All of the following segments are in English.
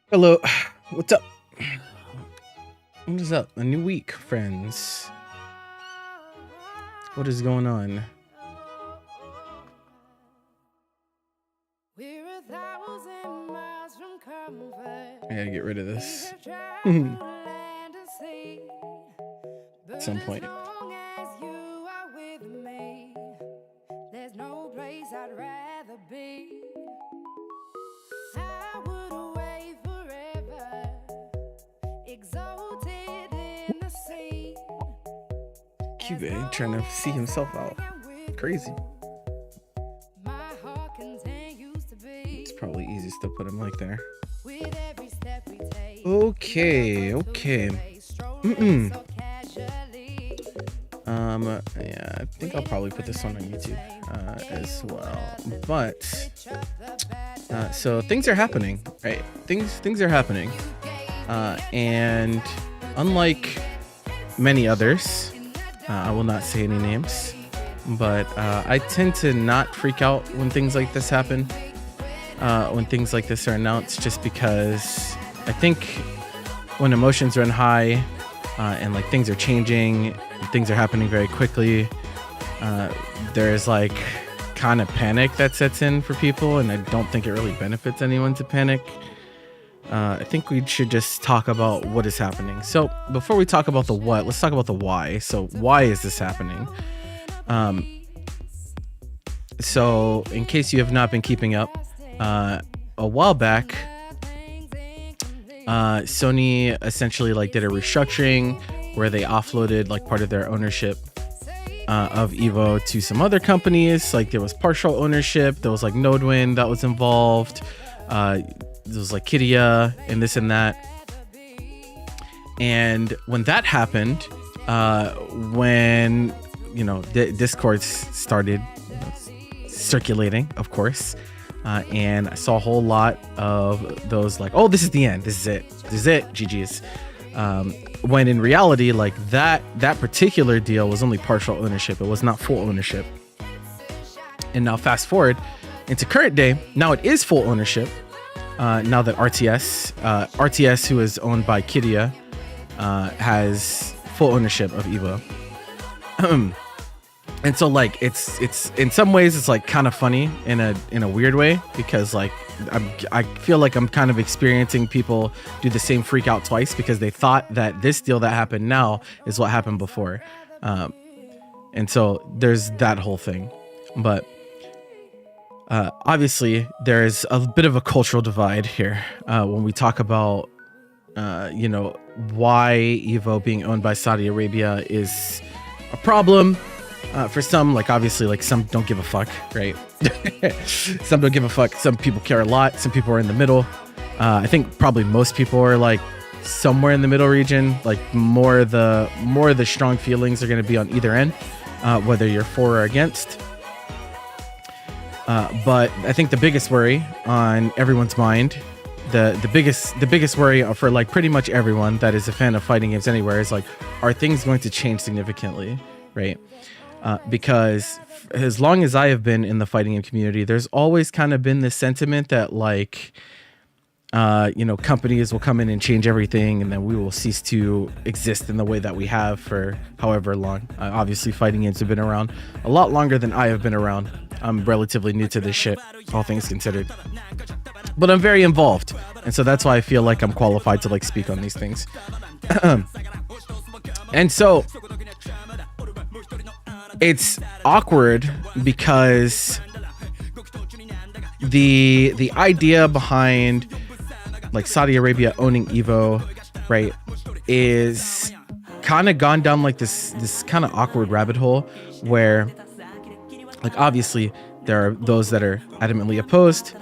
Hello, what's up? What is up? A new week, friends. What is going on? I gotta get rid of this at some point. Cube trying to see himself out. Crazy. It's probably easiest to put him like there. Okay. Yeah, I think I'll probably put this one on YouTube as well. But so things are happening, right? Things are happening, and unlike many others, I will not say any names, but I tend to not freak out when things like this happen. When things like this are announced, just because I think when emotions run high and like things are changing, things are happening very quickly, there's like kind of panic that sets in for people, and I don't think it really benefits anyone to panic. I think we should just talk about what is happening. So before we talk about the what, let's talk about the why. So why is this happening? So in case you have not been keeping up, a while back, Sony essentially like did a restructuring where they offloaded like part of their ownership of Evo to some other companies. Like there was partial ownership, there was like Nodewin that was involved, there was like Kidia and this and that. And when that happened, when Discord started circulating, of course, and I saw a whole lot of those like, oh, this is the end, this is it, GG's. When in reality, like that particular deal was only partial ownership, it was not full ownership. And now fast forward into current day, now it is full ownership. Now that RTS, who is owned by Kidia, has full ownership of Evo. And so like it's in some ways it's like kind of funny in a weird way, because like I feel like I'm kind of experiencing people do the same freak out twice, because they thought that this deal that happened now is what happened before. And so there's that whole thing. But obviously there's a bit of a cultural divide here when we talk about why Evo being owned by Saudi Arabia is a problem. For some, like obviously, like some don't give a fuck, right? Some don't give a fuck. Some people care a lot. Some people are in the middle. I think probably most people are like somewhere in the middle region. Like more of the strong feelings are going to be on either end, whether you're for or against. But I think the biggest worry on everyone's mind, the biggest worry for like pretty much everyone that is a fan of fighting games anywhere, is like, are things going to change significantly, right? Because as long as I have been in the fighting game community, there's always kind of been this sentiment that like, companies will come in and change everything, and then we will cease to exist in the way that we have for however long. Obviously, fighting games have been around a lot longer than I have been around. I'm relatively new to this shit, all things considered. But I'm very involved, and so that's why I feel like I'm qualified to like speak on these things. And so it's awkward because the idea behind like Saudi Arabia owning Evo, right, is kind of gone down like this kind of awkward rabbit hole where like obviously there are those that are adamantly opposed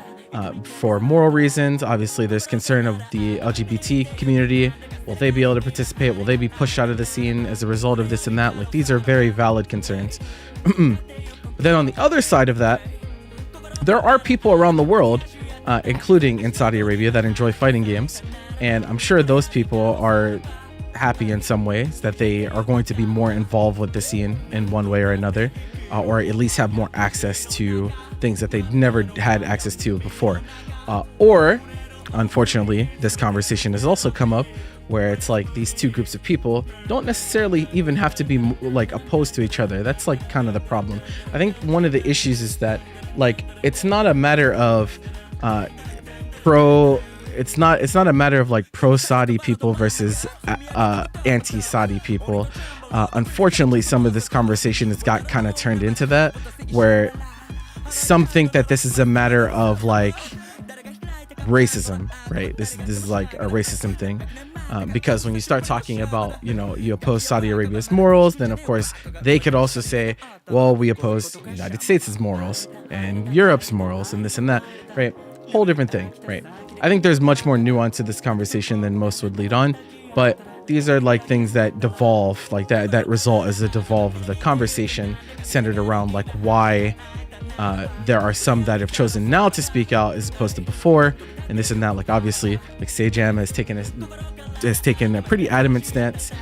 for moral reasons. Obviously there's concern of the LGBT community. Will they be able to participate? Will they be pushed out of the scene as a result of this and that? Like these are very valid concerns. But then on the other side of that, there are people around the world, including in Saudi Arabia, that enjoy fighting games. And I'm sure those people are happy in some ways that they are going to be more involved with the scene in one way or another, or at least have more access to things that they never had access to before. Or unfortunately, this conversation has also come up where it's like these two groups of people don't necessarily even have to be like opposed to each other. That's like kind of the problem. I think one of the issues is that like it's not a matter of it's not a matter of like pro-Saudi people versus anti-Saudi people. Unfortunately, some of this conversation has got kind of turned into that, where some think that this is a matter of like racism, right? This is like a racism thing, because when you start talking about, you know, you oppose Saudi Arabia's morals, then of course they could also say, well, we oppose the United States' morals and Europe's morals and this and that, right? Whole different thing, right? I think there's much more nuance to this conversation than most would lead on, but these are like things that devolve, like that result as a devolve of the conversation centered around like why there are some that have chosen now to speak out as opposed to before, and this and that. Like obviously, like Sejam has taken a pretty adamant stance.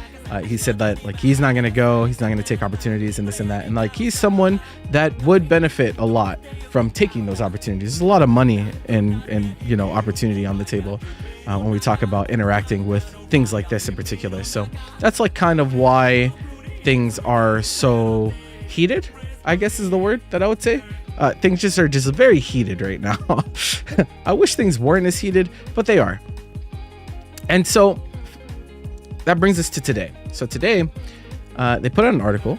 He said that like he's not going to go, he's not going to take opportunities and this and that, and like he's someone that would benefit a lot from taking those opportunities. There's a lot of money and you know, opportunity on the table when we talk about interacting with things like this in particular. So that's like kind of why things are so heated, I guess is the word that I would say. Things are just very heated right now. I wish things weren't as heated, but they are. And so that brings us to today. So today, they put out an article,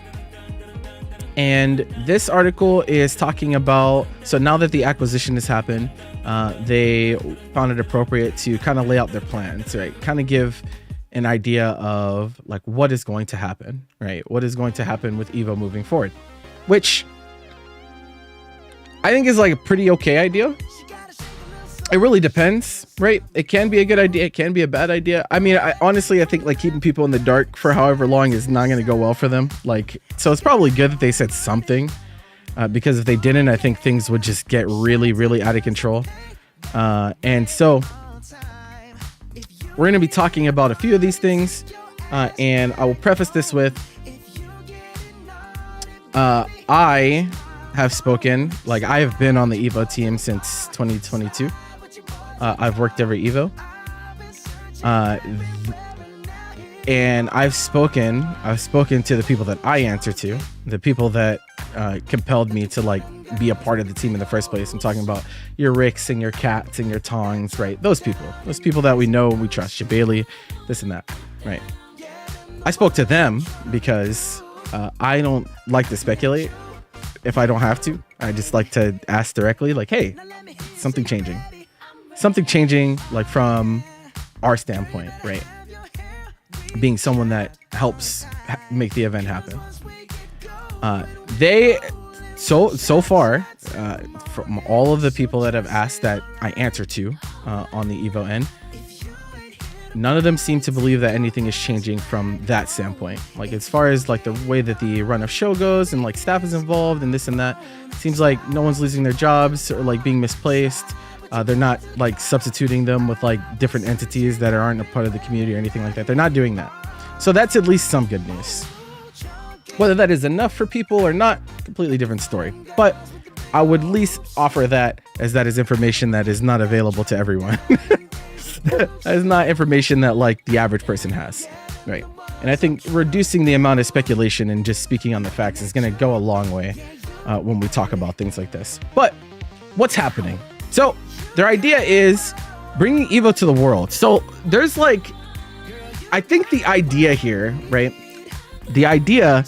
and this article is talking about, so now that the acquisition has happened, they found it appropriate to kind of lay out their plans, right? Kind of give an idea of like what is going to happen, right? What is going to happen with Evo moving forward, which I think is like a pretty okay idea. It really depends, right? It can be a good idea. It can be a bad idea. I mean, I honestly think like keeping people in the dark for however long is not going to go well for them. Like, so it's probably good that they said something, because if they didn't, I think things would just get really, really out of control. And so we're going to be talking about a few of these things. And I will preface this with, I have spoken, like I have been on the Evo team since 2022. I've worked every Evo, and I've spoken to the people that I answer to, the people that compelled me to like be a part of the team in the first place. I'm talking about your Ricks and your Cats and your Tongs, right? Those people that we know, we trust, Shabali, this and that, right? I spoke to them because I don't like to speculate if I don't have to. I just like to ask directly, like, hey, something changing like from our standpoint, right? Being someone that helps make the event happen. They so far, from all of the people that have asked that I answer to on the Evo end, none of them seem to believe that anything is changing from that standpoint. Like as far as like the way that the run of show goes and like staff is involved and this and that, it seems like no one's losing their jobs or like being misplaced. They're not like substituting them with like different entities that aren't a part of the community or anything like that. They're not doing that. So that's at least some good news. Whether that is enough for people or not, completely different story. But I would at least offer that is information that is not available to everyone. That is not information that like the average person has, right? And I think reducing the amount of speculation and just speaking on the facts is going to go a long way when we talk about things like this. But what's happening? So their idea is bringing Evo to the world. So there's like, I think the idea here, right? The idea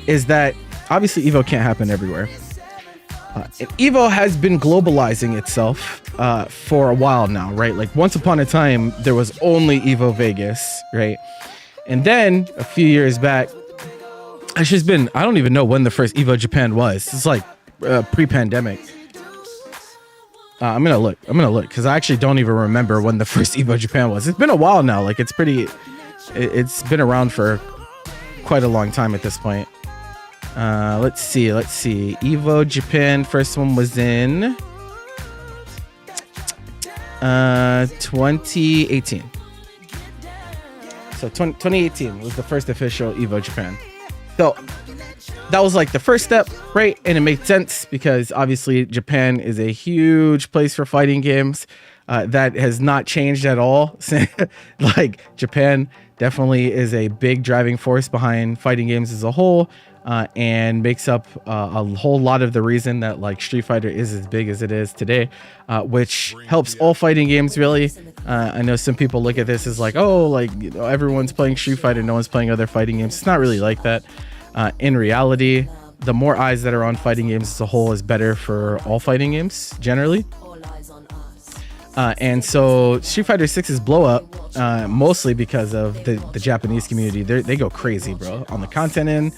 is that obviously Evo can't happen everywhere. And Evo has been globalizing itself for a while now, right? Like once upon a time, there was only Evo Vegas, right? And then a few years back, it's just been, I don't even know when the first Evo Japan was. It's like pre-pandemic. I'm gonna look because I actually don't even remember when the first Evo Japan was. It's been a while now. Like it's been around for quite a long time at this point. Let's see. Evo Japan, first one was in 2018. So 2018 was the first official Evo Japan. So that was like the first step, right? And it made sense because obviously Japan is a huge place for fighting games. That has not changed at all. Like Japan definitely is a big driving force behind fighting games as a whole, and makes up a whole lot of the reason that like Street Fighter is as big as it is today, which helps all fighting games really. I know some people look at this as like, oh, like, you know, everyone's playing Street Fighter, no one's playing other fighting games. It's not really like that. In reality, the more eyes that are on fighting games as a whole is better for all fighting games generally. And so Street Fighter 6's blow up, mostly because of the Japanese community. They go crazy, bro, on the content end.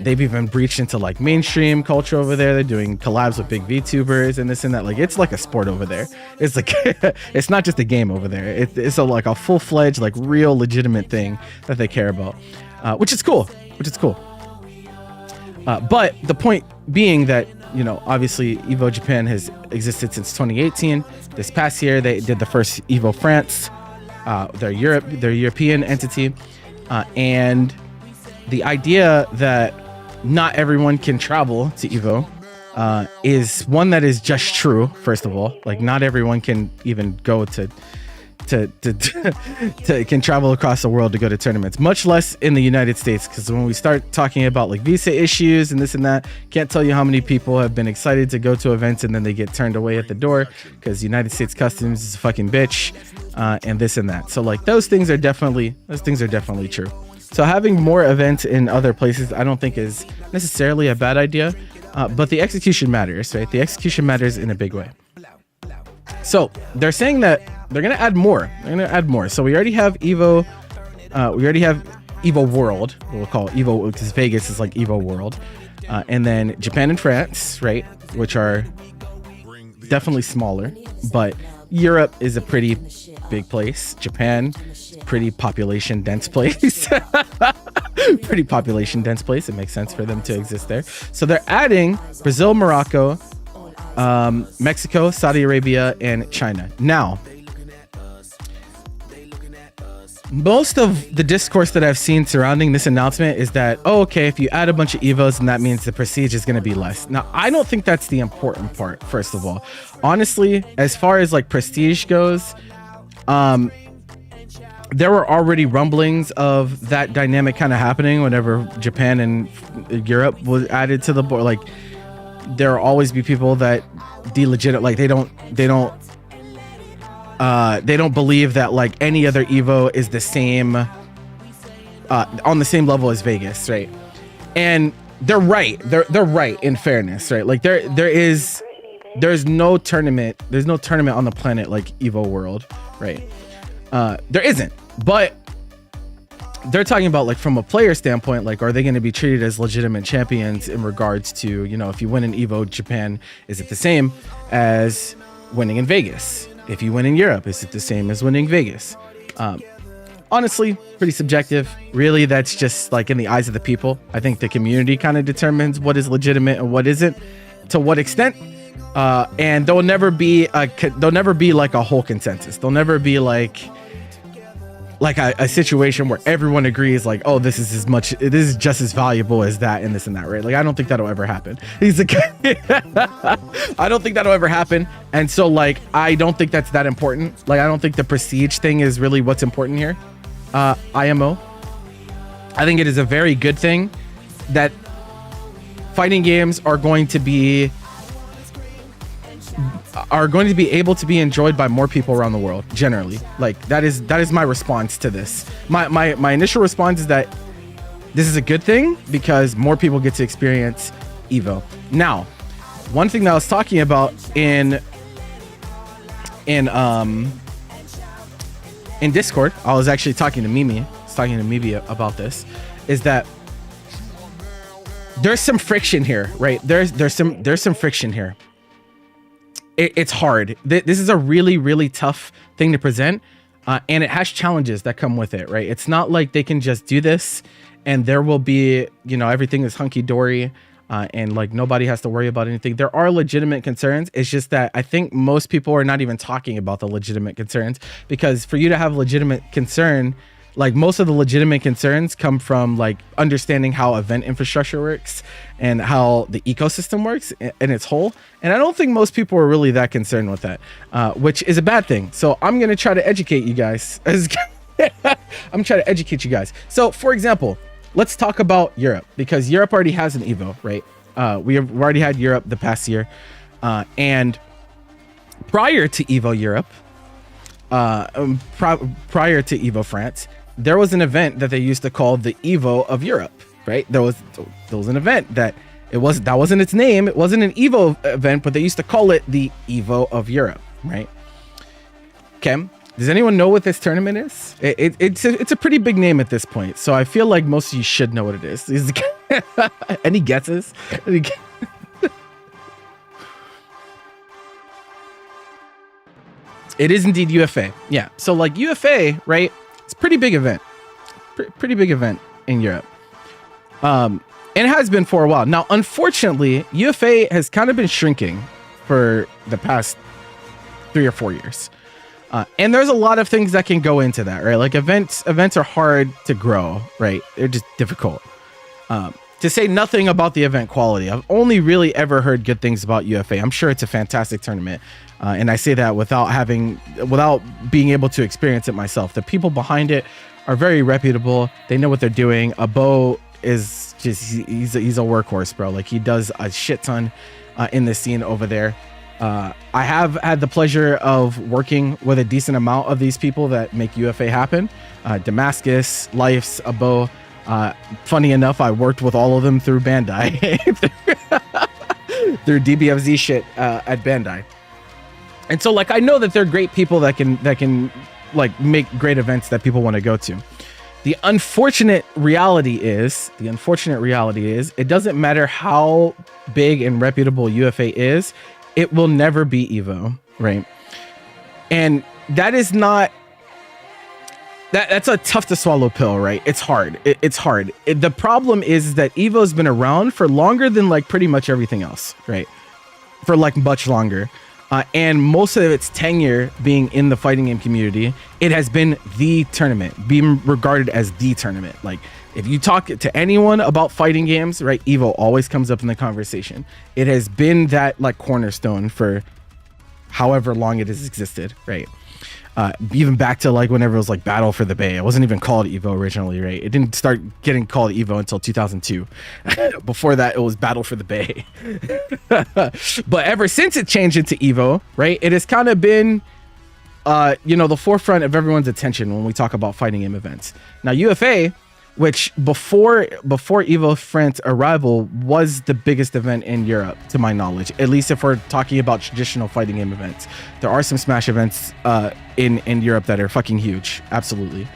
They've even breached into like mainstream culture over there. They're doing collabs with big VTubers and this and that. Like, it's like a sport over there. It's like, it's not just a game over there. It's like a full-fledged, like real legitimate thing that they care about, which is cool, but the point being that, you know, obviously Evo Japan has existed since 2018. This past year, they did the first Evo France, their European entity, and the idea that not everyone can travel to Evo is one that is just true. First of all, like, not everyone can even go to can travel across the world to go to tournaments, much less in the United States. Because when we start talking about like visa issues and this and that, can't tell you how many people have been excited to go to events and then they get turned away at the door because United States Customs is a fucking bitch, and this and that. So like those things are definitely true. So having more events in other places, I don't think is necessarily a bad idea, but the execution matters, right? The execution matters in a big way. So they're saying that they're going to add more. So we already have Evo. We already have Evo World. We'll call it Evo because Vegas is like Evo World. And then Japan and France, right? Which are definitely smaller, but Europe is a pretty big place. Japan, pretty population dense place. Pretty population dense place. It makes sense for them to exist there. So they're adding Brazil, Morocco, Mexico, Saudi Arabia, and China. Now, most of the discourse that I've seen surrounding this announcement is that, oh, okay, if you add a bunch of Evos, and that means the prestige is going to be less. Now, I don't think that's the important part, first of all. Honestly, as far as like prestige goes, there were already rumblings of that dynamic kind of happening whenever Japan and Europe was added to the board. Like, there will always be people that delegitimate, like they don't believe that like any other Evo is the same, on the same level as Vegas, right? And they're right. They're right, in fairness, right? Like there's no tournament on the planet like Evo World, right? There isn't, but they're talking about like from a player standpoint, like, are they going to be treated as legitimate champions in regards to, you know, if you win in Evo Japan, is it the same as winning in Vegas? If you win in Europe, is it the same as winning Vegas? Honestly, pretty subjective. Really, that's just like in the eyes of the people. I think the community kind of determines what is legitimate and what isn't, to what extent. And there'll never be like a whole consensus. There'll never be like a situation where everyone agrees like, oh, this is just as valuable as that and this and that, right? Like, I don't think that'll ever happen. I don't think that'll ever happen. And so like, I don't think that's that important. Like, I don't think the prestige thing is really what's important here. IMO, I think it is a very good thing that fighting games are going to be able to be enjoyed by more people around the world generally. Like, that is my response to this. My initial response is that this is a good thing because more people get to experience Evo. Now, one thing that I was talking about in Discord, I was actually talking to Mimi about this, is that there's some friction here, right? There's some friction here. It's hard. This is a really, really tough thing to present, and it has challenges that come with it, right? It's not like they can just do this and there will be, you know, everything is hunky-dory, and like nobody has to worry about anything. There are legitimate concerns. It's just that I think most people are not even talking about the legitimate concerns, because for you to have legitimate concern, Like most of the legitimate concerns come from like understanding how event infrastructure works and how the ecosystem works in its whole. And I don't think most people are really that concerned with that, which is a bad thing. So I'm going to try to educate you guys. I'm trying to educate you guys. So for example, let's talk about Europe, because Europe already has an Evo, right? We've already had Europe the past year. And prior to Evo Europe, prior to Evo France, there was an event that they used to call the Evo of Europe, right? There was an event that wasn't its name. It wasn't an Evo event, but they used to call it the Evo of Europe, right? Okay. Does anyone know what this tournament is? It's a pretty big name at this point, so I feel like most of you should know what it is. Any guesses? It is indeed UFA. Yeah. So like UFA, right? It's a pretty big event. Pretty big event in Europe. And it has been for a while. Now, unfortunately, UFA has kind of been shrinking for the past 3 or 4 years. And there's a lot of things that can go into that, right? Like events are hard to grow, right? They're just difficult. To say nothing about the event quality, I've only really ever heard good things about UFA. I'm sure it's a fantastic tournament. And I say that without being able to experience it myself. The people behind it are very reputable. They know what they're doing. Abo is just, he's a workhorse, bro. Like he does a shit ton in the scene over there. I have had the pleasure of working with a decent amount of these people that make UFA happen. Damascus, Lifes, Abo. Funny enough, I worked with all of them through Bandai, through DBFZ shit at Bandai. And so like I know that they're great people that can like make great events that people want to go to. The unfortunate reality is it doesn't matter how big and reputable UFA is, it will never be Evo, right? And that is not that's a tough to swallow pill, right? It's hard. It's hard. The problem is that Evo's been around for longer than like pretty much everything else, right? For like much longer. And most of its tenure being in the fighting game community, it has been the tournament, being regarded as the tournament. Like if you talk to anyone about fighting games, right, Evo always comes up in the conversation. It has been that like cornerstone for however long it has existed, right? Even back to like whenever it was like Battle for the Bay. It wasn't even called Evo originally, right? It didn't start getting called Evo until 2002. Before that, it was Battle for the Bay. But ever since it changed into Evo, right, it has kind of been, the forefront of everyone's attention when we talk about fighting game events. Now, UFA, which before Evo France arrival was the biggest event in Europe, to my knowledge, at least if we're talking about traditional fighting game events. There are some Smash events in Europe that are fucking huge, absolutely.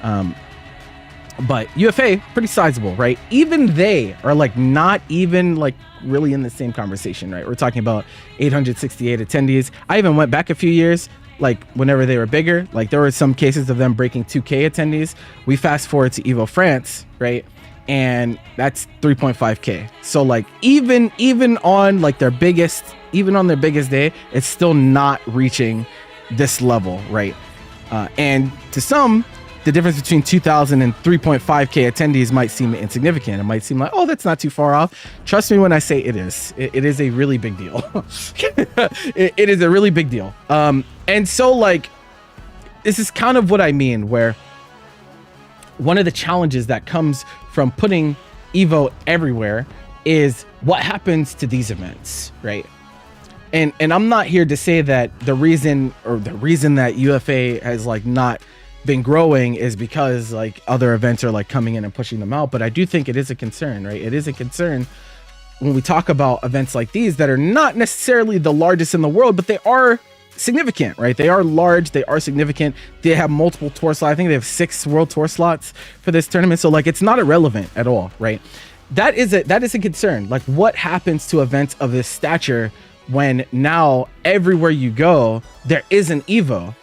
But UFA, pretty sizable, right? Even they are like not even like really in the same conversation, right? We're talking about 868 attendees. I even went back a few years, like whenever they were bigger, like there were some cases of them breaking 2K attendees. We fast forward to Evo France, right? And that's 3.5K. So like even on like their biggest day, it's still not reaching this level, right? And to some, the difference between 2,000 and 3.5K attendees might seem insignificant. It might seem like, oh, that's not too far off. Trust me when I say it is. It is a really big deal. It is a really big deal. And so like, this is kind of what I mean, where one of the challenges that comes from putting Evo everywhere is what happens to these events, right? And I'm not here to say that the reason that UFA has like not been growing is because like other events are like coming in and pushing them out, but I do think it is a concern, right? It is a concern when we talk about events like these that are not necessarily the largest in the world, but they are significant, right? They are large, they are significant. They have multiple tour slots. I think they have 6 world tour slots for this tournament. So like it's not irrelevant at all, right? That is a concern. Like what happens to events of this stature when now everywhere you go, there is an Evo?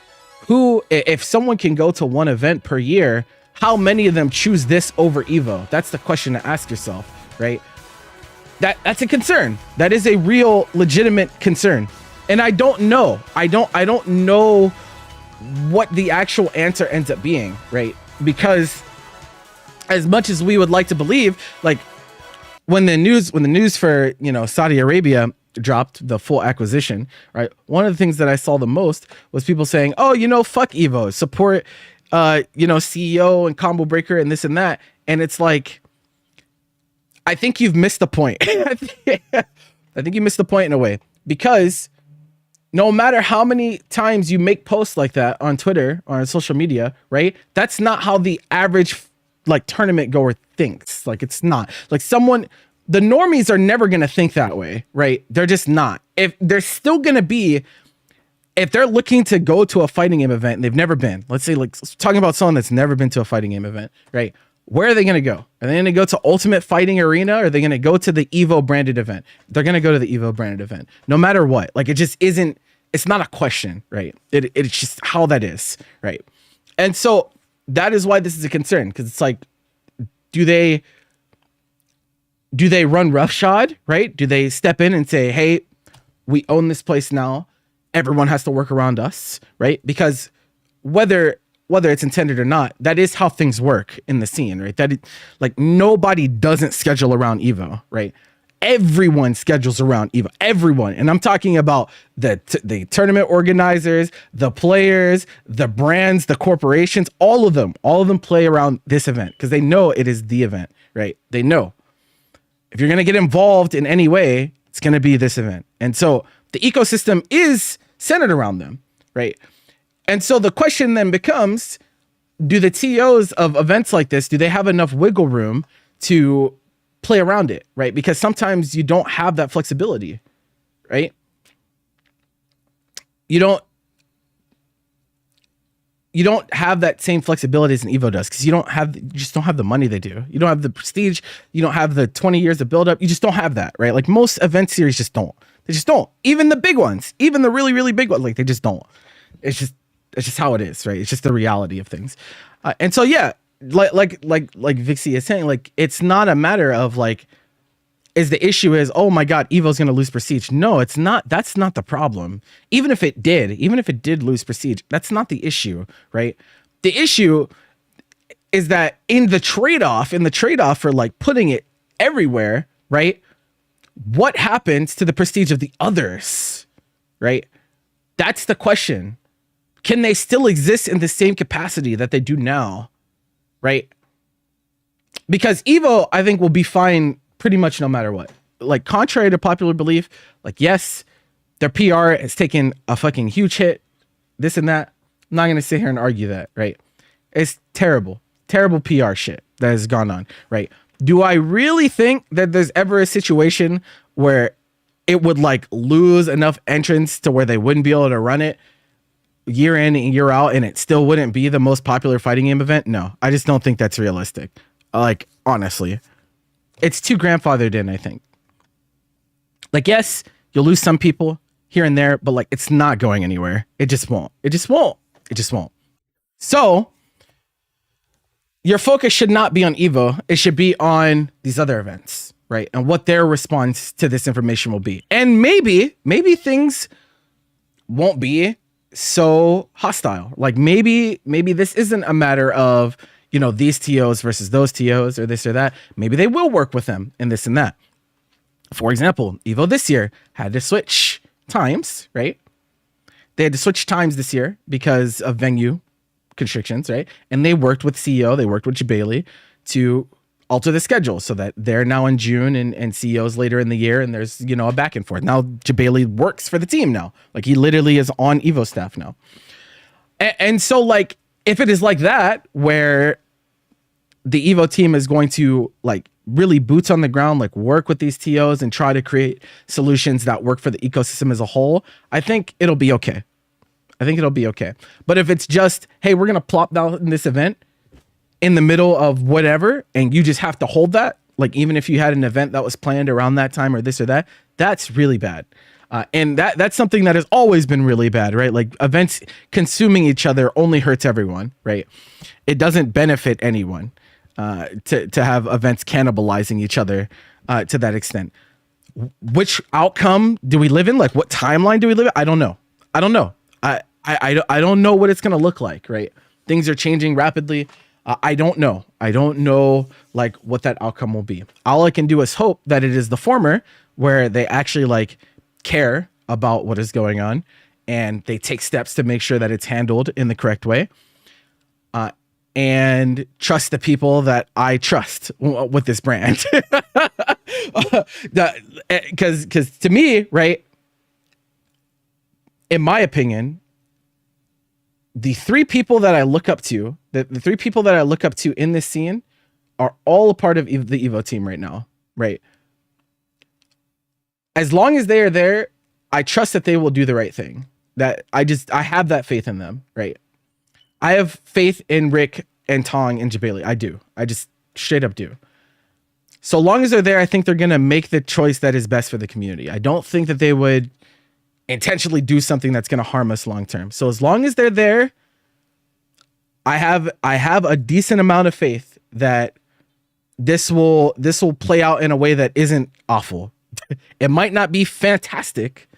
Who, if someone can go to one event per year, how many of them choose this over Evo? That's the question to ask yourself, right? That's a concern. That is a real legitimate concern. And I don't know. I don't know what the actual answer ends up being, right? because as much as we would like to believe, like when the news for, Saudi Arabia dropped the full acquisition, right? One of the things that I saw the most was people saying, "Oh, fuck Evo, support, CEO and combo breaker and this and that." And it's like, I think you've missed the point. I think you missed the point in a way, because no matter how many times you make posts like that on Twitter or on social media, right? That's not how the average like tournament goer thinks. Like, it's not like the normies are never going to think that way, right? They're just not. If they're still going to be, if they're looking to go to a fighting game event and they've never been, let's say, like, talking about someone that's never been to a fighting game event, right? Where are they going to go? Are they going to go to Ultimate Fighting Arena, or are they going to go to the Evo branded event? They're going to go to the Evo branded event, no matter what. Like, it just isn't, it's not a question, right? It's just how that is, right? And so that is why this is a concern, because it's like, do they run roughshod, right? Do they step in and say, "Hey, we own this place now. Everyone has to work around us," right? Because whether it's intended or not, that is how things work in the scene, right? Like, nobody doesn't schedule around Evo, right? Everyone schedules around Evo, everyone. And I'm talking about the tournament organizers, the players, the brands, the corporations, all of them play around this event because they know it is the event, right? They know if you're going to get involved in any way, it's going to be this event. And so the ecosystem is centered around them, right? And so the question then becomes, do the TOs of events like this, do they have enough wiggle room to play around it, right? Because sometimes you don't have that flexibility, right? You don't have that same flexibility as an Evo does, because you just don't have the money they do. You don't have the prestige. You don't have the 20 years of buildup. You just don't have that, right? Like, most event series just don't. They just don't. Even the big ones, even the really, really big ones, like, they just don't. It's just how it is, right? It's just the reality of things. And so, yeah, like Vixie is saying, like, it's not a matter of like, the issue is, oh my God, Evo's going to lose prestige. No, it's not. That's not the problem. Even if it did lose prestige, that's not the issue, right? The issue is that in the trade-off for like putting it everywhere, right? What happens to the prestige of the others, right? That's the question. Can they still exist in the same capacity that they do now, right? Because Evo, I think, will be fine pretty much no matter what. Like, contrary to popular belief, like, yes, their PR has taken a fucking huge hit, this and that. I'm not going to sit here and argue that, right? It's terrible PR shit that has gone on, right? Do I really think that there's ever a situation where it would like lose enough entrants to where they wouldn't be able to run it year in and year out and it still wouldn't be the most popular fighting game event? No, I just don't think that's realistic. Like, honestly, it's too grandfathered in, I think. Like, yes, you'll lose some people here and there, but like, it's not going anywhere. It just won't. So your focus should not be on Evo. It should be on these other events, right? And what their response to this information will be. And maybe things won't be so hostile. Like, maybe this isn't a matter of, you know, these TOs versus those TOs or this or that. Maybe they will work with them in this and that. For example, Evo this year had to switch times, right? They had to switch times this year because of venue constrictions, right? And they worked with CEO, they worked with Jabali to alter the schedule so that they're now in June and CEO's later in the year, and there's, you know, a back and forth. Now Jabali works for the team now. Like, he literally is on Evo staff now. And so, like, if it is like that, where the Evo team is going to like really boots on the ground, like work with these TOs and try to create solutions that work for the ecosystem as a whole, I think it'll be okay. But if it's just, hey, we're going to plop down in this event in the middle of whatever, and you just have to hold that, like, even if you had an event that was planned around that time or this or that, that's really bad. And that's something that has always been really bad, right? Like, events consuming each other only hurts everyone, right? It doesn't benefit anyone to have events cannibalizing each other to that extent. Which outcome do we live in? Like, what timeline do we live in? I don't know. I don't know what it's going to look like, right? Things are changing rapidly. I don't know. I don't know like what that outcome will be. All I can do is hope that it is the former, where they actually like care about what is going on and they take steps to make sure that it's handled in the correct way. And trust the people that I trust with this brand. Because to me, right, in my opinion, the three people that I look up to, the three people that I look up to in this scene are all a part of the Evo team right now, right? As long as they are there, I trust that they will do the right thing. That I have that faith in them, right? I have faith in Rick and Tong and Jabali. I do. I just straight up do. So long as they're there, I think they're going to make the choice that is best for the community. I don't think that they would intentionally do something that's going to harm us long term. So as long as they're there, I have a decent amount of faith that this will play out in a way that isn't awful. It might not be fantastic,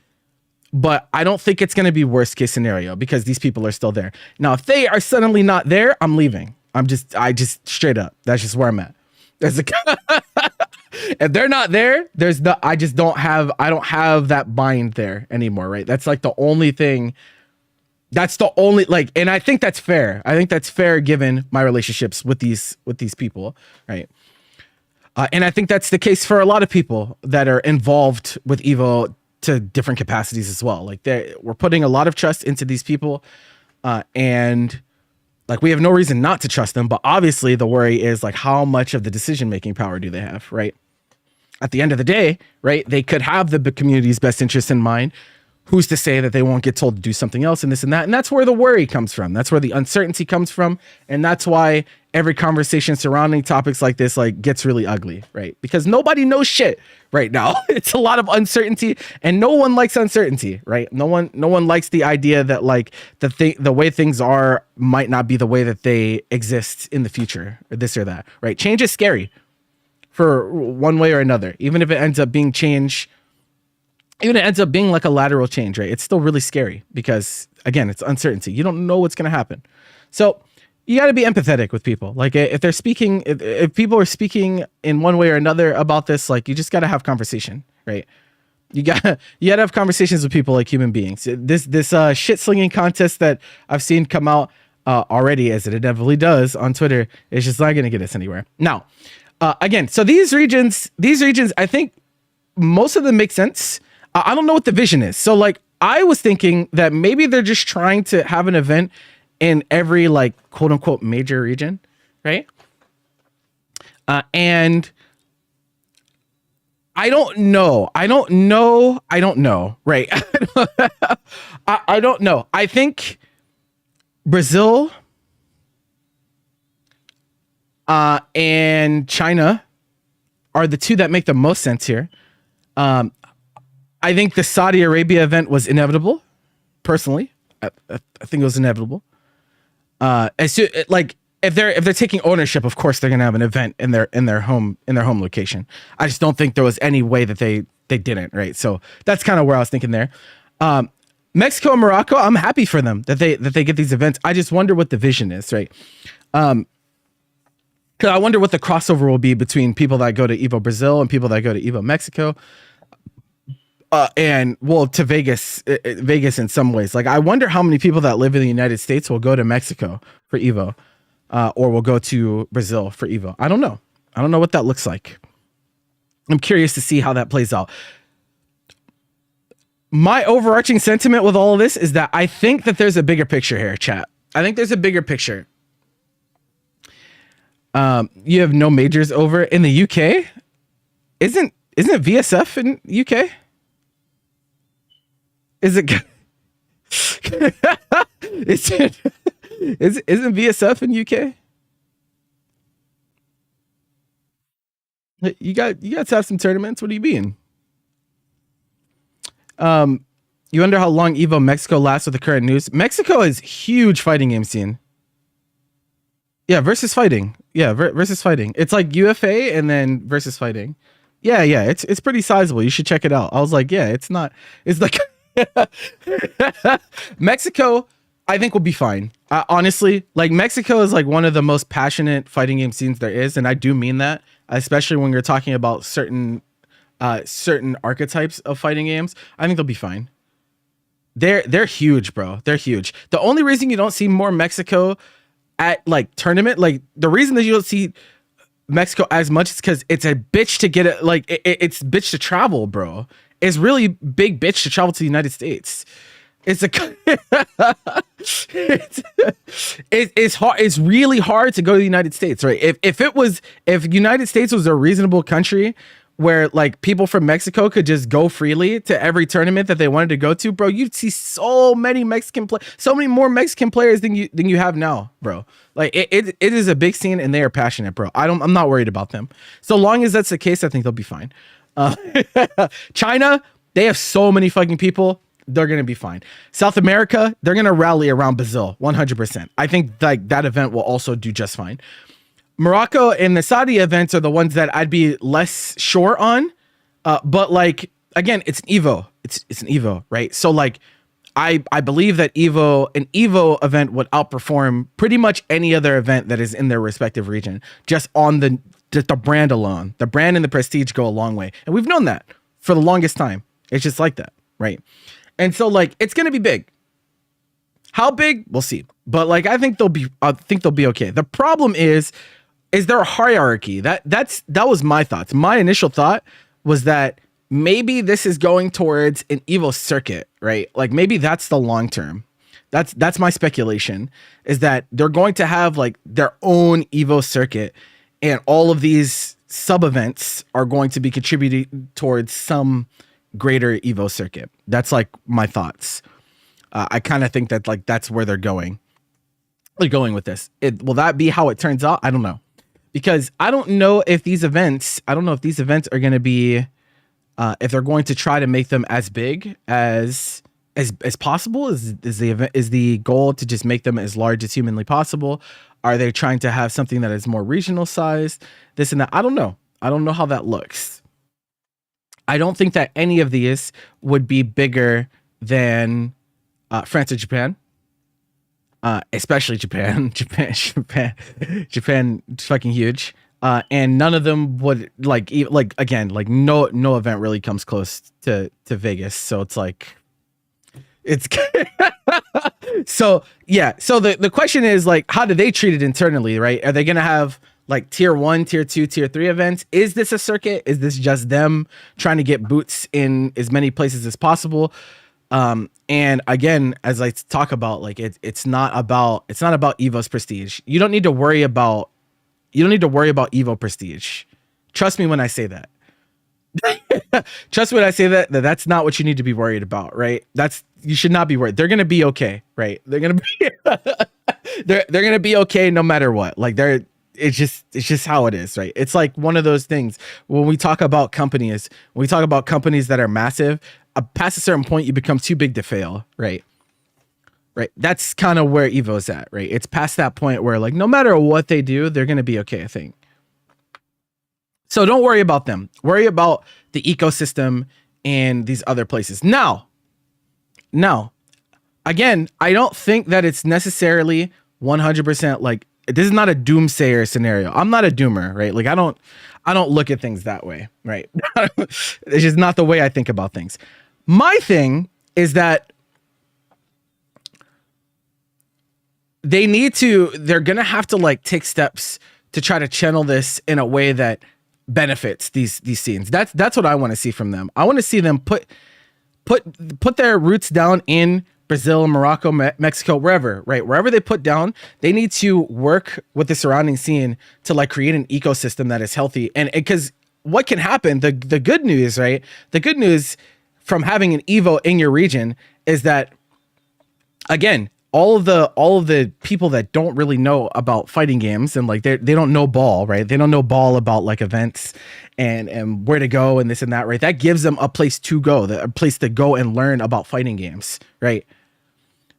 but I don't think it's going to be worst case scenario because these people are still there. Now, if they are suddenly not there, I'm leaving. I just straight up. That's just where I'm at. If they're not there, I don't have that bind there anymore, right? That's like the only thing. That's the only and I think that's fair. I think that's fair given my relationships with these people, right? And I think that's the case for a lot of people that are involved with Evo to different capacities as well. Like we're putting a lot of trust into these people, and like we have no reason not to trust them. But obviously, the worry is like how much of the decision-making power do they have, right? At the end of the day, right? They could have the community's best interest in mind. Who's to say that they won't get told to do something else and this and that? And that's where the worry comes from. That's where the uncertainty comes from. And that's why every conversation surrounding topics like this, like gets really ugly, right? Because nobody knows shit right now. It's a lot of uncertainty and no one likes uncertainty, right? No one likes the idea that like the way things are might not be the way that they exist in the future or this or that, right? Change is scary for one way or another. Even if it ends up being change, even it ends up being like a lateral change, right? It's still really scary because again, it's uncertainty. You don't know what's going to happen. So you got to be empathetic with people. Like if they're speaking, if people are speaking in one way or another about this, like you just got to have conversation, right? You got to have conversations with people like human beings. This shit slinging contest that I've seen come out already, as it inevitably does on Twitter, is just not going to get us anywhere. Now, again, so these regions, I think most of them make sense. I don't know what the vision is. So like I was thinking that maybe they're just trying to have an event in every like quote unquote major region, right? And I don't know, right? I don't know. I think Brazil and China are the two that make the most sense here. I think the Saudi Arabia event was inevitable. Personally, I think it was inevitable. Like if they're taking ownership, of course they're gonna have an event in their home location. I just don't think there was any way that they didn't, right? So that's kind of where I was thinking there. Mexico and Morocco, I'm happy for them that they get these events. I just wonder what the vision is, right? Because I wonder what the crossover will be between people that go to Evo Brazil and people that go to Evo Mexico. And well, to Vegas in some ways. Like, I wonder how many people that live in the United States will go to Mexico for Evo, or will go to Brazil for Evo. I don't know. I don't know what that looks like. I'm curious to see how that plays out. My overarching sentiment with all of this is that I think that there's a bigger picture here, chat. I think there's a bigger picture. You have no majors over in the UK. Isn't VSF in UK? Isn't VSF in UK? You got to have some tournaments. What do you mean? You wonder how long Evo Mexico lasts with the current news. Mexico is huge fighting game scene. Yeah, versus fighting. Yeah, versus fighting. It's like UFA and then versus fighting. Yeah, it's pretty sizable. You should check it out. I was like, yeah, it's like Mexico, I think will be fine. Honestly, like Mexico is like one of the most passionate fighting game scenes there is, and I do mean that, especially when you're talking about certain archetypes of fighting games. I think they'll be fine. They're huge, bro. They're huge. The only reason you don't see more Mexico at like tournament, like the reason that you don't see Mexico as much is because it's a bitch to get it. Like it's bitch to travel, bro. It's really big bitch to travel to the United States. It's a it's hard. It's really hard to go to the United States, right? If United States was a reasonable country where like people from Mexico could just go freely to every tournament that they wanted to go to, bro, you'd see so many so many more Mexican players than you have now, bro. Like it is a big scene and they are passionate, bro. I'm not worried about them. So long as that's the case, I think they'll be fine. China, they have so many fucking people. They're going to be fine. South America, they're going to rally around Brazil 100%. I think like that event will also do just fine. Morocco and the Saudi events are the ones that I'd be less sure on. But like, again, it's an Evo. It's an Evo, right? So like, I believe that an Evo event would outperform pretty much any other event that is in their respective region, just on the brand alone. The brand and the prestige go a long way. And we've known that for the longest time. It's just like that, right? And so like it's gonna be big. How big? We'll see. But like I think they'll be okay. The problem is there a hierarchy? That was my thoughts. My initial thought was that maybe this is going towards an Evo circuit, right? Like maybe that's the long term. That's my speculation, is that they're going to have like their own Evo circuit, and all of these sub events are going to be contributing towards some greater Evo circuit. That's like my thoughts. I kind of think that like that's where they're going. They're going with this. Will that be how it turns out? I don't know, because I don't know if these events are going to be, if they're going to try to make them as big as possible. Is the goal to just make them as large as humanly possible? Are they trying to have something that is more regional sized? This and that. I don't know. I don't know how that looks. I don't think that any of these would be bigger than France or Japan, especially Japan. Japan, fucking huge. And none of them would again, no event really comes close to Vegas. So it's like, it's so yeah. So the question is like, how do they treat it internally, right? Are they going to have like tier 1, tier 2, tier 3 events? Is this a circuit? Is this just them trying to get boots in as many places as possible? And again, as I talk about, like it's not about Evo's prestige. You don't need to worry about Evo prestige. Trust me when I say that. Trust me when I say that's not what you need to be worried about, right? You should not be worried. They're gonna be okay, right? They're gonna be they're gonna be okay no matter what. Like it's just how it is, right? It's like one of those things when we talk about companies that are massive, past a certain point, you become too big to fail, right? Right. That's kind of where Evo's at, right? It's past that point where like, no matter what they do, they're going to be okay, I think. So don't worry about them. Worry about the ecosystem and these other places. Now, again, I don't think that it's necessarily 100% like, this is not a doomsayer scenario. I'm not a doomer, right? Like I don't look at things that way, right? It's just not the way I think about things. My thing is that they're going to have to like take steps to try to channel this in a way that benefits these scenes. That's what I want to see from them. I want to see them put their roots down in Brazil, Morocco, Mexico, wherever, right? Wherever they put down, they need to work with the surrounding scene to like create an ecosystem that is healthy. And because what can happen, the good news, right? The good news from having an Evo in your region is that, again, all of the people that don't really know about fighting games and like they don't know ball, right? They don't know ball about like events and where to go and this and that, right? That gives them a place to go, a place to go and learn about fighting games, right?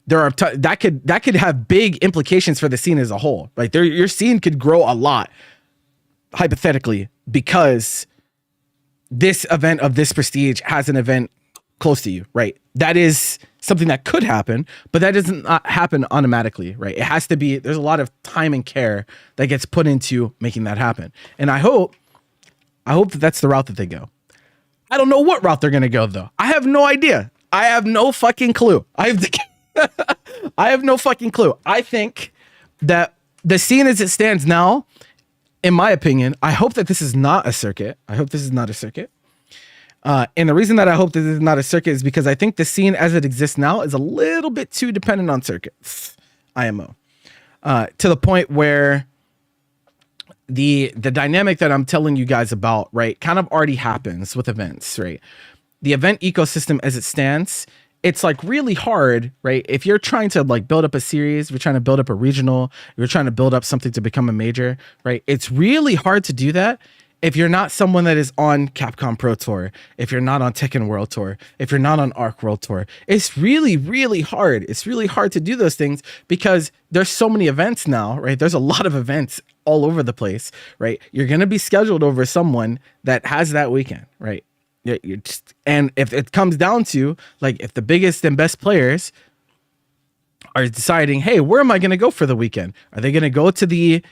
There are that could have big implications for the scene as a whole, right? Your scene could grow a lot, hypothetically, because this event of this prestige has an event close to you, right? That is something that could happen, but that doesn't happen automatically, right? It has to be, there's a lot of time and care that gets put into making that happen. And I hope that that's the route that they go. I don't know what route they're going to go though. I have no idea. I have no fucking clue. I have no fucking clue. I think that the scene as it stands now, in my opinion, I hope that this is not a circuit. I hope this is not a circuit. And the reason that I hope that this is not a circuit is because I think the scene as it exists now is a little bit too dependent on circuits, IMO, to the point where the dynamic that I'm telling you guys about, right, kind of already happens with events, right? The event ecosystem as it stands, it's like really hard, right? If you're trying to like build up a series, you're trying to build up a regional, you're trying to build up something to become a major, right? It's really hard to do that if you're not someone that is on Capcom Pro Tour, if you're not on Tekken World Tour, if you're not on Arc World Tour. It's really, really hard. It's really hard to do those things because there's so many events now, right? There's a lot of events all over the place, right? You're going to be scheduled over someone that has that weekend, right? You're just, and if it comes down to like, if the biggest and best players are deciding, hey, where am I going to go for the weekend? Are they going to go to the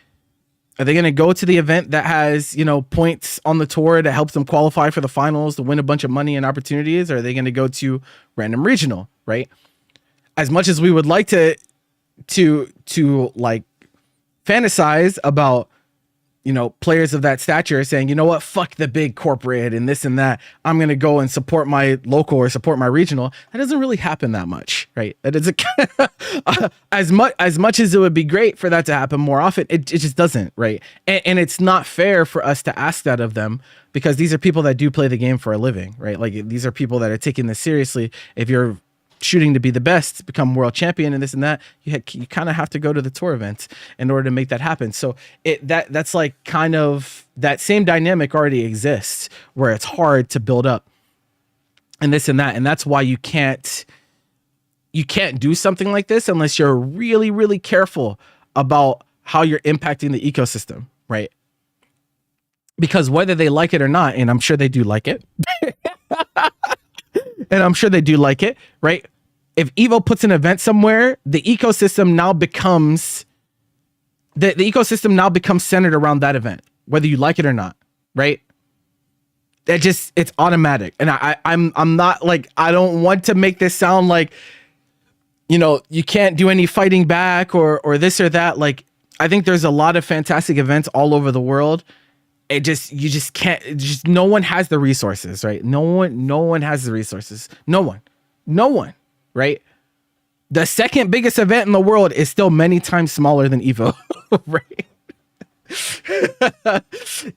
event that has, you know, points on the tour that helps them qualify for the finals to win a bunch of money and opportunities? Or are they going to go to random regional, right? As much as we would like to like fantasize about, you know, players of that stature saying, you know what, fuck the big corporate and this and that, I'm going to go and support my local or support my regional. That doesn't really happen that much, right? That doesn't, as much as it would be great for that to happen more often, it just doesn't, right? And it's not fair for us to ask that of them because these are people that do play the game for a living, right? Like these are people that are taking this seriously. If you're shooting to be the best, become world champion and this and that, you kind of have to go to the tour events in order to make that happen. So that's like kind of that same dynamic already exists where it's hard to build up and this and that. And that's why you can't do something like this unless you're really, really careful about how you're impacting the ecosystem, right? Because whether they like it or not, and I'm sure they do like it, right? If Evo puts an event somewhere, the ecosystem now becomes centered around that event, whether you like it or not, right? It's automatic. And I'm not like, I don't want to make this sound like, you know, you can't do any fighting back or this or that. Like, I think there's a lot of fantastic events all over the world. You just can't, no one has the resources, right? No one has the resources. No one, right? The second biggest event in the world is still many times smaller than Evo, right?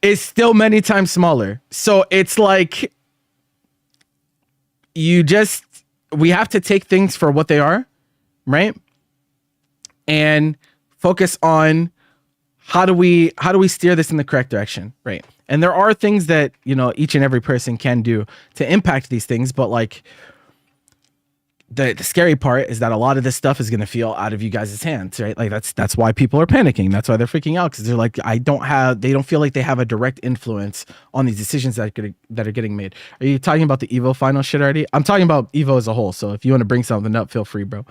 It's still many times smaller. So it's like, we have to take things for what they are, right? And focus on how do we steer this in the correct direction, right? And there are things that, you know, each and every person can do to impact these things, but like the scary part is that a lot of this stuff is going to feel out of you guys' hands, right? Like that's why people are panicking. That's why they're freaking out, because they're like, they don't feel like they have a direct influence on these decisions that are getting made. Are you talking about the Evo final shit already? I'm talking about Evo as a whole. So if you want to bring something up, feel free, bro.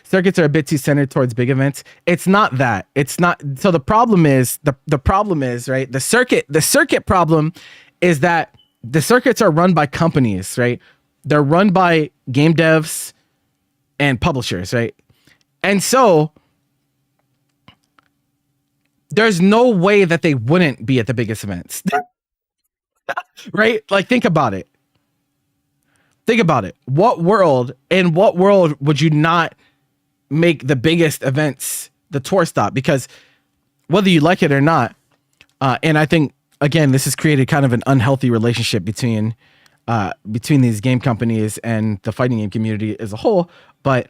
Circuits are a bit too centered towards big events. It's not that. It's not. So the problem is right. The circuit problem is that the circuits are run by companies, right? They're run by game devs and publishers, right? And so there's no way that they wouldn't be at the biggest events, right? Like, think about it. What world would you not make the biggest events the tour stop? Because whether you like it or not, and I think, again, this has created kind of an unhealthy relationship between these game companies and the fighting game community as a whole, but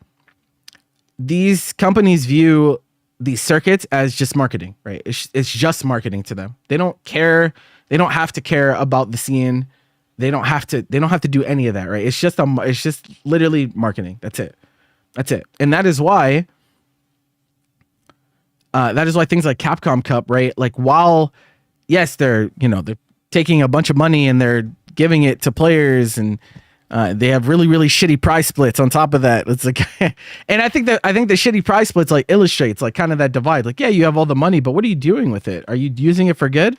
these companies view these circuits as just marketing, right? It's just marketing to them. They don't care. They don't have to care about the scene. They don't have to do any of that, right? It's just literally marketing. That's it. And that is why things like Capcom Cup, right? Like, while yes, they're taking a bunch of money and they're giving it to players and They have really, really shitty prize splits on top of that. It's like, and I think the shitty prize splits like illustrates like kind of that divide. Like, yeah, you have all the money, but what are you doing with it? Are you using it for good,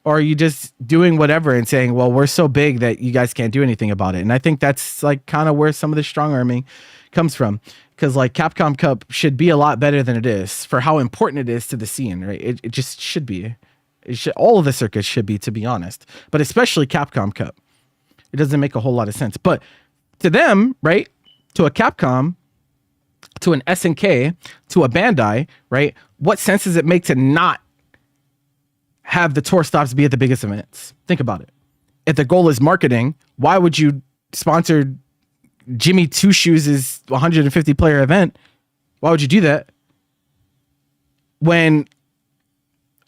or are you just doing whatever and saying, well, we're so big that you guys can't do anything about it? And I think that's like kind of where some of the strong arming comes from, because like Capcom Cup should be a lot better than it is for how important it is to the scene, right? It just should be. It should, all of the circuits should be, to be honest, but especially Capcom Cup. It doesn't make a whole lot of sense. But to them, right, to a Capcom, to an SNK, to a Bandai, right, what sense does it make to not have the tour stops be at the biggest events? Think about it. If the goal is marketing, why would you sponsor Jimmy Two Shoes' 150 player event? Why would you do that when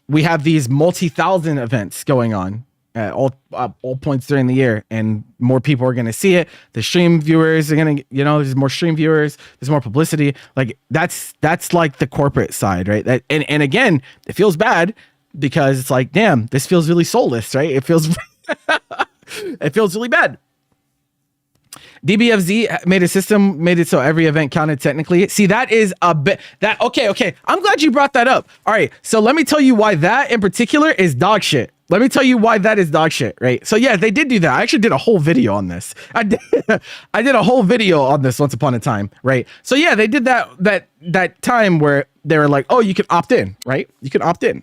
we have these multi-thousand events going on at all points during the year, and more people are going to see it? The stream viewers are going to, there's more stream viewers, there's more publicity. Like that's like the corporate side, right? That and again, it feels bad because it's like, damn, this feels really soulless, right? It feels it feels really bad. DBFZ made a system, made it so every event counted technically. See, that is a bit that okay. I'm glad you brought that up. All right, so let me tell you why that in particular is dog shit. Let me tell you why that is dog shit, right? So yeah, they did do that. I actually did a whole video on this. I did a whole video on this once upon a time, right? So yeah, they did that time where they were like, oh, you can opt in, right? You can opt in,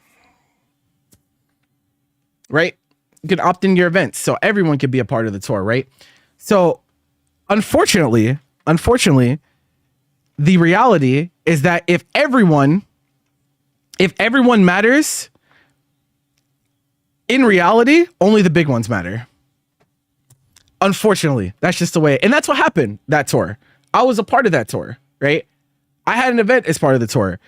right? You can opt in your events, so everyone could be a part of the tour, right? So unfortunately, the reality is that if everyone matters, in reality, only the big ones matter. Unfortunately, that's just the way. And that's what happened that tour. I was a part of that tour, right? I had an event as part of the tour.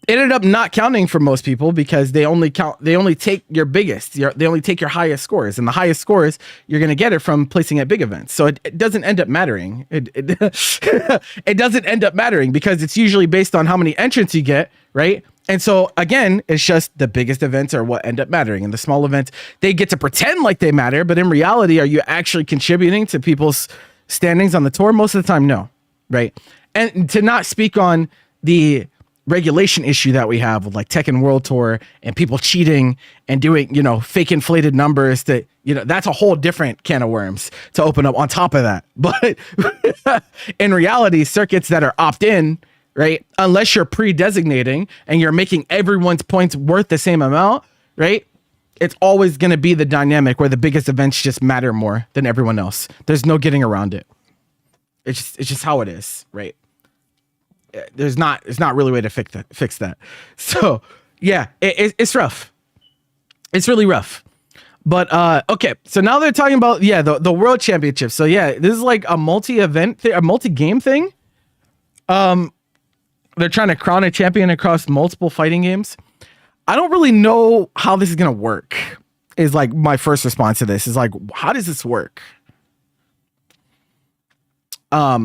It ended up not counting for most people because they only take your biggest, they only take your highest scores, and the highest scores you're going to get it from placing at big events. So it doesn't end up mattering. It doesn't end up mattering because it's usually based on how many entrants you get, right? And so again, it's just the biggest events are what end up mattering, and the small events, they get to pretend like they matter, but in reality, are you actually contributing to people's standings on the tour? Most of the time, no, right? And to not speak on the regulation issue that we have with like Tekken World Tour and people cheating and doing, fake inflated numbers, that, that's a whole different can of worms to open up on top of that. But in reality, circuits that are opt-in, right, unless you're pre-designating and you're making everyone's points worth the same amount, right, it's always going to be the dynamic where the biggest events just matter more than everyone else. There's no getting around it. It's just how it is, right? It's not really a way to fix that. So yeah, it's rough. It's really rough. But okay, so now they're talking about the World Championship. So yeah, this is like a multi-event a multi-game thing. They're trying to crown a champion across multiple fighting games. I don't really know how this is gonna work. Is like my first response to this is like, how does this work? I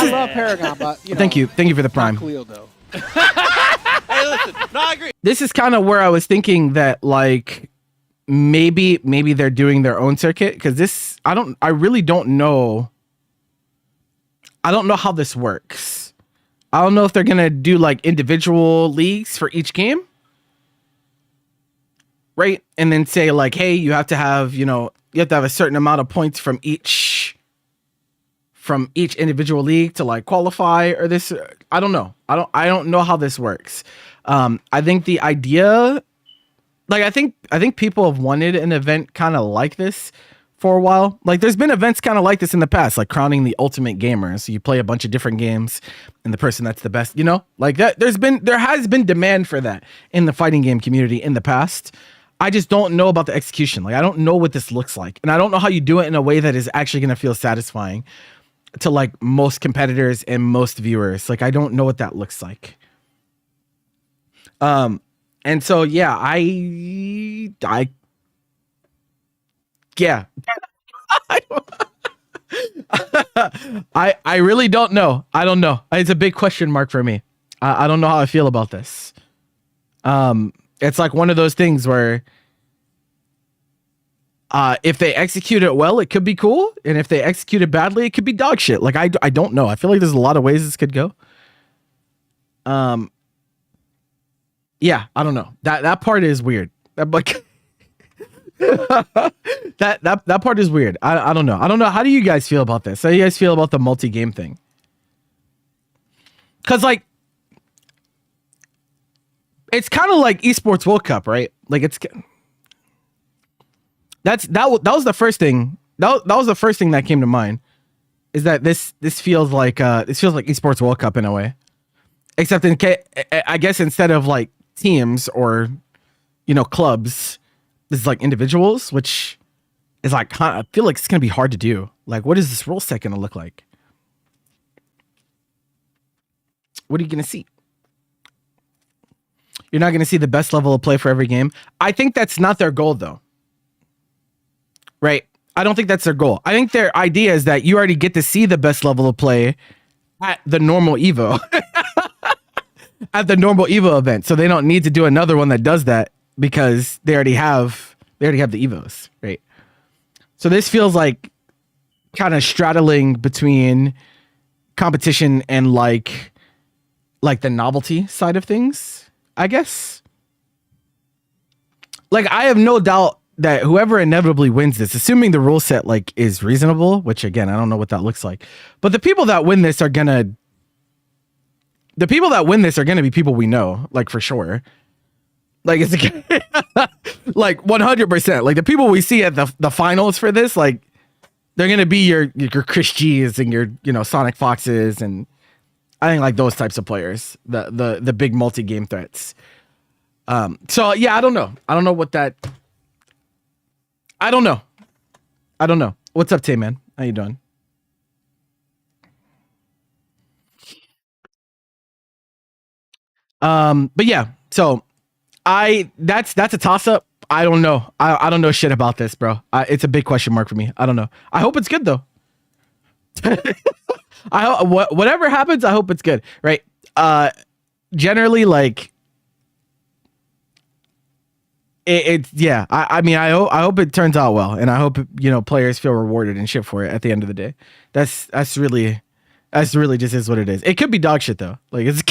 love Paragon, but thank you for the prime. Khalil, though. Hey, listen, no, I agree. This is kind of where I was thinking that like maybe they're doing their own circuit, because this I really don't know. I don't know how this works. I don't know if they're gonna do like individual leagues for each game, right? And then say like, hey, you have to have a certain amount of points from each individual league to like qualify, or this. I don't know. I don't know how this works. I think the idea, like, I think people have wanted an event kind of like this for a while. Like, there's been events kind of like this in the past, like crowning the ultimate gamer. So you play a bunch of different games, and the person that's the best, like that. There has been demand for that in the fighting game community in the past. I just don't know about the execution. Like, I don't know what this looks like, and I don't know how you do it in a way that is actually going to feel satisfying to like most competitors and most viewers. Like, I don't know what that looks like. And so, yeah, yeah, I really don't know. I don't know. It's a big question mark for me. I don't know how I feel about this. It's like one of those things where If they execute it well, it could be cool, and if they execute it badly, it could be dog shit. Like I don't know. I feel like there's a lot of ways this could go. Yeah, I don't know. That part is weird. That like that part is weird. I don't know. I don't know. How do you guys feel about this? How do you guys feel about the multi-game thing? Because like it's kind of like esports World Cup, right? Like that was the first thing. That was the first thing that came to mind. Is that this feels like esports World Cup in a way, except I guess instead of like teams or clubs, this is like individuals, which is like I feel like it's gonna be hard to do. Like, what is this rule set gonna look like? What are you gonna see? You're not gonna see the best level of play for every game. I think that's not their goal, though. Right? I don't think that's their goal. I think their idea is that you already get to see the best level of play at the normal Evo. At the normal Evo event. So they don't need to do another one that does that because they already have the Evos, right? So this feels like kind of straddling between competition and like the novelty side of things, I guess. Like, I have no doubt that whoever inevitably wins this, assuming the rule set like is reasonable, which again, I don't know what that looks like, but the people that win this are gonna be people we know, like for sure. Like it's like 100%. Like the people we see at the finals for this, like they're gonna be your Chris G's and your Sonic Foxes, and I think like those types of players, the big multi-game threats. So yeah, I don't know. I don't know. What's up, Tay man? How you doing? But yeah, so that's a toss up. I don't know. I don't know shit about this, bro. It's a big question mark for me. I don't know. I hope it's good though. Whatever happens, I hope it's good. Right? Generally, like it's yeah. I mean, I hope it turns out well, and I hope players feel rewarded and shit for it at the end of the day. That's really just is what it is. It could be dog shit though. Like it's.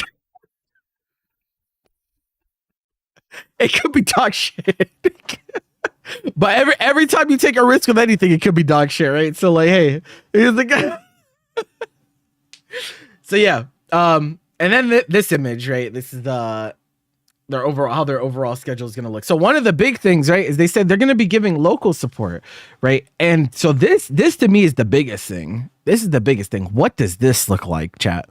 It could be dog shit. But every time you take a risk with anything, it could be dog shit, right? So like, hey, here's the guy. So yeah. And then this image, right? This is their overall schedule is going to look. So one of the big things, right, is they said they're going to be giving local support, right? And so this to me is the biggest thing. This is the biggest thing. What does this look like, chat?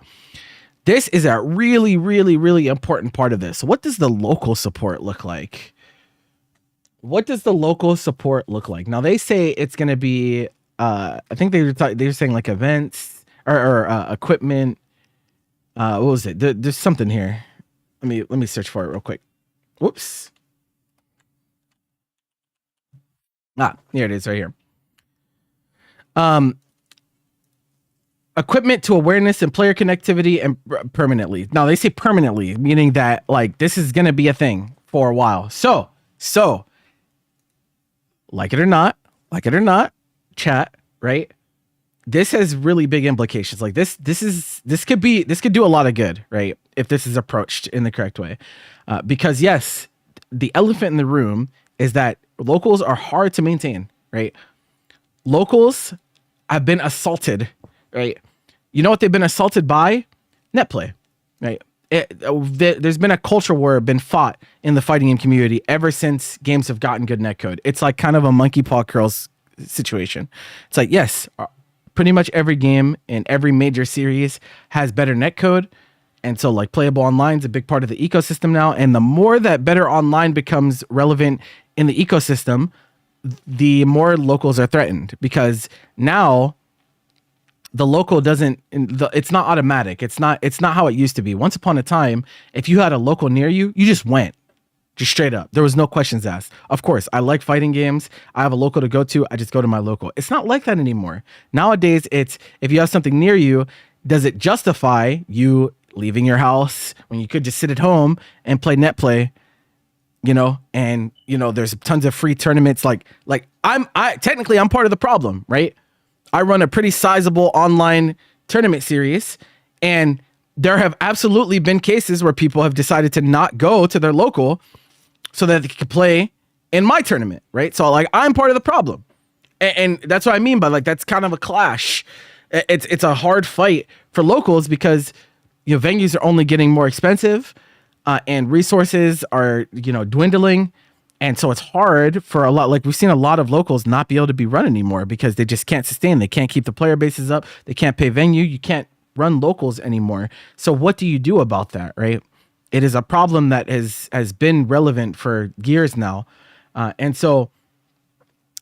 This is a really, really, really important part of this. What does the local support look like? What does the local support look like? Now they say it's going to be, I think they were saying like events or equipment. What was it? There's something here. Let me search for it real quick. Whoops. Here it is right here. Equipment to awareness and player connectivity and permanently. Now they say permanently, meaning that like this is going to be a thing for a while. So like it or not, chat, right? This has really big implications. Like this could do a lot of good, right? If this is approached in the correct way. Because yes, the elephant in the room is that locals are hard to maintain, right? Locals have been assaulted, right? You know what they've been assaulted by? Netplay, right? There's been a culture war been fought in the fighting game community ever since games have gotten good netcode. It's like kind of a monkey paw curls situation. It's like, yes, pretty much every game in every major series has better netcode. And so like playable online is a big part of the ecosystem now. And the more that better online becomes relevant in the ecosystem, the more locals are threatened, because now the local it's not automatic. It's not how it used to be. Once upon a time, if you had a local near you, you just went. Just straight up. There was no questions asked. Of course, I like fighting games. I have a local to go to. I just go to my local. It's not like that anymore. Nowadays, it's if you have something near you, does it justify you leaving your house when you could just sit at home and play netplay, and there's tons of free tournaments. Like I technically I'm part of the problem, right? I run a pretty sizable online tournament series, and there have absolutely been cases where people have decided to not go to their local so that they could play in my tournament, right? So like I'm part of the problem. And that's what I mean by like that's kind of a clash. It's a hard fight for locals because venues are only getting more expensive, and resources are dwindling, and so it's hard for a lot. Like we've seen a lot of locals not be able to be run anymore because they just can't sustain. They can't keep the player bases up. They can't pay venue. You can't run locals anymore. So what do you do about that, right? It is a problem that has been relevant for years now, and so.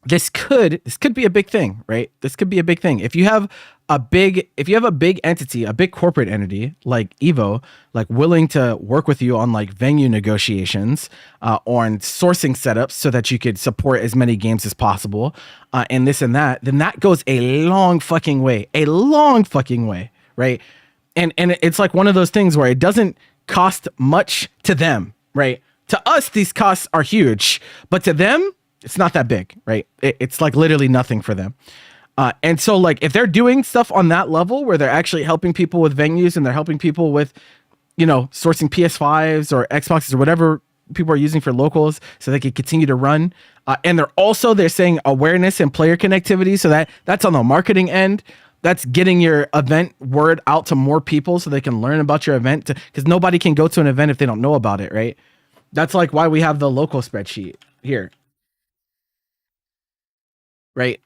This could be a big thing, right? This could be a big thing. If you have a big entity, a big corporate entity like Evo, like willing to work with you on like venue negotiations, or on sourcing setups so that you could support as many games as possible, and this and that, then that goes a long fucking way, right? And it's like one of those things where it doesn't cost much to them, right? To us, these costs are huge, but to them, it's not that big, right? It's like literally nothing for them. And so like if they're doing stuff on that level where they're actually helping people with venues and they're helping people with, sourcing PS5s or Xboxes or whatever people are using for locals so they can continue to run. And they're saying awareness and player connectivity. So that's on the marketing end. That's getting your event word out to more people so they can learn about your event, because nobody can go to an event if they don't know about it, right? That's like why we have the local spreadsheet here. Right.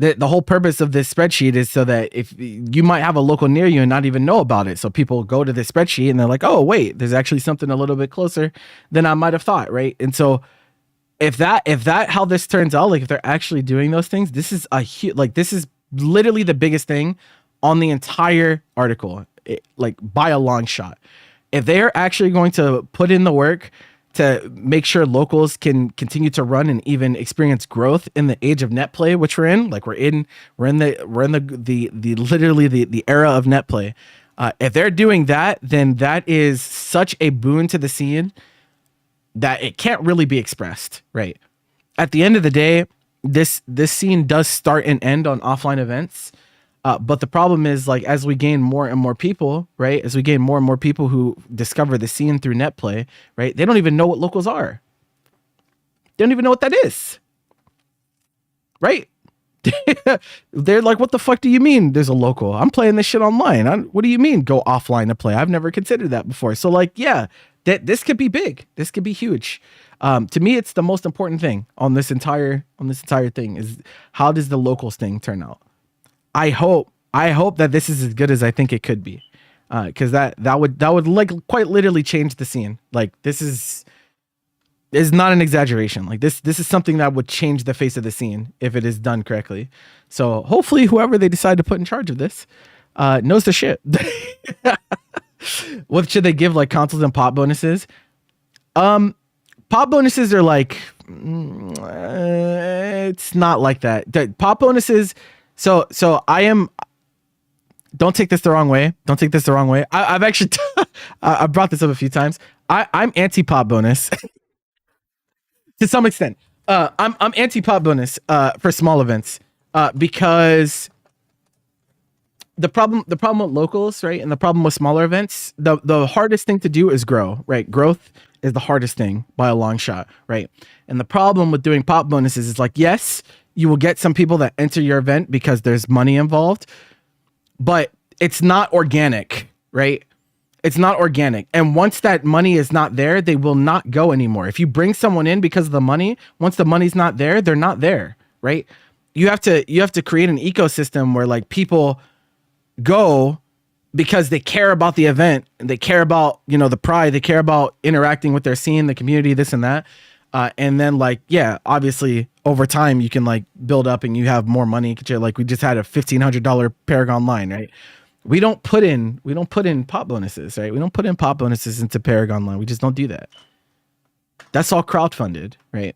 The whole purpose of this spreadsheet is so that if you might have a local near you and not even know about it. So people go to this spreadsheet and they're like, oh, wait, there's actually something a little bit closer than I might have thought. Right. And so if that how this turns out, like if they're actually doing those things, this is this is literally the biggest thing on the entire article, like by a long shot. If they're actually going to put in the work to make sure locals can continue to run and even experience growth in the age of net play, which we're in. Like we're in the literally the era of net play. If they're doing that, then that is such a boon to the scene that it can't really be expressed, right? At the end of the day, this scene does start and end on offline events. But the problem is, like, as we gain more and more people, right? As we gain more and more people who discover the scene through net play, right? They don't even know what locals are. They don't even know what that is, right? They're like, what the fuck do you mean there's a local? I'm playing this shit online. What do you mean go offline to play? I've never considered that before. So like, yeah, this could be big. This could be huge. To me, it's the most important thing on this entire thing is how does the locals thing turn out? I hope that this is as good as I think it could be, because that would like quite literally change the scene. Like this is not an exaggeration. Like this is something that would change the face of the scene if it is done correctly. So hopefully, whoever they decide to put in charge of this knows the shit. What should they give, like consoles and pop bonuses? Pop bonuses are like it's not like that. The pop bonuses. So I am. Don't take this the wrong way. I've actually I brought this up a few times. I'm anti pop bonus to some extent. I'm anti pop bonus for small events because the problem with locals, right, and the problem with smaller events, the hardest thing to do is grow, right? Growth is the hardest thing by a long shot, right? And the problem with doing pop bonuses is like, yes, you will get some people that enter your event because there's money involved, but it's not organic, right? It's not organic. And once that money is not there, they will not go anymore. If you bring someone in because of the money, once the money's not there, they're not there, right? You have to create an ecosystem where like people go because they care about the event and they care about, the pride, they care about interacting with their scene, the community, this and that. And then like, yeah, obviously over time you can like build up and you have more money. Like we just had a $1,500 Paragon line, right? We don't put in pop bonuses, right? We don't put in pop bonuses into Paragon line. We just don't do that. That's all crowdfunded, right?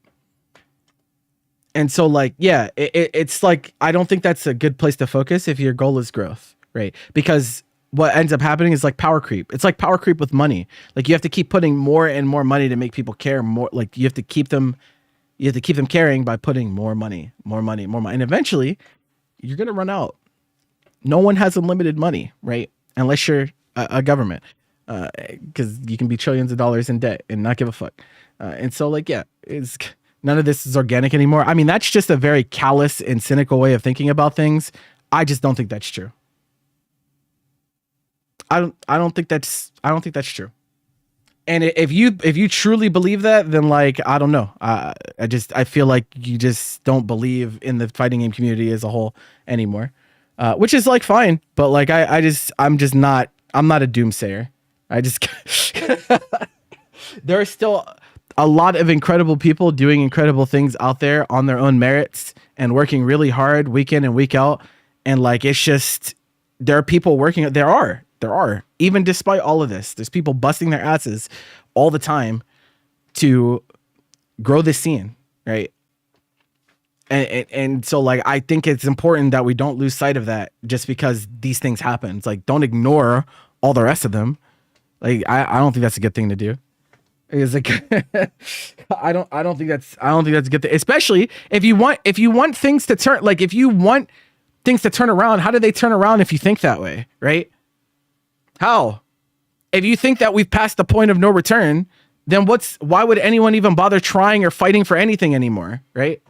And so like, yeah, it's like, I don't think that's a good place to focus if your goal is growth, right? Because what ends up happening is like power creep. It's like power creep with money. Like you have to keep putting more and more money to make people care more. Like you have to keep them caring by putting more money. And eventually you're going to run out. No one has unlimited money, right? Unless you're a government, because you can be trillions of dollars in debt and not give a fuck. And so like, yeah, it's none of this is organic anymore. I mean, that's just a very callous and cynical way of thinking about things. I just don't think that's true. I don't think that's true. And if you truly believe that, then like, I don't know. I feel like you just don't believe in the fighting game community as a whole anymore, which is like fine. But like, I'm not a doomsayer. There are still a lot of incredible people doing incredible things out there on their own merits and working really hard week in and week out. And like, it's just, there are people working. There are, even despite all of this, there's people busting their asses all the time to grow this scene. Right. And so like, I think it's important that we don't lose sight of that just because these things happen. It's like, don't ignore all the rest of them. Like, I don't think that's a good thing to do. It's like, I don't think that's a good thing, especially if you want things to turn, like if you want things to turn around, how do they turn around if you think that way? Right? How? If you think that we've passed the point of no return, then why would anyone even bother trying or fighting for anything anymore? Right?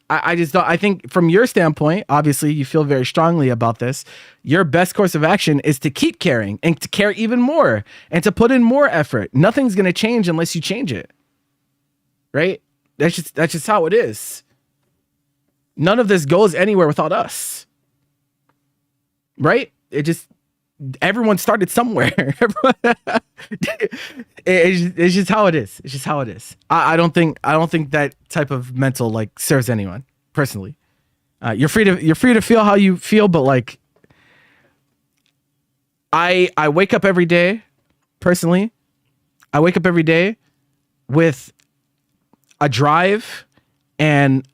I just don't. I think from your standpoint, obviously you feel very strongly about this. Your best course of action is to keep caring and to care even more and to put in more effort. Nothing's going to change unless you change it. Right? That's just how it is. None of this goes anywhere without us. Right? Everyone started somewhere. It's just how it is. It's just how it is. I don't think that type of mental like serves anyone personally. You're free to feel how you feel, but like I wake up every day personally. I wake up every day with a drive and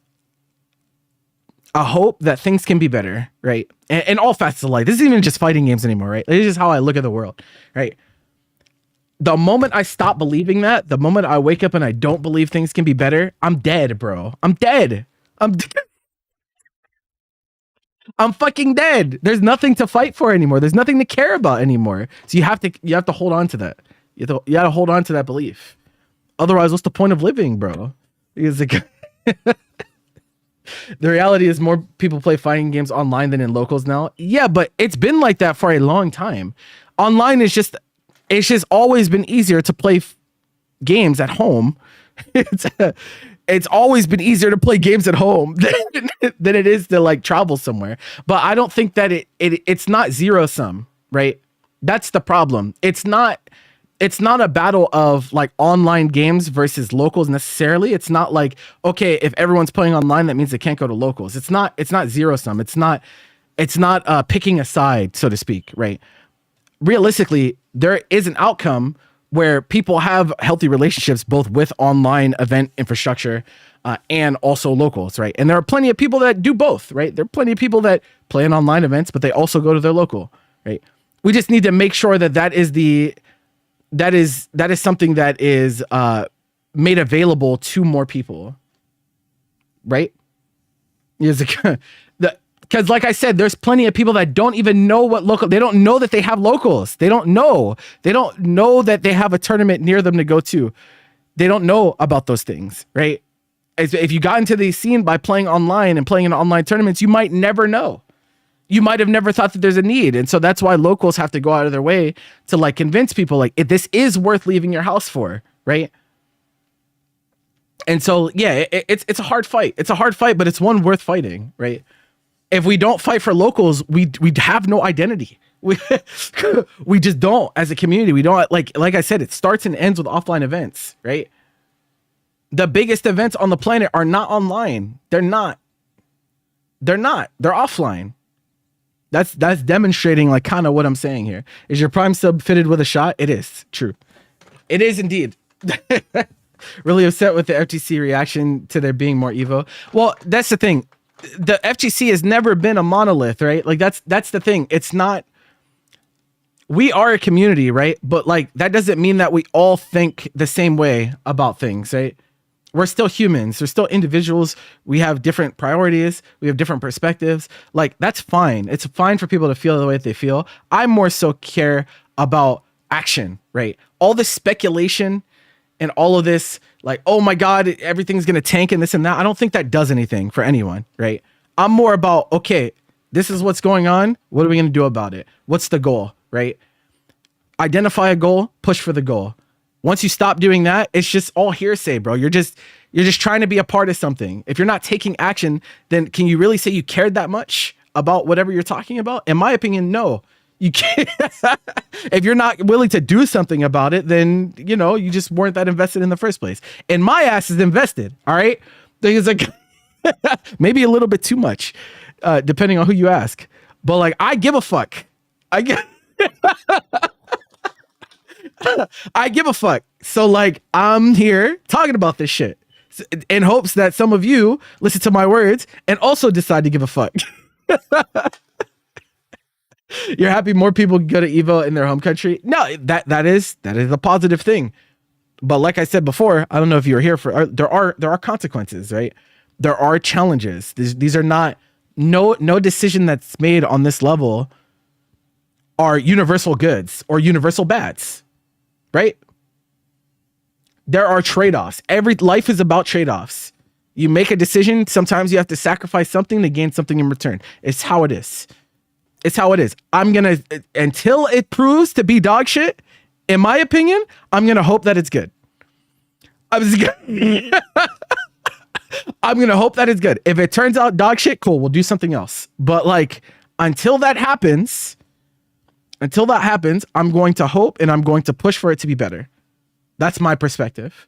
a hope that things can be better, right? And all facets of life. This isn't even just fighting games anymore, right? This is just how I look at the world, right? The moment I stop believing that, the moment I wake up and I don't believe things can be better, I'm dead, bro. I'm dead. I'm fucking dead. There's nothing to fight for anymore. There's nothing to care about anymore. So you have to hold on to that. You gotta hold on to that belief. Otherwise, what's the point of living, bro? Because like, the reality is more people play fighting games online than in locals now. Yeah, but it's been like that for a long time. Online is just, it's just always been easier to play games at home. It's always been easier to play games at home than it is to like travel somewhere. But I don't think that it's not zero sum, right? That's the problem. It's not a battle of like online games versus locals necessarily. It's not like, okay, if everyone's playing online, that means they can't go to locals. It's not zero sum. It's not picking a side, so to speak, right? Realistically, there is an outcome where people have healthy relationships both with online event infrastructure and also locals, right? And there are plenty of people that do both, right? There are plenty of people that play in online events, but they also go to their local, right? We just need to make sure that is something that is made available to more people, right? Because like I said, there's plenty of people that don't even know what local, they don't know that they have locals. They don't know that they have a tournament near them to go to. They don't know about those things, right? If you got into the scene by playing online and playing in online tournaments, you might never know. You might have never thought that there's a need. And so that's why locals have to go out of their way to like convince people like this is worth leaving your house for, right? And so, yeah, it's a hard fight. It's a hard fight, but it's one worth fighting, right? If we don't fight for locals, we have no identity. We just don't as a community. We don't like I said, it starts and ends with offline events, right? The biggest events on the planet are not online. They're not. They're offline. That's demonstrating like kind of what I'm saying here. Is your Prime sub fitted with a shot? It is. True. It is indeed. Really upset with the FGC reaction to there being more Evo. Well, that's the thing. The FGC has never been a monolith, right? Like that's the thing. It's not. we are a community, right? But like that doesn't mean that we all think the same way about things, right? We're still humans. We're still individuals. We have different priorities. We have different perspectives. Like that's fine. It's fine for people to feel the way that they feel. I more so care about action, right? All this speculation and all of this, like, oh my God, everything's going to tank and this and that. I don't think that does anything for anyone, right? I'm more about, okay, this is what's going on. What are we going to do about it? What's the goal, right? Identify a goal, push for the goal. Once you stop doing that, it's just all hearsay, bro. You're just trying to be a part of something. If you're not taking action, then can you really say you cared that much about whatever you're talking about? In my opinion, no. You can't. If you're not willing to do something about it, then, you know, you just weren't that invested in the first place. And my ass is invested, all right? It's like maybe a little bit too much, depending on who you ask. But like, I give a fuck. I give a fuck. So like, I'm here talking about this shit in hopes that some of you listen to my words and also decide to give a fuck. You're happy more people go to Evo in their home country? No, that is a positive thing. But like I said before, I don't know if you were here for, there are consequences, right? There are challenges. These are not, no decision that's made on this level are universal goods or universal bads, right? There are trade-offs. Life is about trade-offs. You make a decision. Sometimes you have to sacrifice something to gain something in return. It's how it is. It's how it is. I'm going to, until it proves to be dog shit, in my opinion, I'm going to hope that it's good. I'm going to hope that it's good. If it turns out dog shit, cool, we'll do something else. But like, until that happens, I'm going to hope and I'm going to push for it to be better. That's my perspective.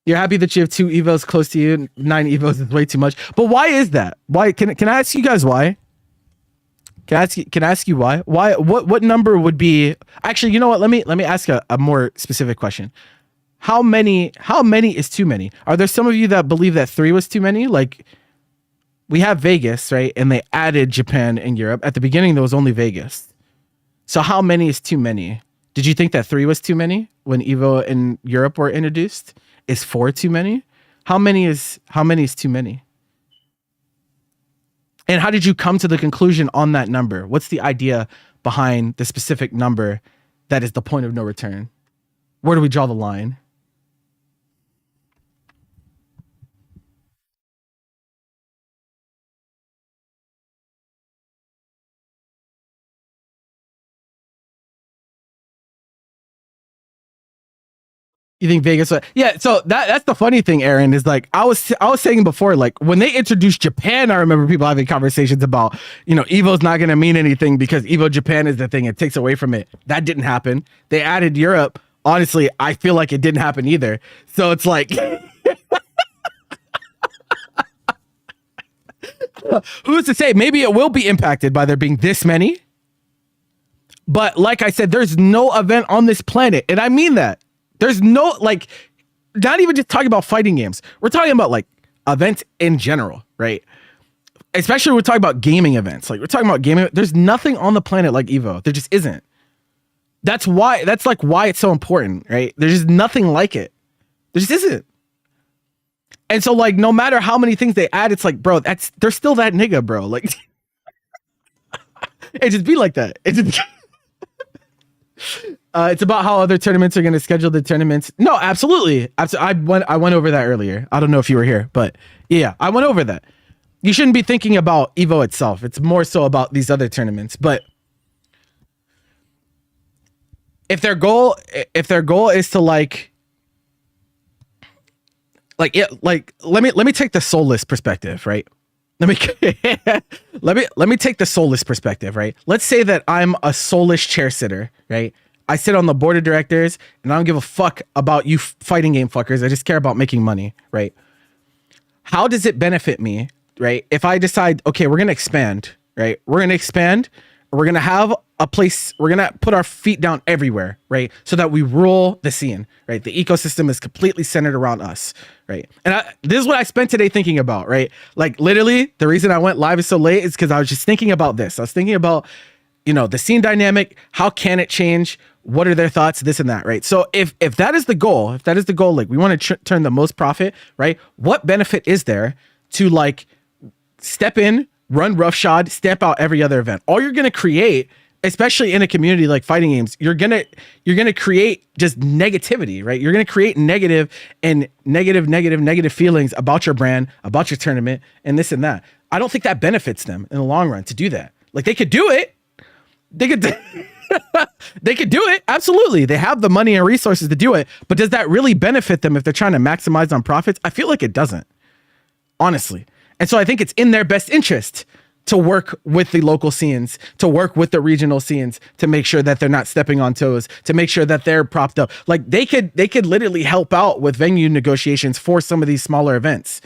You're happy that you have 2 Evos close to you. 9 Evos is way too much. But why is that? Why can I ask you guys why? Can I ask you why? Why what number would be actually, you know what? Let me ask a more specific question. How many is too many? Are there some of you that believe that 3 was too many? Like we have Vegas, right? And they added Japan and Europe. At the beginning there was only Vegas. So how many is too many? Did you think that 3 was too many when Evo and Europe were introduced? Is 4 too many? How many is too many? And how did you come to the conclusion on that number? What's the idea behind the specific number that is the point of no return? Where do we draw the line? You think Vegas? Yeah. So that's the funny thing, Aaron, is like I was saying before, like when they introduced Japan, I remember people having conversations about, you know, Evo's not going to mean anything because Evo Japan is the thing. It takes away from it. That didn't happen. They added Europe. Honestly, I feel like it didn't happen either. So it's like, who's to say? Maybe it will be impacted by there being this many. But like I said, there's no event on this planet, and I mean that. There's no, like, not even just talking about fighting games. We're talking about like events in general, right? Especially we're talking about gaming events. Like we're talking about gaming. There's nothing on the planet like Evo. There just isn't. That's why it's so important, right? There's just nothing like it. There just isn't. And so like, no matter how many things they add, it's like, bro, they're still that nigga, bro. Like it just be like that. It just it's about how other tournaments are going to schedule the tournaments. No, absolutely. I went over that earlier. I don't know if you were here, but yeah, I went over that. You shouldn't be thinking about Evo itself. It's more so about these other tournaments. But if their goal is to like let me take the soulless perspective, right? Let me take the soulless perspective, right? Let's say that I'm a soulless chair sitter, right? I sit on the board of directors and I don't give a fuck about you fighting game fuckers. I just care about making money, right? How does it benefit me, right? If I decide, okay, we're going to expand, right? We're going to expand. We're going to have a place. We're going to put our feet down everywhere, right? So that we rule the scene, right? The ecosystem is completely centered around us, right? And this is what I spent today thinking about, right? Like literally the reason I went live so late is because I was just thinking about this. I was thinking about the scene dynamic, how can it change? What are their thoughts? This and that, right? So if that is the goal, like we want to turn the most profit, right? What benefit is there to like step in, run roughshod, stamp out every other event? All you're going to create, especially in a community like fighting games, you're going to create just negativity, right? You're going to create negative feelings about your brand, about your tournament, and this and that. I don't think that benefits them in the long run to do that. Like they could do it. They could do it. Absolutely. They have the money and resources to do it. But does that really benefit them if they're trying to maximize on profits? I feel like it doesn't, honestly. And so I think it's in their best interest to work with the local scenes, to work with the regional scenes, to make sure that they're not stepping on toes, to make sure that they're propped up. Like they could literally help out with venue negotiations for some of these smaller events,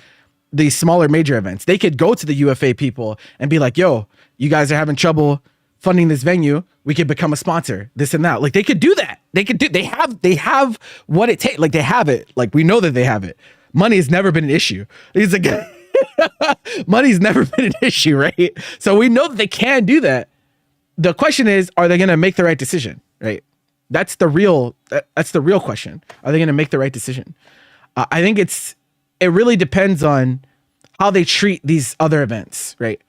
these smaller major events. They could go to the UFA people and be like, yo, you guys are having trouble funding this venue. We could become a sponsor, this and that. Like they could do that. They have what it takes. Like they have it. Like we know that they have it. Money has never been an issue. He's like, money's never been an issue, right? So we know that they can do that. The question is, are they going to make the right decision, right? That's the real question. Are they going to make the right decision? I think it really depends on how they treat these other events, right?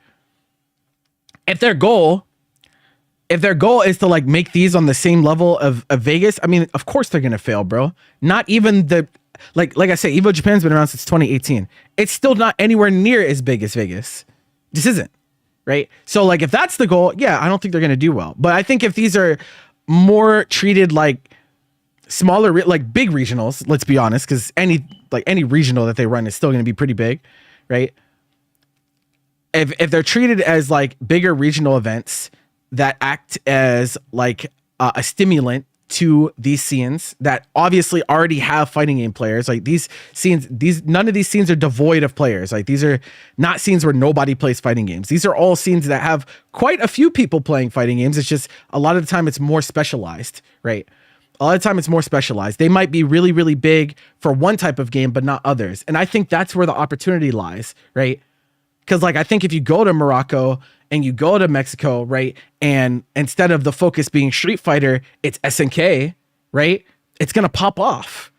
If their goal is to like make these on the same level of Vegas, I mean, of course they're going to fail, bro. Not even like I say, Evo Japan's been around since 2018. It's still not anywhere near as big as Vegas. This isn't, right? So like if that's the goal, yeah, I don't think they're going to do well. But I think if these are more treated like smaller, like big regionals, let's be honest, because any regional that they run is still going to be pretty big, right? If they're treated as like bigger regional events that act as like a stimulant to these scenes that obviously already have fighting game players, like these scenes, none of these scenes are devoid of players. Like these are not scenes where nobody plays fighting games. These are all scenes that have quite a few people playing fighting games. It's just a lot of the time it's more specialized, right? A lot of the time it's more specialized. They might be really, really big for one type of game, but not others. And I think that's where the opportunity lies, right? Because like I think if you go to Morocco and you go to Mexico, right, and instead of the focus being Street Fighter, it's SNK, right? It's gonna pop off,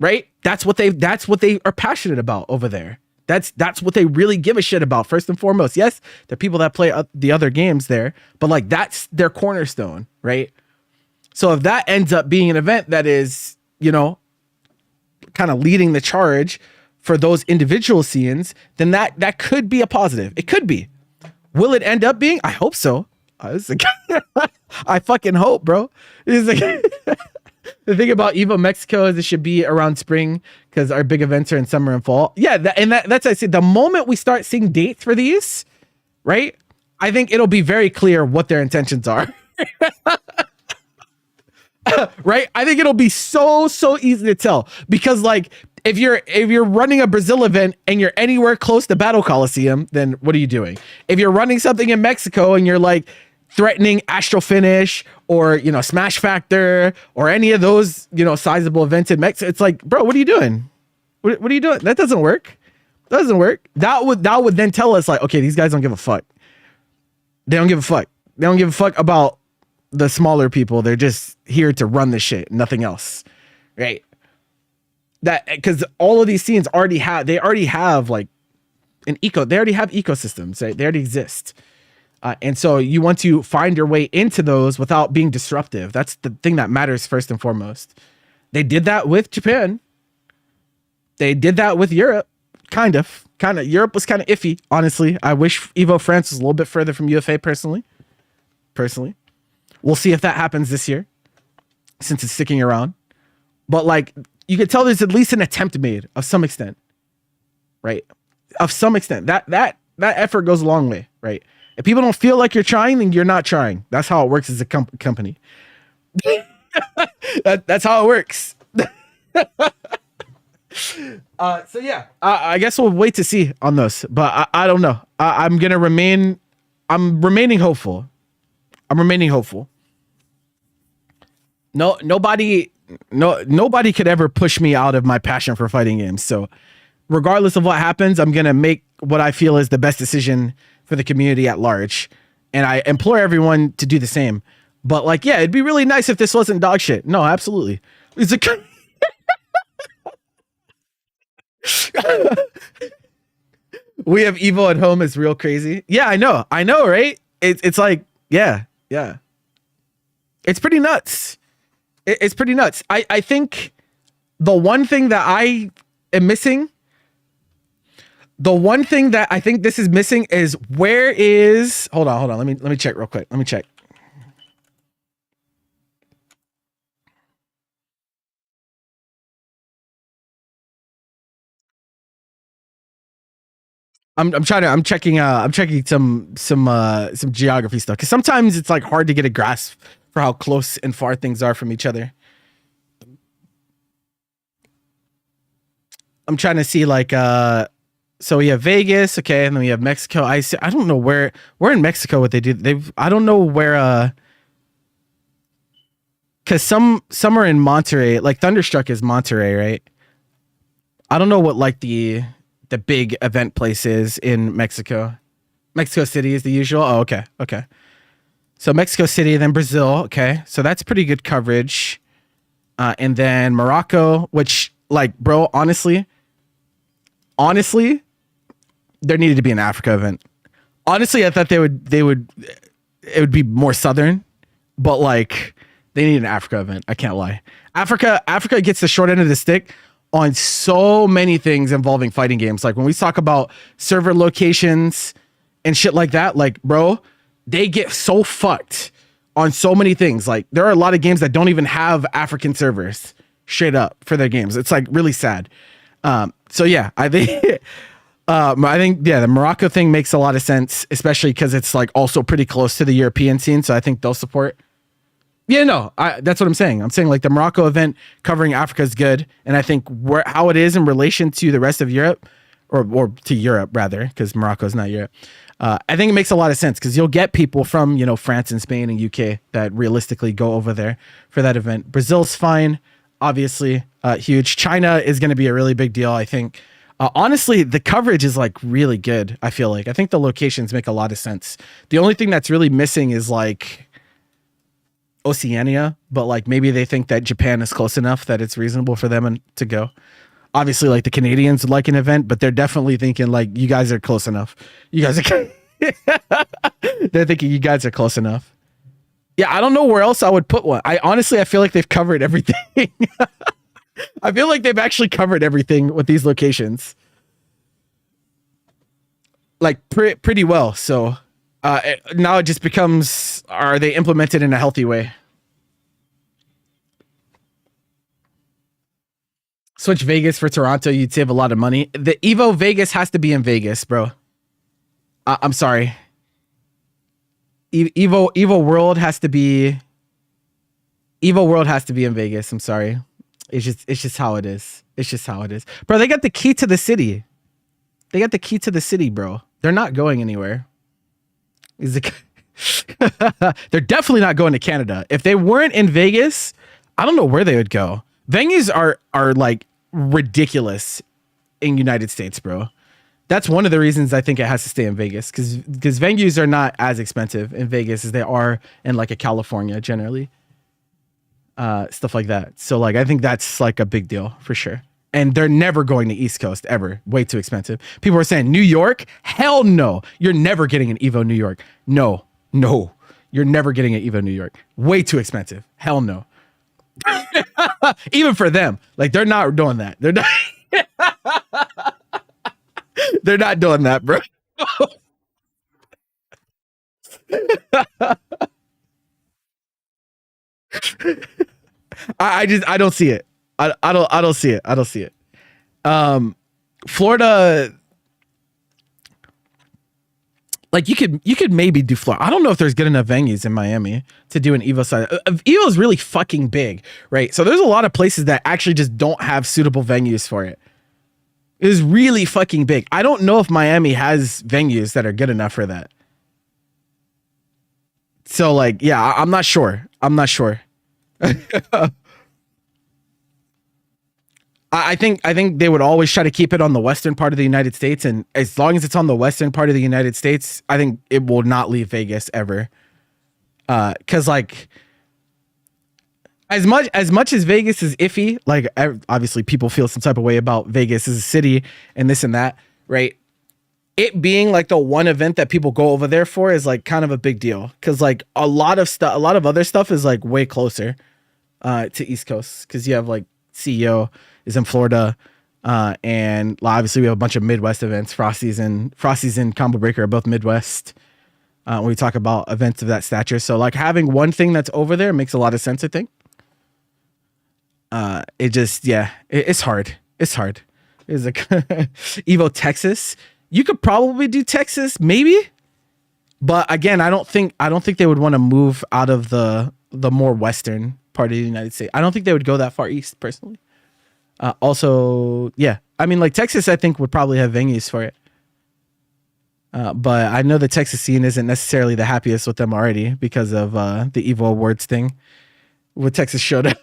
right? That's what they are passionate about over there. That's what they really give a shit about first and foremost. Yes, the people that play the other games there, but like that's their cornerstone, right? So if that ends up being an event that is, kind of leading the charge for those individual scenes, then that could be a positive. It could be. Will it end up being? I hope so. I fucking hope, bro. It's like the thing about Evo Mexico is it should be around spring because our big events are in summer and fall. Yeah, that's I say. The moment we start seeing dates for these, right? I think it'll be very clear what their intentions are. Right? I think it'll be so easy to tell because like if you're running a Brazil event and you're anywhere close to Battle Coliseum, then what are you doing? If you're running something in Mexico and you're like threatening Astral Finish or Smash Factor or any of those sizable events in Mexico, it's like, bro, what are you doing? What are you doing? That doesn't work. That would then tell us like, okay, these guys don't give a fuck. They don't give a fuck. They don't give a fuck about the smaller people. They're just here to run the shit, nothing else, right? That because all of these scenes already have like they already have ecosystems, right? They already exist, and so you want to find your way into those without being disruptive. That's the thing that matters first and foremost. They did that with Japan. They did that with Europe, kind of. Europe was kind of iffy, honestly. I wish Evo France was a little bit further from UFA personally. We'll see if that happens this year, since it's sticking around. But like, you could tell there's at least an attempt made of some extent, right? Of some extent, that effort goes a long way, right? If people don't feel like you're trying, then you're not trying. That's how it works as a company. That's how it works. So yeah, I guess we'll wait to see on this, but I don't know. I'm remaining hopeful. Nobody could ever push me out of my passion for fighting games. So regardless of what happens, I'm going to make what I feel is the best decision for the community at large. and I implore everyone to do the same. But like, yeah, it'd be really nice if this wasn't dog shit. No, absolutely. It's a we have Evo at home is real crazy. Yeah, I know, right? It's like, yeah, yeah. It's pretty nuts. It's pretty nuts. I think the one thing that I am missing, the one thing that I think this is missing is where is, hold on. Let me check real quick. Let me check. I'm checking some geography stuff because sometimes it's like hard to get a grasp for how close and far things are from each other. I'm trying to see like so we have Vegas, okay, and then we have Mexico. I don't know where in Mexico what they do. I don't know where cuz some are in Monterrey, like Thunderstruck is Monterrey, right? I don't know what like the big event place is in Mexico. Mexico City is the usual. Oh, okay. Okay. So Mexico City, then Brazil. Okay. So that's pretty good coverage. And then Morocco, which like, bro, honestly, there needed to be an Africa event. Honestly, I thought it would be more Southern, but like they need an Africa event. I can't lie. Africa gets the short end of the stick on so many things involving fighting games. Like when we talk about server locations and shit like that, like, bro, they get so fucked on so many things. Like there are a lot of games that don't even have African servers straight up for their games. It's like really sad. So yeah, I think yeah, the Morocco thing makes a lot of sense, especially because it's like also pretty close to the European scene. So I think they'll support. Yeah, no, that's what I'm saying. I'm saying like the Morocco event covering Africa is good, and I think how it is in relation to the rest of Europe, or to Europe rather, because Morocco is not Europe. I think it makes a lot of sense because you'll get people from France and Spain and UK that realistically go over there for that event. Brazil's fine, obviously, huge. China is going to be a really big deal, I think. Honestly, the coverage is like really good. I feel like I think the locations make a lot of sense. The only thing that's really missing is like Oceania, but like maybe they think that Japan is close enough that it's reasonable for them to go. Obviously, like the Canadians would like an event, but they're definitely thinking like you guys are close enough. You guys are they're thinking you guys are close enough. Yeah, I don't know where else I would put one. I feel like they've covered everything. I feel like they've actually covered everything with these locations. Like pretty well. So now it just becomes, are they implemented in a healthy way? Switch Vegas for Toronto, you'd save a lot of money. The Evo Vegas has to be in Vegas, bro. I'm sorry. Evo World has to be in Vegas. I'm sorry. It's just how it is. It's just how it is. Bro, they got the key to the city. Bro. They're not going anywhere. They're definitely not going to Canada. If they weren't in Vegas, I don't know where they would go. Venues are like ridiculous in United States, bro. That's one of the reasons I think it has to stay in Vegas, because venues are not as expensive in Vegas as they are in like a California generally. Stuff like that. So like I think that's like a big deal for sure. And they're never going to East Coast ever. Way too expensive. People are saying New York? Hell no. You're never getting an Evo New York. No. You're never getting an Evo New York. Way too expensive. Hell no. Even for them. Like they're not doing that. They're not they're not doing that, bro. I don't see it. I don't see it. I don't see it. Florida, like you could maybe do Florida. I don't know if there's good enough venues in Miami to do an Evo side. Evo is really fucking big, right? So there's a lot of places that actually just don't have suitable venues for it. It is really fucking big. I don't know if Miami has venues that are good enough for that. So like, yeah, I'm not sure. I think they would always try to keep it on the western part of the United States, and as long as it's on the western part of the United States, I think it will not leave Vegas ever. Because like as much as Vegas is iffy, like obviously people feel some type of way about Vegas as a city and this and that, right? It being like the one event that people go over there for is like kind of a big deal because like a lot of other stuff is like way closer to East Coast because you have like CEO is in Florida, and obviously we have a bunch of Midwest events. Frosty's and Combo Breaker are both Midwest. When we talk about events of that stature, so like having one thing that's over there makes a lot of sense. I think. It just it's hard. It's hard. It's like Evo Texas. You could probably do Texas, maybe, but again, I don't think they would want to move out of the more western part of the United States. I don't think they would go that far east, personally. Also, yeah, I mean, like Texas, I think would probably have venues for it. But I know the Texas scene isn't necessarily the happiest with them already because of the Evo Awards thing with Texas showed up.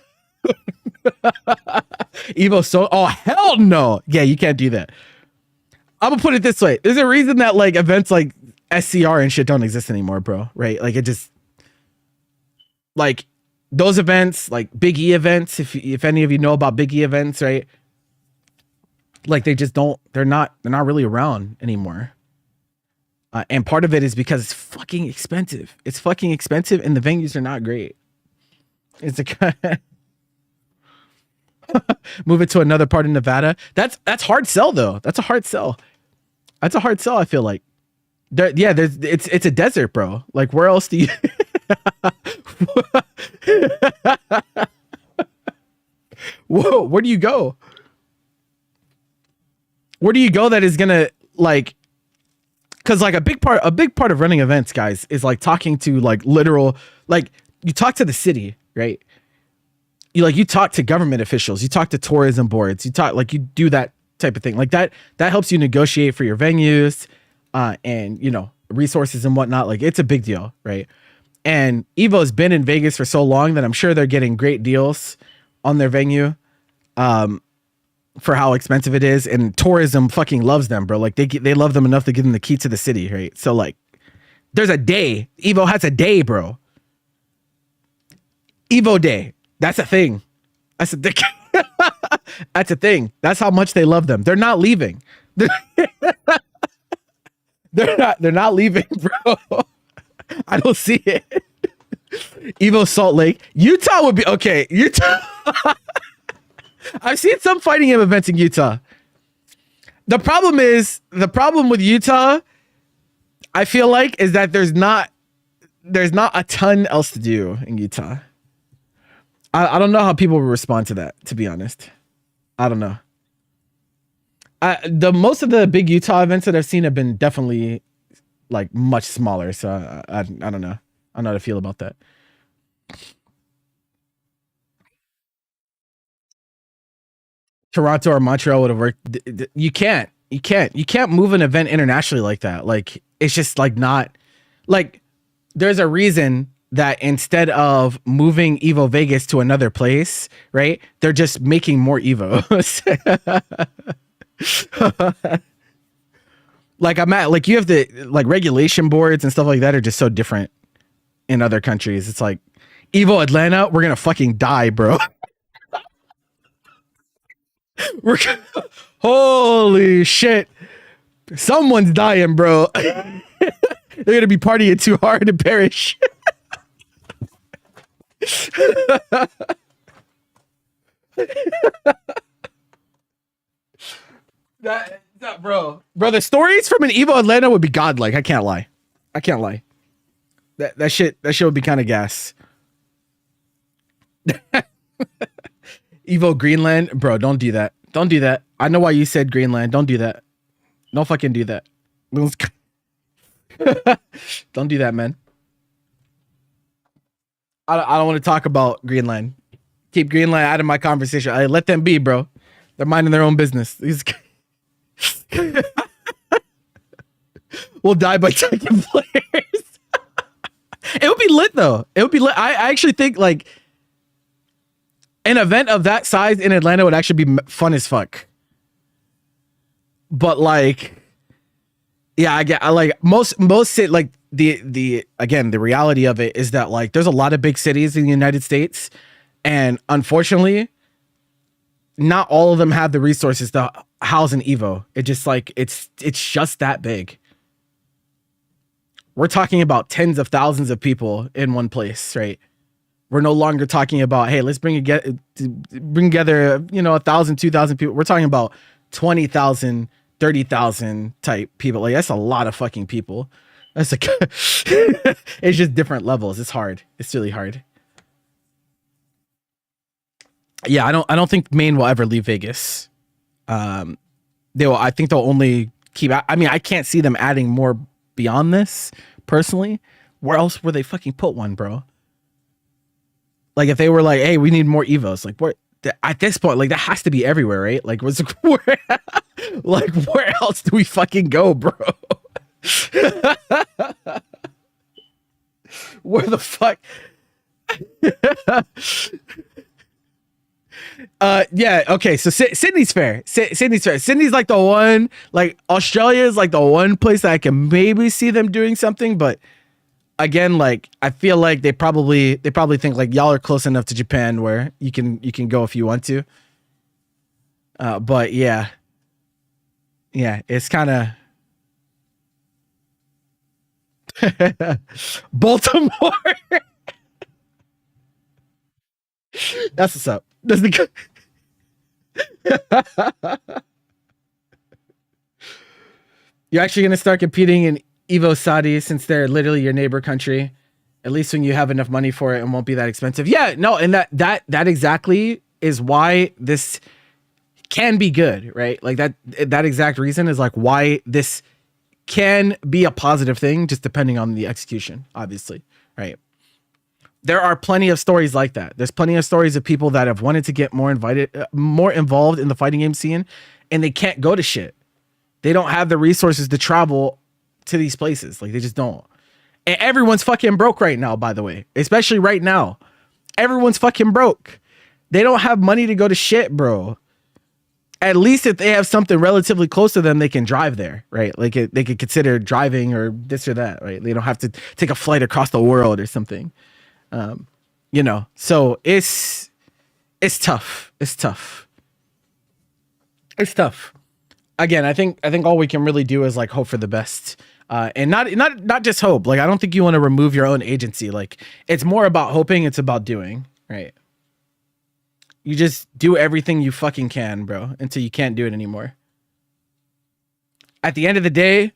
Evo, so oh hell no, yeah, you can't do that. I'm gonna put it this way: there's a reason that like events like SCR and shit don't exist anymore, bro. Right? Like it just like those events, like Big E events. If any of you know about Big E events, right? Like they just don't. They're not really around anymore. And part of it is because it's fucking expensive. It's fucking expensive, and the venues are not great. It's a move it to another part of Nevada. That's hard sell though. That's a hard sell. That's a hard sell. I feel like it's a desert, bro. Like where else do you? Whoa, where do you go? Where do you go that is gonna like? Because like a big part of running events, guys, is like talking to like literal, like you talk to the city, right? You talk to government officials, you talk to tourism boards, you do that type of thing. Like that helps you negotiate for your venues, and resources and whatnot. Like it's a big deal, right? And Evo's been in Vegas for so long that I'm sure they're getting great deals on their venue, for how expensive it is. And tourism fucking loves them, bro. Like they love them enough to give them the key to the city, right? So like, there's a day. Evo has a day, bro. Evo Day. That's a thing. That's a thing. That's a thing. That's how much they love them. They're not leaving. They're not leaving, bro. I don't see it. Evo Salt Lake. Utah would be okay. Utah. I've seen some fighting game events in Utah. The problem with Utah, I feel like, is that there's not a ton else to do in Utah. I don't know how people will respond to that, to be honest. I don't know. The most of the big Utah events that I've seen have been definitely like much smaller. So I don't know. I don't know how to feel about that. Toronto or Montreal would have worked. You can't move an event internationally like that. Like it's just like not like there's a reason that instead of moving Evo Vegas to another place, right? They're just making more Evos. Like like you have the like regulation boards and stuff like that are just so different in other countries. It's like Evo Atlanta, we're gonna fucking die, bro. Holy shit. Someone's dying, bro. They're gonna be partying too hard and perish. that bro, the stories from an Evo Atlanta would be godlike. I can't lie. That shit would be kind of gas. Evo Greenland, bro, don't do that. Don't do that. I know why you said Greenland. Don't do that. Don't fucking do that. Don't do that, man. I don't want to talk about Greenland. Keep Greenland out of my conversation. I let them be, bro. They're minding their own business. We'll die by taking players. It would be lit though. It would be lit. I actually think like An event of that size in Atlanta would actually be fun as fuck. But like, yeah, I like most like the again, the reality of it is that like there's a lot of big cities in the United States, and unfortunately, not all of them have the resources to house an Evo. It just like it's just that big. We're talking about tens of thousands of people in one place, right? We're no longer talking about, hey, let's bring together, you know, 1,000, 2,000 people. We're talking about 20,000, 30,000 type people. Like that's a lot of fucking people. That's like, it's just different levels. It's hard. It's really hard. Yeah, I don't think Maine will ever leave Vegas. They will. I think they'll only keep. I mean, I can't see them adding more beyond this personally. Where else would they fucking put one, bro? Like if they were like, hey, we need more Evos. Like where at this point, like that has to be everywhere, right? Like where, like where else do we fucking go, bro? Where the fuck? Yeah, okay, so Sydney's fair. Sydney's fair. Sydney's like the one, like Australia is like the one place that I can maybe see them doing something, but again, like I feel like they probably think like y'all are close enough to Japan where you can go if you want to. But yeah. Yeah, it's kind of Baltimore. That's what's up. That's the You're actually gonna start competing in Evo Saudi since they're literally your neighbor country. At least when you have enough money for it and won't be that expensive. Yeah, no, and that exactly is why this can be good, right? Like that exact reason is like why this can be a positive thing, just depending on the execution, obviously, right? There are plenty of stories like that. There's plenty of stories of people that have wanted to get more involved in the fighting game scene, and they can't go to shit. They don't have the resources to travel to these places. Like they just don't. And everyone's fucking broke right now, by the way, especially right now. Everyone's fucking broke. They don't have money to go to shit, bro. At least if they have something relatively close to them, they can drive there, right? Like they could consider driving or this or that, right? They don't have to take a flight across the world or something. You know, so it's tough. It's tough. It's tough. Again, I think all we can really do is like hope for the best. And not just hope. Like I don't think you want to remove your own agency. Like it's more about hoping, it's about doing, right? You just do everything you fucking can, bro, until you can't do it anymore. At the end of the day,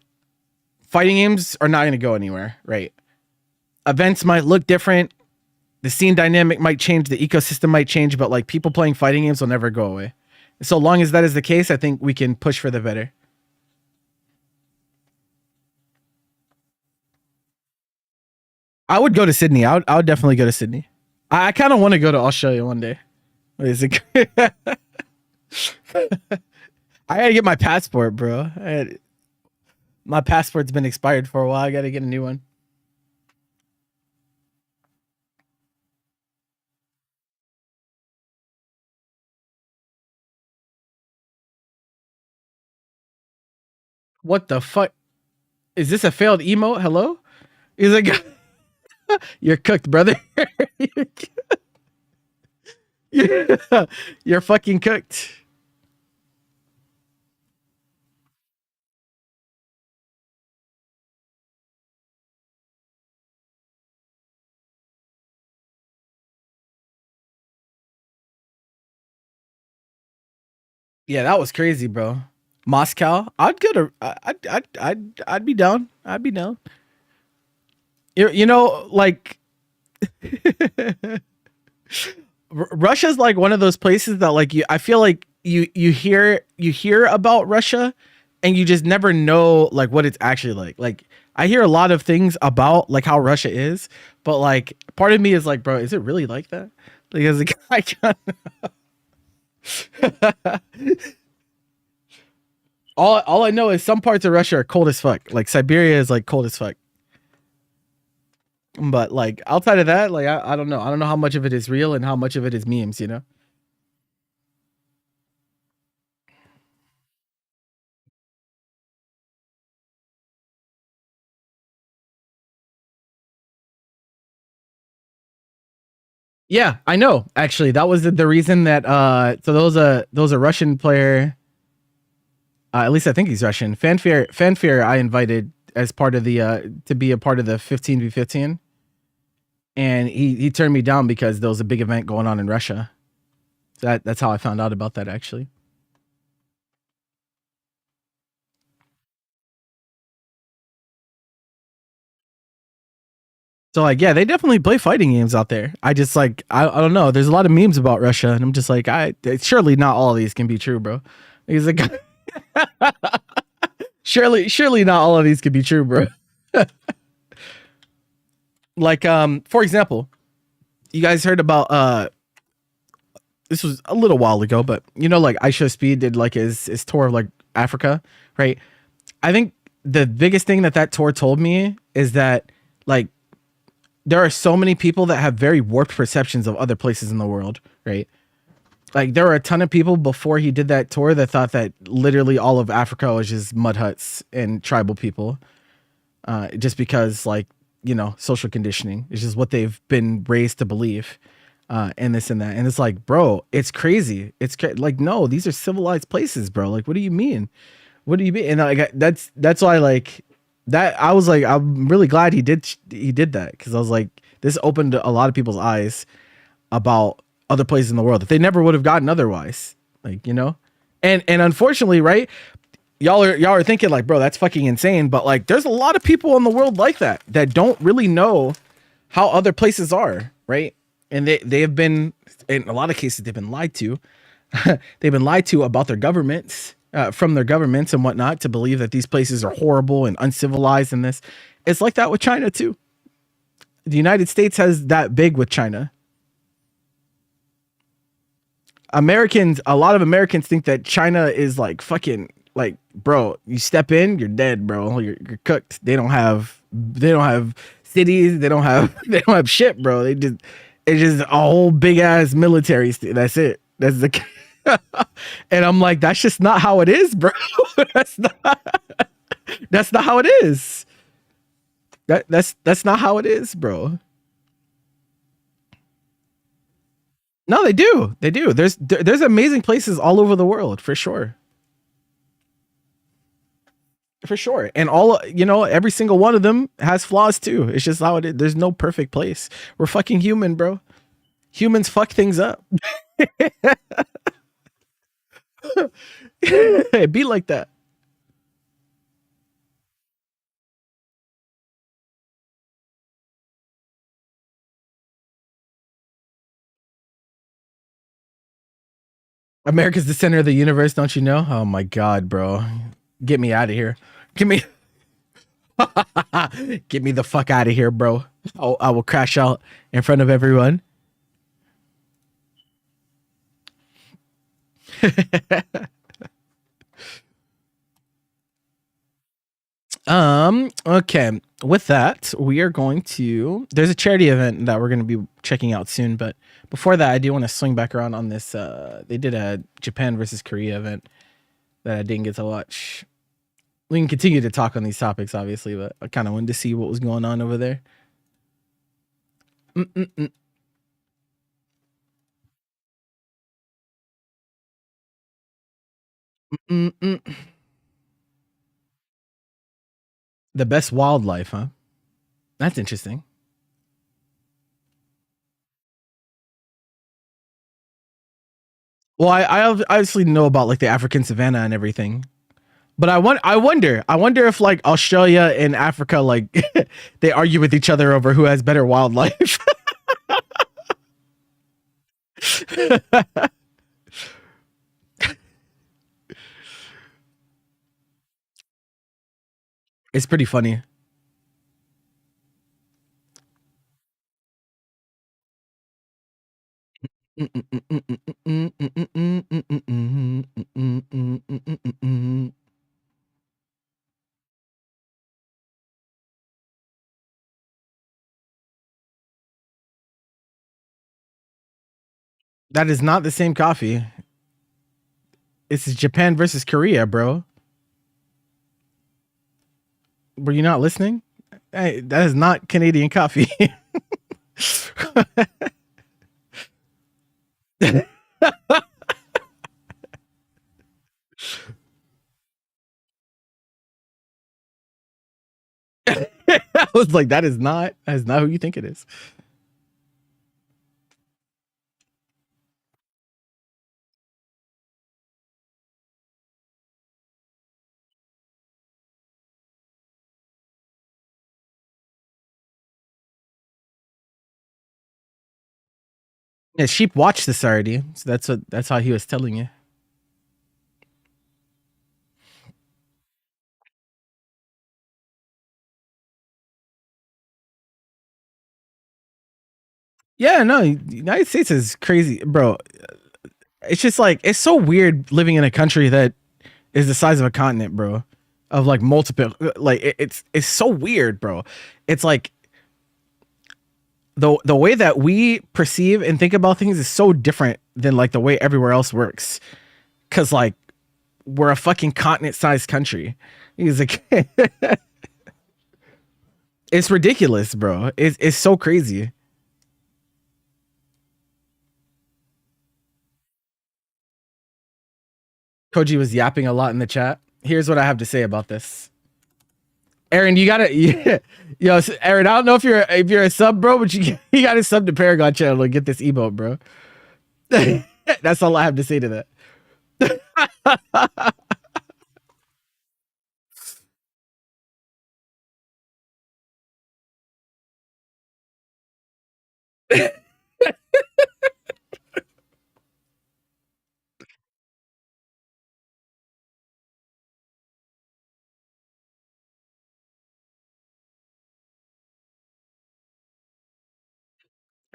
fighting games are not going to go anywhere, right? Events might look different. The scene dynamic might change. The ecosystem might change, but like people playing fighting games will never go away. So long as that is the case, I think we can push for the better. I would go to Sydney. I would definitely go to Sydney. I kind of want to go to Australia one day. What is it? I gotta get my passport, bro. My passport's been expired for a while. I gotta get a new one. What the fuck? Is this a failed emote? Hello? He's like, you're cooked, brother. You're fucking cooked. Yeah, that was crazy, bro. Moscow. I'd go to. I'd be down. I'd be down. You know, like Russia's like one of those places that like you. I feel like you hear about Russia, and you just never know like what it's actually like. Like I hear a lot of things about like how Russia is, but like part of me is like, bro, is it really like that? Because like, I can't. All I know is some parts of Russia are cold as fuck. Like Siberia is like cold as fuck. But like outside of that, like I don't know. I don't know how much of it is real and how much of it is memes, you know? Yeah, I know. Actually, that was the reason that so there was a Russian player, at least I think he's Russian. Fanfare I invited as part of the to be a part of the 15v15, and he turned me down because there was a big event going on in Russia. That's how I found out about that actually. So like, yeah, they definitely play fighting games out there. I just like, I don't know. There's a lot of memes about Russia, and I'm just like, surely not all of these can be true, bro. He's like, surely not all of these can be true, bro. Like, for example, you guys heard about this was a little while ago, but like Aisha Speed did like his tour of like Africa, right? I think the biggest thing that tour told me is that like there are so many people that have very warped perceptions of other places in the world, right? Like there were a ton of people before he did that tour that thought that literally all of Africa was just mud huts and tribal people, just because like social conditioning is just what they've been raised to believe, and this and that. And it's like, bro, it's crazy. Like, no, these are civilized places, bro. Like, what do you mean? What do you mean? And like that's why like that I was like, I'm really glad he did that, because I was like, this opened a lot of people's eyes about other places in the world that they never would have gotten otherwise. Like, and unfortunately, right? Y'all are thinking like, bro, that's fucking insane. But like, there's a lot of people in the world like that don't really know how other places are, right? And they have been, in a lot of cases, they've been lied to. They've been lied to about their governments, from their governments and whatnot, to believe that these places are horrible and uncivilized. And this, it's like that with China too. The United States has that big with China. A lot of Americans think that China is like fucking like, bro, you step in, you're dead, bro. You're cooked. They don't have cities. They don't have they don't have shit, bro. It's just a whole big ass military. That's it. That's the and I'm like, that's just not how it is, bro. that's not that's not how it is. That's not how it is, bro. No, they do. They do. There's amazing places all over the world, for sure. For sure. And every single one of them has flaws too. It's just how it is. There's no perfect place. We're fucking human, bro. Humans fuck things up. It be like that. America's the center of the universe, don't you know? Oh my god, bro. Get me out of here. Get me get me the fuck out of here, bro. I will crash out in front of everyone. Okay. With that, we are going to. There's a charity event that we're going to be checking out soon, but before that, I do want to swing back around on this. They did a Japan versus Korea event that I didn't get to watch. We can continue to talk on these topics, obviously, but I kind of wanted to see what was going on over there. Mm-mm-mm. Mm-mm. The best wildlife, huh? That's interesting. Well, I obviously know about like the African savannah and everything, but I wonder if like Australia and Africa like they argue with each other over who has better wildlife. It's pretty funny. That is not the same coffee. This is Japan versus Korea, bro. Were you not listening? Hey, that is not Canadian coffee. I was like, that is not who you think it is. Yeah, Sheep watched this already, so that's how he was telling you. Yeah, no, the United States is crazy, bro. It's just like it's so weird living in a country that is the size of a continent, bro. Of like multiple, like it's so weird, bro. It's like the way that we perceive and think about things is so different than like the way everywhere else works. Cause like we're a fucking continent-sized country. He's like, it's ridiculous, bro. It's so crazy. Koji was yapping a lot in the chat. Here's what I have to say about this. Aaron, you gotta, yeah, yo, Aaron. I don't know if you're a sub, bro, but you gotta sub to Paragon channel to get this emote, bro. That's all I have to say to that.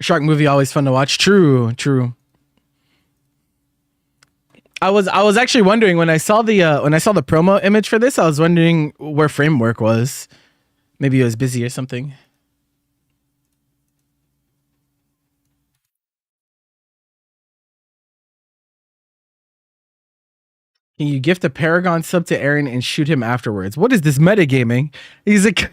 Shark movie always fun to watch. True, true. I was actually wondering when I saw the promo image for this, I was wondering where Framework was. Maybe he was busy or something. Can you gift a Paragon sub to Aaron and shoot him afterwards? What is this metagaming? He's like,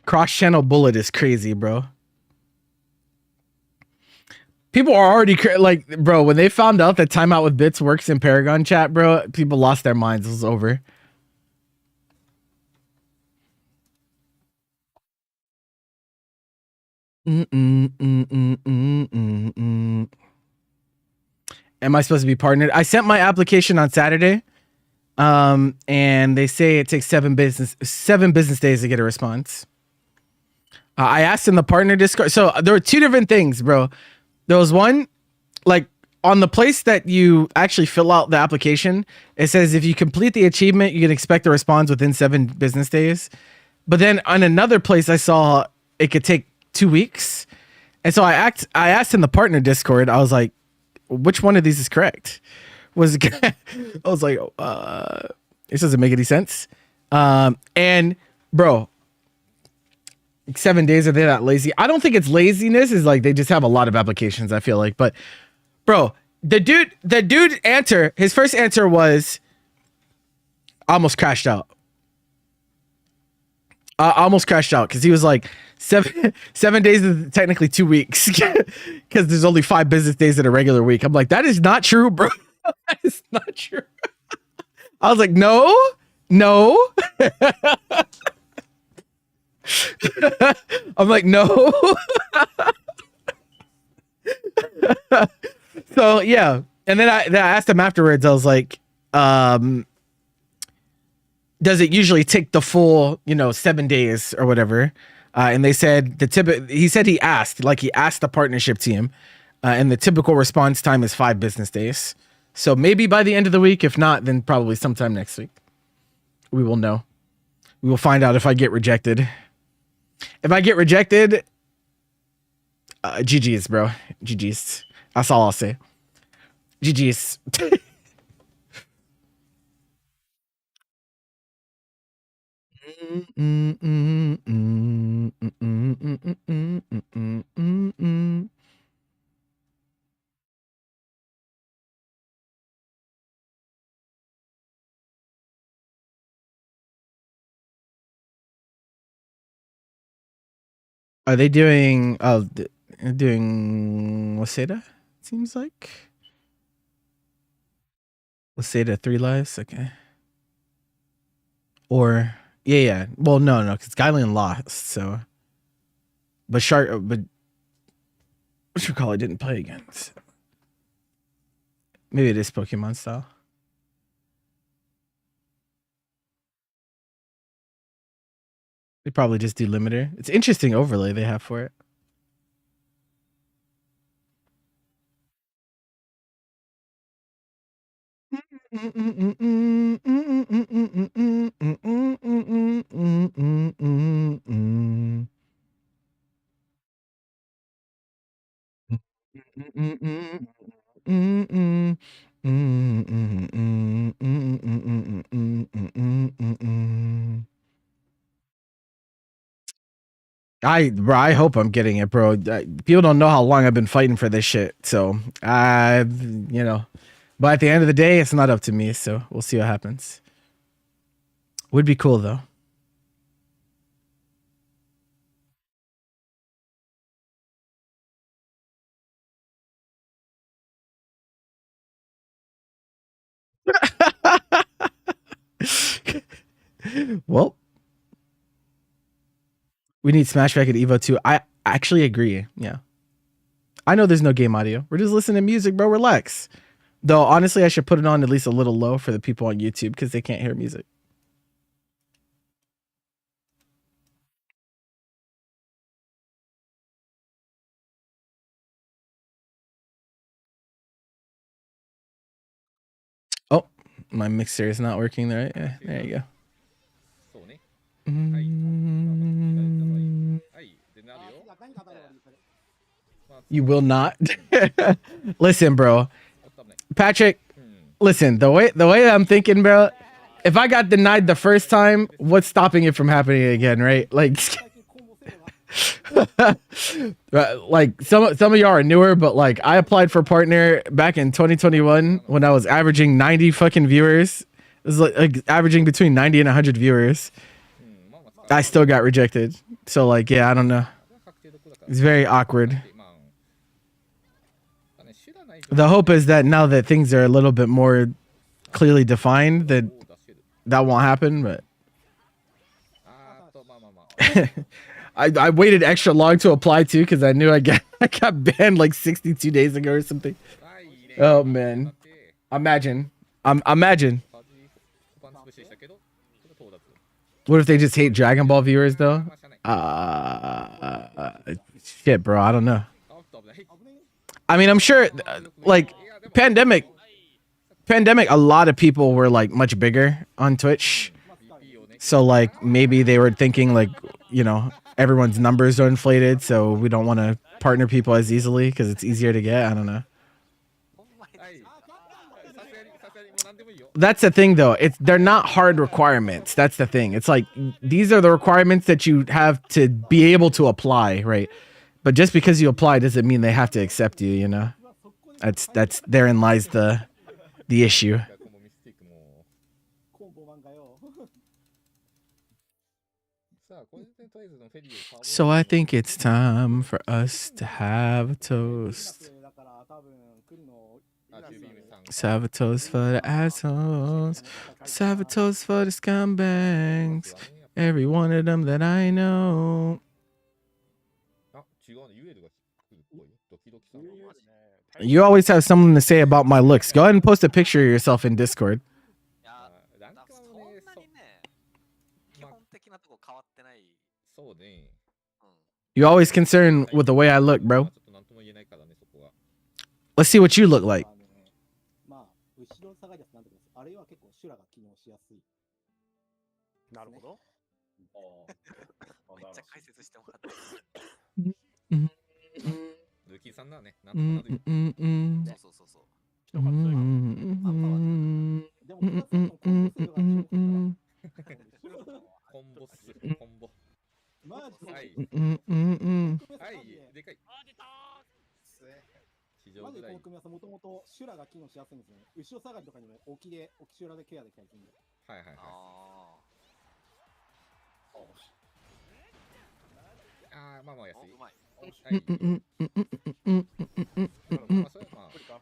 cross channel bullet is crazy, bro. People are already like, bro, when they found out that Timeout with Bits works in Paragon chat, bro, people lost their minds. It was over. Am I supposed to be partnered? I sent my application on Saturday, and they say it takes 7 business days to get a response. I asked in the partner Discord. So there were two different things, bro. There was one, like on the place that you actually fill out the application, it says if you complete the achievement, you can expect a response within 7 business days. But then on another place, I saw it could take 2 weeks. And so I asked in the partner Discord, I was like, which one of these is correct? I was like, this doesn't make any sense. And bro, 7 days, are they that lazy? I don't think it's laziness. Is like they just have a lot of applications, I feel like. But bro, the dude answer, his first answer was almost crashed out. Almost crashed out because he was like 7 days is technically 2 weeks because there's only 5 business days in a regular week. I'm like, that is not true, bro. That is not true. I was like, no. I'm like, no. So yeah, and then I asked him afterwards. I was like, does it usually take the full 7 days or whatever? And they said he said he asked the partnership team, and the typical response time is 5 business days. So maybe by the end of the week. If not, then probably sometime next week. We will know. We will find out if I get rejected. If I get rejected, GG's, bro. GG's. That's all I'll say. GG's. Are they doing? Oh, doing Waseda? Seems like Waseda 3 lives. Okay. Or yeah. Well, no, because Guyland lost. So, but what you call it? Didn't play against. Maybe it is Pokemon style. They probably just do limiter. It's interesting overlay they have for it. I hope I'm getting it, bro. People don't know how long I've been fighting for this shit. So but at the end of the day, it's not up to me. So we'll see what happens. Would be cool though. Well, we need Smashback at Evo 2. I actually agree. Yeah. I know there's no game audio. We're just listening to music, bro. Relax. Though honestly, I should put it on at least a little low for the people on YouTube because they can't hear music. Oh, my mixer is not working there. Yeah, there you go. You will not. Listen, bro. Patrick, listen, the way I'm thinking, bro, if I got denied the first time, what's stopping it from happening again, right? Like like some of y'all are newer, but like I applied for partner back in 2021 when I was averaging 90 fucking viewers. It was like averaging between 90 and 100 viewers. I still got rejected. So like, yeah, I don't know. It's very awkward. The hope is that now that things are a little bit more clearly defined, that won't happen. But I waited extra long to apply too because I knew I got banned like 62 days ago or something. Oh man, imagine. Imagine. What if they just hate Dragon Ball viewers though? Shit, bro. I don't know. I mean, I'm sure, like, pandemic, a lot of people were like much bigger on Twitch. So like maybe they were thinking like, everyone's numbers are inflated, so we don't want to partner people as easily because it's easier to get. I don't know. That's the thing though. They're not hard requirements. That's the thing. It's like these are the requirements that you have to be able to apply, right? But just because you apply doesn't mean they have to accept you, you know? That's therein lies the issue. So I think it's time for us to have a toast. Let's have a toast for the assholes. Let's have a toast for the scumbags. Every one of them that I know. You always have something to say about my looks. Go ahead and post a picture of yourself in Discord. You always concerned with the way I look, bro. Let's see what you look like. キンさんならね、なんとかなるよ。そうそうそう。一晩強いかも。でもプラスのコンボ数が勝負するからコンボっす、コンボ。マジはい。ははい、でかい。地上マジぐらい。でこの組み合わせもともとシュラが機能しやすいんですよね。後ろ下がりとかにも置きシュラでケアできたりするんで。はいはいはい。ああー、まあまあ安あ。い。うまい。はい。まあそれはまあ。無理か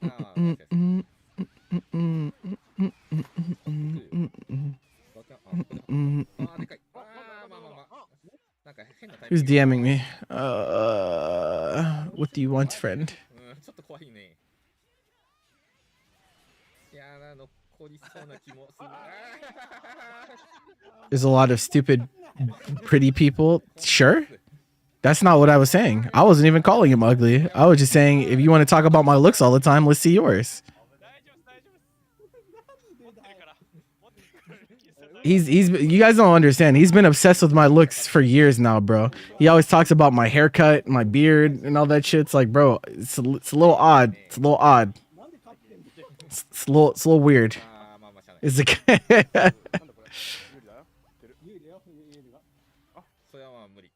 ああ、安い安い。ああ、でかい。ああ、まあまあまあ。なんか変なタイミ Who's ング。 DMing me? What do you want, friend? ちょっと怖いね。いやー、残りそうな気もする。There's a lot of stupid, pretty people. Sure. That's not what I was saying. I wasn't even calling him ugly. I was just saying, if you want to talk about my looks all the time, let's see yours. You guys don't understand. He's been obsessed with my looks for years now, bro. He always talks about my haircut, my beard, and all that shit. It's like, bro, it's a little odd. It's a little odd. It's a little weird. ああ、まあまあしゃあない。 Is it? なんだこれ有利だよ。有利だよ。有利が。それはまあ無理。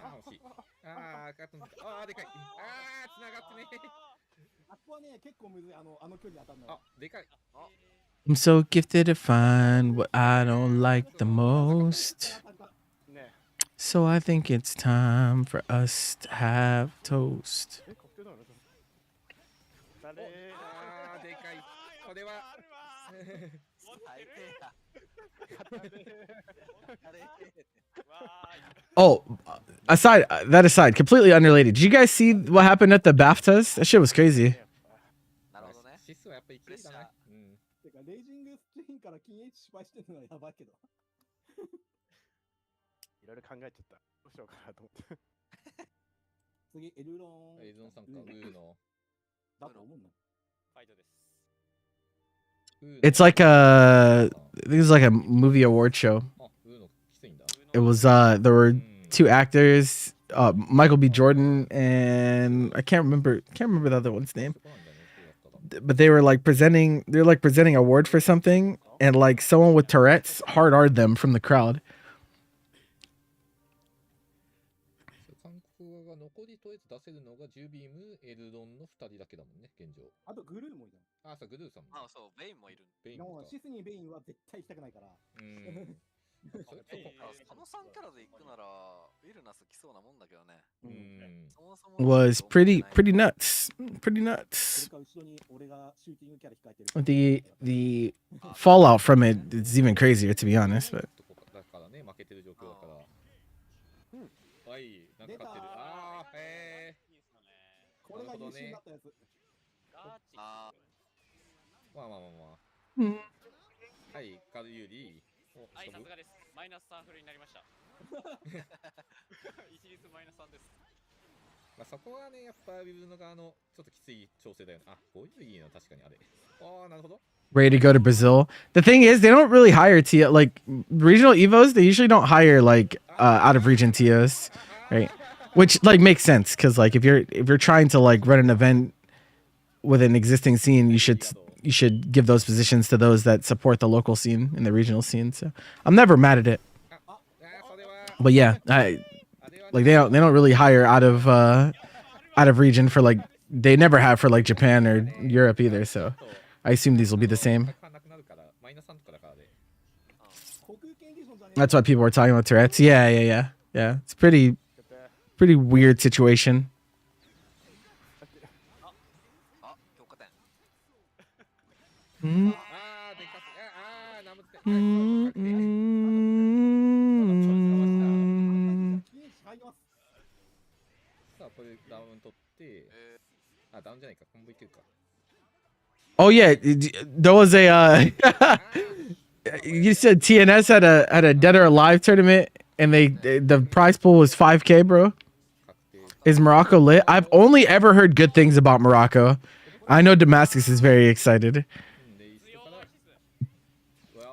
あー、惜しい。あー、あー、でかい。あー、繋がってね。あそこはね、結構むずい。あの距離当たるのあよ。、でかい。 I'm so gifted to find what I don't like the most. ね So I think it's time for us to have toast. え、確定だよね。誰あー、でかい。これは。最低や。あれ Oh, that aside, completely unrelated. Did you guys see what happened at the BAFTAs? That shit was crazy. なるほどね。指数はやっぱり勢いだね。うん。てか、レイジングスクリーンから禁煙失敗してるのはやばいけど。いろいろ考えちゃった。どうしようかなと思って。次、エルロン。エゾンさんか、ウーの。だと思うんだ。ファイトです。 It's like a, I think it was like a movie award show. あ、ウーのきついんだ。 It was there were two actors, Michael B. Jordan and I can't remember the other one's name. But they were like presenting an award for something, and like someone with Tourette's hard R'd them from the crowd. 韓国が残りとりあえず出せるのがジュビム、エルドンの2人だけだもんね、現状。あと、グルーもいたあ、そう、グルーさんも。あ、そう、ベインもいる。ベインの。もかうシスにベインは絶対行きたくないから。それその3キャラで行くなら、ウィルナス来そうなもんだけどね。そもそも Was pretty nuts. Pretty nuts. それか後ろに俺がシューティングキャラ控えてる。The fallout from it is even crazier, to be honest. But だからね、負けてる状況だから。はい、なんか勝ってる。あー、へこれが優秀になったやつ。あまあまあまあまあ。はい、カルユリ。はい、さすがです。マイナス3フルになりました。一律マイナス3です。まあそこはね、やっぱウィブの側のちょっときつい調整だよね。あ、こういういいの確かにあれ。ああ、なるほど。 ready to go to Brazil. The thing is, they don't really hire like regional evos. They usually don't hire like out of region TOs, right? Which like makes sense because like if you're trying to like run an event with an existing scene, you should give those positions to those that support the local scene and the regional scene. So I'm never mad at it. But yeah, like they don't really hire out of region for like they never have for like Japan or Europe either. So I assume these will be the same. That's why people were talking about Tourette's. Yeah. It's pretty weird situation. あ、評価点。Mm. あー、でかす。あー、ナムズ。さあ、これダウン取って、あ、ダウンじゃないか、コンボいけるか。 Oh yeah, there was a you said TNS had a Dead or Alive tournament and the prize pool was 5K, bro. Is Morocco lit? I've only ever heard good things about Morocco. I know Damascus is very excited. で、一緒から。うわ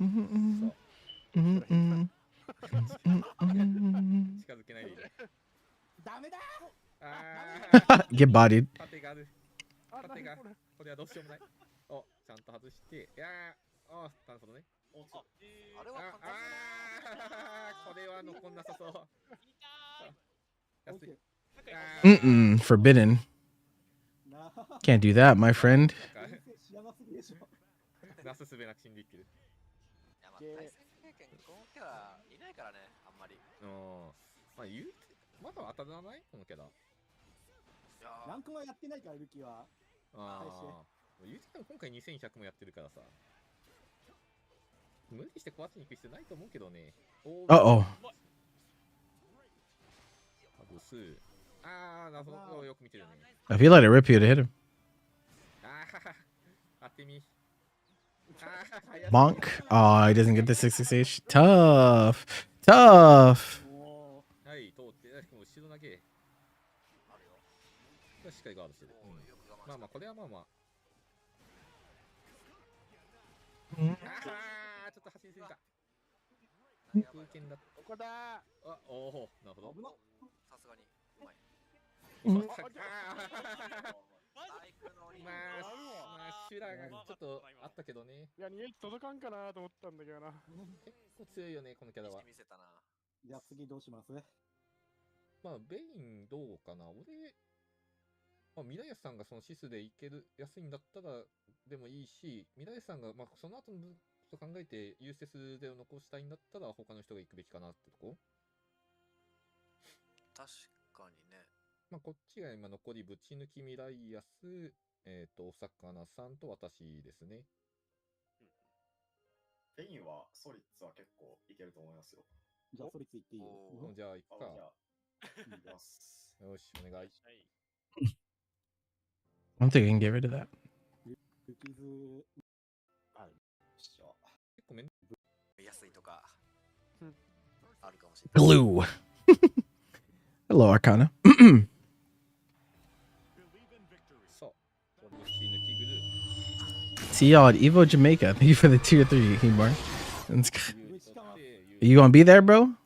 近づけないでいい。ダメだ。Get bodied. 縦がある。あ、縦が何これ。これはどうしようもない。お、ちゃんと外して。いやー、あ、なるほどね。あれは簡単これは残んなさそう。安い。Forbidden. Can't do that, my friend. なすすべなく死んでいってる。いや、まあ、対戦経験、このキャラいないからね、あんまり。まあ、言うて、まだ当たらないこのキャラ。いやランクはやってないから、ルキは。言うても今回2100もやってるからさ。無理して壊しに行く必要ないと思うけどね。Uh-oh. 外す。なるほど。よく見てるね。If he let it rip, you'd hit him. 当てみ。Bonk. Oh, he doesn't get the 668. Tough. Tough. はい、通って、しかも後ろ投げ。しっかりガードしてる。まあまあ、これはまあまあ。ちょっと走りすぎた。空剣だ。ここだ。おお、なるほど。さすがに。うまい。まあ、シュラがちょっとあったけどね。いや、逃げ届かんかなと思ったんだけどな。結構強いよね、このキャラは。見せたな。じゃあ次どうします？まあ、ベインどうかな。俺、まあ、ミライアスさんがそのシスでいける安いんだったらでもいいし、ミライアスさんがまあその後のと考えてユーステスで残したいんだったら他の人が行くべきかなってとこ。確かにね。まあ、こっちが今残りぶち抜きミライアス、お魚さんと私ですね。ベインはソリッツは結構いけると思いますよ。じゃあソリッツいっていいよ。じゃあ行くか。じゃあ、行きます。よし、お願い。I don't think I can get rid of that. ルキズ、結構めん安いとかあるかもしれない。Glue. Hello, Arcana. そう。ぶち抜きグルー。 See y'all at Evo Jamaica. Thank you for the tier 3, Hemar. You ユー gonna be there, bro? なる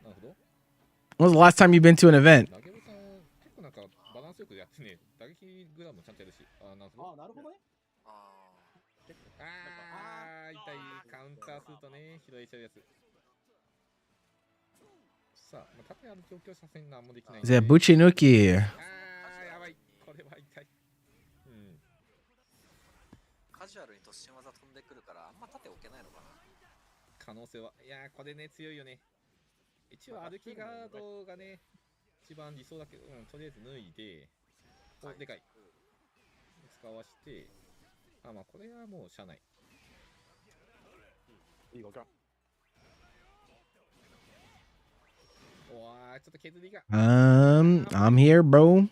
ほど。When was the last time you've been to an event? 投げボタン結構なんかバランスよくやってね。打撃グラムもちゃんとやるし。なるほど。なるほどね。痛い。カウンターするとね、拾えちゃうやつ。さあ、まあ、縦ある状況させんなんもできないんで。 The Buchinuki. やばい。これは痛い。カジュアルに突進技飛んでくるからあんま縦置けないのかな。可能性は。いやー、これね、強いよね。一応歩きガードがね、一番理想だけど、とりあえず脱いで、でかい。使わして、まあこれはもうしゃあない。いい子か。わー、ちょっと削りが。I'm here, bro.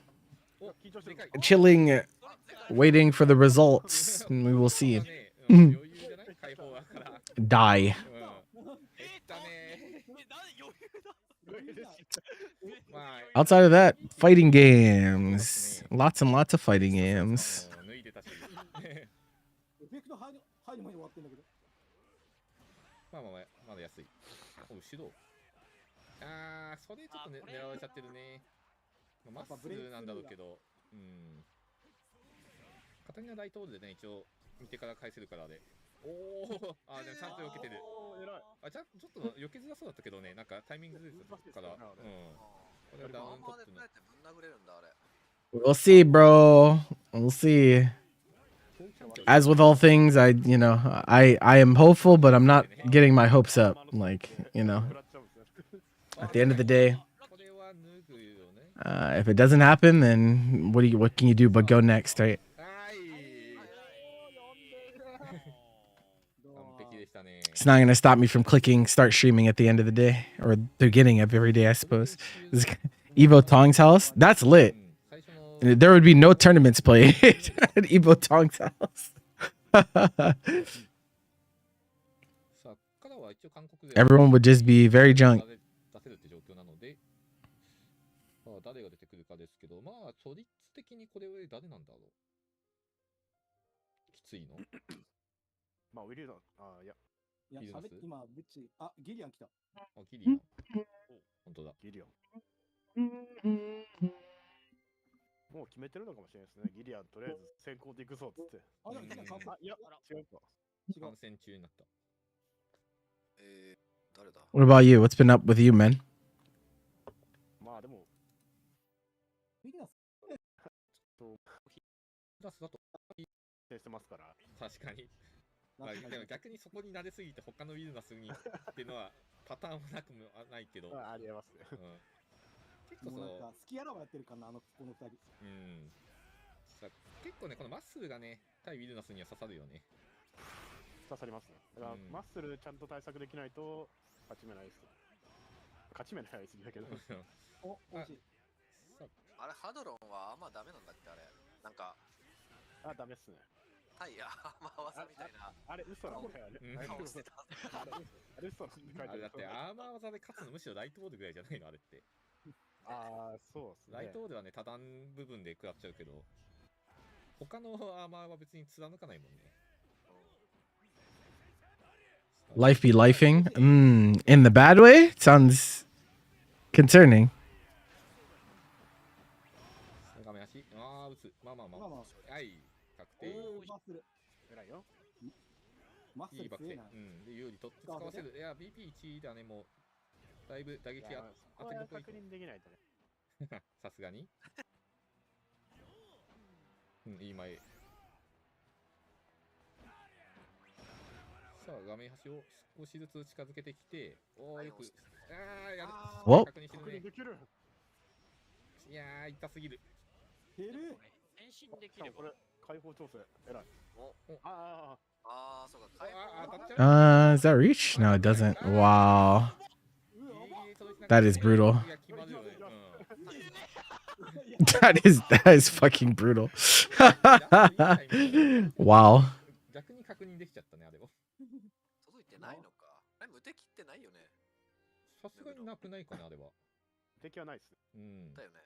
お、緊張してる。 Chilling, waiting for the results. And we will see. 余裕じゃない？解放だから。Die. 減ったね。まあ Outside of that, fighting games. Lots and lots of fighting games. 脱いでたし。エフェクト入る前に終わってんだけど。まだ安い。後ろ。それちょっと、ね、狙われちゃってるね。まっすぐなんだろうけど、カタリナ大統領でね、一応見てから返せるからで。でもちゃんと避けてる。ちょっと避けづらそうだったけどね、なんかタイミングずれてたから。これはダウントップの。 We'll see, bro. We'll see. As with all things, I am hopeful, but I'm not getting my hopes up. Like, at the end of the day, if it doesn't happen, then what can you do but go next, right? It's not going to stop me from clicking start streaming at the end of the day, or the beginning of every day, I suppose. Evo Tong's house? That's lit. There would be no tournaments played at Evo Tong's house. Everyone would just be very drunk. 誰が出てくるかですけど、まあ、ソリッツ的にこれは誰なんだろう。きついの？まあ、ウィルドン、いや。いや、ビルナス今、ブッチ、あ、ギリアン来た。あ、ギリアン。本当だ。ギリアン。もう決めてるのかもしれないですね。ギリアン、とりあえず先行でいくぞっつって。あ、でもギリアン完成。あ、いや、違うか。違う感。染中になった。誰だ What about you? What's been up with you, man? まあでも、ビルナスと、ダスだと制してますから。確かに。まあ、でも逆にそこに慣れすぎて他のウィルナスにっていうのはパターンもなくもないけど、ありえますね。結構もうなんか、スキアラはやってるかな、この二人。結構ね、このマッスルがね、対ウィルナスには刺さるよね。刺さりますね。だから、マッスルちゃんと対策できないと、勝ち目ないです。勝ち目ないですだけど。お、惜しい。あれ、ハドロンはあんまダメなんだっけあれ。なんか、あ、ダメっすね。タイヤ、まあ技みたいな。あれ、嘘なんだよ、あれ。顔してた。あれ、嘘なんて書いてある。だってアーマー技で勝つのむしろライトボールぐらいじゃないのあれって。ああ、そうっすね。ライトボールはね、多段部分で食らっちゃうけど、他のアーマーは別に貫かないもんね。Life be lifing? In the bad way? Sounds concerning. 画面足あー、打つ。まあまあまあ。まあまはい、確定。マッスル。偉いよ。マッスいいバックで。ル強いな。で、有利取って使わせる。いや、BP1 だね、もう。だいぶ打撃いやがこれは確認できないとね。さすがに。いい前。さあ、画面端を少しずつ近づけてきて、おー、よく。あー、やる。お確認してるね。できる。いやー、痛すぎる。減る。変身できればこれ、解放調整。偉い。あああ、そうか。Does that reach? No, it doesn't. Wow. That is brutal. That is fucking brutal. Wow. 逆に確認できちゃったね、あれを。届いてないのか。あれ、無敵ってないよね。さすがになくないかな、あれは。敵はないっす。だよね。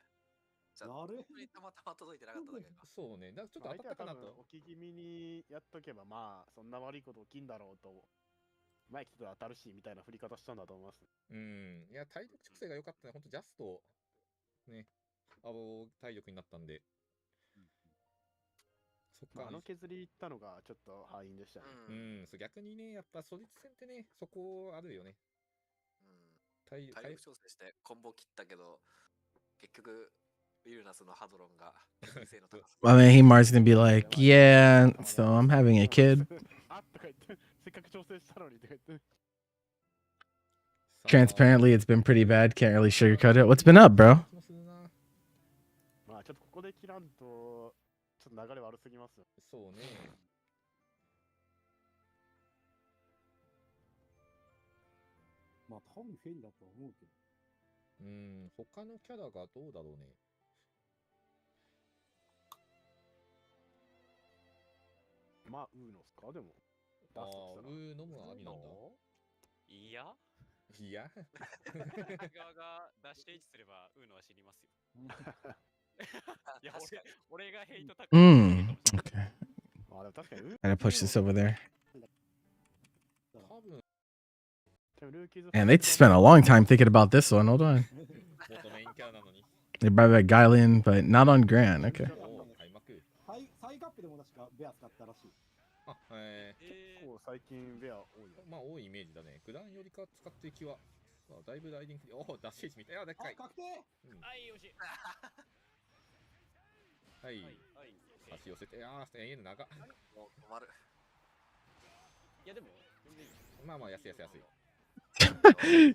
じゃあ、あれ本当にたまたま届いてなかっただけか。そうね、ちょっと当たったかなと。置き気味にやっとけば、まあ、そんな悪いこと起きんだろうと。前来てたら当たるし、みたいな振り方したんだと思います。いや、体力蓄積が良かったね。ほんと、ジャスト、ね、体力になったんで。そっか。あの削りいったのがちょっと敗因でしたね。逆にね、やっぱ、ソリッツ戦ってね、そこあるよね。体力調整してコンボ切ったけど、結局、ウィルナスのハドロンが犠牲の高さ。I mean, Mar's gonna be like, yeah, so I'm having a kid. あとか言って、せっかく調整したのにとか言って。Transparently, it's been pretty bad. Can't really sugarcoat it. What's been up, bro? まあちょっとここで切らんと、ちょっと流れ悪すぎますよ。そうね。まあ、多分フェリだと思うけど。他のキャラがどうだろうね。まあ、ウーノっすかでも。ウーノもありなんだ。いやいや側がダッシュ H すれば、ウーノは死にますよ。いや、俺がヘイト高い。Okay. まあでも確かに。 Gotta push this over there. 多分 And they spent a long time thinking about this one. Hold on. 元メインキャラなのに。 They brought back Guylian, but not on Gran. Okay. 開幕。サイカップでも確かベア使ったらしい。結構最近ベア多い。まあ多いイメージだね。グランよりか使ってる気は。だいぶライディングで、ダッシュエッジみたい。いや、でっかい。確定。はい、よし。はい。足寄せて、永遠の長。困る。いや、でも、まあまあ、安い。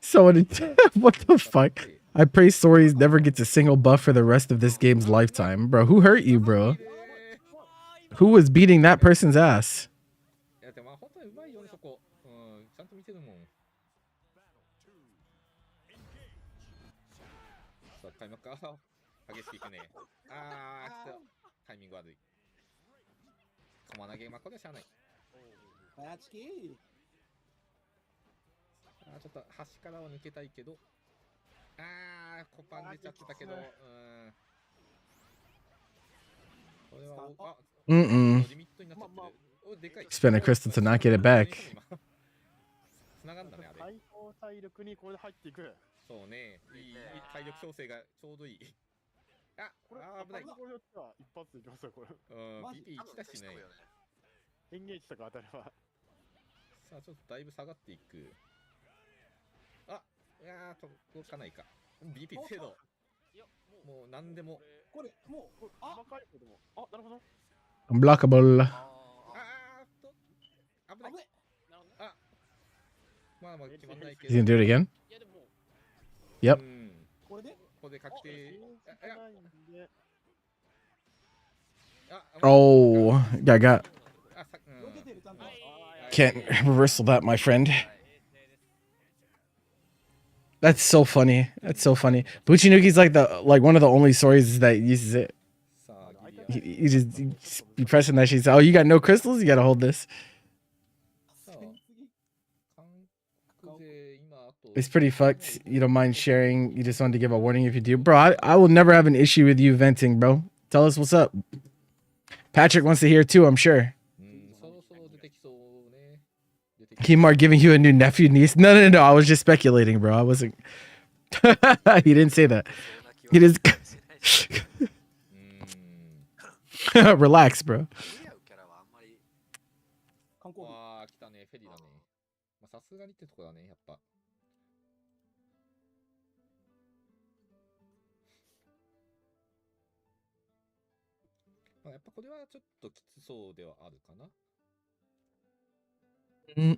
So what the fuck? I pray Stories never gets a single buff for the rest of this game's lifetime. Bro, who hurt you, bro? Who was beating that person's ass? いや、でもまあ本当にうまいよね、そこ。ちゃんと見てるもん。さあ、開幕か。激しくいくね。タイミング悪い。駒投げ、まあこれはしゃあない。チキちょっと端からは抜けたいけど。コパン出ちゃってたけど。これは、リミットになっちゃってる。でかい。Spend a crystal to not get it back. 繋がんだね、あれ。最高体力にこれで入っていく。そうね。いい体力調整がちょうどいい。あ、これ、危ない。これによっては一発でいきますよ、これ。うん、マジ BP1 だしね。エンゲージとか当たれば。さあ、ちょっとだいぶ下がっていく。あ、いやー、届かないか。BP 程度。いや、もう何でも。これ、もう、細かいことも。あ、なるほど。 Unblockable. 危ない。危ねあ、まあまあ決まんないけ He's ど。 gonna do it again. いやでも、 Yep. うんこれでここで確定。Oh, got. あ、さ、避けてる、ちゃんと。 Can't reversal that, my friend. That's so funny. That's so funny. Buchinuki's like one of the only swords that uses it. さあ、ギリア。 You just be pressing that shit. Say, oh, you got no crystals? You gotta hold this. さあ、韓国勢今あと。 It's pretty fucked. You don't mind sharing. You just wanted to give a warning if you do. Bro, I will never have an issue with you venting, bro. Tell us what's up. Patrick wants to hear too, I'm sure. そろそろ出てきそうね。 Kmart giving you a new nephew, niece. No. I was just speculating, bro. I wasn't. He didn't say that. He just. Relax, bro. 観光部。わあ、来たね、フェリーだね。まあ、さすがにってとこだね、やっぱ。まあ、やっぱこれはちょっときつそうではあるかな。You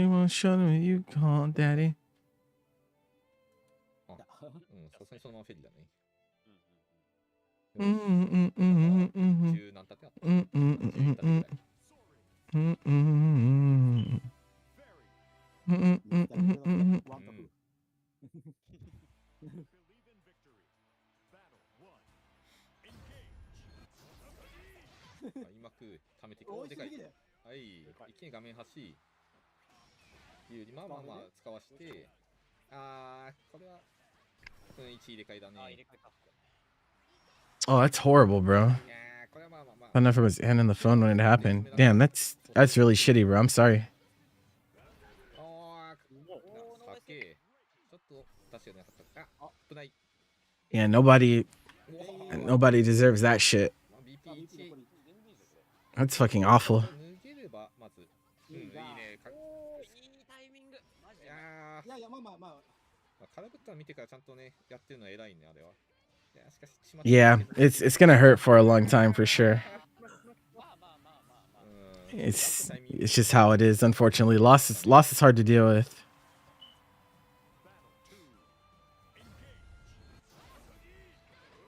want to show me you call daddy? うん、さすがにそのままフェリーだね。10何立てあった。11立てぐらい。ワンカプ。うまく貯めていく。お、でかい。はい、一気に画面端。有利、まあまあまあ使わして。これは1入れ替えだね。Oh, that's horrible, bro. I never was handing the phone when it happened. Damn, that's really shitty, bro. I'm sorry. ちょっと出してなかった。あ、危ない。 Yeah, nobody deserves that shit. That's fucking awful. 脱げればまず。いいね。いいタイミング。マジで。いやいや、まあまあまあ。空振ったら見てからちゃんとね、やってるの偉いね、あれは。いや、しかし、 Yeah, it's gonna hurt for a long time for sure. It's just how it is, unfortunately. Loss is hard to deal with.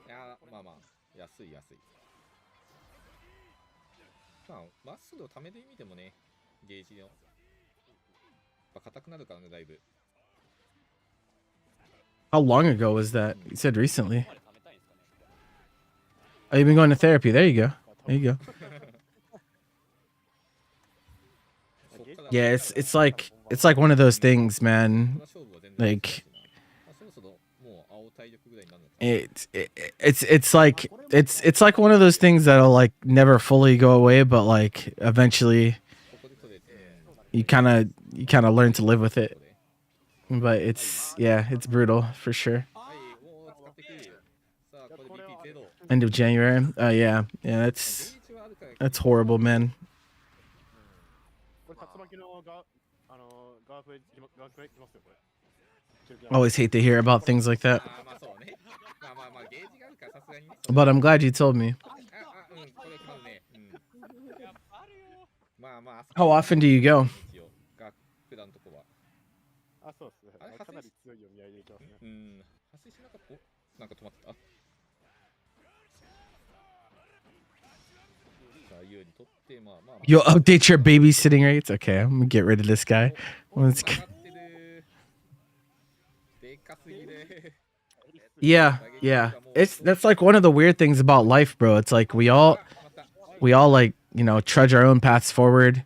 いや、まあまあ、安い。まあ、マッスルをためる意味でもね、ゲージの。やっぱ硬くなるからね、だいぶ。 How long ago was that? You said recently. Oh, you've been going to therapy. There you go. There you go. Yeah, it's like one of those things, man. Like it's like one of those things that'll like never fully go away, but like eventually you kind of learn to live with it. But it's brutal for sure. End of January. Yeah, that's horrible, man. Always hate to hear about things like that. But I'm glad you told me. How often do you go? あ、そうですね。かなり強い読み合いでいきますね。発生しなかった。なんか止まった。さあ、有利取って、まあまあ。You'll update your babysitting rates? Okay, I'm gonna get rid of this guy. Yeah. That's like one of the weird things about life, bro. It's like we all like, you know, trudge our own paths forward.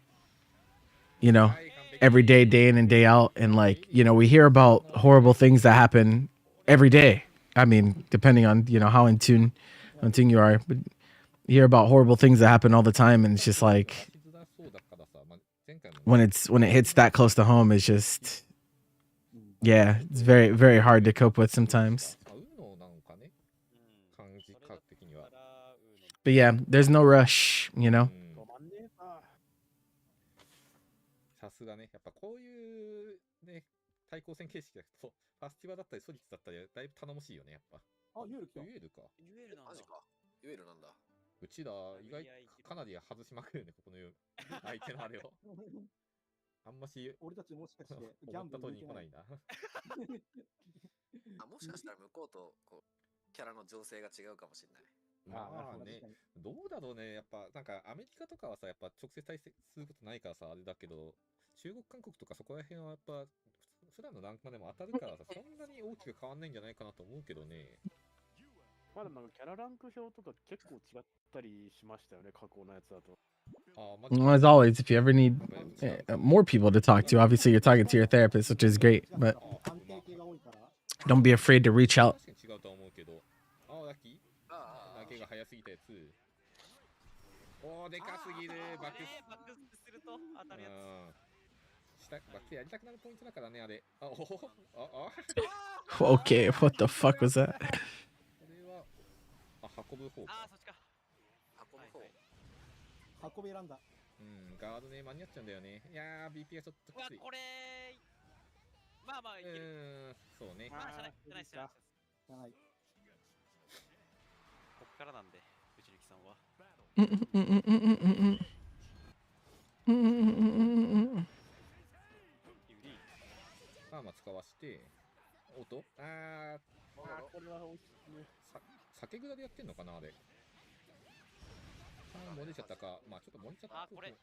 You know, every day, day in and day out, and like, you know, we hear about horrible things that happen every day. I mean, depending on, you know, how in tune you are, but you hear about horrible things that happen all the time, and it's just like, when it hits that close to home, it's just yeah, it's very very hard to cope with sometimes. ウーノなのかね、感じ覚的には。 But yeah, there's no rush, you know. 止まんねえか。さすがね、やっぱこういうね、対抗戦形式だと、ファスティバだったりソリッツだったり、だいぶ頼もしいよね、やっぱ。あ、ユール来た。ユエルか。ユエルなんだマジ。か。ユエルなんだ。うちら、意外かなり外しまくるね、ここの相手のあれを。あんまし、俺たちもしかしてギャン思った通りブル向いてなに来ないいな。あ、もしかしたら向こうとこうキャラの情勢が違うかもしれない。まあね、どうだろうね、やっぱなんかアメリカとかはさ、やっぱ直接対戦することないからさ、あれだけど、中国、韓国とかそこら辺はやっぱ、普段のランクまでも当たるからさ、そんなに大きく変わんないんじゃないかなと思うけどね。まだなんかキャラランク表とか結構違ったりしましたよね、過去のやつだと。ああ、ま Well, as always, if you ever need more people to talk to, obviously you're talking to your therapist, which is great. But 安定系が多いから don't be afraid to reach out. 確かに違うとは思うけど。ああ、ラッキー投げが早すぎたやつ。おお、でかすぎる。バックス。バックスすると当たるやつ。バックやりたくなるポイントだからね、あれ。あ、おお、あ、 Okay, what the fuck was that? これは、あ、運ぶ方か。ああ、そっちか。運ぶ方。運び選んだ。うん、ガードね、間に合っちゃうんだよね。いやー、BP がちょっときつい。これ、まあまあいける。そうね。まあ、じゃない、じゃない、じゃない。じゃない。こっからなんで、内力さんは。まあまあ使わして、音これは美味しいね。酒蔵でやってんのかな、あれ。漏れちゃったか。まあちょっと漏れちゃった。あ、これ。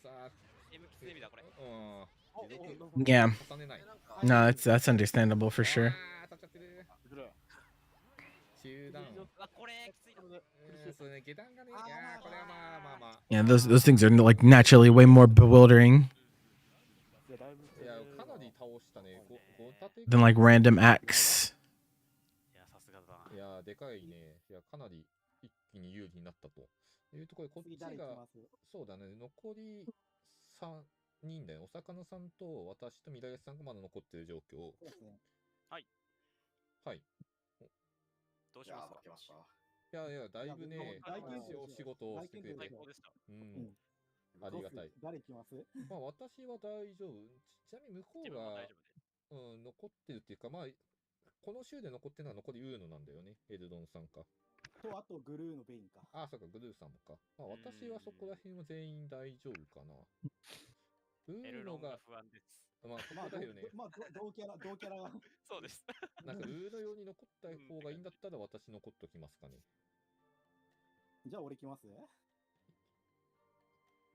さあ、 M キツネビだ、これ。Yeah. 重ねない。 No, that's understandable for sure. 当たっちゃってる。それ中段。あ、これきついな。それね、下段がね、いやー、これはまあまあまあ。 Yeah, those things are like naturally way more bewildering いやだいぶいや、かなり倒したね。5立て than like random acts. いや、さすがだな。いやー、でかいね。いや、かなり一気に有利になったというところで、こっち次誰行きがま、す？そうだね、残り3人だよ。お魚さんと私とミライさんがまだ残ってる状況。そうですね。はい。どうしますか。負けました。いやいや、だいぶね、大健闘お仕事をしてくれて最。高でした。うん。ありがたい。誰行きます？まあ、私は大丈夫。ちなみに向こう自分もが大丈夫で。残ってるっていうか、まあ、この週で残ってるのは残りウーノなんだよね。エルドンさんか。と、あとグルーのベインか。ああ、そうか、グルーさんもか。まあ、私はそこら辺は全員大丈夫かな。ウエルロンがーノが、不安です。まあ、そまあ、こだよね。まあ、同キャラが。そうです。なんか、ウーノ用に残った方がいいんだったら私残っときますかね。じゃあ俺行きます？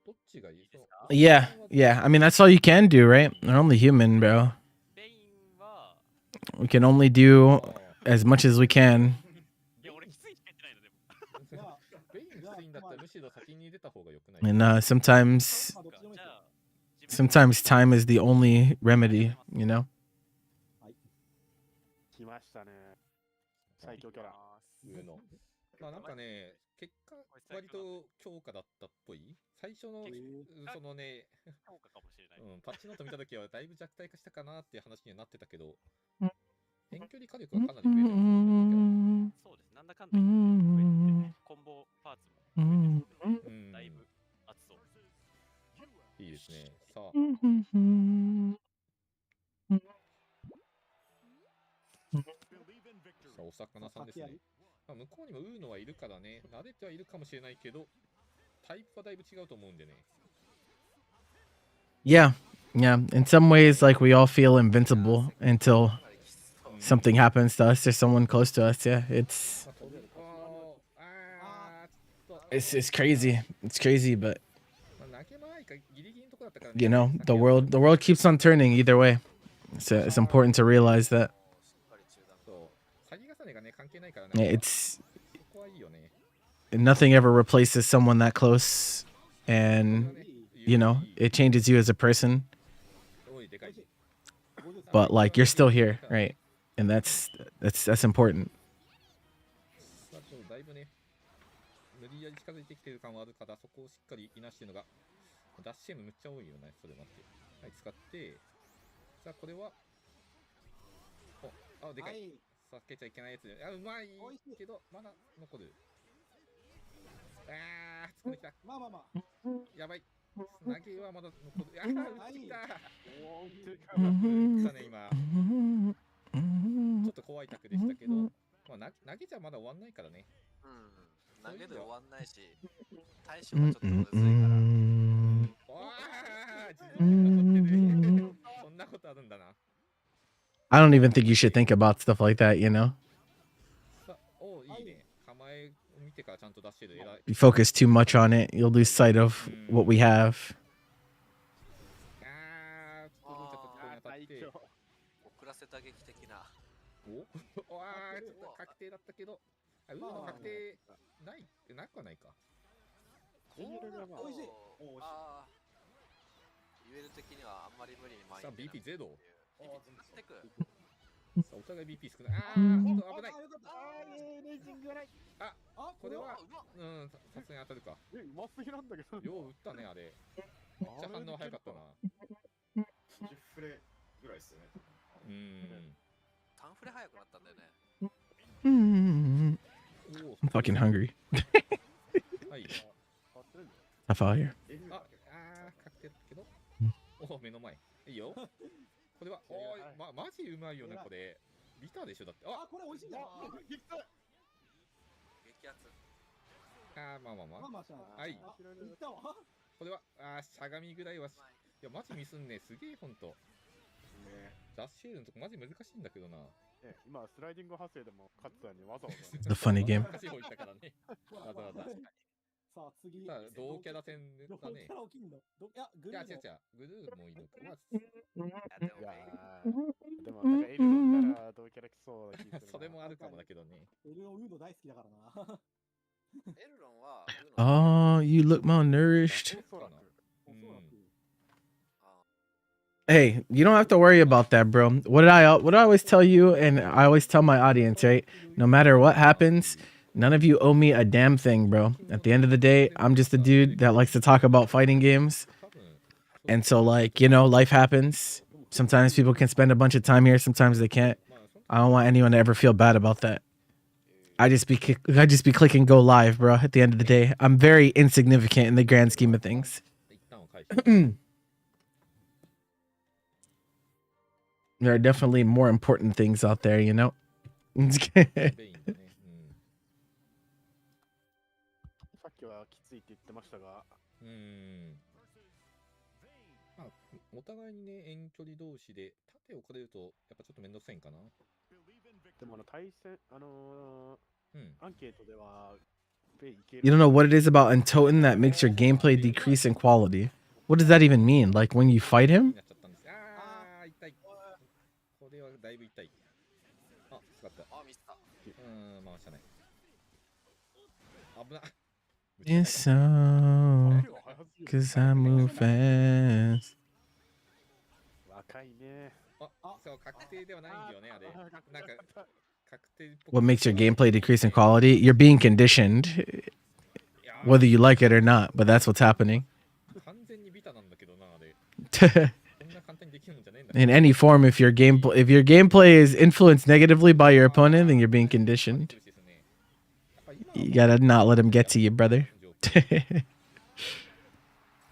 どっちがいい？ Yeah, yeah. I mean, that's all you can do, right? They're only human, bro. ベインは、 We can only do as much as we can. いや、俺きついしか言ってないのでも。じゃあ、ベインきついんだったらむしろ先に出た方が良くない？ And sometimes まあどっちでもいいじですよ。ゃあ、 sometimes time is the only remedy, you know? 来ましたね。最強キャラ。ウーノ。まあなんかね、結果、割と強化だったっぽい。最初の、そのね、強化かもしれない。パッチノート見たときはだいぶ弱体化したかなっていう話にはなってたけど、遠距離火力はかなり増えてますよね。そうです。なんだかんだ言って増えてて、コンボパーツも増えてるだいぶ熱そう。いいですね。さあ、さあお魚さんですね。まあ、向こうにもウーノはいるからね、慣れてはいるかもしれないけど、タイプはだいぶ違うと思うんでね。Yeah, yeah. In some ways, like we all feel invincible until something happens to us or someone close to us. Yeah, it's まあ、飛ぶit's crazy. It's crazy, but まあ投げ前かギリギリのとこだったからね。 you know, the world keeps on turning either way. It's important to realize that そう先重ねがね関係ないからね。 it's そこはいいよね。 nothing ever replaces someone that close, and you know, it changes you as a person. おいでかい。 But like you're still here, right? And that's important. まあだいぶね、無理やり近づいてきてる感はあるから、そこをしっかりいなしてるのがダッシュ M むっちゃ多いよね、それ待って。はい、使って、さあ、これは、お、あ、でかい。避けちゃいけないやつで。あ、うまいけど、まだ残る。あー、突っ込んできた。まあ。やばい。つなぎはまだ残る。あー、打ってきた。おー、打ったね、今。ちょっと怖いタクでしたけど、まあ、投げじゃまだ終わんないからね。うん。投げで終わんないし、対処がちょっとむずいから。わあ、自分に残ってる。そんなことあるんだな。I don't even think you should think about stuff like that, you know? さお、いいね。構えを見てからちゃんと出してる。偉い。 You focus too much on it, you'll lose sight of what we have. あー、ちょっと動いちゃったところに当たって。遅らせた劇的な。おわー、ちょっと確定だったけど。あ、ウーの確定ないなくはないか。こうなると美味しい。あー、言える的にはあんまり無理に前さあ、に出な BP ゼロ。BP 使ってく。さあ、お互い BP 少ない。あー、ちょっと危ない。レーシングがない。あ、これは、うまっ。うん、さすがに当たるか。うますぎなんだけど。よう打ったね、あれ。めっちゃ反応早かったな。 10フレぐらいですよね。タンフレ早くなったんだよね。I'm お fucking hungry. はい。 I follow you. 確定だけど。お、目の前。いいよ。これは、おー、マジうまいよね、これ。ビターでしょ、だって。あ、これ美味しいんだ。激アツ。まあ。はい。いったわ。これは、しゃがみぐらいはし、いや、マジミスんね、すげえ、ほんと。ダッシュエールのとこマジ難しいんだけどな。今、スライディング派生でも勝つにわざわざ。It's a funny game. 難しい方いったからね。わざわざ。さあ次。さあ、同キャラ戦だね。キャラ起きんの。いや、グルーの。違う。グルーもいいのか。いやでも、なんかエル飲んだら同キャラ来そうな気がする。それもあるかもだけどね。エルオウード大好きだからな。エルロンは、 Oh, you look malnourished. おそらく。Hey, you don't have to worry about that, bro. What did I always tell you, and I always tell my audience, right? No matter what happens, none of you owe me a damn thing, bro. At the end of the day, I'm just a dude that likes to talk about fighting games. And so, like, you know, life happens. Sometimes people can spend a bunch of time here, sometimes they can't. I don't want anyone to ever feel bad about that. I just be clicking go live, bro. At the end of the day, I'm very insignificant in the grand scheme of things. There are definitely more important things out there, you know. さっきはきついって言ってましたが。まあ、お互いにね、遠距離同士で縦を置かれると、やっぱちょっとめんどくさいんかな。でも対戦、アンケートでは、You don't know what it is about Untoten that makes your gameplay decrease in quality. What does that even mean? Like when you fight him? 痛い。これはだいぶ痛い。あ、使った。ミスった。回したね。危な。It's so, cause I move fast. 若いね。そう、確定ではないんだよね、あれ。なんか、確定っぽく。 What makes your gameplay decrease in quality? You're being conditioned, whether you like it or not, but that's what's happening. 完全にビタなんだけどな、あれ。 In any form, if your gameplay is influenced negatively by your opponent, then you're being conditioned. You gotta not let him get to you, brother.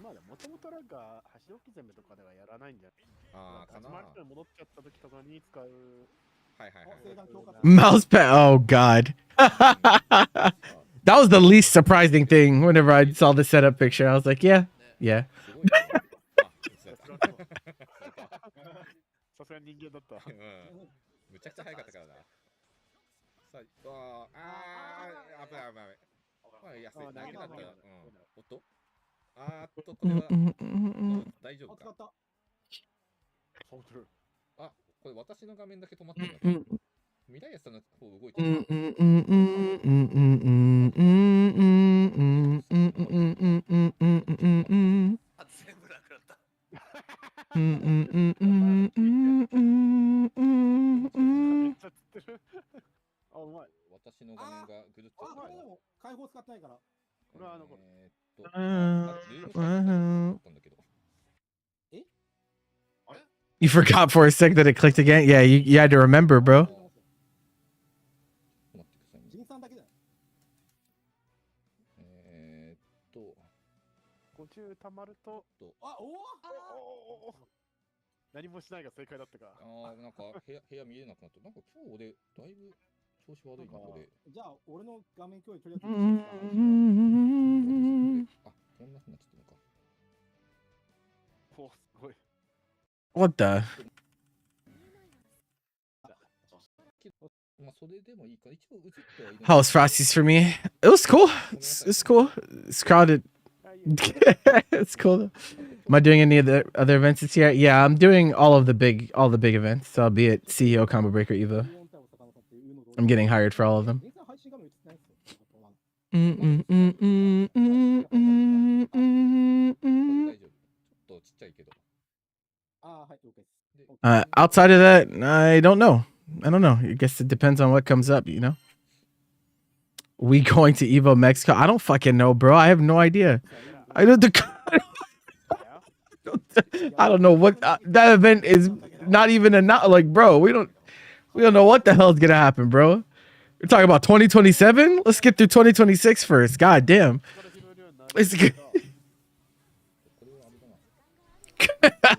まあもともとなんか箸置き攻めとかではやらないんじゃない？かな。戻っちゃった時とかに使う。Mouse pad. Oh god. That was the least surprising thing. Whenever I saw the setup picture, I was like, yeah. さすがに人間だった。むちゃくちゃ早かったからな。さあ、危ない。まあ、安い。投げだったら、おっとこれは、大丈夫か。あ、これ私の画面だけ止まってるのか。未来さんの方動いてる。全部なくなった。あ、うまい。私の画面がぐるっと。開放使ってないから。これはルーム開放だったんだ You forgot for a sec that it clicked again? Yeah, you had to remember, bro. 待ってくださいね。ジンさんだけだよ。50溜まると、あ、おお何もしないが正解だったか。なんか部屋見えなくなった。なんか今日俺、だいぶ調子悪いな、これ。じゃあ、俺の画面共有とりあえず。あ、こんな風になっちゃったのか。お、すごい。 What the? まあ、それでもいいか。一応映ってはいる。 How was Frosty's for me? It was cool. It's cool. It's crowded. It's cool though. Am I doing any of the other events this year? Yeah, I'm doing all the big events. So I'll be at CEO Combo Breaker Evo. I'm getting hired for all of them. ジンさん配信画面映ってないですよ。大丈夫。ちょっとちっちゃいけど。あ、はい、OK です。Outside of that, I don't know. I don't know. I guess it depends on what comes up, you know? We going to Evo Mexico? I don't fucking know, bro. I have no idea. I don't I don't know what that event is. Not even like, bro. We don't know what the hell's gonna happen, bro. We're talking about 2027. Let's get through 2026 first. God damn. It's good.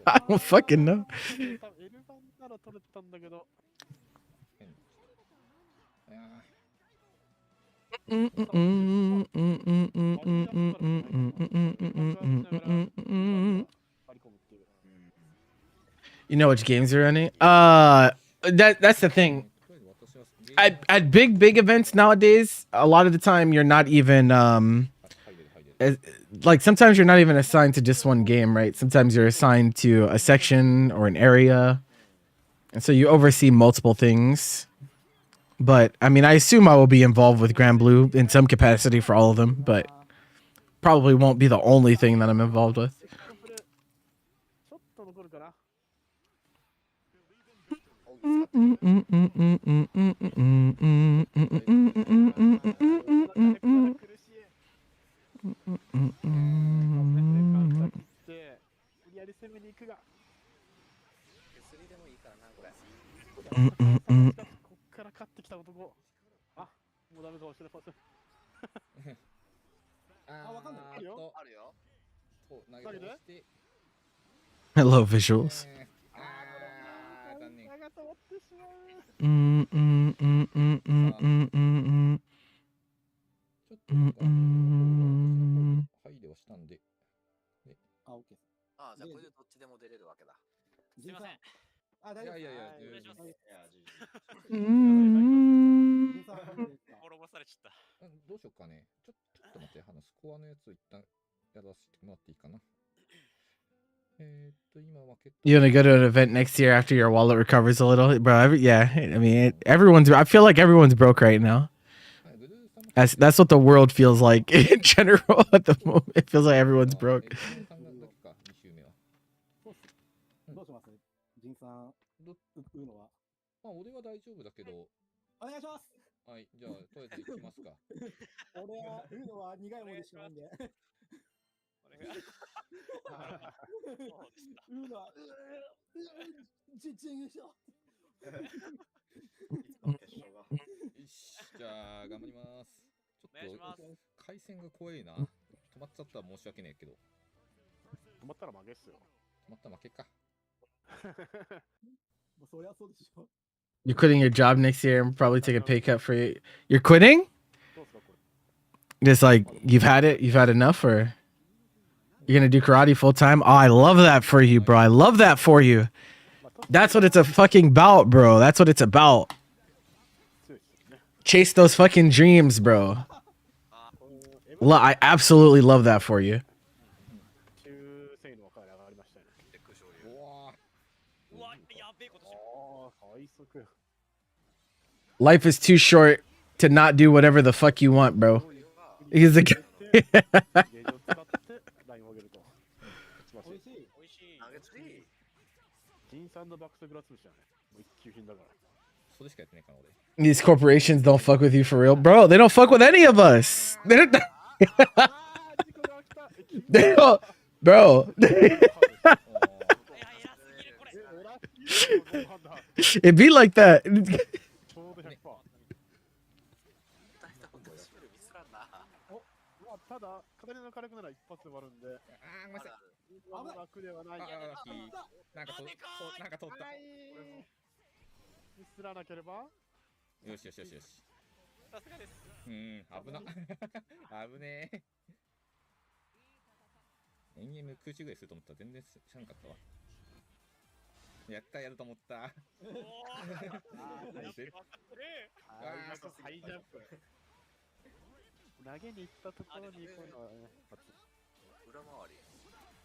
I don't fucking know. L 版なら取れてたんだけど。You know which games are running? That's the thing. At big events nowadays, a lot of the time you're not even like sometimes you're not even assigned to just one game, right? Sometimes you're assigned to a section or an area, and so you oversee multiple things. But I mean, I assume I will be involved with Grand Blue in some capacity for all of them, but probably won't be the only thing that I'm involved with. ちょっと残るかな。 Hello, visuals. You want to go to an event next year after your wallet recovers a little, bro? Yeah, I mean, I feel like everyone's broke right now. That's what the world feels like in general at the moment. It feels like everyone's broke. どうしますジンさん、売るのは。まあ、俺は大丈夫だけど。お願いします。はい、じゃあ、とりあえず行きますか。俺は売るのは苦いものでしかないんで。売るのは、実演優勝。よし、じゃあ、頑張ります。ちょっと、回線が怖いな。止まっちゃったら申し訳ねえけど。止まったら負けっすよ。止まったら負けか。そりゃそうでしょ。 You're quitting your job next year and probably take a pay cut for you. You're quitting? Just like you've had enough, or you're gonna do karate full time? Oh, I love that for you, bro. I love that for you. That's what it's a fucking about, bro. That's what it's about. Chase those fucking dreams, bro. I absolutely love that for you. Life is too short to not do whatever the fuck you want, bro. He's a These corporations don't fuck with you for real, bro. They don't fuck with any of us. They don't, bro. It'd be like that. ちょうど100%。大体も出しめるミスらんな。まあ、ただ、カタリナの火力なら一発で終わるんで、あー、ごめんなさい。楽ではない。あー、ラッキー。なんかと、なんか通った。ミスらなければ、よしよしよしよし。さすがです。危な。危ねえ。エンゲーム空中ぐらいすると思ったら全然知らなかったわ。やると思った。おー絶ハイジャンプ。投げに行ったところに行くのはね、裏回り。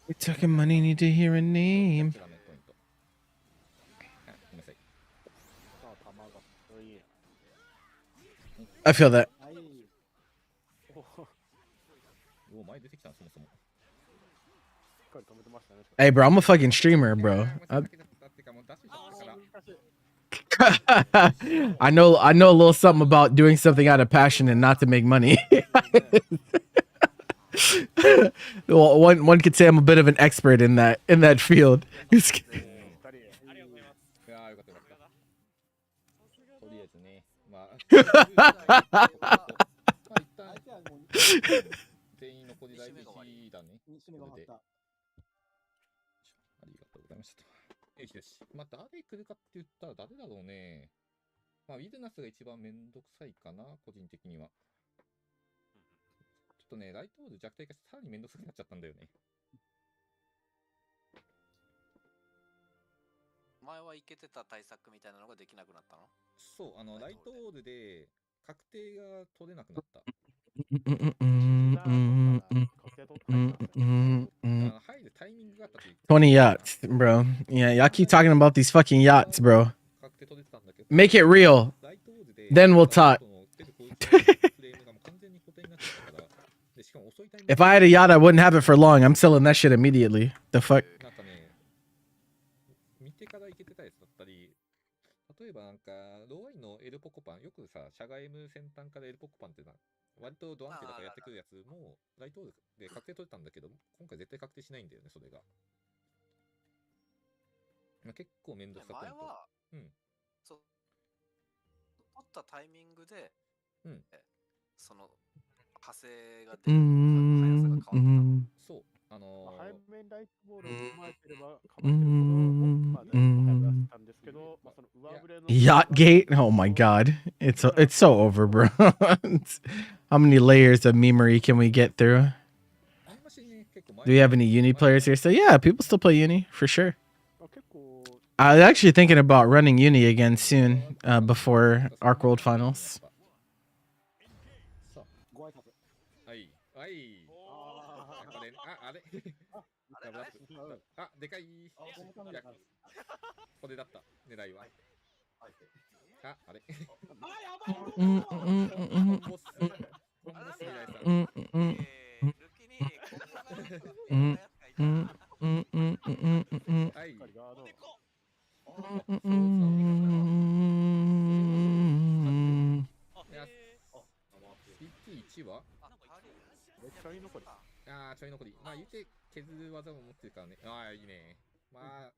We're talking money, need to hear a name. ダメポイント。あ、ごめんなさい。さあ、球がいい。 I feel that. はい。お、前出てきたのそもそも。しっかり止めてましたね。 Hey, bro, I'm a fucking streamer, bro. I know a little something about doing something out of passion and not to make money. Well, one could say I'm a bit of an expert in that field. いやー、よかったよかった。とりあえずね、まあ、一旦相手はもう全員残り大事だね。 2周目が終わった。ありがとうございました。よしよし。まあ、誰来るかって言ったら誰だろうね。まあ、ウィズナスが一番めんどくさいかな、個人的には。ちょっとね、ライトオール弱体化してさらにめんどくさくなっちゃったんだよね。前はいけてた対策みたいなのができなくなったの？そう、ライトオールで確定が取れなくなった。入るタイミングがあったという。 20 yachts, bro. Yeah, y'all keep talking about these fucking yachts, bro. 確定取れてたんだけど。 Make it real. ライトオールで Then we'll talk. 出てこいフレームがもう完全に固定になっちゃったから。で、しかも遅いタイミング If I had a yacht, I wouldn't have it for long. I'm selling that shit immediately. The fuck? なんかね、見てからいけてたやつだったり、例えばなんか、ローアイのエルポコパン、よくさ、シャガ M 先端からエルポコパンってな、割とドアンケだからやってくるやつも、ライトオールで確定取れたんだけど、今回絶対確定しないんだよね、それが。まあ、結構めんどくさくなった。前は、うん。そう、取ったタイミングで、うん。その、派生が出る速さが変わった。そう。背面ライトボールを踏まえてれば構えてるほど、まあ、だいぶ速くなったんですけど、まあ、その上振れの Yacht gate? Oh my god. It's so over, bro. How many layers of memery can we get through? Do we have any uni players here? So yeah, people still play uni for sure. 結構 I was actually thinking about running uni again soon, before Arc World Finals. ご挨拶。はい。はい。あれあ、でかい。いや、これだった。狙いは。あ、あれ。PT1 はちょい残り。ああ、ちょい残り。まあ、言うて削る技も持ってるからね。ああ、いいね。まあ、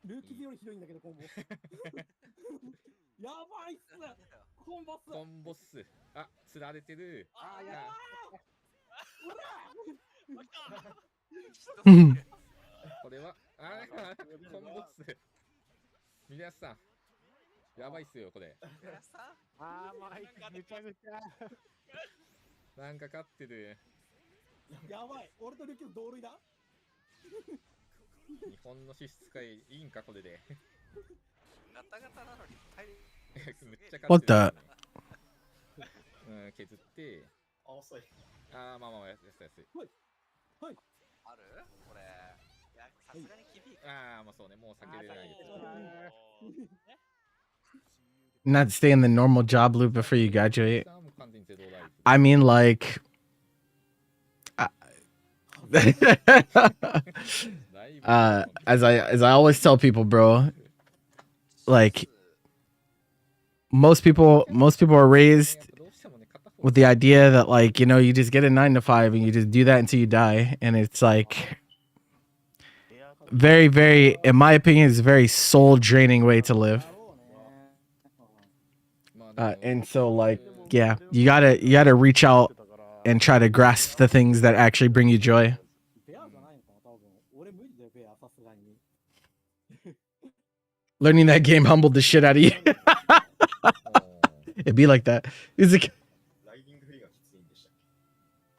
ルーキーズよりひどいんだけど、コンボ。やばいっす。コンボっす。コンボっす。あ、釣られてる。あー、やばうんこれは、コンボっす。ミラスさん。やばいっすよ、これ。あー、まあ、めちゃめちゃ。なんか勝ってる。やばい。俺とルーキーズ同類だ。日本の支出会いいんか、これで。ガタガタなのに体力めっちゃ勝 What ってる、 the? うん、削って。あ、遅い。ああ、まあまあ、安い。はい。あるこれ。いや、さすがに厳しい。ああ、まあそうね、もう避けれないけど。 Not stay in the normal job loop before you graduate. I mean, like, as I always tell people, bro, like most people are raised with the idea that, like, you know, you just get a 9 to 5 and you just do that until you die, and it's like very, very, in my opinion, is a very soul draining way to live. だろうね。And so like, yeah, you gotta reach out and try to grasp the things that actually bring you joy. ペアじゃないのかな、多分。俺無理だよ、ペア、さすがに。 Learning that game humbled the shit out of you. It'd be like that. It's like, ライディングフリーがきついんでしたっ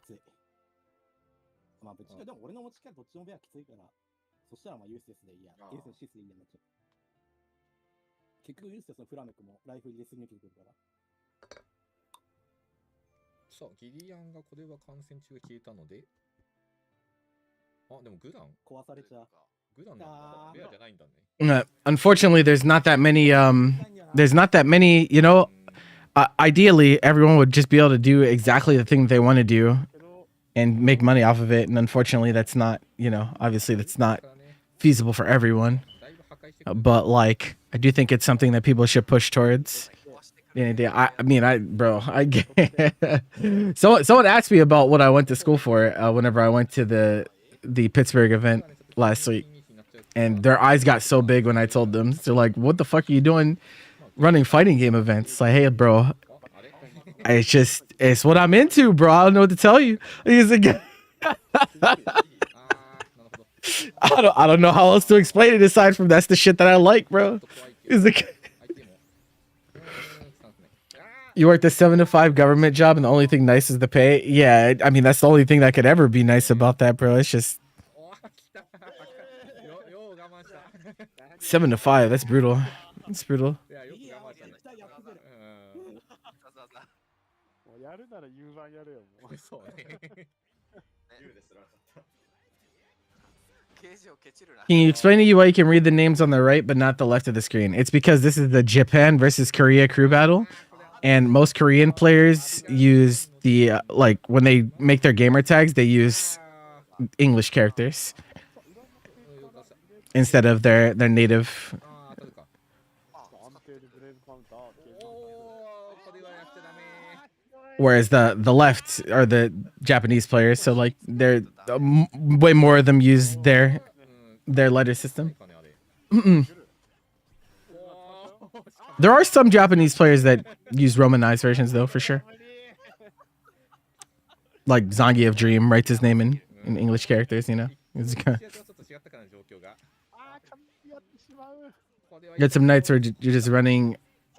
け？きつい。まあ、ぶっちゃけでも俺の持ち方どっちもペアきついから、そしたらまあユースレスでいいや。ああユースレスシスでいいやになっちゃう。結局ユースレスのフラメックもライフ入れすぎ抜けてくるから。さあ、ギリアンがこれは感染中が消えたので。あ、でもグラン壊されちゃう。グランなんだ。ベアじゃないんだね。unfortunately, there's not that many. There's not that many. You know, ideally, everyone would just be able to do exactly the thing they want to do and make money off of it. And unfortunately, that's not. You know, obviously, that's not feasible for everyone. だいぶ破壊してくる。 But like, I do think it's something that people should push towards. Yeah, I mean, bro, I get. Someone asked me about what I went to school for whenever I went to the Pittsburgh event last week, and their eyes got so big when I told them. They're like, "What the fuck are you doing, running fighting game events?" Like, hey, bro, it's what I'm into, bro. I don't know what to tell you. He's like, I don't know how else to explain it aside from that's the shit that I like, bro. He's like. You worked a 7 to 5 government job, and the only thing nice is the pay. Yeah, I mean that's the only thing that could ever be nice about that, bro. It's just 7 to 5. That's brutal. That's brutal. いや、よく我慢したね。もうやるなら U 版やれよ、もう。そうね。言うですらなかった。刑事をケチるな。 Can you explain to you why you can read the names on the right but not the left of the screen? It's because this is the Japan versus Korea crew battle, and most Korean players use the like when they make their gamer tags, they use English characters instead of their native. あー、当たるか。安定でブレイブカウンター、刑事おー、これはやっちゃダメ。 Whereas the left are the Japanese players, so like they're way more of them use their letter system. かね、あれ。 Mm-mm. おー、 There are some Japanese players that use Romanized versions, though, for sure. Like Zangi of Dream writes his name in English characters, you know. It's kinda- ちょっと違ったかな、状況が。あー、完璧やってしまう。これは Get some nights where you're just running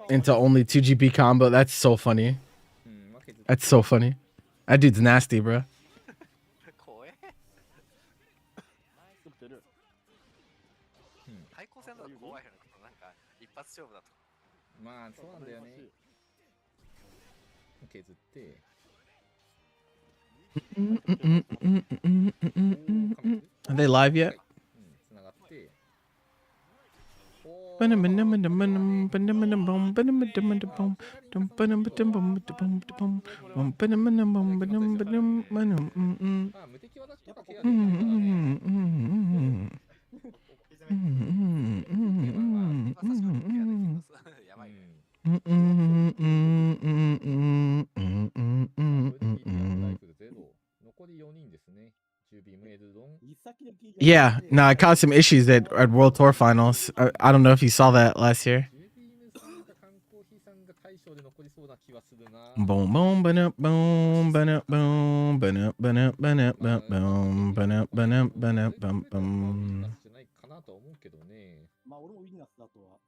into only 2GP combo. That's so funny. うん、負けず That's so funny. That dude's nasty, bro. 怖え。作ってる。対抗戦だと怖いよね。なんか一発勝負だと。まあ、そうなんだよね。削って。 Are they live yet? うん、つながって。まあ、無敵技とかケアできないからね。やばいね。ライフルゼロ。残り4人ですね。中ビームエルドン。 Yeah, no, I caught some issues at World Tour Finals. I don't know if you saw that last year. 中ビームさんか缶コーヒーさんが大将で残りそうな気はするな。 Boom, boom, ba boom, ba boom, ba ba ba boom, ba ba bum bum. じゃないかなとは思うけどね。まあ俺もウィギナスだとは。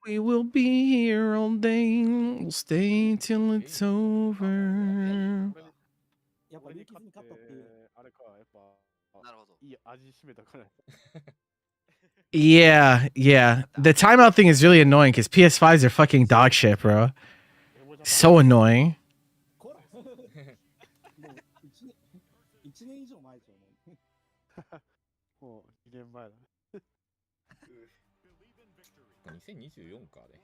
We will be here all day. We'll stay till it's over. やっぱルーキーズに勝ったっていう。あれか、やっぱ、なるほど。いい味しめたから。 Yeah, yeah. The timeout thing is really annoying because PS5s are fucking dog shit, bro. So annoying. こらもう1年以上前でしょうね。もう2年前だね。 2024か、あれ。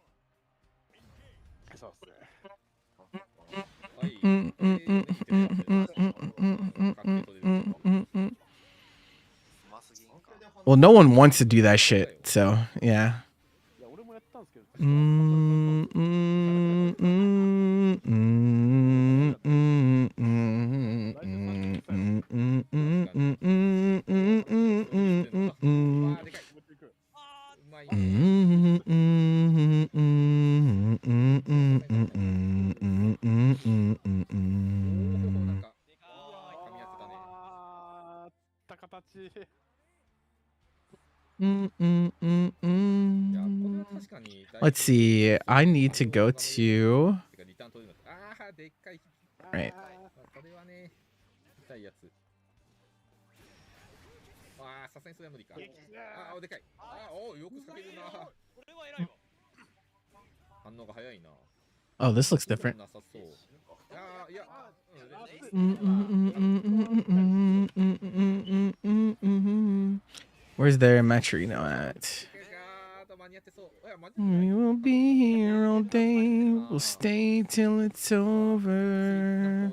そうっすね。Well, うますぎんか。 no one wants to do that shit, so yeah. いや、俺もやったんですけど。 う Let's see. I need to go to. リターン取るのああ、でっかい。 Right. これはね、痛いやつ。ああ、さすがにそれは無理か。ああ、でかい。ああ、およく避けるな。これは偉いわ。反応が早いな。 Oh, this looks different. なさそう。ああ、いや、Where's their Matrino at? 間に合ってそう。We will be here all day. We'll stay till it's over.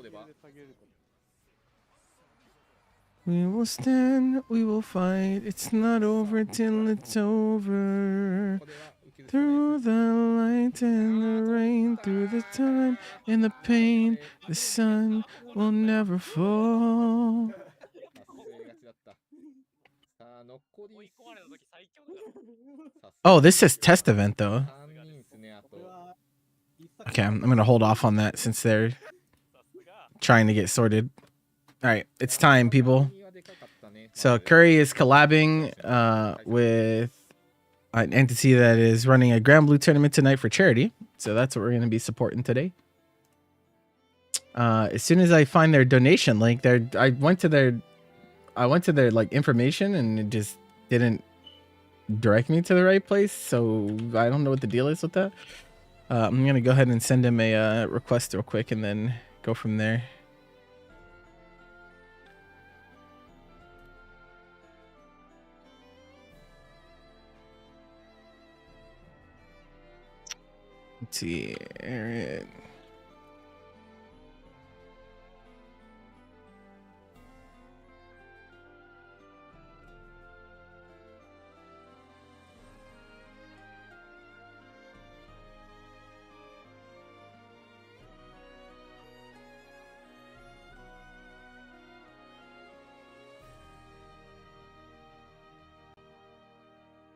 We will stand, we will fight. It's not over till it's over. Through the light and the rain, through the time and the pain, the sun will never fall. Oh, this says test event though. Okay, I'm gonna hold off on that since they're trying to get sorted. All right, it's time, people. So Curry is collabing with an entity that is running a Grand Blue tournament tonight for charity. So that's what we're going to be supporting today. As soon as I find their donation link, I went to their like information and it just didn't direct me to the right place. So I don't know what the deal is with that. I'm going to go ahead and send him a request real quick and then go from there. Let's see. Aaron.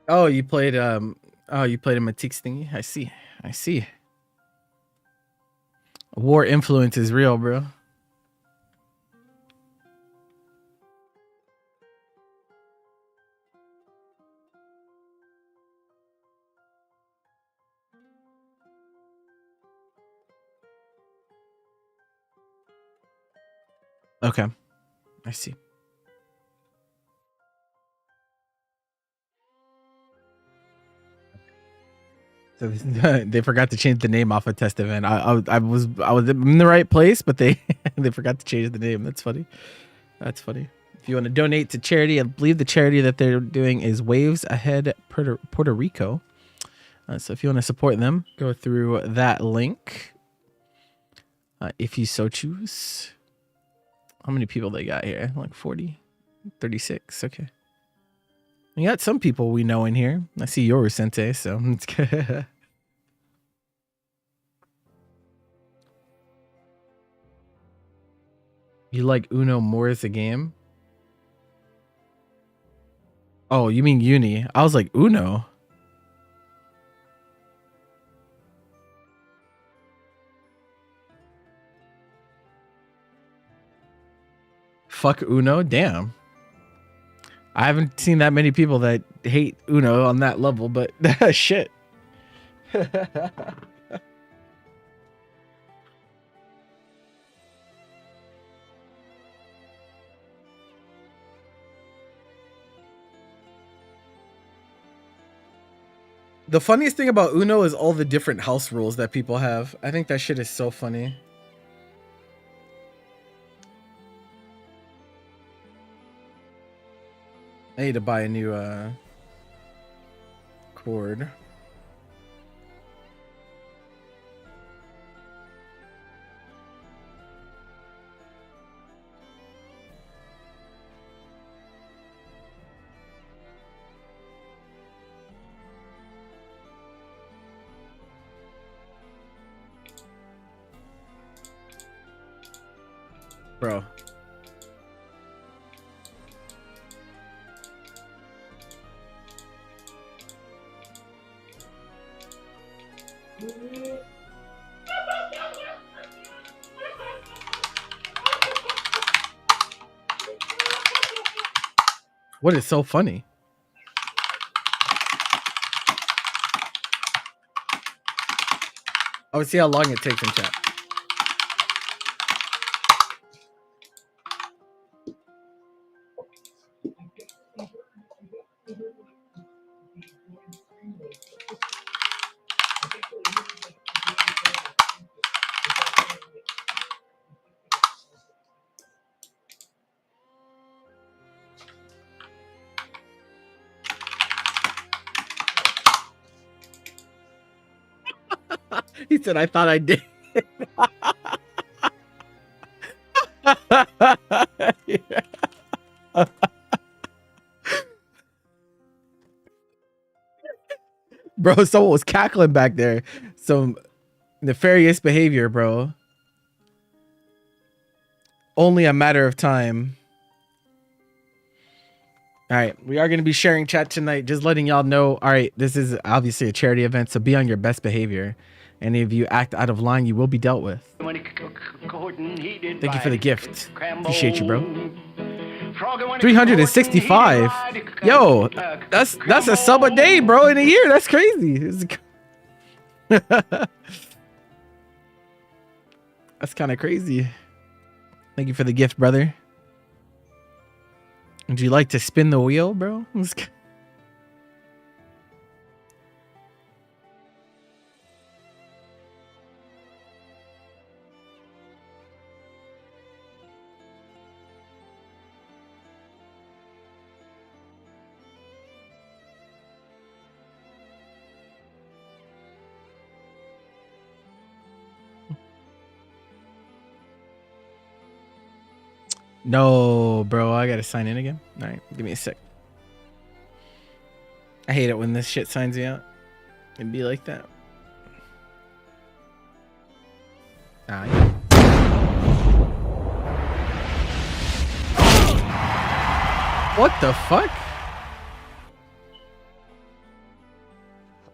Oh, you played a Matix thingy. I see. War influence is real, bro. Okay, I see. So they forgot to change the name off of test event. I was in the right place, but they forgot to change the name. That's funny. That's funny. If you want to donate to charity, I believe the charity that they're doing is Waves Ahead Puerto Rico. So if you want to support them, go through that link. If you so choose. How many people they got here? Like 40, 36. Okay. We got some people we know in here. I see yours, Sensei, so it's good. You like Uno more as a game? Oh, you mean Uni. I was like, Uno? Fuck Uno? Damn. I haven't seen that many people that hate Uno on that level, but shit. The funniest thing about Uno is all the different house rules that people have. I think that shit is so funny. I need to buy a new cord. Bro. What is so funny? I would see how long it takes in chat. He said, I thought I did. Yeah. Bro, someone was cackling back there. Some nefarious behavior, bro. Only a matter of time. All right, we are going to be sharing chat tonight. Just letting y'all know. All right, this is obviously a charity event, so be on your best behavior. Any of you act out of line, you will be dealt with. Thank you for the gift. Appreciate you, bro. 365. Yo, that's a sub a day, bro, in a year. That's crazy. That's kind of crazy. Thank you for the gift, brother. Would you like to spin the wheel, bro? No, bro, I gotta sign in again. All right, give me a sec. I hate it when this shit signs me out. It'd be like that. Ah, yeah. What the fuck?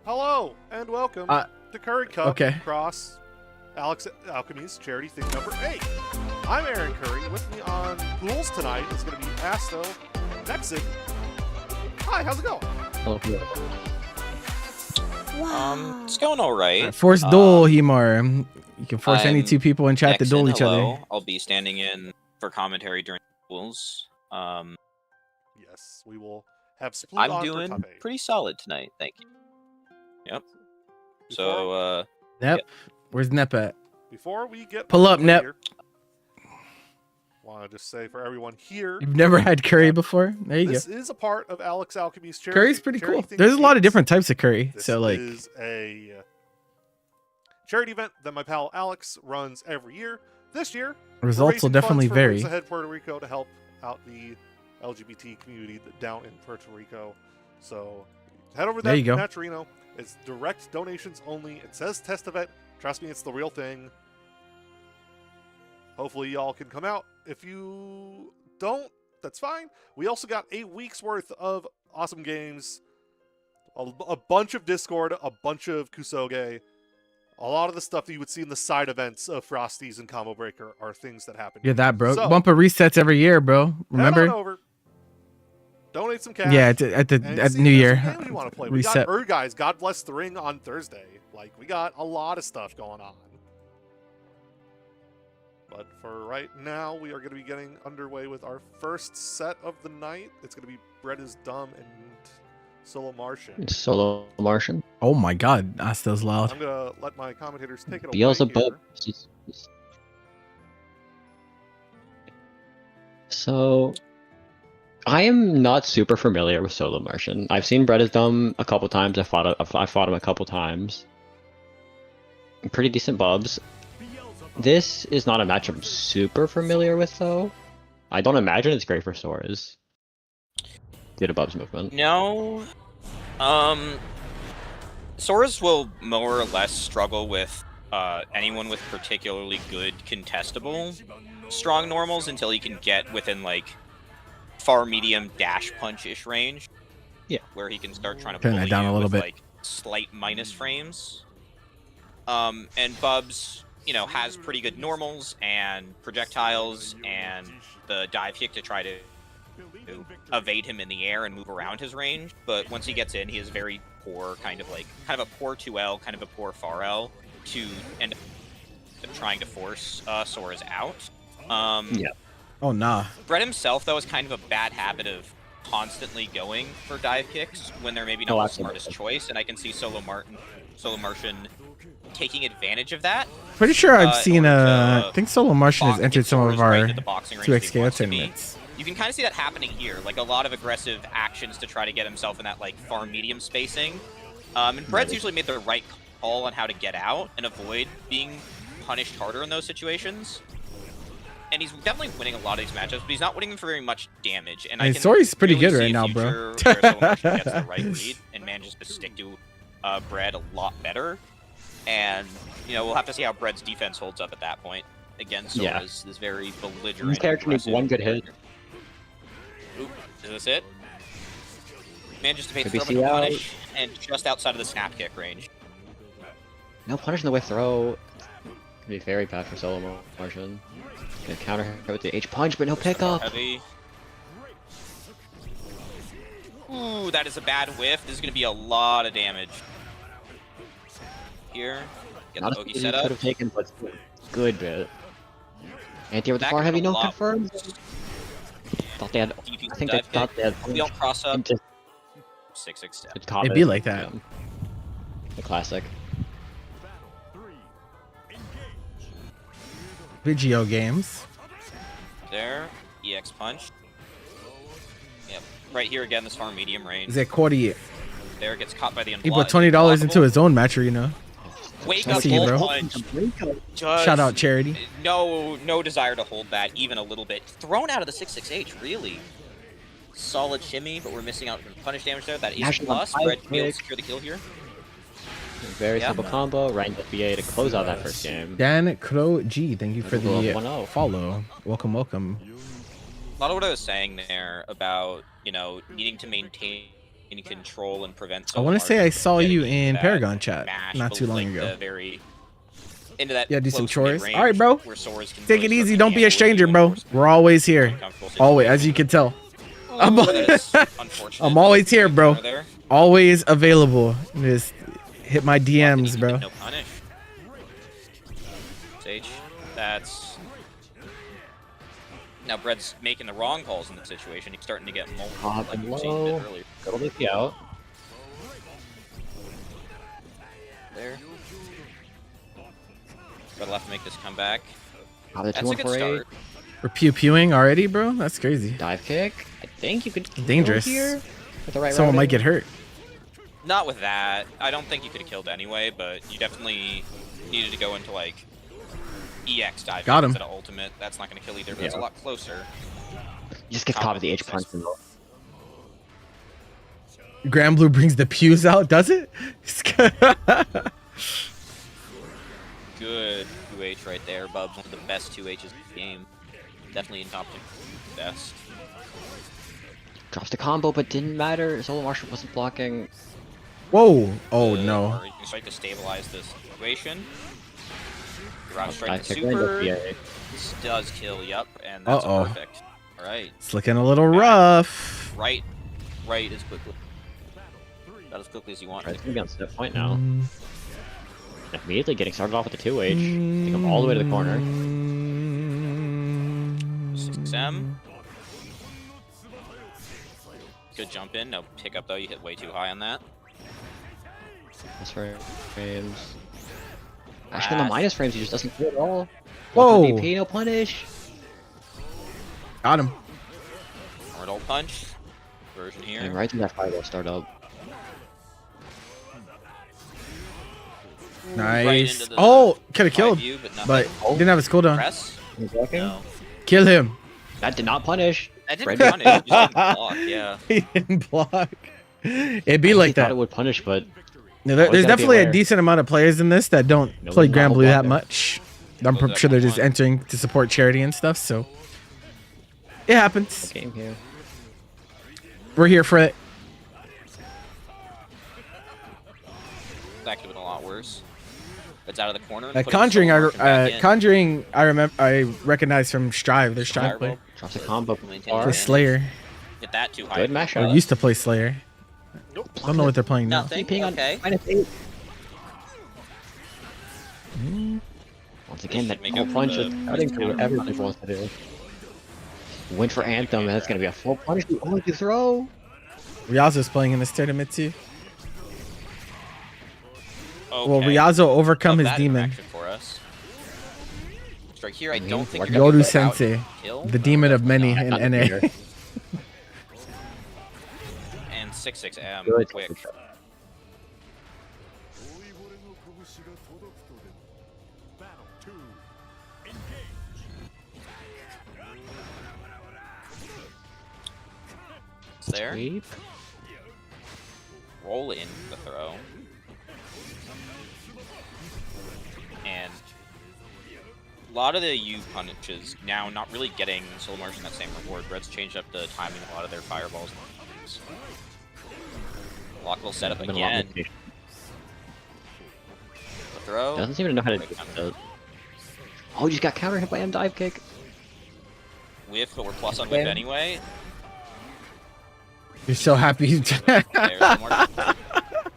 Hello and welcome to Curry Cup Cross Alex Alchemy's charity thing number 8. I'm Aaron Curry. With me on pools tonight is going to be Asto Nexon. Hi, how's it going? It's going all right. Force duel, Hemar. You can force any two people in chat to duel each other. I'll be standing in for commentary during pools. Yes, we will have split. I'm doing pretty solid tonight, thank you. Yep. So, Nep, where's Nep at? Before we get pull up, Nep. Want to just say for everyone here, you've never had curry before? There you this go. This is a part of Alex Alchemy's charity. Curry's pretty cool. There's a lot of different types of curry. This so like, is a charity event that my pal Alex runs every year. This year, results will definitely vary. Ahead Puerto Rico to help out the LGBT community down in Puerto Rico. So head over there. There you go. Naturino. It's direct donations only. It says test event. Trust me, it's the real thing. Hopefully y'all can come out. If you don't, that's fine. We also got 8 weeks worth of awesome games, a bunch of Discord, a bunch of Kusoge. A lot of the stuff that you would see in the side events of Frosties and Combo Breaker are things that happen. You're that broke. So, Bumper resets every year, bro. Remember? Head on over. Donate some cash. Yeah, at New Year. You want to play. Reset. We got guys, God Bless the Ring on Thursday. Like, we got a lot of stuff going on. But for right now, we are going to be getting underway with our first set of the night. It's going to be Bread is Dumb and Solo Martian. Solo Martian. Oh my God, Asto's loud. I'm going to let my commentators take it away. Beelzebub. So, I am not super familiar with Solo Martian. I've seen Bread is Dumb a couple times. I fought him a couple times. Pretty decent bubs. This is not a match I'm super familiar with, though. I don't imagine it's great for Sora's. Did a bubs movement. No. Sora's will more or less struggle with anyone with particularly good contestable strong normals until he can get within, like, far medium dash punch-ish range. Yeah. Where he can start trying to turn bully that down you a little with, bit. like, slight minus frames. And Bubs, you know, has pretty good normals and projectiles and the dive kick to try to evade him in the air and move around his range. But once he gets in, he is very poor, kind of a poor 2L, kind of a poor far L. to end up trying to force Sora's out. Yeah. Oh nah. Brett himself, though, is kind of a bad habit of constantly going for dive kicks when they're maybe not Oh, the absolutely. smartest choice, and I can see Solo Martian taking advantage of that. Pretty sure I've in seen order to I think Solo Martian has get entered some Sora's of right our into the boxing range that he 2XKO wants to be. tournaments. You can kind of see that happening here, like a lot of aggressive actions to try to get himself in that like far medium spacing. And Brett's usually made the right call on how to get out and avoid being punished harder in those situations. And he's definitely winning a lot of these matchups, but he's not winning them for very much damage. And I Hey, can Sori's pretty really good see right a now, bro. future where Solo Martian gets the right read and manages to stick to Brett a lot better. And, you know, we'll have to see how Brett's defense holds up at that point against Sora's this very belligerent. This character needs one good hit. Oop, is this it? Manages to pay the Could be throw, but no out. punish, and just outside of the snap kick range. No punish in the whiff throw. Could be very bad for Solo Martian. Gonna counter her with the H punch, but no pickup. Heavy. Ooh, that is a bad whiff. This is going to be a lot of damage. Here. Get Not the as bogey good as set he up. could have taken, but good bit. Anti with the That far could've heavy, been a no lot confirmed. Thought they had. DP I think they dive thought kick. they had. We don't cross up. into 6-6 step. the top It'd of be it. like that. Yeah. The classic. Vigio games. There. EX punch. Yep. Right here again, this far medium range. Is it Cordy? There gets caught by the He unblock. put $20 into his own matcher, you know. Wake I up, see you, bull bro. punch. Just Shout out Charity. no desire to hold that even a little bit. Thrown out of the 6-6H, really. Solid shimmy, but we're missing out on punish damage there. That is a National plus. high Red to be able to kick. secure the kill here. Very Yeah. simple combo. Right into FBA to close out that first game. Dan Crow G, thank you for Go up the 1-0. follow. Welcome, welcome. A lot of what I was saying there about, you know, needing to maintain control and prevent. I want to say I saw you in that Paragon chat mash, not but too long like ago. the very into that Yeah, do some close chores. mid-range All right, bro. where Sora's can Take really it start easy. to Don't be a handle stranger, you and bro. force We're always here. uncomfortable Always, as situations. you can tell. Ooh, that is unfortunate. I'm always here, bro. There. Always available. Just hit my Lucky DMs, he bro. did No punish. Sage, that's now Brett's making the wrong calls in the situation. He's starting to get multiple, Hop like and we were seeing low. a bit earlier. Go Luffy out. There. Brett will have to make this comeback. Hop the That's a good 2-1-4-8. start. We're pew-pewing already, bro? That's crazy. Dive kick. I think you could kill Dangerous. here with the right Someone might routing. get hurt. Not with that. I don't think you could have killed anyway, but you definitely needed to go into like EX dive Got him. instead of ultimate. That's not going to kill either, but it's a Yeah. lot closer. He just gets caught with the H punch. And Grand Blue brings the pews out, does it? Good 2H right there, Bubs. One of the best 2Hs in the game. Definitely in top 2 best. drops the combo, but didn't matter. Solo Martian wasn't blocking. Whoa. Oh, Good. no. Or you can start to stabilize this situation. Garage strike Dive to kick right into super. FBA. This does kill, yep, and that's Uh-oh. perfect. Alright. It's looking a little rough. Right as quickly. About as quickly as you want. Right, it's gonna be on step point now. Mm. Immediately getting started off with the 2H. Take him all the way to the corner. 6M. Good jump in. No pickup though. You hit way too high on that. That's frames. Actually, on the minus frames, he just doesn't do it at all. Whoa. DP, no punish. Got him. Mortal punch. Version here. And right through that fireball startup. Right Nice. into the Oh, could have high killed, view, but but nothing. didn't have his cooldown. Press? He's blocking. No. Kill him. That did not punish. That didn't Red punish. It just didn't block. Yeah. He didn't block. It'd be He like thought that. it would punish, but No, Always there's gotta be definitely a aware. decent amount of players in this that don't No, play not Grand whole Blue that blocker. much. I'm Those that sure they're just want. entering to support charity and stuff, so it happens. game here. We're here for it. That could have been a lot worse. It's out of the corner. Conjuring, Conjuring, I remember, I recognize from Strive. There's Strive Fireball. play. Drops a combo from Maintain far. The Slayer. Hit that too high. Good mash Or up. used to play Slayer. Nope. Don't know what they're playing now. Nothing. DPing on Okay. -8. Once again, that Make full up for punch the is cutting missed through what counter everybody punishment. wants to do. Win for Anthem, and that's gonna be a full punish. Oh, you throw. Ryazo's playing in this tournament too. Okay. Well, Ryazo overcome Love his that demon. interaction for us. Strike here. I mean, don't think what you're gonna Yoru get out Sensei, kill. the No, demon of definitely many not. in NA. And 6-6M Good. quick. It's there. Sweep. Roll in the throw. And a lot of the U punches now not really getting Soul Martian that same reward. Red's changed up the timing of a lot of their fireballs. Lockable setup Been a lot more again. patient. The throw. Doesn't seem to know how to do Quick it. counter. Oh, you just got counter hit by M dive kick. Whiff, but we're plus on whiff Yeah. anyway. You're so happy. There's Soul Martian.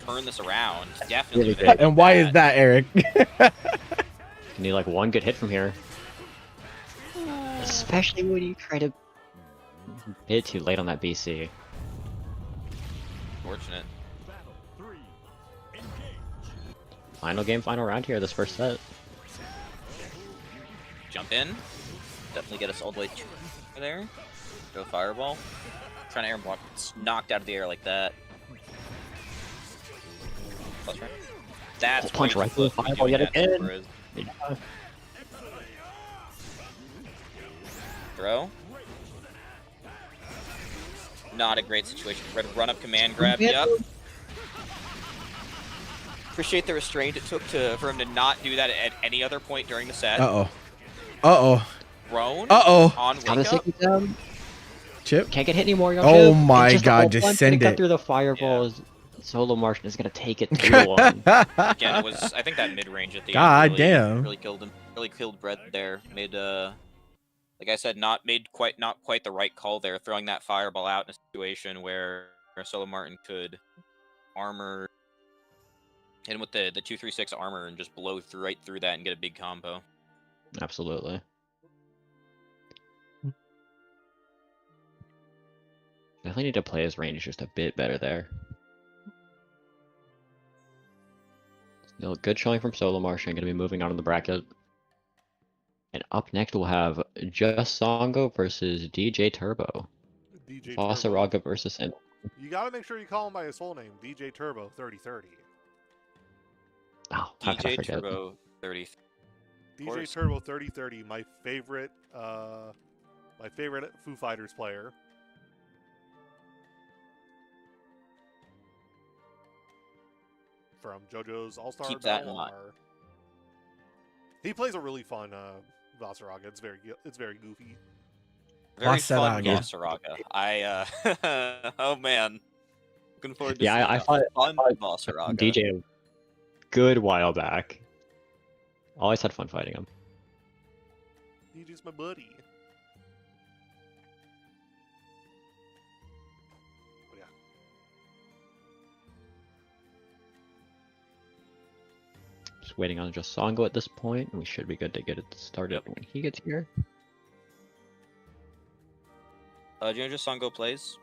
Turn this around. Definitely. Really gonna good. do And why is that, Eric? You need like one good hit from here. Especially when you try to hit too late on that BC. Fortunate. Final game, final round here, this first set. Jump in. Definitely get us all the way to there. Go fireball. Trying to air block. It's knocked out of the air like that. Plus right. That's Punch way right too through the close to fireball doing yet that again. for his Yeah. throw. Not a great situation. Red run up command grab. Yeah. Yep. Appreciate the restraint it took for him to not do that at any other point during the set. Uh-oh. Uh-oh. Thrown. Uh-oh. On Gotta wake up. stick it down. Chip? Can't get hit anymore, young Oh Chip. my It's just a God, whole just punch send to cut it. through the fireballs. Solo Martian is gonna take it 3-1. Again, it was. I think that mid range at the God end damn. really killed him. Really killed Brett there. Made like I said, not quite the right call there. Throwing that fireball out in a situation where Solo Martin could armor hit him with the 236 armor and just blow right through that and get a big combo. Absolutely. Definitely need to play his range just a bit better there. Still good showing from Solo Martian. Going to be moving on in the bracket. And up next we'll have Just Songo versus DJ Turbo. DJ Vasaraga versus N. You gotta make sure you call him by his full name, DJ Turbo 3030. Oh, how could I DJ forget? Turbo 30. DJ course. Turbo 3030, my favorite Foo Fighters player. From JoJo's All-Star Keep that in Battle mind. Ar. He plays a really fun Vasaraga. It's very goofy. Very fun Vasaraga. Vasaraga. Oh man. Looking forward to Yeah, seeing I a thought fun Vasaraga. DJ a good while back. Always had fun fighting him. DJ's my buddy. Oh, yeah. Just waiting on Just Songo at this point, and we should be good to get it started when he gets here. Do you know just Songo plays?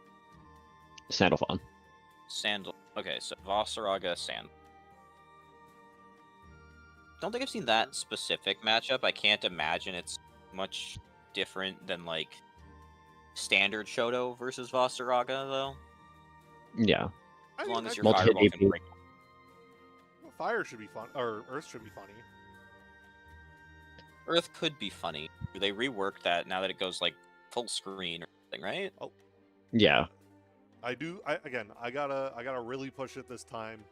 Sandalphon. Sandal. Okay, so Vasaraga Sand. Don't think I've seen that specific matchup. I can't imagine it's much different than like standard Shoto versus Vasaraga though. Yeah. As long as your Multi-hit fireball AP. can break. Fire should be fun, or Earth should be funny. Earth could be funny. They reworked that now that it goes like full screen or something, right? Yeah. I gotta really push it this time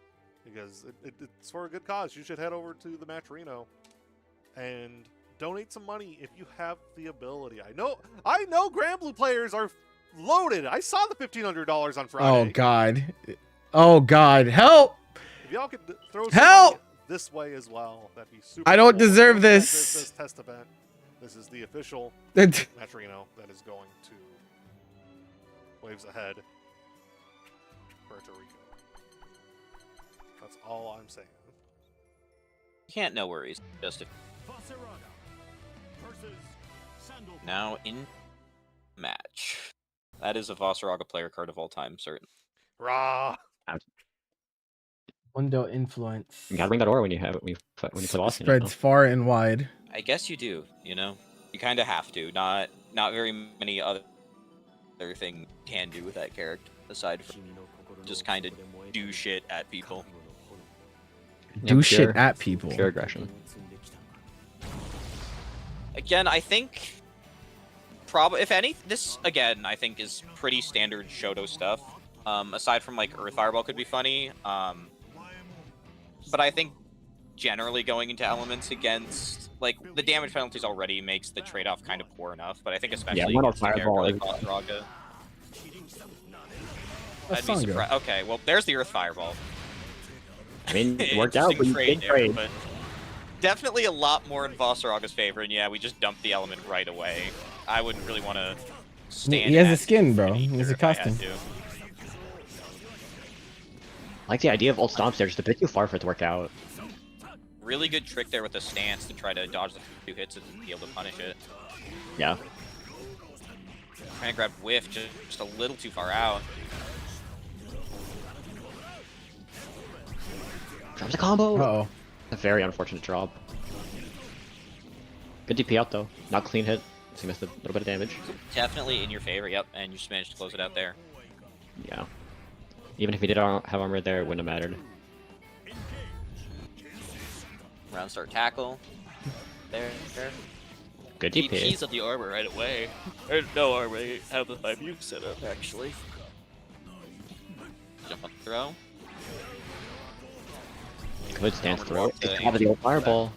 because it's for a good cause. You should head over to the Matcherino and donate some money if you have the ability. I know Granblue players are loaded. I saw the $1,500 on Friday. Oh God. Oh God. Help! If y'all could throw some Help! money this way as well, that'd be super. I don't cool. deserve This this. test event. This is the official It- Matcherino that is going to Waves Ahead, Puerto Rico. That's all I'm saying. Can't no worries. Just if Now in match. That is a Vossaraga player card of all time, certainly. Rah. Window influence. You gotta bring that aura when you have it when you play Austin. Spreads far and wide. I guess you do, you know? You kind of have to. Not very many other things can do with that character, aside from just kind of do shit at people. Do shit at people. Pure aggression. Again, I think... if any, this, again, I think is pretty standard Shoto stuff. Aside from, like, Earth Fireball could be funny. But I think generally going into elements against, like, the damage penalties already makes the trade-off kind of poor enough, but I think especially against a character like Vossaraga. I'd be surprised. Okay, well, there's the Earth Fireball. I mean, it worked out, but you did trade. But definitely a lot more in Vossaraga's favor, and yeah, we just dumped the element right away. I wouldn't really want to stand He has a skin, bro. He has a costume. I like the idea of ult stomps there, just a bit too far for it to work out. Really good trick there with the stance to try to dodge the 2 hits and be able to punish it. Yeah. Trying to grab whiff just a little too far out. Drops a combo! Uh-oh. A very unfortunate drop. Good DP out though. Not clean hit, so he missed a little bit of damage. Definitely in your favor, yep, and you just managed to close it out there. Yeah. Even if he did have armor there, it wouldn't have mattered. Round start tackle. There. Good DP. He's on the armor right away. Or no armor, I have the 5U set up actually. Jump on the throw. Good stance throw. It's top of the old fireball.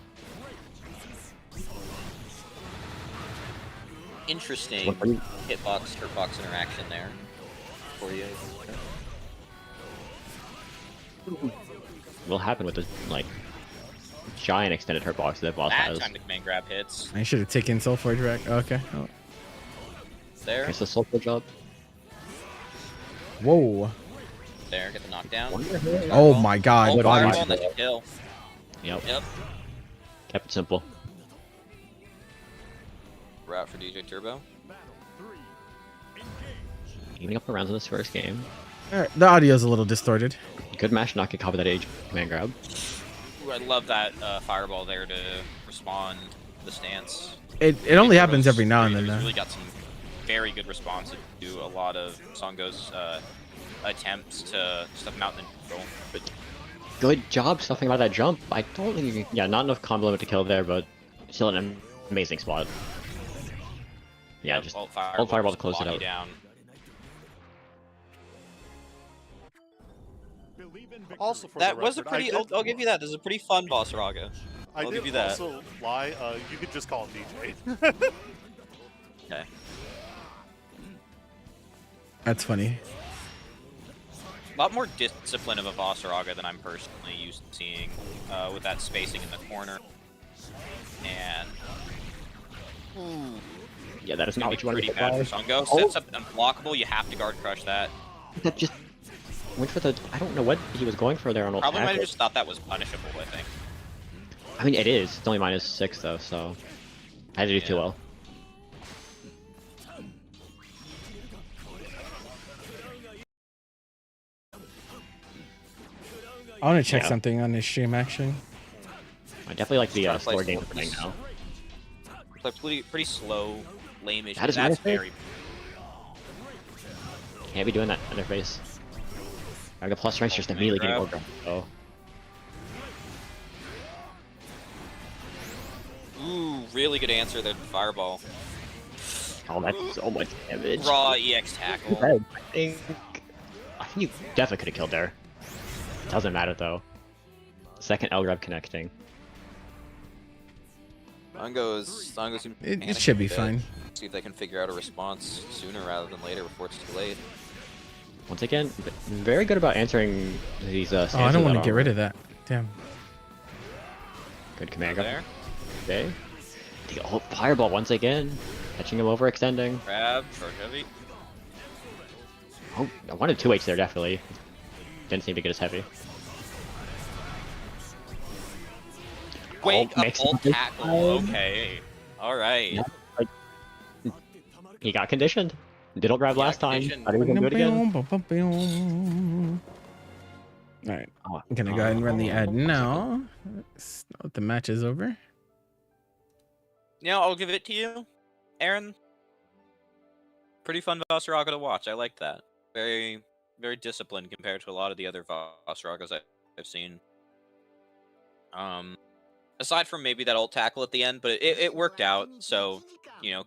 Interesting hitbox, hurtbox interaction there for you. Will happen with the like giant extended hurtbox that boss has. Time to command grab hits. I should have taken Soul Forge back. Okay. Oh. There. It's a Soul Forge up. Whoa. There, get the knockdown. Oh my god. Oh, Body. fireball, that's a kill. Yep. Yep. Kept it simple. Route for DJ Turbo. Evening up the rounds in this first game. Alright, the audio's a little distorted. Good mash not get caught with that age command grab. Ooh, I love that fireball there to respond the stance. It only happens every now and then. Really got some very good response to a lot of Songo's attempts to stuff him out in the neutral. But good job stuffing about that jump. I don't think you can, yeah, not enough combo limit to kill there, but still an amazing spot. Yeah, just ult fireball to close it out. Down. Also, for that the was a record, pretty. I'll give you that. This is a pretty fun Vossaraga. I'll give you that. Also lie. You could just call him DJ. Okay. That's funny. A lot more discipline of a Vossaraga than I'm personally used to seeing, with that spacing in the corner. And yeah, that is not what you want to pretty get bad by. for Songo. Sets up unblockable. You have to guard crush that. That just went for the. I don't know what he was going for there on ult. Probably might have just thought that was punishable. I think. I mean, it is. It's only -6 though, so I had to do too well. I want to check something on this stream, actually. I definitely like the slower game thing now. Like pretty slow, lame-ish. That is That's very very. Can't be doing that in their face. I got plus strength just immediately getting over. Oh. Ooh, really good answer there. Fireball. Oh, that's so much damage. Raw EX tackle. I think you definitely could have killed there. Doesn't matter though. Second L grab connecting. Songo seems It should be fine. See if they can figure out a response sooner rather than later before it's too late. Once again, very good about answering these Oh, I don't want to get rid of that. Damn. Good command grab. There. Okay. The ult fireball once again. Catching him over, extending. Grab, charge heavy. Oh, I wanted 2H there, definitely. Didn't seem to get as heavy. Wake up, makes ult sense. tackle. Okay. All right. Yeah, like, he got conditioned. Didn't grab He got last time. conditioned. Thought he was gonna do it again. All right, Oh, I'm gonna go ahead and run the ad now. Let's know that the match is over. Yeah, I'll give it to you, Aaron. Pretty fun Vasaraga to watch. I like that. Very, very disciplined compared to a lot of the other Vasaragas I've seen. Aside from maybe that ult tackle at the end, but it worked out. So, you know,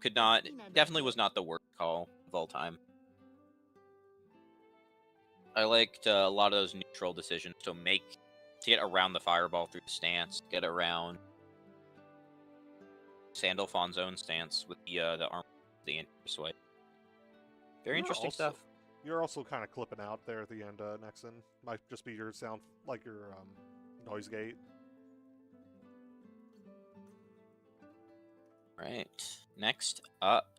definitely was not the worst call of all time. I liked a lot of those neutral decisions to get around the fireball through the stance, get around Sandalphon's own stance with the arm, the swipe. Very interesting stuff. You're also kind of clipping out there at the end, Nexon. Might just be your sound, like your noise gate. Right. Next up,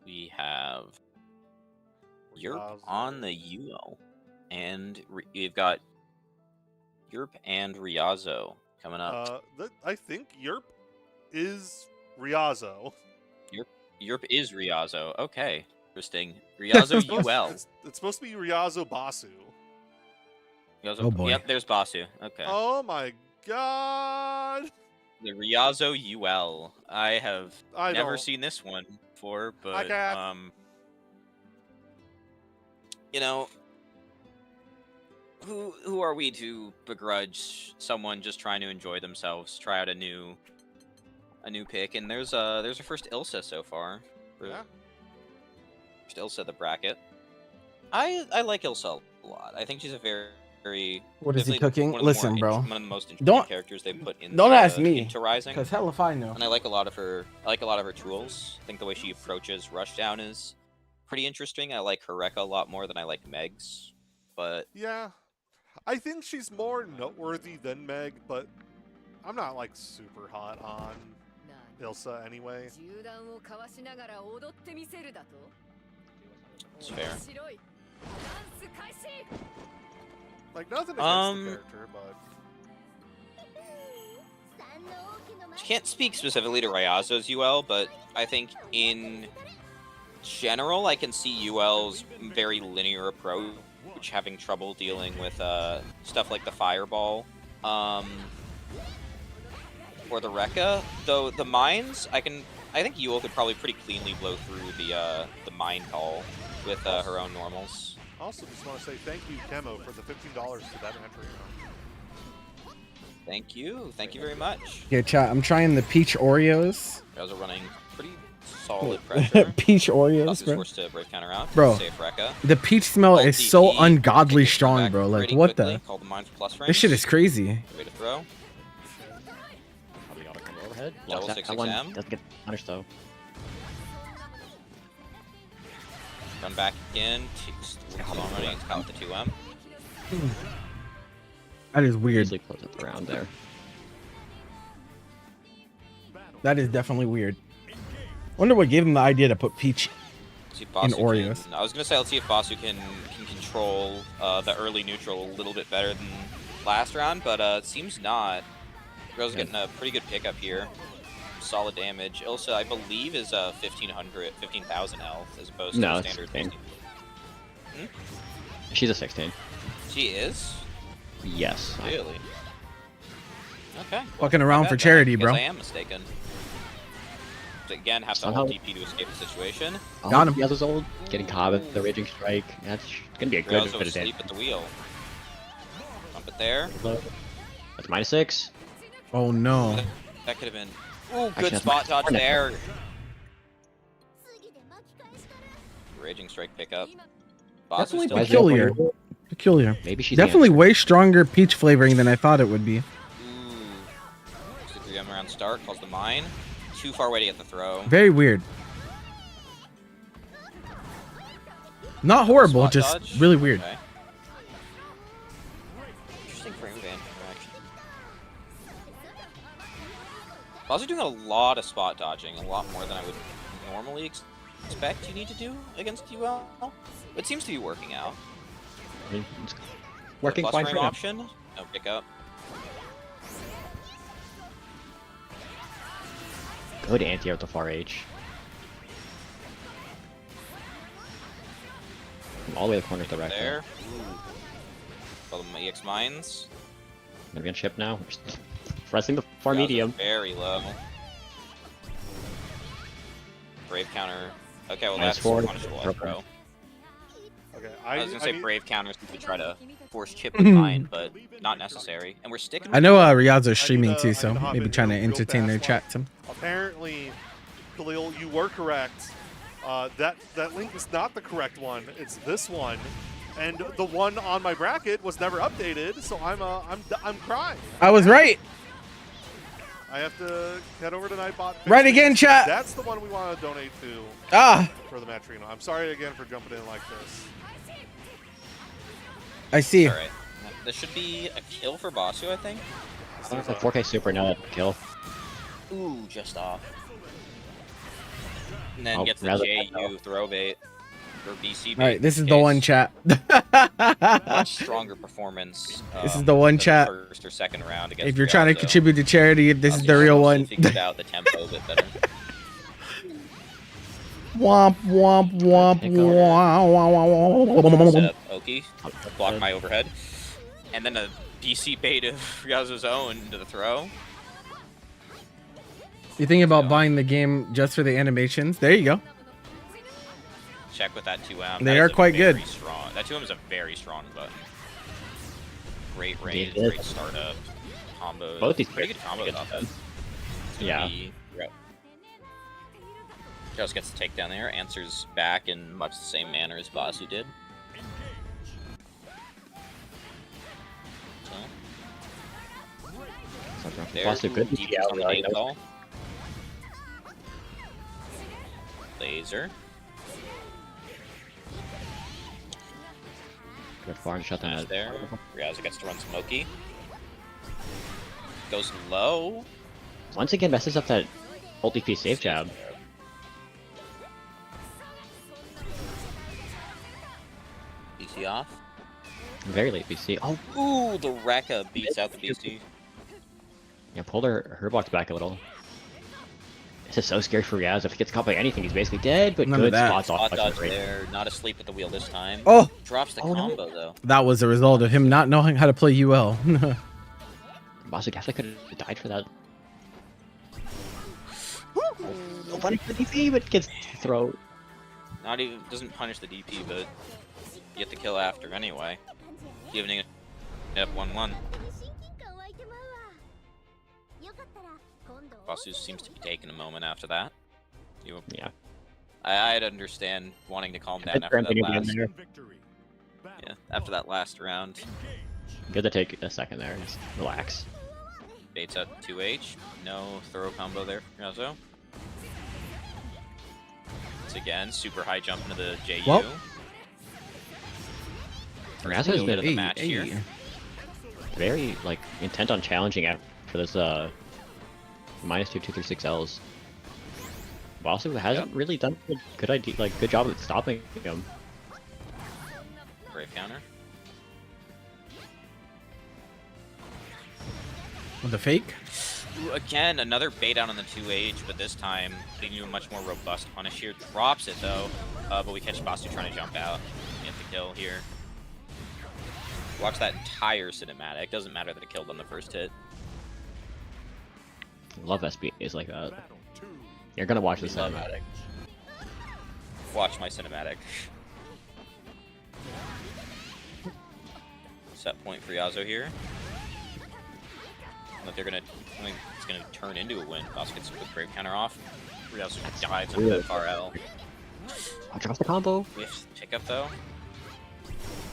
we have Yerp on the UL. And we've got Yerp and Riazo coming up. I think Yerp is Riazo. Yerp is Riazo. Okay. Interesting. Riazo UL. It's supposed to be Riazo Basu. Riazo, Oh boy. Yep, there's Basu. Okay. Oh my god! The Riazo UL. I have never don't. seen this one before, but you know, who are we to begrudge someone just trying to enjoy themselves, try out a new pick? And there's a first Ilsa so far. Yeah. First Ilsa the bracket. I like Ilsa a lot. I think she's a very What is he cooking? one of the Listen, more bro. One of the most interesting Don't- characters they've put in. Don't ask me, into Rising. because hell if I know. And I like a lot of her. I like a lot of her tools. I think the way she approaches Rushdown is pretty interesting. I like Hereka a lot more than I like Meg's. But yeah, I think she's more noteworthy than Meg, but I'm not like super hot on Ilsa anyway. It's fair. Like nothing against the character, but Can't speak specifically to Ryazo's UL, but I think in general I can see UL's very linear approach, having trouble dealing with stuff like the fireball, or the Rekka. Though the mines, I think UL could probably pretty cleanly blow through the mine call with her own normals. also just want to say thank you, Kemo, for the $15 to that entry. Thank you very much. Yeah, chat. I'm trying the peach Oreos. You guys are running pretty solid pressure. Peach Oreos, Is bro. forced to break counter out. Bro, Safe Rekka. the peach smell is so ungodly strong, bro. Like, what the? Call the mine for plus This shit is crazy. Way to throw. Overhead. Level That 6 one exam. doesn't get punished though. Run back in. Long running. It's out with the 2M. That is weird. Easily close up the round there. That is definitely weird. Wonder what gave him the idea to put peach See if in Basu Oreos. I was gonna say, let's see if Basu can control the early neutral a little bit better than last round, but it seems not. Girl's getting a pretty good pickup here. Solid damage. Ilsa, I believe, is 15,000 health as opposed No, to it's standard 16. 50. She's a 16. She is? Yes. Really? Okay. Fucking around for charity, because bro. I am mistaken. Again, have to Somehow- hold DP to escape the situation. Got him. He has his old getting caught with the Raging Strike. That's gonna be a good Rail's bit of damage. asleep at the wheel. Dump it there. That's -6. Oh no. That could have been. Ooh, Actually, good that's spot dodge -4 now. there. Raging Strike pickup. Basu Definitely still- peculiar. Peculiar. Maybe she's Definitely the way stronger peach flavoring than I thought it would be. Ooh. 3M around start, calls the mine. Too far away to get the throw. Very weird. Not horrible, Spot just dodge? really weird. Okay. Interesting frame of interaction. Also doing a lot of spot dodging, a lot more than I would normally expect you need to do against UL. It seems to be working out. It's working Plus fine frame for him. option, no pickup. Good anti-air with the far H. All the way to the corner to the right. There. Call them EX Mines. Gonna be on ship now. Pressing the far Ryazo medium. Very low. Brave counter. Okay, well Minus that's four. punishable, I throw. Okay, I was gonna say need- brave counters to try to force chip with mine, but not necessary. And we're sticking. I know with Ryazo's I streaming need too, to so hop maybe in trying to real entertain their fast, chat. Some. Apparently, Khalil, you were correct. That link is not the correct one. It's this one, and the one on my bracket was never updated. So I'm crying. I was right. I have to head over to Nightbot. Right again, chat. That's the one we want to donate to Ah, for the Matrino. I'm sorry again for jumping in like this. I see. All right. This should be a kill for Basu, I think. It's like 4K super now that kill. Ooh, just off. And then Oh, gets the rather- JU throw bait for BC bait. All right, this in is the one case. chat. Much stronger performance. This is the one than chat. First or second round against If you're trying to Ryazo. contribute to charity, this is the Basu real also one. Figured out the tempo a bit better. Womp womp womp Take over. womp Set womp. up Oki, block my overhead, and then a BC bait of Ryazo's own into the throw. You think about buying the game just for the animations? There you go. Check with that 2M. They That are is a quite very good. Strong. That 2M is a very strong button. Great range, Indeed. great startup, combos. Both these pretty good players combos are off that. Yeah. Just gets the takedown there, answers back in much the same manner as Basu did. So, there's Plus a good deep on the like, nade call. Laser. Good far and shut Nice that. there. Ryazo gets to run Smoky. Goes low. Once again, messes up that ult DP safe jab. BC off. Very late BC. Oh, Ooh, the Rekka beats out the BC. yeah, pulled her box back a little. This is so scary for Ryaz. If he gets caught by anything, he's basically dead. But None of good that. spots off. Spot by dodge the break. there. Not asleep at the wheel this time. Oh, Drops the Oh, no. combo though. that was a result of him not knowing how to play UL. Basu definitely could have died for that. Oh, punish the DP, but gets throw. Not even doesn't punish the DP, but you get the kill after anyway. Giving it up 1-1. Basu seems to be taking a moment after that. Yeah. I'd understand wanting to calm down Good for after him to that get in last. there. Yeah, after that last round. Good to take a second there. Just relax. Baits out 2H. No throw combo there for Ryazo. Once again, super high jump into the JU. Well. Ryaz has Little bit been of the match here. very like intent on challenging after this minus 2/236 Ls. Basu hasn't really done a good idea, like good job at stopping him. Brave counter. With the fake? Ooh, again, another bait out on the 2H, but this time leading to a much more robust punish here. Drops it though, but we catch Basu trying to jump out. Get the kill here. Watch that entire cinematic. Doesn't matter that it killed on the first hit. Love SBAs like that. You're gonna watch this Cinematic. Watch my cinematic. Set point for Ryazo here. But they're gonna, I think it's gonna turn into a win. Basu gets a quick brave counter off. Ryazo dives into the far L. Oh, drops the combo. With pickup though.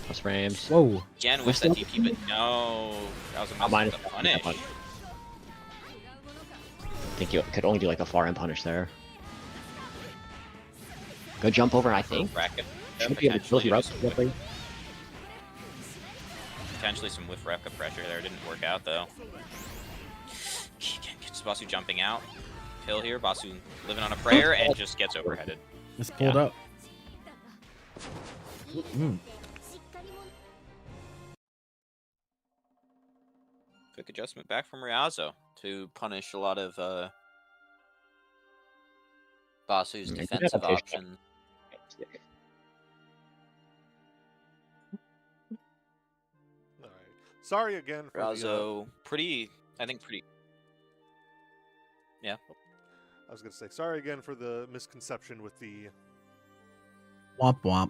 Plus frames. Whoa. Again with that DP, but no. That was a miss Minus with the that punish. punch. I think you could only do like a far end punish there. Good jump over, I think. Bracket. Should be able to kill you right quickly. Potentially some whiff Rekka pressure there. Didn't work out though. Again, gets Basu jumping out. Kill here. Basu living on a prayer and just gets overheaded. It's pulled up. Mm. Quick adjustment back from Ryazo to punish a lot of Basu's Yeah, good defensive adaptation. option. All right. Sorry again for the. Razo, I think pretty. Yeah. I was gonna say sorry again for the misconception with the Womp womp.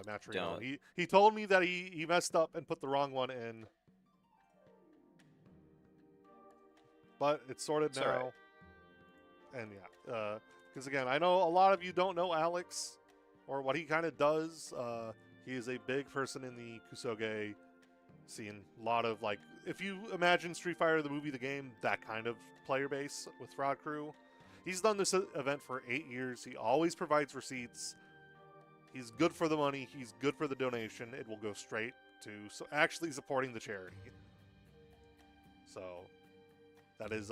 match Don't. He told me that he messed up and put the wrong one in, but it's sorted It's now. alright. And yeah, because again, I know a lot of you don't know Alex or what he kind of does. He is a big person in the Kusoge scene. A lot of like, if you imagine Street Fighter the movie, the game, that kind of player base with Fraud Crew. He's done this event for 8 years. He always provides receipts. He's good for the money. He's good for the donation. It will go straight to actually supporting the charity. So that is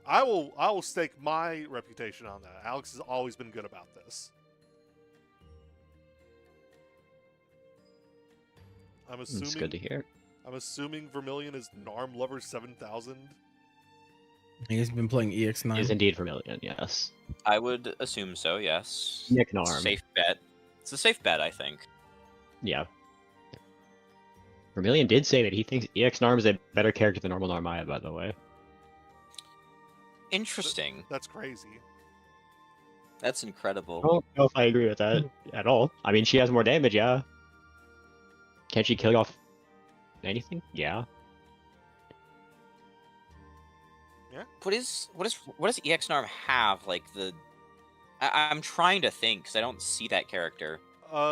I will stake my reputation on that. Alex has always been good about this. I'm assuming It's good to hear. I'm assuming Vermilion is Narm Lover 7000. He's been playing Is EX9. indeed Vermilion, yes. I would assume so. Yes. Nick It's a Narm. safe bet. It's a safe bet, I think. Yeah. Vermilion did say that he thinks EX Narm is a better character than normal Narmaya, by the way. Interesting. That's crazy. That's incredible. I don't know if I agree with that at all. I mean, she has more damage, yeah. Can she kill off anything? Yeah. What does EXNARM have? Like I'm trying to think because I don't see that character.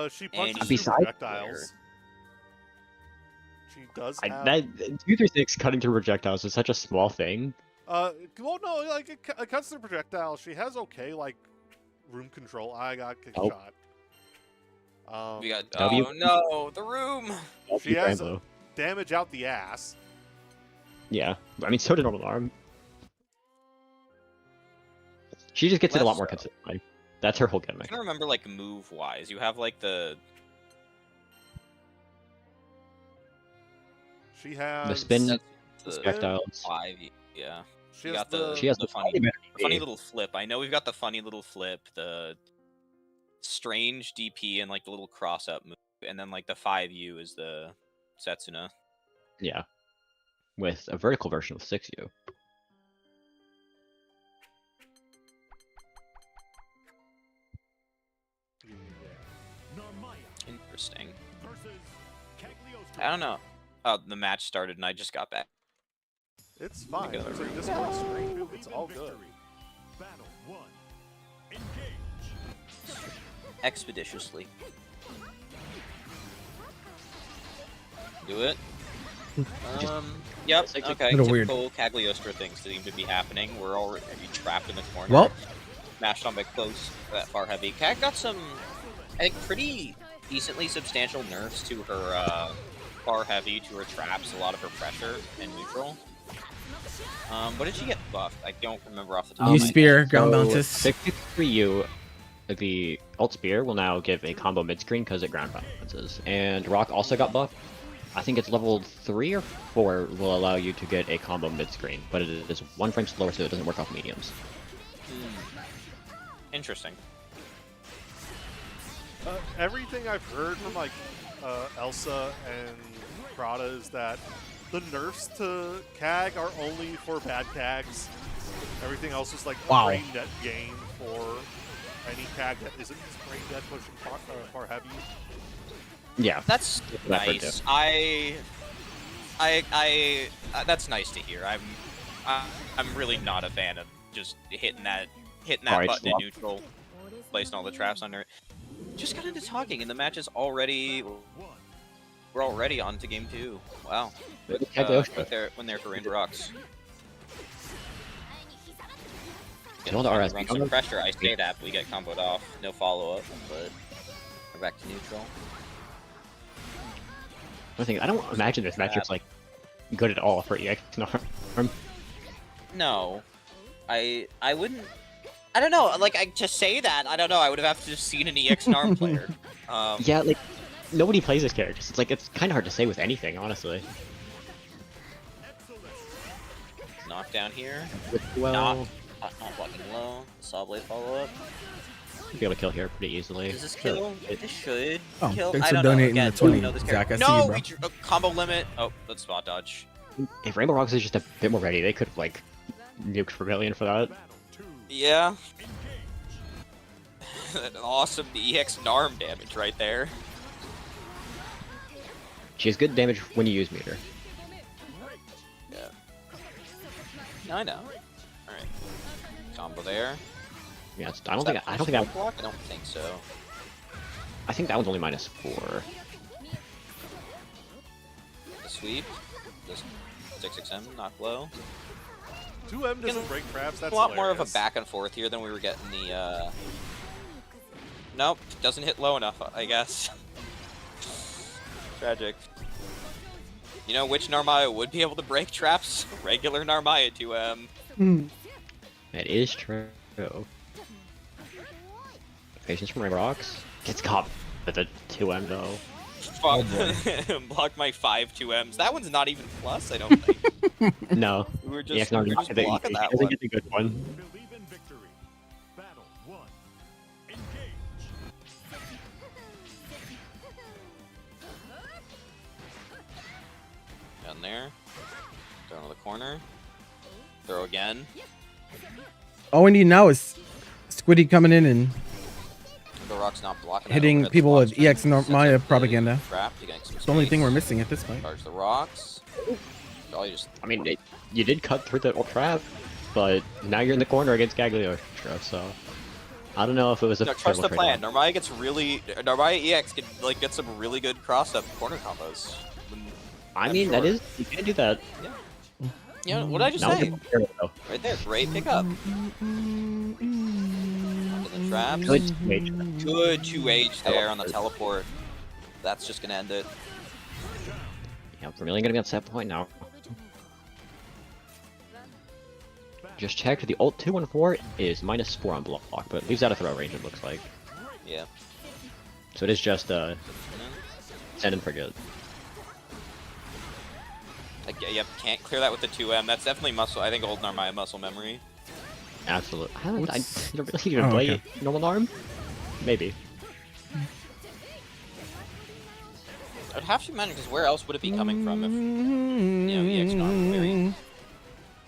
She punches And through besides- projectiles. She does have. That 236 cutting through projectiles is such a small thing. Well, no, like it cuts through projectiles. She has okay, like room control. I got kick Oh. shot. We got W- oh no, the room. She has Rambo. damage out the ass. Yeah. I mean, so did normal Narm. She just gets it a Less lot more so. consistently. That's her whole I gimmick. can remember like move wise. You have like the She has The spin, that's the projectiles. 5. Yeah. She You has got the She has the the funny little flip. I know we've got the funny little flip, the strange DP, and like the little cross up move, and then like the 5U is the Setsuna. Yeah. With a vertical version with 6U. Interesting. I don't know. Oh, the match started and I just got back. It's fine. Go. There's a Discord stream. It's all good. Expeditiously. Do it. Yep. Okay. Little weird. Typical Cagliostro things seem to be happening. We're already trapped in the corner. Well, Mashed on by close. That far heavy. Cag got some, I think, pretty decently substantial nerfs to her far heavy, to her traps, a lot of her pressure and neutral. What did she get buffed? I don't remember off the top U of my spear, head. ground So, bounces. 63U, the ult spear will now give a combo mid screen because it ground bounces. And Rock also got buffed. I think it's level 3 or 4 will allow you to get a combo mid screen, but it is 1 frame slower so it doesn't work off mediums. Interesting. Everything I've heard from like Elsa and Prada is that the nerfs to CAG are only for bad CAGs. Everything else is like Wow. brain dead gain for any CAG that isn't brain dead pushing far heavy. Yeah. That's That hurt nice. too. I that's nice to hear. I'm really not a fan of just hitting that Alright, button in swap. neutral, placing all the traps under it. Just got into talking, and the match is already. We're already on to game 2. Wow. When they're for Rainbow Rocks. Kill the RS. Run some pressure. I say that, but we get comboed off. No follow up, but we're back to neutral. I don't imagine this matchup's like good at all for EX Narm. No, I wouldn't. I don't know. Like to say that, I don't know. I would have to seen an EX Narm player. Yeah, like nobody plays this character. So it's kind of hard to say with anything, honestly. Knockdown here. Well, Not Not blocking low. Saw blade follow up. Be able to kill here pretty easily. Does this kill? This should Oh, kill. thanks I for don't know. donating Again, the 20, know this Zach. I character. see you, No, bro. we combo limit. Oh, that's spot dodge. If Rainbow Rocks is just a bit more ready, they could have like nuked Vermilion for that. Yeah. Awesome EX Narm damage right there. She has good damage when you use meter. Yeah. No, I know. Alright. Combo there. Yeah, I don't think I block? I don't think so. I think that one's only -4. The sweep. This 6XM, knock low. 2M doesn't break traps. That's a lot more of a hilarious. back and forth here than we were getting the. Nope, doesn't hit low enough, I guess. Tragic. You know which Narmaya would be able to break traps? Regular Narmaya 2M. That is true. Patience from Rainbow Rocks gets caught with a 2M though. Fuck. Block my 5 2Ms. That one's not even plus, I don't think. No. We were Yeah, just, we were just blocking that doesn't one. get the good one. Believe in victory. Battle 1. Engage. Down there. Throw into the corner. Throw again. All we need now is Squiddy coming in and The rock's not blocking. that hitting overhead people spot with EX screen. Sets Maya up the propaganda. trap to get some It's the only thing we're space. missing at this point. Charge the rocks. Oh, you just I mean, you did cut through the trap, but now you're in the corner against Gagliostra, so I don't know if it was a no, trust the terrible plan. trade-off. Narmaya gets really. Narmaya EX can like get some really good cross-up corner combos. I I'm mean, that sure. is you can do that. Yeah, what did I just Now say? it's terrible, though. Right there, great pickup. Into the traps. Good 2H. Good 2H there on the teleport. That's just gonna end it. Yeah, Vermilion gonna be on set point now. Just checked, the ult 214 is -4 on block, but it leaves out of throw range, it looks like. Yeah. So it is just send and forget. Like, yep, can't clear that with the 2M. That's definitely muscle. I think old Narmaya muscle memory. Absolutely. I don't What's- really even Oh, play okay. normal arm? Maybe. I'd have to imagine, because where else would it be coming from if, you know, EX Narm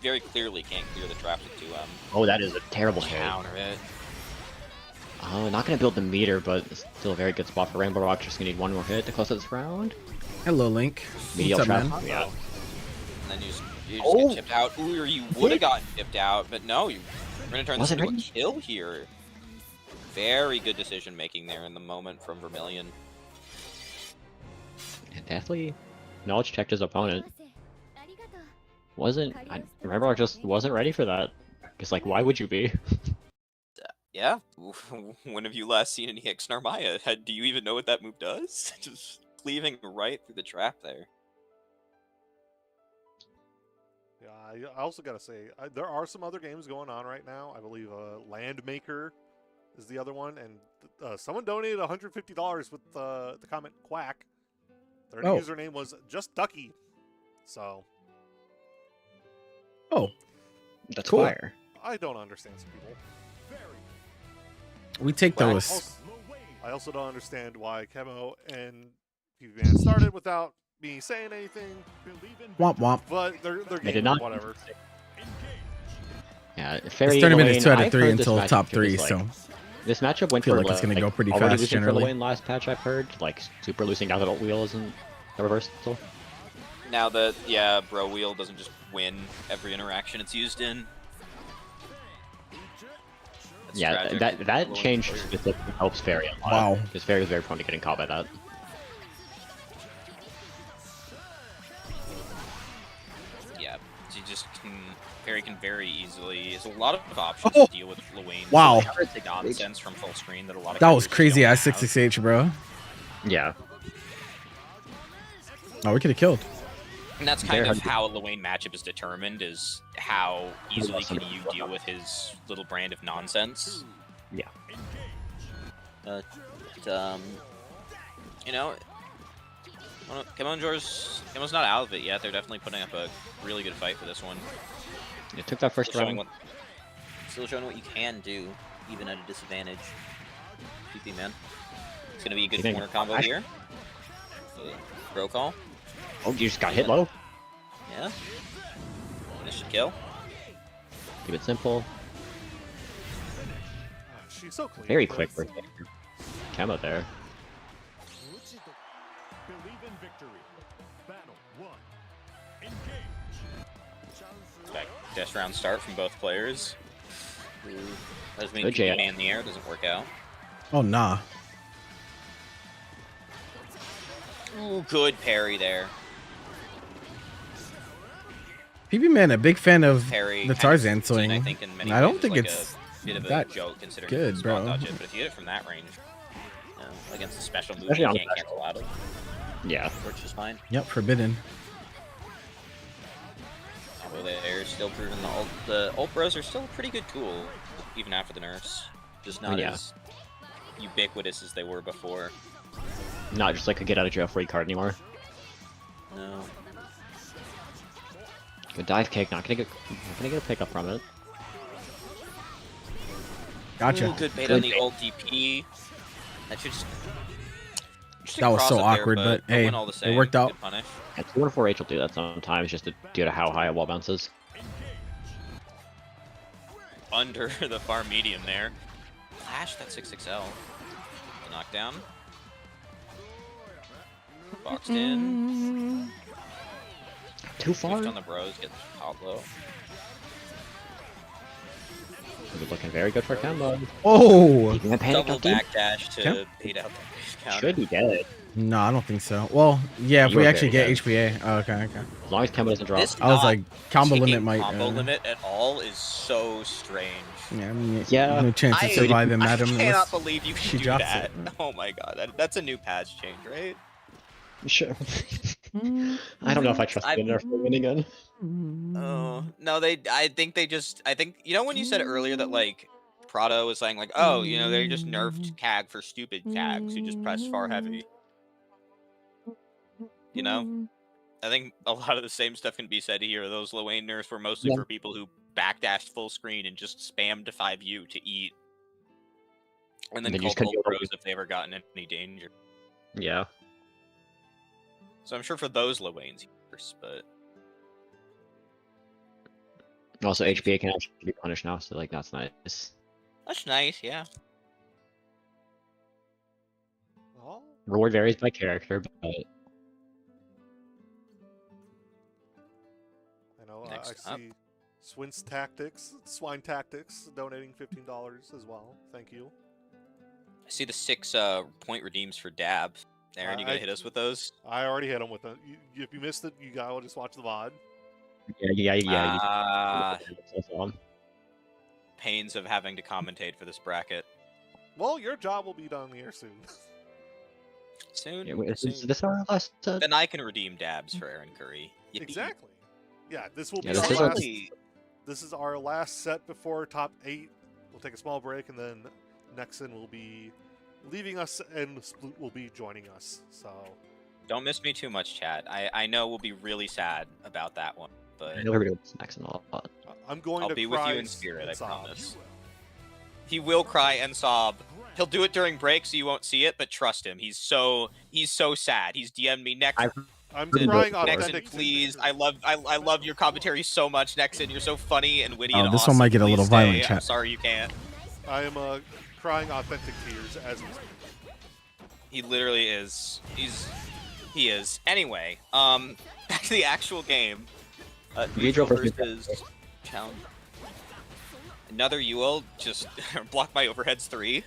very clearly can't clear the trap with 2M. Oh, that is a terrible hit. Counter it. Oh, not gonna build the meter, but it's still a very good spot for Rainbow Rock. Just gonna need one more hit to close out this round. Hello, Link. Medial What's up, trap. man? Yeah. And then you just Oh! get chipped out. Ooh, or you would have gotten chipped out, but no, you're gonna turn this Wasn't into a ready. kill here. Very good decision making there in the moment from Vermilion. And definitely knowledge checked his opponent. Rainbow Rock just wasn't ready for that. Because, like, why would you be? Yeah. When have you last seen an EX Narmaya? Do you even know what that move does? Just cleaving right through the trap there. Yeah, I also gotta say there are some other games going on right now. I believe Landmaker is the other one, and someone donated $150 with the comment "quack." Their Oh. username was just Ducky. So Oh, That's Cool. fire. I don't understand some people. we take Quack. those. I also don't understand why Chemo and PvPan started without me saying anything. Womp womp. But they're They gaming, did not. whatever. Yeah, Fairy This tournament is Lane, 2 out of I've 3 heard this until matchup top was, 3, like- so This matchup went feel for like it's gonna go pretty already fast losing for generally. Lane last patch I've heard, like super losing now that ult wheel isn't a reversal. Now that, yeah, Bro Wheel doesn't just win every interaction it's used in. That's Yeah, tragic. that Low change player. specifically helps Fairy a lot. Wow. Because Fairy is very prone to getting caught by that. Yeah, you just can. Fairy can very easily. There's a lot of options Oh! to deal with Luane. Wow. Nonsense from full screen that a lot of That was characters crazy don't ass have. 66H, bro. Yeah. Oh, we could have killed. And that's Very kind of hard to- how a Luane matchup is determined, is how easily can you deal with his little brand of nonsense. Yeah. But, you know, Kemon's not out of it yet. They're definitely putting up a really good fight for this one. It took that first Showing round. Still showing what you can do, even at a disadvantage. PP man. It's gonna be a good corner combo here. Throw call. Oh, you just got hit low. Yeah. Finish the kill. Keep it simple. She's so clean. Very quick for camo there. Dash round start from both players. Does mean Good Jay. man in the air doesn't work out. Oh nah. Ooh, good parry there. PB Man, a big fan of Parry the kind of Tarzan suits in, swing. I think, in many I don't ways, think like it's a bit of a that joke considering good, you can spot bro. dodge it, but if you hit it from that range, you know, against a special move, Especially you on can't special. cancel out of. Yeah. Which is fine. Yep, forbidden. Although they're still proving the ult bros are still a pretty good tool, even after the nerfs. Just not Yeah. as ubiquitous as they were before. Not just like a get out of jail free card anymore. No. Good dive kick. Not gonna get a pickup from it. Gotcha. Ooh, good bait Good on the bait. ult DP. That should just a That was cross so up there, awkward, but they'll hey, win all the it same. worked out. Good punish. And 2-4H will do that sometimes, just due to how high a wall bounces. Under the far medium there. Flash that 6XL. The knockdown. Boxed in. Too far. Switched on the bros, gets top low. Looking very good for combo. Oh! Keeping that panic Double up deep. backdash to Okay. bait out the counter. Should be dead. No, I don't think so. Well, yeah, if You we were actually get very HPA. Oh, okay, okay. As long as combo doesn't drop. This I was not like, combo taking limit might. combo limit at all is so strange. Yeah, I mean, Yeah. no chance to survive him, I madam. cannot unless believe you she can do drops that. it. Oh my god, that's a new patch change, right? Sure. I don't know if I trust it enough for winning again. Oh no, I think you know when you said earlier that like Prado was saying like, oh, you know, they just nerfed CAG for stupid CAGs who just press far heavy. You know? I think a lot of the same stuff can be said here. Those low lane nerfs were mostly for people who backdashed full screen and just spammed to 5U to eat. And then Then you just called couldn't ult do it. bros if they ever gotten in any danger. Yeah. So I'm sure for those low lanes, worse, but Also, HPA can actually be punished now, so like that's nice. that's nice, yeah. Oh, Reward varies by character, but I know. Next I up. see Swine Tactics donating $15 as well. Thank you. I see the 6 point redeems for Dab. Aaron, you gonna I- hit us with those? I already hit him with it. If you missed it, you gotta just watch the VOD. yeah. Pains of having to commentate for this bracket. Well, your job will be done here soon. Soon. Yeah, wait, soon. is this our last? Then I can redeem Dabs for Aaron Curry. Yippee. Exactly. Yeah, this will be Yeah, this our is our- last. Exactly. This is our last set before top 8. We'll take a small break, and then Nexon will be leaving us, and Sploot will be joining us. So Don't miss me too much, chat. I know we'll be really sad about that one, but I know everybody wants snacks and all that. I'm going I'll to be with cry you in spirit, and I sob. promise. He will cry and sob. He'll do it during break, so you won't see it. But trust him, he's so sad. He's DM'd me next. I'm Did crying Nexon, authentic. Nexon, please. I love your commentary so much, Nexon. You're so funny and witty Oh, and this awesome. one might get a Please little stay. violent, I'm chat. sorry you can't. I am crying authentic tears as we speak. He literally is. He is. Anyway, back to the actual game. Neutral versus- versus challenge. Another UL just blocked my overheads 3.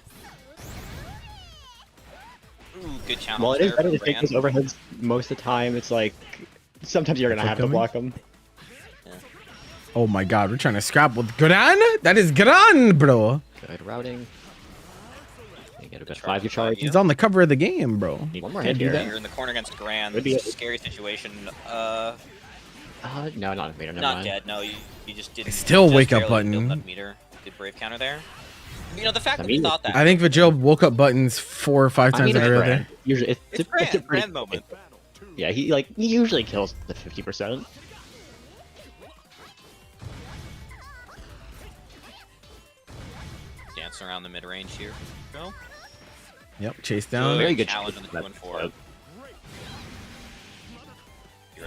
Ooh, good challenge. Well, it is there better to from take Rand. those overheads most of the time. It's like sometimes you're gonna have to Coming? block them. Oh my god, we're trying to scrap with Gran? That is Gran, bro. Good routing. You get a good Charge 5 charge. Yeah. He's on the cover of the game, bro. Need one more Can't hit do here. that. You're in the corner against Grand. Would be It's a a- scary situation. No, not Invader. Never Not mind. dead. No, you just didn't. Still just wake up barely build button. enough meter. Did Brave counter there? You know, the fact I that we mean, thought that. I think Vigil woke up buttons 4 or 5 I times mean, in a it's row Grand. there. Usually, It's a pretty- Grand moment. Yeah, he usually kills the 50%. messing around the mid range here. No. Yep, chase down. Very good challenge on the 2 and 4. You're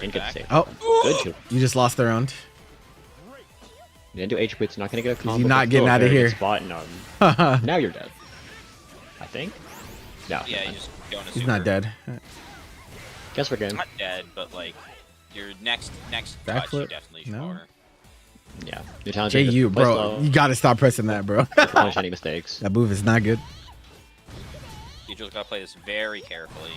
right Good back. save. Oh, Good too. you just lost the round. You didn't do H boots. Not gonna get a combo. You're not but getting still a out of very here. good Spot and, now you're dead. I think. No. Yeah, you just going to He's super. not dead. Guess we're game. Not dead, but like your next touch, you Backflip? definitely No. should corner. Yeah. Your challenger JU, just play bro, slow, you gotta stop pressing that, bro. don't punish any mistakes. That move is not good. You just gotta play this very carefully.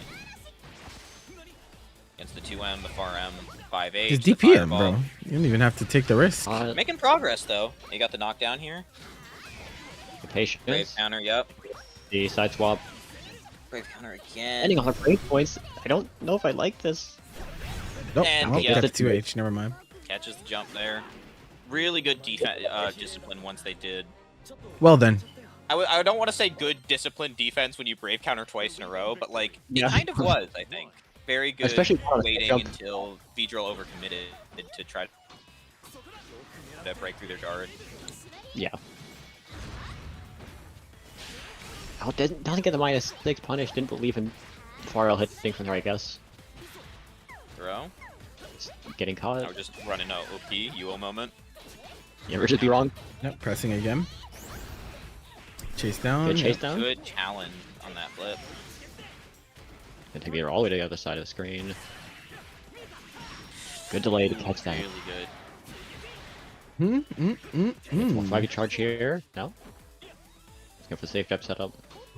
Against the 2M, the far M, 5H. Just the DP him, fireball. bro. You don't even have to take the risk. Making progress though. You got the knockdown here. Patience. Brave counter, yep. The side swap. Brave counter again. Ending on her brave points. I don't know if I like this. Nope. And Oh, yeah. that's 2H. Never mind. Catches the jump there. Really good defense discipline once they did. Well then. I don't want to say good disciplined defense when you brave counter twice in a row, but like Yeah. it kind of was, I think. Very good. Especially on a waiting jump. until Vedril overcommitted to try to break through their guard. Yeah. Oh, doesn't get the -6 punish. Didn't believe in Farrell hitting from there, I guess. Throw. Just getting caught. Now we're just running a OP UO moment. You ever just be wrong? Yep. Pressing again. Chase down. Good chase Yep. down. Good challenge on that flip. And take her all the way to the other side of the screen. Good delay to catch that. Really good. Flag charge here. No. Let's go for the safe jab setup.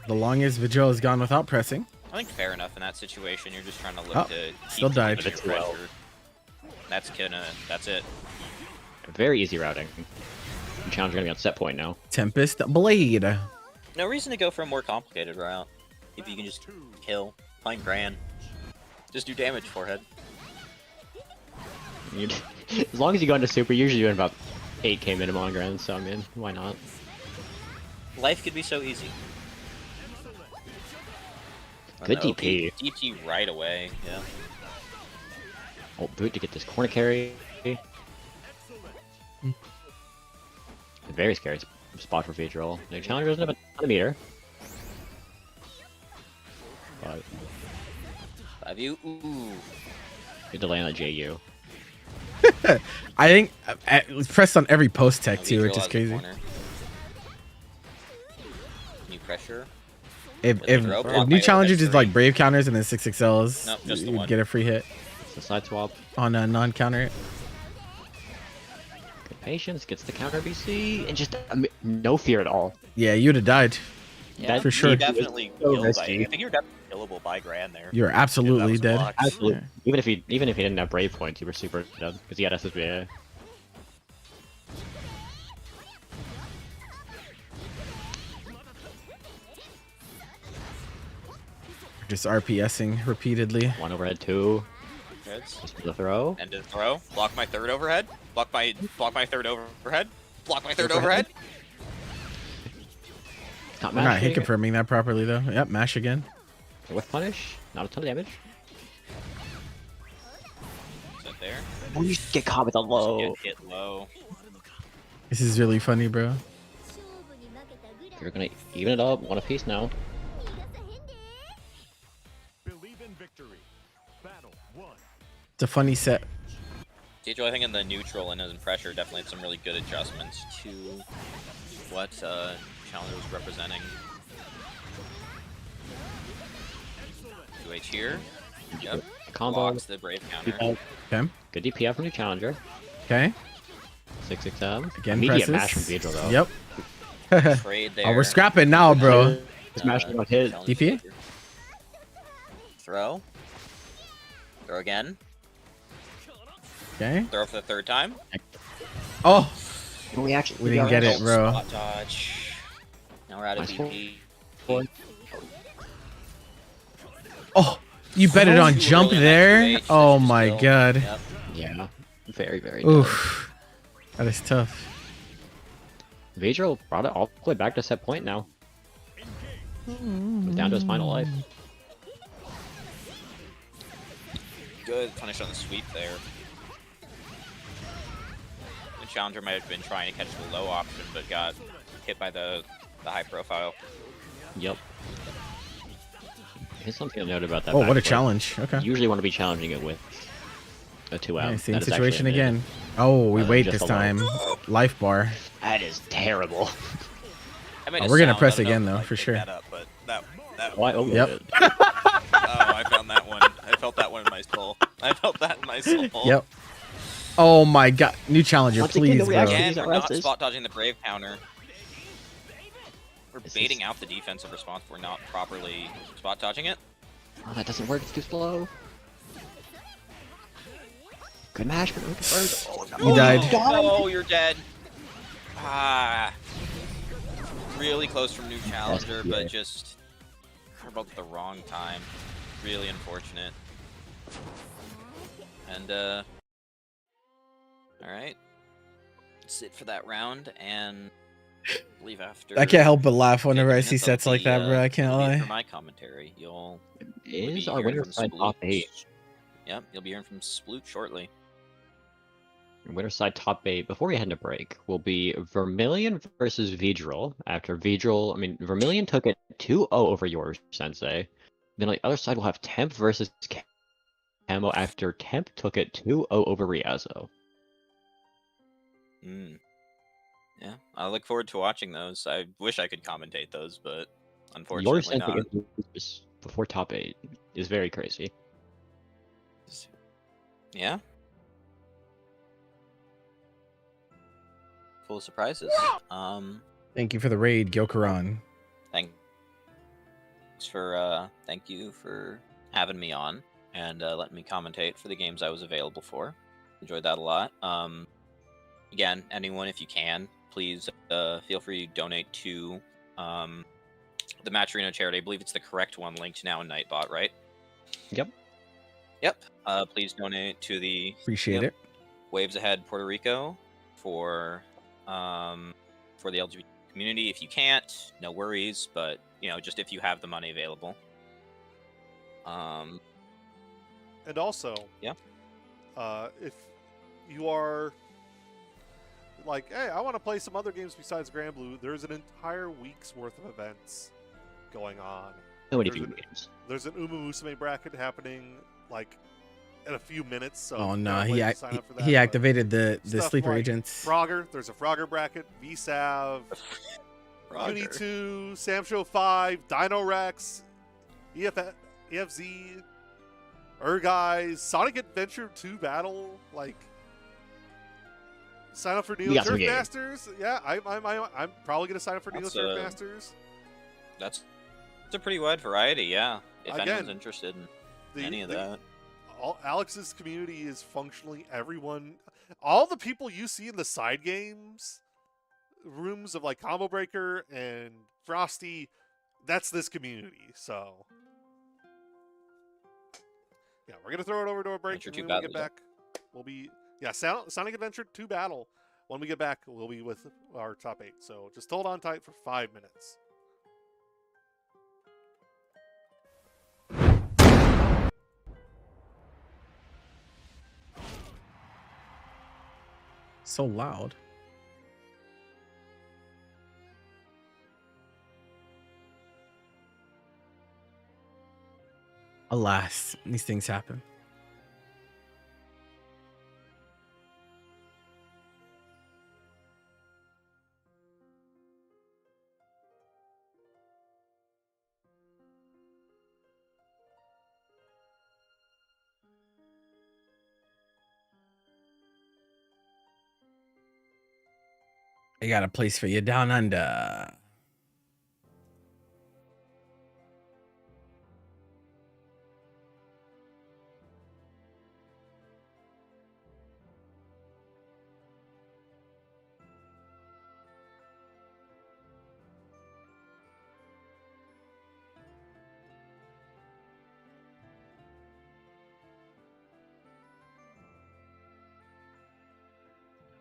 The longest Vigil has gone without pressing. I think fair enough in that situation. You're just trying to look Oh, to still keep died. keeping your pressure. That's it. Very easy routing. Challenger gonna be on set point now. Tempest Blade. No reason to go for a more complicated route. If you can just kill, find Gran, just do damage forehead. As long as you go into super, you're usually doing about 8k minimum on grand, so I mean, why not? Life could be so easy. Good And the DP. OP DP right away, yeah. Oh, boot to get this corner carry. A very scary spot for Vedril. The challenger doesn't have a ton of meter. But 5U, ooh. good delay on that JU. I think it's pressed on every post tech Now too, Vedril which is has the crazy. corner. Can you pressure? If Throw, block new by challenger overhead just three. like brave counters and then 6XLs, Nope, just the you'd one. get a free hit It's the side swap. on a non-counter. Good patience, gets the counter BC, and just no fear at all. Yeah, you'd have died. Yeah, for sure. You definitely So killed by, risky. I think you're definitely killable by Gran there. You're absolutely was dead. blocked. Absolutely. Yeah. Even if he didn't have brave points, you were super dead because he had SSBA. Just RPSing repeatedly. One overhead, two. Heads. Just for the throw. End of throw. Block my third overhead. Block my third overhead. Block my third overhead. Not We're not hit mashing. confirming that properly though. Yep, mash again. With punish. Not a ton of damage. Sit there. Oh, you get caught with a low. Get hit low. This is really funny, bro. You're gonna even it up. One apiece now. It's a funny set. Tejo, I think in the neutral and in pressure definitely had some really good adjustments to what Challenger was representing. 2H here. Yep. Combo. Blocks the brave counter. Okay. Good DPF from the challenger. Okay. 667. Again, Immediate presses. mash from Vedril though. Yep. Trade there. Oh, we're scrapping now, bro. Just mashing on hit. Challenger DP? Throw. Throw again. Okay. Throw for the third time. Oh, We actually we didn't get it, Don't bro. Spot dodge. Now we're out of Nice BP. Oh, you bet it on jump there? Oh my god. Yep. Yeah. Very, very good. Oof. That is tough. Vedril brought it all the way back to set point now. Down to his final life. Good punish on the sweep there. The challenger might have been trying to catch the low option, but got hit by the the high profile. Yep. Here's something to note about that. Oh, what a backflip. challenge. Okay. You usually want to be challenging it with a 2M. Yeah, same That is situation actually a mid. again. Oh, we wait just this a low. time. Life bar. That is terrible. I made Oh, a we're gonna sound, press I don't know again if though, might for pick sure. That up, but that Why? Oh, Yep. good. Oh, I found that one. I felt that one in my soul. I felt that in my soul. Yep. Oh my god. New challenger, Once again, please, nobody bro. actually- Again, These are we're not S's. spot dodging the brave counter. We're This baiting is- out the defensive response. We're not properly spot dodging it. Oh, that doesn't work. It's too slow. Good match, but oh, no. You died. Oh, you're dead. Ah. Really close from new challenger, yeah. but just about the wrong time. Really unfortunate. And alright. Sit for that round and leave after. I can't help but laugh whenever 50 I see minutes, sets that'll like that, be, bro. I can't that'll be it lie. For my commentary, you'll be Is our hearing winner from side top Sploot. 8? Yep, you'll be hearing from Sploot shortly. Winner side top 8. Before we head into break, will be Vermilion versus Vidril. After Vidril, I mean, Vermilion took it 2-0 over yours, Sensei. Then on the other side, we'll have Temp versus Camo after Temp took it 2-0 over Riazo. Yeah, I look forward to watching those. I wish I could commentate those, but Your unfortunately Sensei not. is before top 8 is very crazy. Yeah. Full of surprises. Thank you for the raid, Gyokuran. Thank you for having me on and letting me commentate for the games I was available for. Enjoyed that a lot. Again, anyone, if you can, please feel free to donate to the Matcherino charity. I believe it's the correct one linked now in Nightbot, right? Yep. Yep. Please donate to the Appreciate it. Waves Ahead Puerto Rico for the LGBT community. If you can't, no worries, but just if you have the money available. And also, yeah, if you are like, hey, I want to play some other games besides Grand Blue, there's an entire week's worth of events going on. So many video games. There's an Uma Musume bracket happening like in a few minutes. So Oh if you no, can't he wait to sign up for that, he but activated the stuff sleeper like agents. Frogger, there's a Frogger bracket, VSAV, Uni 2, Samsho 5, Dino Rex, EFZ, Guys, Sonic Adventure 2 Battle, like sign up for We Neo got some Turf games. Masters. Yeah, I'm probably gonna sign up for Neo That's, Turf Masters. It's a pretty wide variety, yeah. If Again, anyone's interested in any of that. Alex's community is functionally everyone. All the people you see in the side games rooms of like Combo Breaker and Frosty, that's this community. So yeah, we're gonna throw it over to a break, and when we get back, we'll be Sonic Adventure 2 Battle. When we get back, we'll be with our top 8. So just hold on tight for 5 minutes. So loud. Alas, these things happen. I got a place for you down under.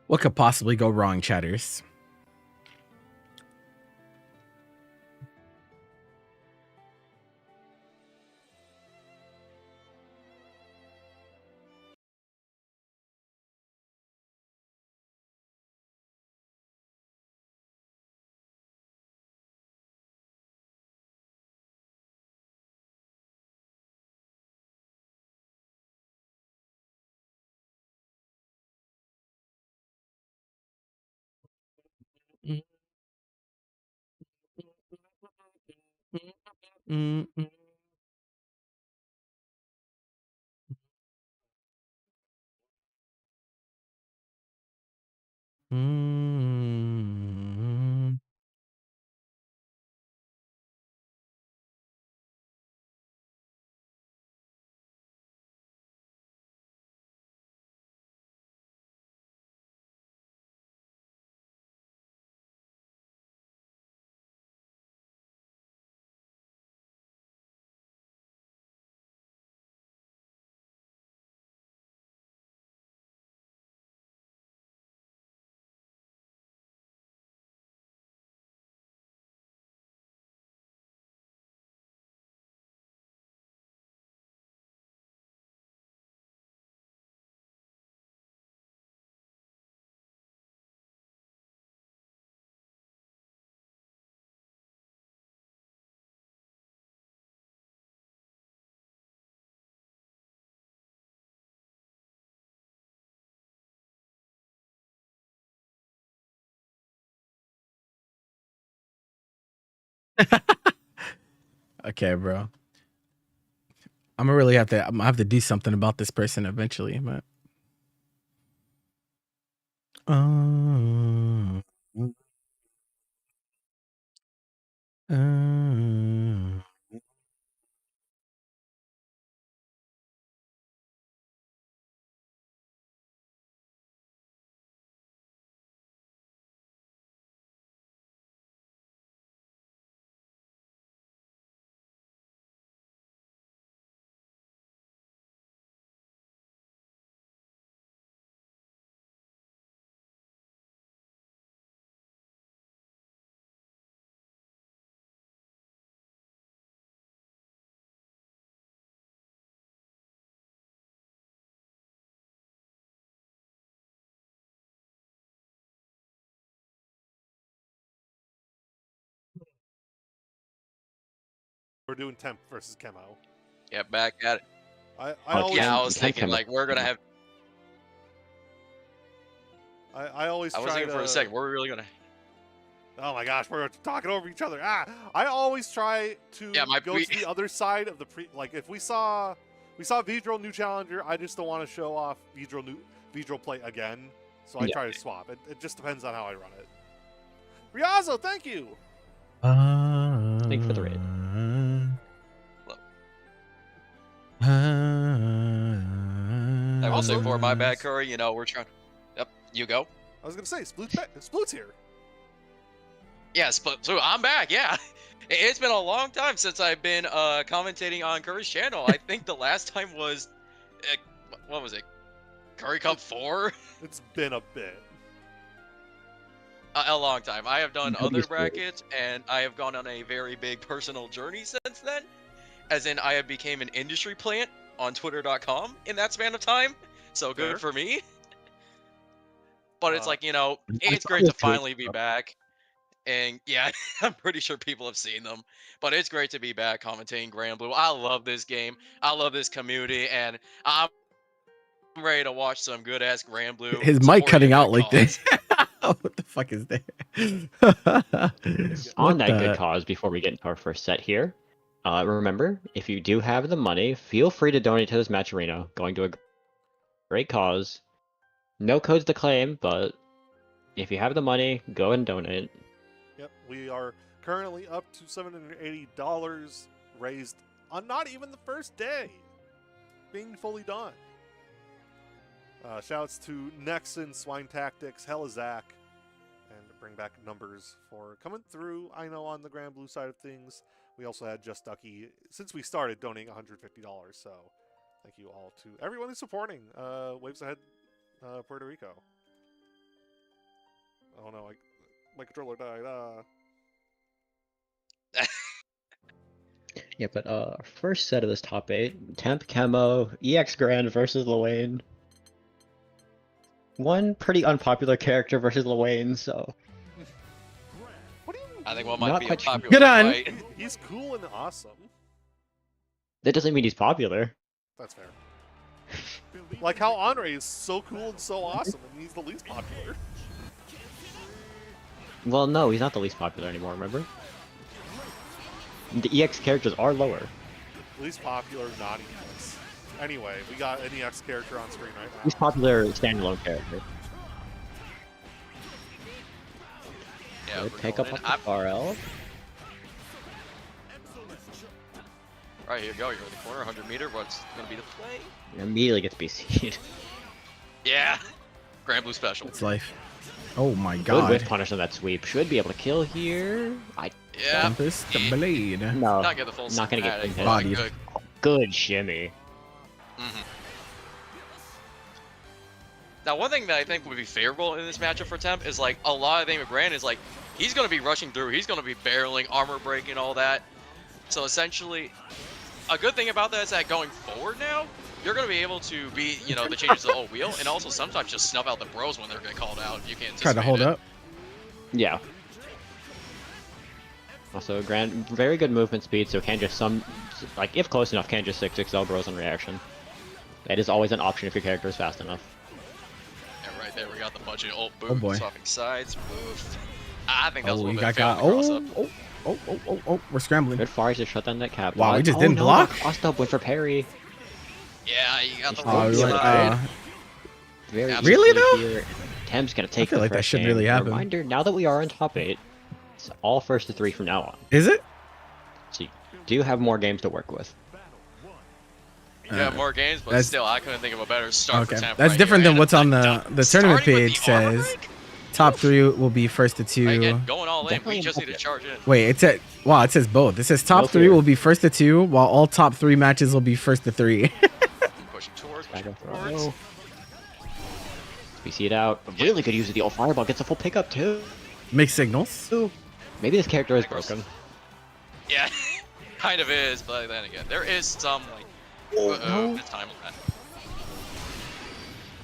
What could possibly go wrong, chatters? Okay, bro. I'm gonna really have to. I'm gonna have to do something about this person eventually, but. Uh, uh, We're doing Temp versus Chemo. Yeah, back at it. I Oh, always Yeah, I Temp- was Temp thinking Chemo. like we're gonna have. I always I was try thinking to. for a second, were we really gonna? Oh my gosh, we're talking over each other. I always try to Yeah, go to the other side of the like if we saw Vidro new challenger, I just don't want to show off Vidro play again. So I Yeah. try to swap. It just depends on how I run it. Riazzo, thank you. Thank you for the raid. I will say for my bad, Curry. You know, we're trying. Yep, you go. I was gonna say Sploot's here. Yes, but so I'm back. Yeah, it's been a long time since I've been commentating on Curry's channel. I think the last time was, what was it? Curry Cup 4? It's been a bit. A long time. I have done other Nobody's brackets, and I have gone on a very big personal journey since then. As in, I have became an industry plant on Twitter.com in that span of time. So Fair. good for me. But it's like, you know, I it's saw great to those tweets, finally be though. back. And yeah, I'm pretty sure people have seen them. But it's great to be back commentating Grand Blue. I love this game. I love this community. And I'm ready to watch some good ass Grand Blue. His mic supporting a cutting good out like cause. that. What the fuck is that? On What that good the- cause, before we get into our first set here, remember, if you do have the money, feel free to donate to this match arena. Going to a great cause. No codes to claim, but if you have the money, go and donate. Yep, we are currently up to $780 raised on not even the first day being fully done. Shouts to Nexon, Swine Tactics, Helizak, and Bring Back Numbers for coming through. I know on the Grand Blue side of things, we also had Just Ducky, since we started, donating $150. So thank you all to everyone who's supporting Waves Ahead Puerto Rico. Oh no, my controller died. Yeah, but first set of this top 8, Temp Chemo, EX Grand versus Luane. One pretty unpopular character versus Luane, so What do you I think one Not might be a quite sure. popular Good on. fight. He's cool and awesome. that doesn't mean he's popular. That's fair. Like how Andre is so cool and so awesome, and he's the least popular. Well, no, he's not the least popular anymore, remember? The EX characters are lower. Least popular, not EX. Anyway, we got an EX character on screen right now. Least popular standalone character. Yeah, Good we're pick going up in. on the RL. Right, here you go. You're in the corner, 100 meter. What's going to be the play? Immediately gets BC'd. Yeah. Grand Blue special. It's life. Oh my Good god. whiff punish on that sweep. Should be able to kill here. Yeah. Tempest Blade. No, Not get the full not gonna get static, hit. but Bodied. good. Good shimmy. Mhm. Now, one thing that I think would be favorable in this matchup for Temp is like a lot of thing with Brand is like he's going to be rushing through, he's going to be barreling, armor breaking, all that. So essentially, a good thing about that is that going forward now, you're going to be able to be, you know, the changes to the whole wheel, and also sometimes just snuff out the bros when they're getting called out. If you can't Try to hold up. Yeah. Also, very good movement speed, so can just like if close enough, can just 6XL bros on reaction. That is always an option if your character is fast enough. And right there, we got the budget ult boot, Oh boy. swapping sides, move. I think that was a Oh, little you bit got failed in the cross-up. Oh, we're scrambling. Good far to shut down that cap. Wow, we just Oh, didn't no, block? Crossed up, went for parry. Yeah, you got the Oh, full we went, slide. Very Really, easily though? Here. Temp's gonna take feel the like that first should game. really happen. Reminder, now that we are on top 8, it's all first to 3 from now on. Is it? So you do have more games to work with. You have more games, but that's- still, I couldn't think of a better start for Okay. Temp. That's right different here. than what's on the tournament Starting with page the armor says. break? Top 3 will be first to 2. Again, going all in. Definitely We just need to important. charge in. Wait, it says both. It says top No 3 fear. will be first to 2, while all top 3 matches will be first to 3. Pushing towards, Back pushing up for towards. no. We see it out. Really good use of the old fireball. Gets a full pickup too. Mixed signals. Maybe this character is broken. Yeah, kind of is, but then again, there is some like no. good time on that.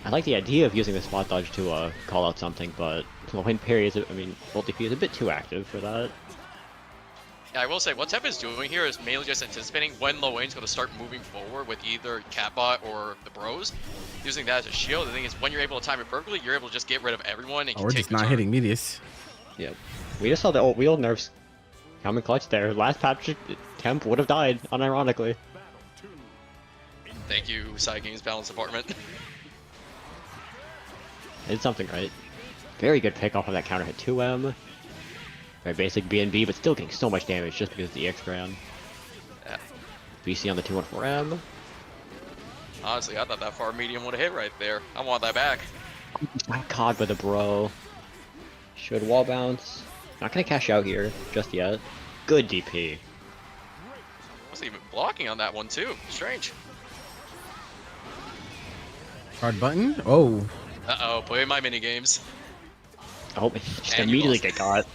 I like the idea of using the spot dodge to call out something, but Low-Wayne parry is, Multi is a bit too active for that. Yeah, I will say what Temp is doing here is mainly just anticipating when Low Wayne's going to start moving forward with either Catbot or the Bros, using that as a shield. The thing is, when you're able to time it perfectly, you're able to just get rid of everyone and Oh, we're take just the not turn. hitting Medius. Yep. We just saw the old wheel nerfs coming clutch there. Last patch, Temp would have died, unironically. Thank you, Side Games Balance Department. Did something right. Very good pick off of that counter hit 2M. Very basic B&B, but still getting so much damage just because of the X Grand. Yeah. BC on the 214M. Honestly, I thought that far medium would have hit right there. I want that back. Got caught by the bro. Should wall bounce. Not gonna cash out here just yet. Good DP. Was even blocking on that one too. Strange. Hard button. Oh. Uh-oh, play my mini games. Oh, just And you immediately lost. get caught.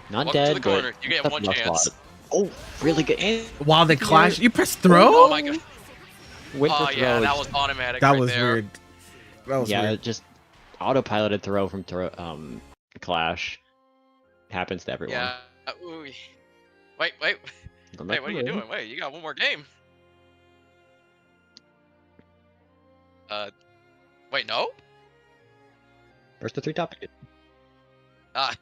Not Welcome to dead, the corner. but You get tough one enough chance. spot. Oh, really good. And While they clash, you press throw? Oh my god. went for Oh yeah, throw, that just- was automatic That right was there. weird. That was yeah, weird. just autopiloted throw from Clash. Happens to everyone. Yeah. Ooh. Wait. Going Hey, back what are to you the- doing? Wait, you got one more game. Wait, no? First to 3 top. Ah.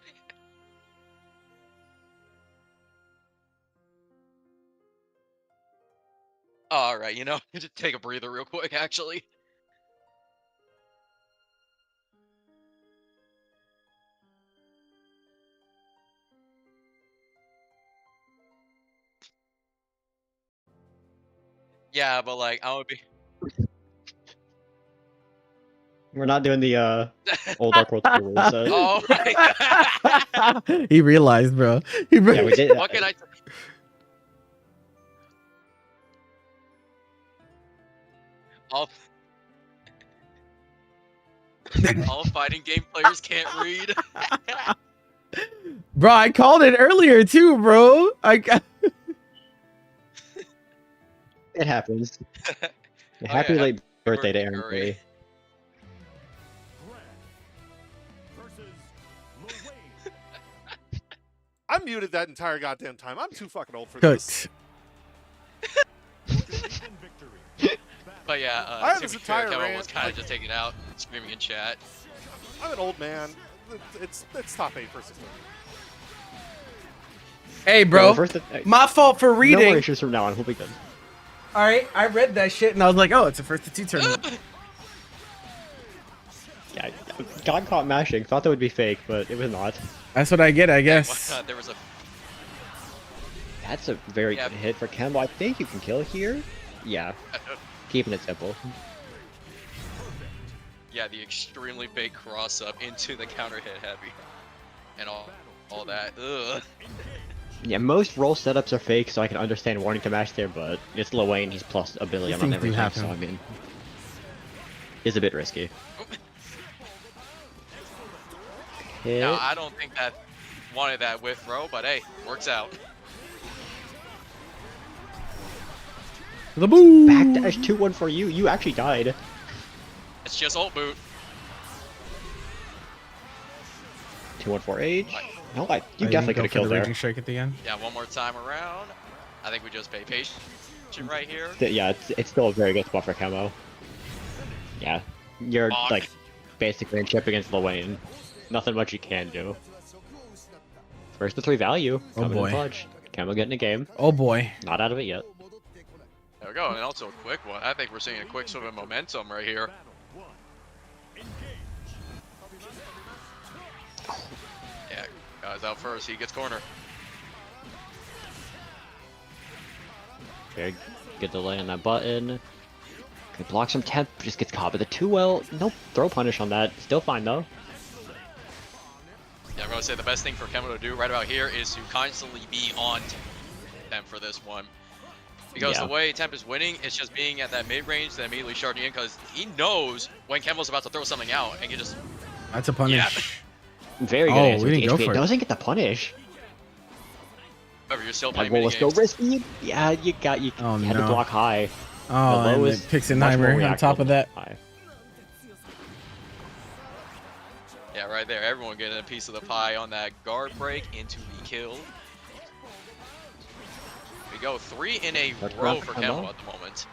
Alright, you know, just take a breather real quick, actually. Yeah, but like, I would be... We're not doing the old Dark World 2 rule set. Oh my god! He realized, bro. He Yeah, we did. What can I... All... All fighting game players can't read. Bro, I called it earlier too, bro. It happens. Oh, Happy yeah, late birthday to birthday, Aaron Curry. Curry. I'm muted that entire goddamn time. I'm too fucking old for this. Cooked. But yeah, I have to this be fair, entire Kevin rant, was kind of like- just taking it out, screaming in chat. I'm an old man. it's top 8 for system. Hey, bro, my fault for No more reading. issues from now on. We'll be good. All right, I read that shit and I was like, oh, it's a first to 2 tournament. Yeah, got caught mashing. Thought that would be fake, but it was not. That's what I get, I guess. There was a That's a very Yeah. good hit for Kemba. I think you can kill here. Yeah, keeping it simple. yeah, the extremely big cross up into the counter hit heavy, and all that. Ugh. Yeah, most roll setups are fake, so I can understand wanting to mash there, but it's Lil Wayne, he's plus a billion on things do everything, happen. so I mean, it's a bit risky. Hit. Now I don't think that wanted that whiff throw, but hey, works out. The boo. Backdash 2-1 for you. You actually died. It's just ult boot. 2-1 for Age. No, you You definitely go could have for killed the there. raging strike at the end. Yeah, one more time around. I think we just pay patient right here. Yeah, it's still a very good spot for Camo. Yeah, you're Fuck. like basically in chip against Lil Wayne. Nothing much you can do. First to 3 value. Oh, Coming boy. in clutch. Camo getting a game. Oh boy. Not out of it yet. There we go, and also a quick one. I think we're seeing a quick sort of momentum right here. Yeah, guys out first. He gets corner. Very good delay on that button. Good blocks from Temp. Just gets caught with a 2-well. No throw punish on that. Still fine though. Yeah, I'm gonna say the best thing for Kemo to do right about here is to constantly be on Temp for this one. Because Yeah. the way Temp is winning, it's just being at that mid-range, then immediately charging in, because he knows when Kemo's about to throw something out, and can just... That's a punish. Very good Oh, answer. we didn't go HP for it. doesn't get the punish. However, you're still That playing roll mini was still games. risky. Yeah, you Oh, had to no. block high. Oh, The low and is it picks a much more nightmare on top of that. High. Yeah, right there. Everyone getting a piece of the pie on that guard break into the kill. We go 3 in a That's row rough for combo. Kemo at the moment.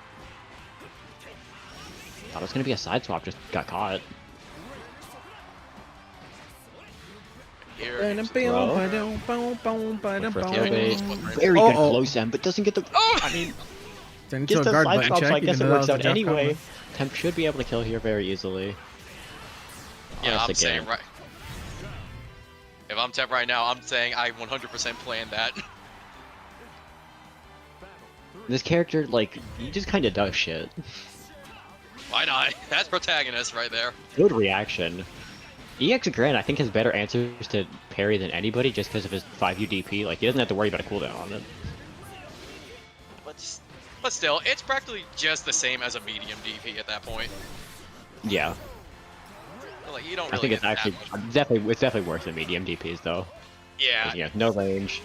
Thought it was gonna be a side swap, just got caught. Here, Very here's good Uh-oh. close end, but doesn't get the. Oh! I mean, Turn into gets a the guard side button swap, so check. I guess even it though works that out was a drop anyway. combo. Temp should be able to kill here very easily. Yeah, Honest I'm saying again. right. If I'm Temp right now, I'm saying I 100% planned that. This character, like, he just kind of does shit. Why not? That's protagonist right there. Good reaction. EX Grand, I think, has better answers to parry than anybody just because of his 5U DP. Like, he doesn't have to worry about a cooldown on it. But still, it's practically just the same as a medium DP at that point. Yeah. Like, you don't I really think it's get that actually much. definitely worse than medium DPs, though. Yeah, Yeah, no range.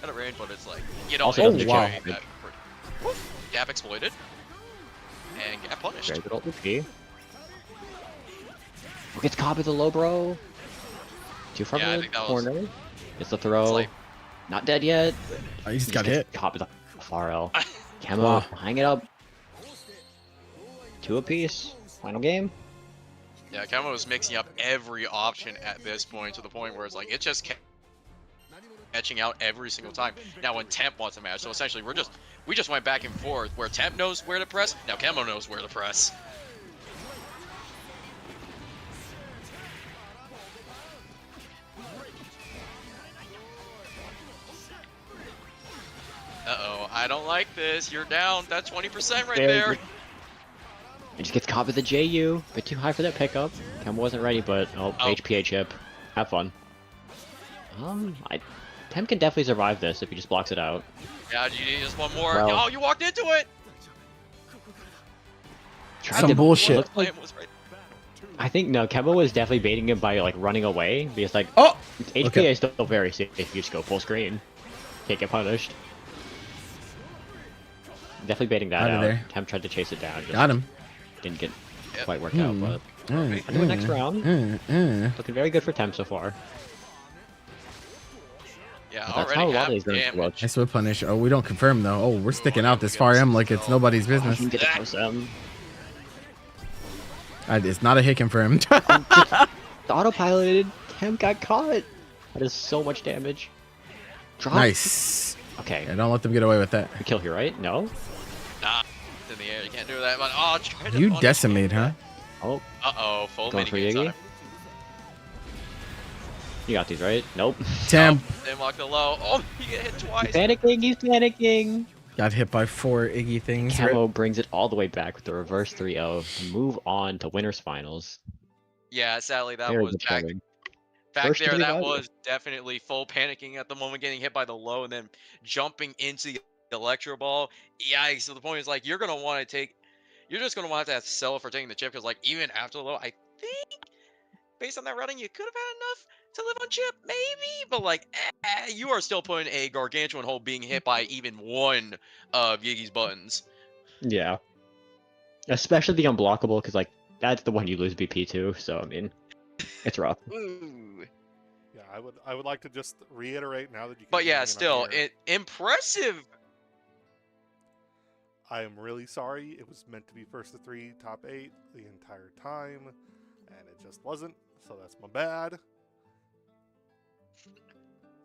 at a range, but it's like, you don't Also have doesn't to wow. carry that. Gap exploited. And Gap punished. Very good ult DP. Gets caught with the low bro. Too far Yeah, I from the think that was- corner. Gets the throw. like- Not dead yet. Oh, he just got gets hit. Caught with the far L. Camo, Wow. hang it up. 2 apiece. Final game. Yeah, Kemo is mixing up every option at this point, to the point where it's like, it's just catching out every single time. Now when Temp wants to match, so essentially we just went back and forth where Temp knows where to press, now Kemo knows where to press. Uh-oh, I don't like this. You're down. That's 20% right Very there. good. He just gets caught with the JU. Bit too high for that pickup. Camo wasn't ready, but HPA chip. Have fun. Temp can definitely survive this if he just blocks it out. Yeah, you need just one more. Well- Oh, you walked into it. Tried Some to- bullshit. looked like- Plan was right. I think no, Kemo was definitely baiting him by like running away because like Oh! HPA Okay. is still very safe if you just go full screen. Can't get punished. Definitely baiting that Outta out. there. Temp tried to chase it down. Just Got him. didn't get Yep. quite work out, but anyway, next round. Looking very good for Temp so far. Yeah, But that's already how a lot half of these games damage. look. Nice whip punish. Oh, we don't confirm though. Oh, we're sticking out this far M like it's nobody's You business. can get the close M. It's not a hit confirmed. The autopiloted him got caught. That is so much damage. Drop. Nice. Okay. Yeah, don't let them get away with that. We kill here, right? No? Nah, it's in the air. You can't do that. But oh, try to You punish decimate, me. huh? Oh, Uh-oh, full going for mini Yiggy? time. You got these, right? Nope. Tim They lock the low. Oh, he get hit twice. He's panicking, he's panicking. got hit by 4 Iggy things. Camo brings it all the way back with the reverse 3-0 to move on to winners finals. Yeah, sadly that Very was good back showing. back First there. three That value. was definitely full panicking at the moment, getting hit by the low, and then jumping into the electro ball. Yikes! So the point is like you're gonna want to take. You're just gonna want to have to sell for taking the chip because like even after the low, I think based on that running, you could have had enough to live on chip, maybe. But like, you are still putting a gargantuan hole being hit by even one of Yiggy's buttons. Yeah. Especially the unblockable, because like that's the one you lose BP to, so I mean it's rough. Ooh. Yeah, I would like to just reiterate now that you. But can yeah, hear me and I'm still, here, impressive. I am really sorry. It was meant to be first to 3, top 8 the entire time, and it just wasn't. So that's my bad.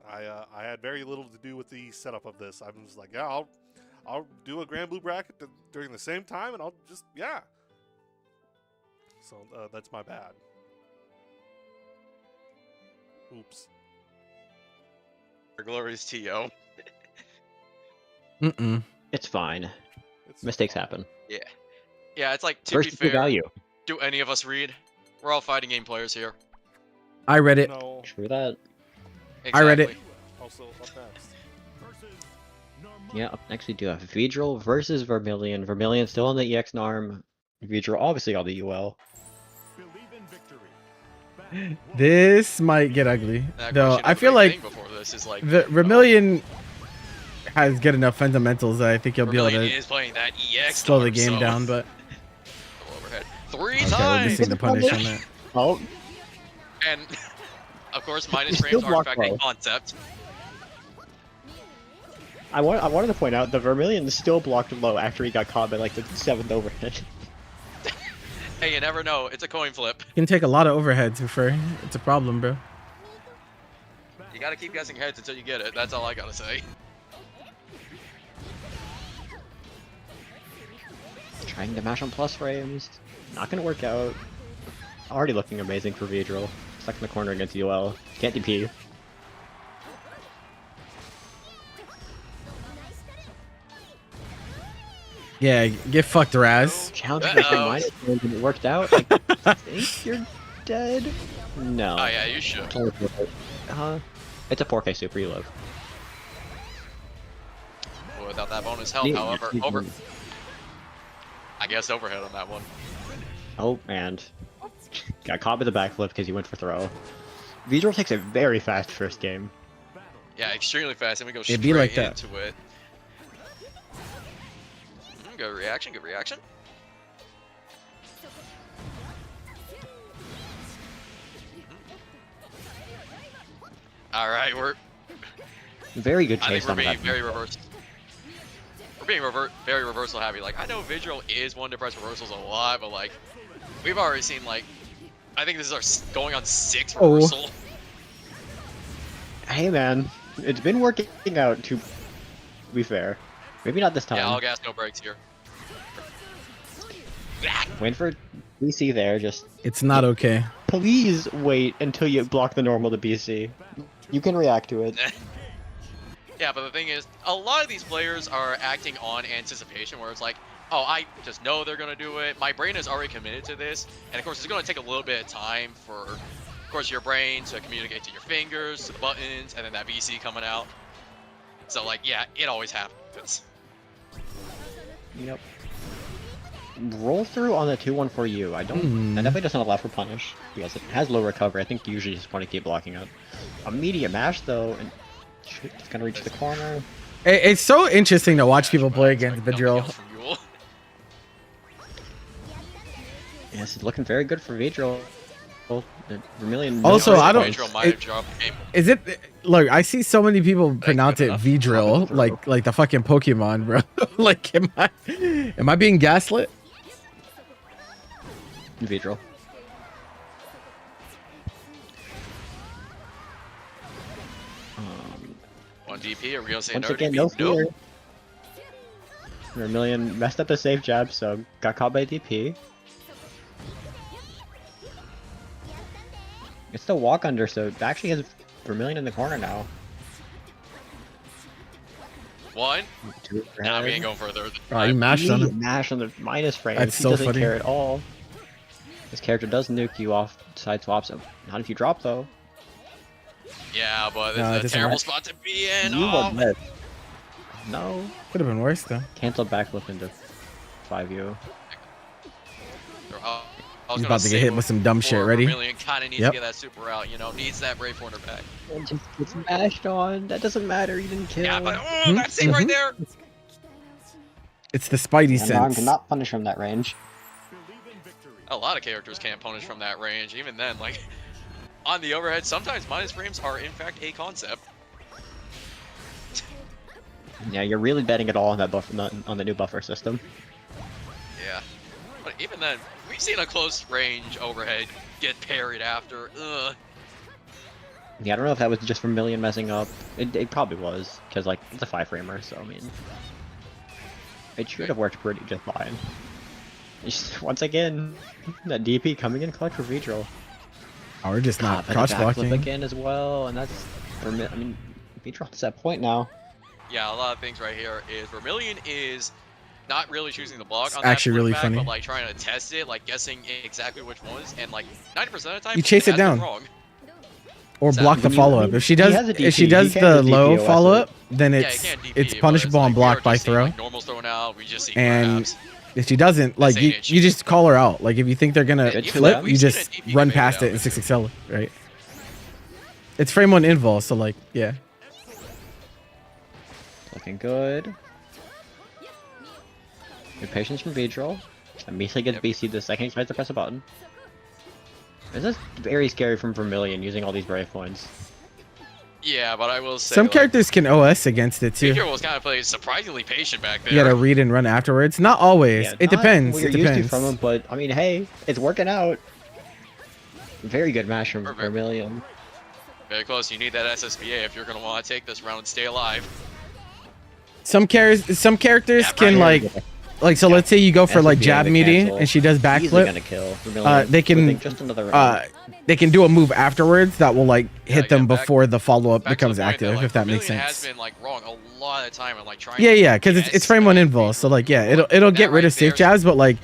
I had very little to do with the setup of this. I'm just like, yeah, I'll do a Grand Blue bracket during the same time, and I'll just yeah. So that's my bad. Oops. Glorious TO. Mm-mm. It's fine. It's Mistakes happen. Yeah, it's like to First be to fair. value. Do any of us read? We're all fighting game players here. I read it. No. True that. I read it. Also, up next. Yeah, up next we do have Vedril versus Vermilion. Vermilion still on the EX Narm. Vedril obviously on the UL. This might get ugly. That Though question I of the feel big like thing before this is like Vermilion has good enough fundamentals that I think he'll be able Vermilion to is playing that EX slow the storm, game so- down, but Overhead. 3 okay, we're times! missing the punish on that. Oh, And of course, minus It's frames still are in block fact a low. concept. I wanted to point out the Vermilion still blocked low after he got caught by like the 7th overhead. Hey, you never know. It's a coin flip. You can take a lot of overheads before it's a problem, bro. You gotta keep guessing heads until you get it. That's all I gotta say. Trying to mash on plus frames. Not gonna work out. Already looking amazing for Vedril. Stuck in the corner against UL. Can't DP. Yeah, get fucked, Raz. Challenge for Uh-oh. minus frames and it worked out. Like, I think you're dead? No. Oh yeah, you should. It's a 4K super, you live. Without that bonus health, Yeah, however, you- over. I guess overhead on that one. Oh, and got caught with the backflip because he went for throw. Vedril takes a very fast first game. Yeah, extremely fast, and we go It'd straight be like that. into it. Good reaction, good reaction. All right, we're. Very good I think chase we're on being that. very reversed. We're being very reversal heavy. Like I know Vigil is one to press reversals a lot, but like we've already seen like I think this is our going on 6th Oh. reversal. Hey man, it's been working out to be fair. Maybe not this time. Yeah, all gas, no brakes here. Wait for BC there, just It's not okay. please wait until you block the normal to BC. You can react to it. Yeah, but the thing is, a lot of these players are acting on anticipation, where it's like, oh, I just know they're gonna do it. My brain is already committed to this, and of course, it's gonna take a little bit of time for, of course, your brain to communicate to your fingers, to the buttons, and then that VC coming out. So, like, yeah, it always happens. Yep. Roll through on the 2-1 for you. I don't. That definitely doesn't allow for punish because it has low recovery. I think you usually just want to keep blocking it. Immediate mash though, and it's gonna reach the corner. It's so interesting to watch people play against Vidril. Yes, it's looking very good for Vedril. Well, Vermilion. Also, I don't- Vigil might have dropped the game. Is it? Look, I see so many people pronounce it enough. Vidril, like the fucking Pokemon, bro. Like, am I being gaslit? Vidril. One DP, are we gonna say Once no again, DP? no Nope. fear. Vermilion messed up the safe jab, so got caught by DP. It's the walk under, so it actually has Vermilion in the corner now. One. Two Nah, we overhead. ain't going further. Oh, you mashed on him. Mash on the minus frame. That's He so doesn't funny. care at all. This character does nuke you off side swaps. Not if you drop though. Yeah, but No, it it's a doesn't terrible work. spot to be in. You Oh. are dead. No. Could have been worse though. Cancel backflip into 5U. He's about to get hit with some dumb shit. Ready? Vermilion kind of needs Yep. to get that super out, you know, needs that brave corner back. And just gets mashed on. That doesn't matter. You didn't kill. Yeah, but oh, that save right there. It's the Spidey And Arm sense. cannot punish from that range. A lot of characters can't punish from that range. Even then, like on the overhead, sometimes minus frames are in fact a concept. Yeah, you're really betting it all on that buffer, on the new buffer system. Yeah, but even then, we've seen a close range overhead get parried after. Ugh. Yeah, I don't know if that was just Vermilion messing up. It probably was, because like it's a 5-framer, so I mean, it should have worked pretty just fine. Just, once again, that DP coming in clutch for Vidril. Oh, we're just not But crouch the backflip blocking. again as well, and that's I mean, Vidril's at that point now. Yeah, a lot of things right here is Vermilion is not really choosing the block It's on actually that really back, funny. but like trying to test it, like guessing exactly which ones, and like 90% of the time You chase it has been down. wrong. Or So- block the I mean, follow up. If she does, has a if she DP, does he can the do low DPOS follow it. up, then Yeah, it's you can't DP, it's but punishable like, on we block are by just seeing, throw. like, normals thrown out. We just see And grabs. if she doesn't, like This you, ain't you just call her out. Like if you think they're gonna Good for flip, them. you We've seen just a DP run get past faded it and out. 6 XL, right? It's frame 1 invul, so like yeah. Looking good. Good patience from Vidril. Immediately gets Yep. BC the second he tries to press a button. This is very scary from Vermilion using all these brave points. Yeah, but I will say Some like, characters can OS against it too. Pedro was kind of playing surprisingly patient back there. You gotta read and run afterwards. Not always. Yeah, It not depends. what It you're used to depends. from him, but I mean, hey, it's working out. Very good match from Perfect. Vermilion. Very close. You need that SSBA if you're gonna want to take this round and stay alive. Some characters Yeah, can right. like so. Let's say you go for like SSBA jab to meaty cancel. and she does Easily backflip. gonna kill Vermilion. They can within just another round. they can do a move afterwards that will like hit again, them back- before the follow up Back to becomes the point active, that, like, if that makes Vermilion sense. has been like wrong a lot of the time and like trying. Yeah, to yeah, because it's guess, frame 1 like, invul, so like yeah, Pedro. it'll That get rid right of safe there, jabs, but like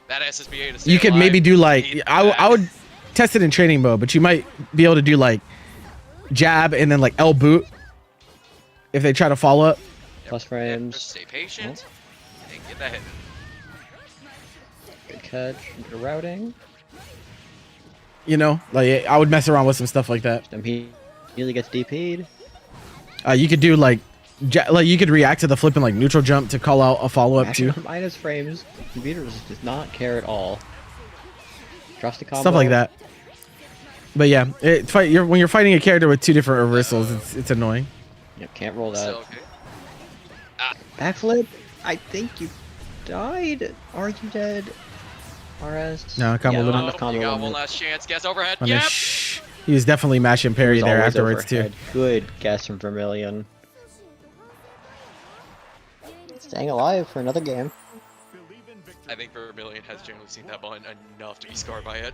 that SSBA to stay you could alive, maybe do like need I that. would test it in training mode, but you might be able to do like jab and then like L boot if they try to follow up. Plus Just frames. stay patient and get that hit. Good catch. Good routing. You know, like I would mess around with some stuff like that. He immediately gets DP'd. You could do like you could react to the flip and like neutral jump to call out a follow up too. Minus frames. Vidril does not care at all. Trust the combo. Stuff like that. But yeah, when you're fighting a character with 2 different reversals, it's annoying. Yep, can't roll that. Still okay. Backflip. I think you died. Are you dead? RS. No, combo limit. on Oh, the combo you got one limit. last chance. Guess overhead. On the Yep. he was definitely mashing parry It was there always afterwards overhead. too. Good guess from Vermilion. Staying alive for another game. I think Vermilion has generally seen that button enough to be scarred by it.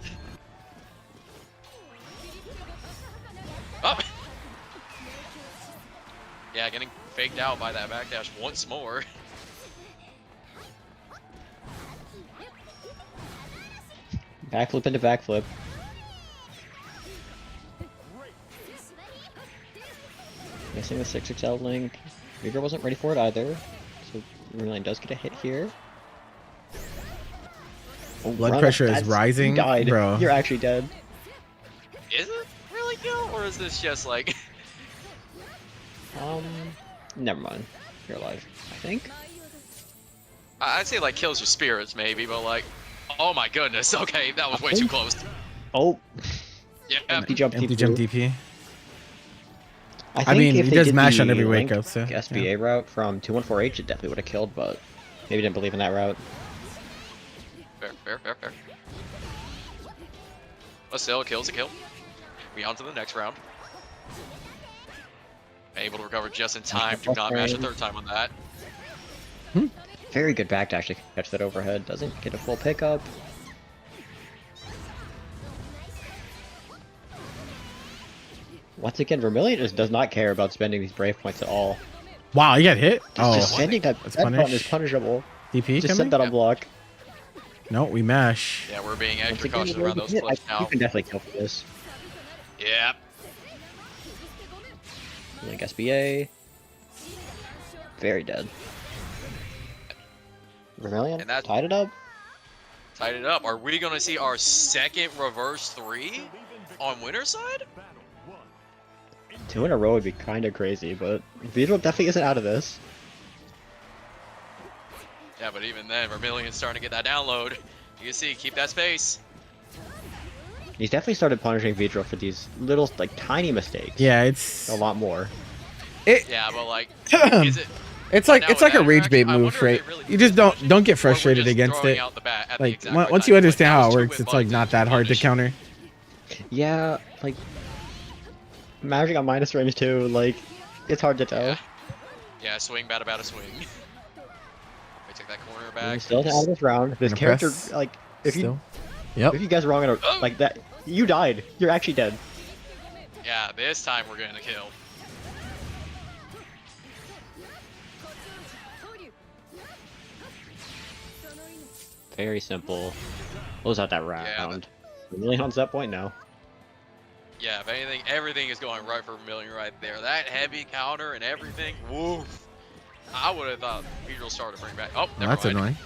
Oh! Yeah, getting faked out by that backdash once more. Backflip into backflip. Missing the 6XL link. Vidril wasn't ready for it either. So Vermilion does get a hit here. Oh, Blood run up, pressure is that's- rising, you died. bro. You're actually dead. Is it really kill, or is this just like... Never mind. You're alive, I think. I'd say like kills your spirits maybe, but like... Oh my goodness, okay, that was way too close. Oh, Yeah, empty jump Empty DP. jump DP. I, I think mean, if he they does did mash the on every link wake up, so, SBA yeah. route from 2148, it definitely would have killed, but maybe didn't believe in that route. fair, fair, fair, fair. But still, a kill's a kill. We on to the next round. Able to recover just in time. Do not mash a third time on that. Very good back dash to catch that overhead. Doesn't get a full pickup. Once again, Vermilion just does not care about spending these brave points at all. Wow, you got hit. Just spending that That's button punish. is punishable. DP Just coming? set that on block. No, we mash. Yeah, we're being Once extra again, cautious very around good those hit. flips You now. can definitely kill for this. Yeah. Like SBA. Very dead. Vermilion And that- tied it up. Tied it up. Are we going to see our second reverse 3 on winner's side? 2 in a row would be kind of crazy, but Vidro definitely isn't out of this. Yeah, but even then, Vermilion's starting to get that download. You can see, keep that space. He's definitely started punishing Vidro for these little, like, tiny mistakes. Yeah, it's A lot more. Yeah, but like, is it? it's like now it's with like a that rage bait interaction, I move, wonder if right? they really You just push it, don't get or we're frustrated just against throwing it. out the bat at the Like exact right once time. you Like, understand that how was it two works, whip it's like buttons not to that hard to punish. counter. Yeah, like, Magic on minus frames too, like, it's hard to tell. Yeah. Yeah, swing, bat about a swing. We take that corner And back. he's still out of this round. This Gonna character, press like, if Still. you Yep. if you guys wrong on a, like that, you died. You're actually dead. Yeah, this time we're gonna kill. Very simple. Close out that round. Vermilion on set point now. Yeah, if anything, everything is going right for Vermilion right there. That heavy counter and everything. Woof. I would have thought Pedro started to bring back. Oh, Oh, never that's mind. annoying.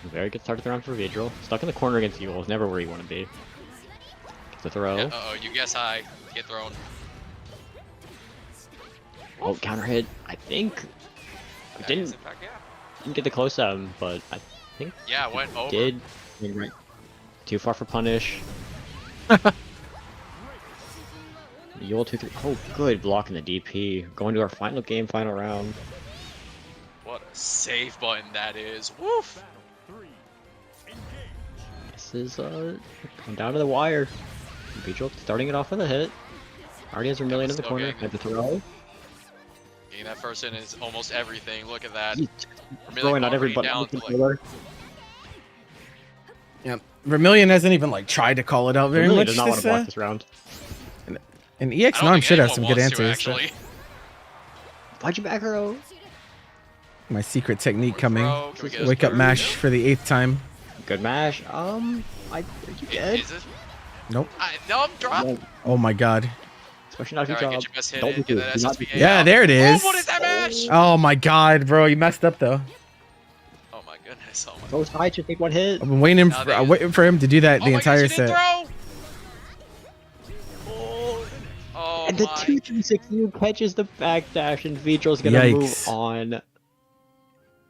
Very good start to the round for Vidro. Stuck in the corner against Yule is never where you want to be. Gets the throw. Yeah, uh-oh, you guess high. Get thrown. Oh, counter hit. I think That didn't is, in fact, yeah. didn't get the close but I think Yeah, it went over. did. Went right. Too far for punish. Yule 2-3. Oh, good block in the DP. Going to our final game, final round. What a safe button that is. Woof. This is come down to the wire. Vidro starting it off with a hit. Already has Vermilion in the Still corner. getting Had the throw. Getting that first in is almost everything. Look at that. He's Vermilion throwing out already every button down on the to, like, controller. Vermilion hasn't even like tried to call it out very Vermilion much. does not want This, to block this round. and I EX don't non think should have anyone some good wants to, answers. actually. Why'd you back row? My secret technique coming. Bro, can we get a Wake up third? mash for the 8th time. Good mash. Are you dead? Is it? Nope. Nope, drop. No, Oh my god. especially not if you Alright, job. get your best hit Don't in. do Get it. that Do not SSBA do Yeah, out. there it is. Oh, what is that mash? Oh my god, bro, you messed up though. Oh my goodness. Oh my. Go side, just take one hit. I've been waiting Now they- waiting for him to do that Oh the my entire goodness, you didn't set. throw. Oh And the my. 2-3-6 catches the backdash, and Vidro's gonna move Yikes. on.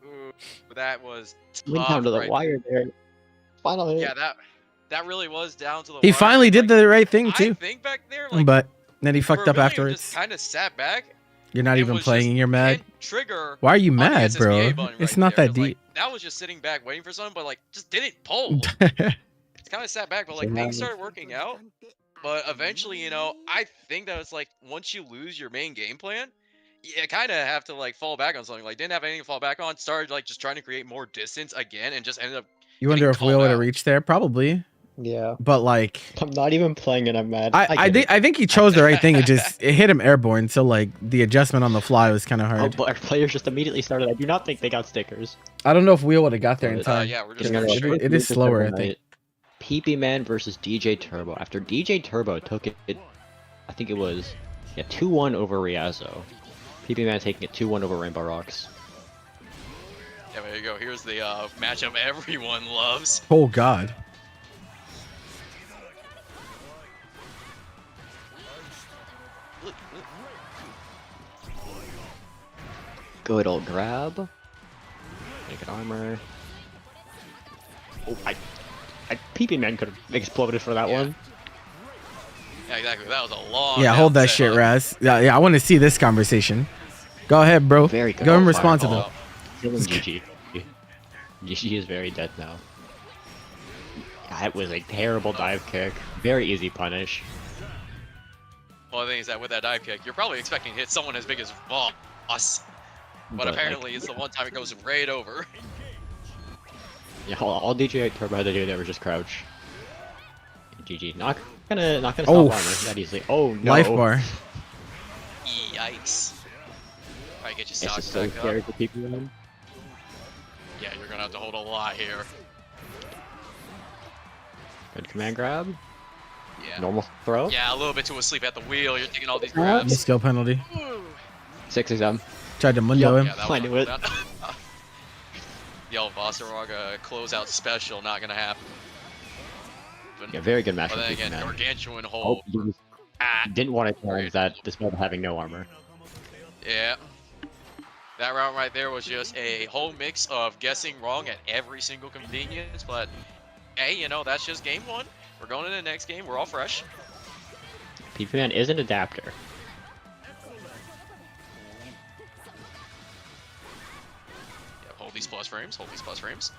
Ooh, that was Went tough down to the right wire there. Final hit. Yeah, that really was down to the He wire. finally did Like, the right thing I too. think back there, like, But then he fucked up Vermilion afterwards. just kind of sat back. You're not and even was playing just and you're mad. hit trigger. Why are you on the mad, SSBA bro? button It's right not there. that Like, deep. that was just sitting back waiting for something, but like just didn't pull. It's kind of sat back, but like things started working out. But eventually, you know, I think that it's like once you lose your main game plan, you kind of have to like fall back on something. Like didn't have anything to fall back on. Started like just trying to create more distance again, and just ended up. You wonder if called Will would have out. reached there, probably. Yeah. But like, I'm not even playing and I'm mad. I think he chose the right thing. It just it hit him airborne, so like the adjustment on the fly was kind of Oh, hard. but our players just immediately started. I do not think they got stickers. I don't know if Will would have got there in But, time. Yeah, we're just Getting gonna a shoot. little It is bit slower, I different think. night. PP Man versus DJ Turbo. After DJ Turbo took it, I think it was 2-1 over Riazzo. PP Man taking it 2-1 over Rainbow Rocks. Yeah, there you go. Here's the matchup everyone loves. Oh god. Good old grab. Naked armor. Oh, PP Man could have exploded for that Yeah. one. Yeah, exactly. That was a long. Yeah, hold that down set, shit, huh? Raz. Yeah, I want to see this conversation. Go ahead, bro. Very good. Go and Oh, respond to fire them. ball. Killing GG. GG is very dead now. That was a terrible dive kick. Very easy punish. Well, the thing is that with that dive kick, you're probably expecting to hit someone as big as Voss. But apparently like, it's the one time it goes right over. yeah, all DJ Turbo had to do there was just crouch. GG. Not gonna stop Oh. armor that easily. Oh no. Life bar. Yikes. Alright, get your It's stocks just so back scary up. for people. Man. Yeah, you're gonna have to hold a lot here. Good command grab. Yeah. Normal throw. Yeah, a little bit too asleep at the wheel. You're taking all these The grabs. skill penalty. Ooh. 6 exam. Tried to mundo him. Yeah, that I was knew it. The old Vossaraga closeout special, not gonna happen. Yeah, very good match. But then with again, man. gargantuan Oh, hole. Ah, didn't want to challenge that despite having no armor. yeah. That round right there was just a whole mix of guessing wrong at every single convenience, but hey, you know, that's just game one. We're going into the next game. We're all fresh. PP Man is an adapter. Yeah, hold these plus frames. Hold these plus frames.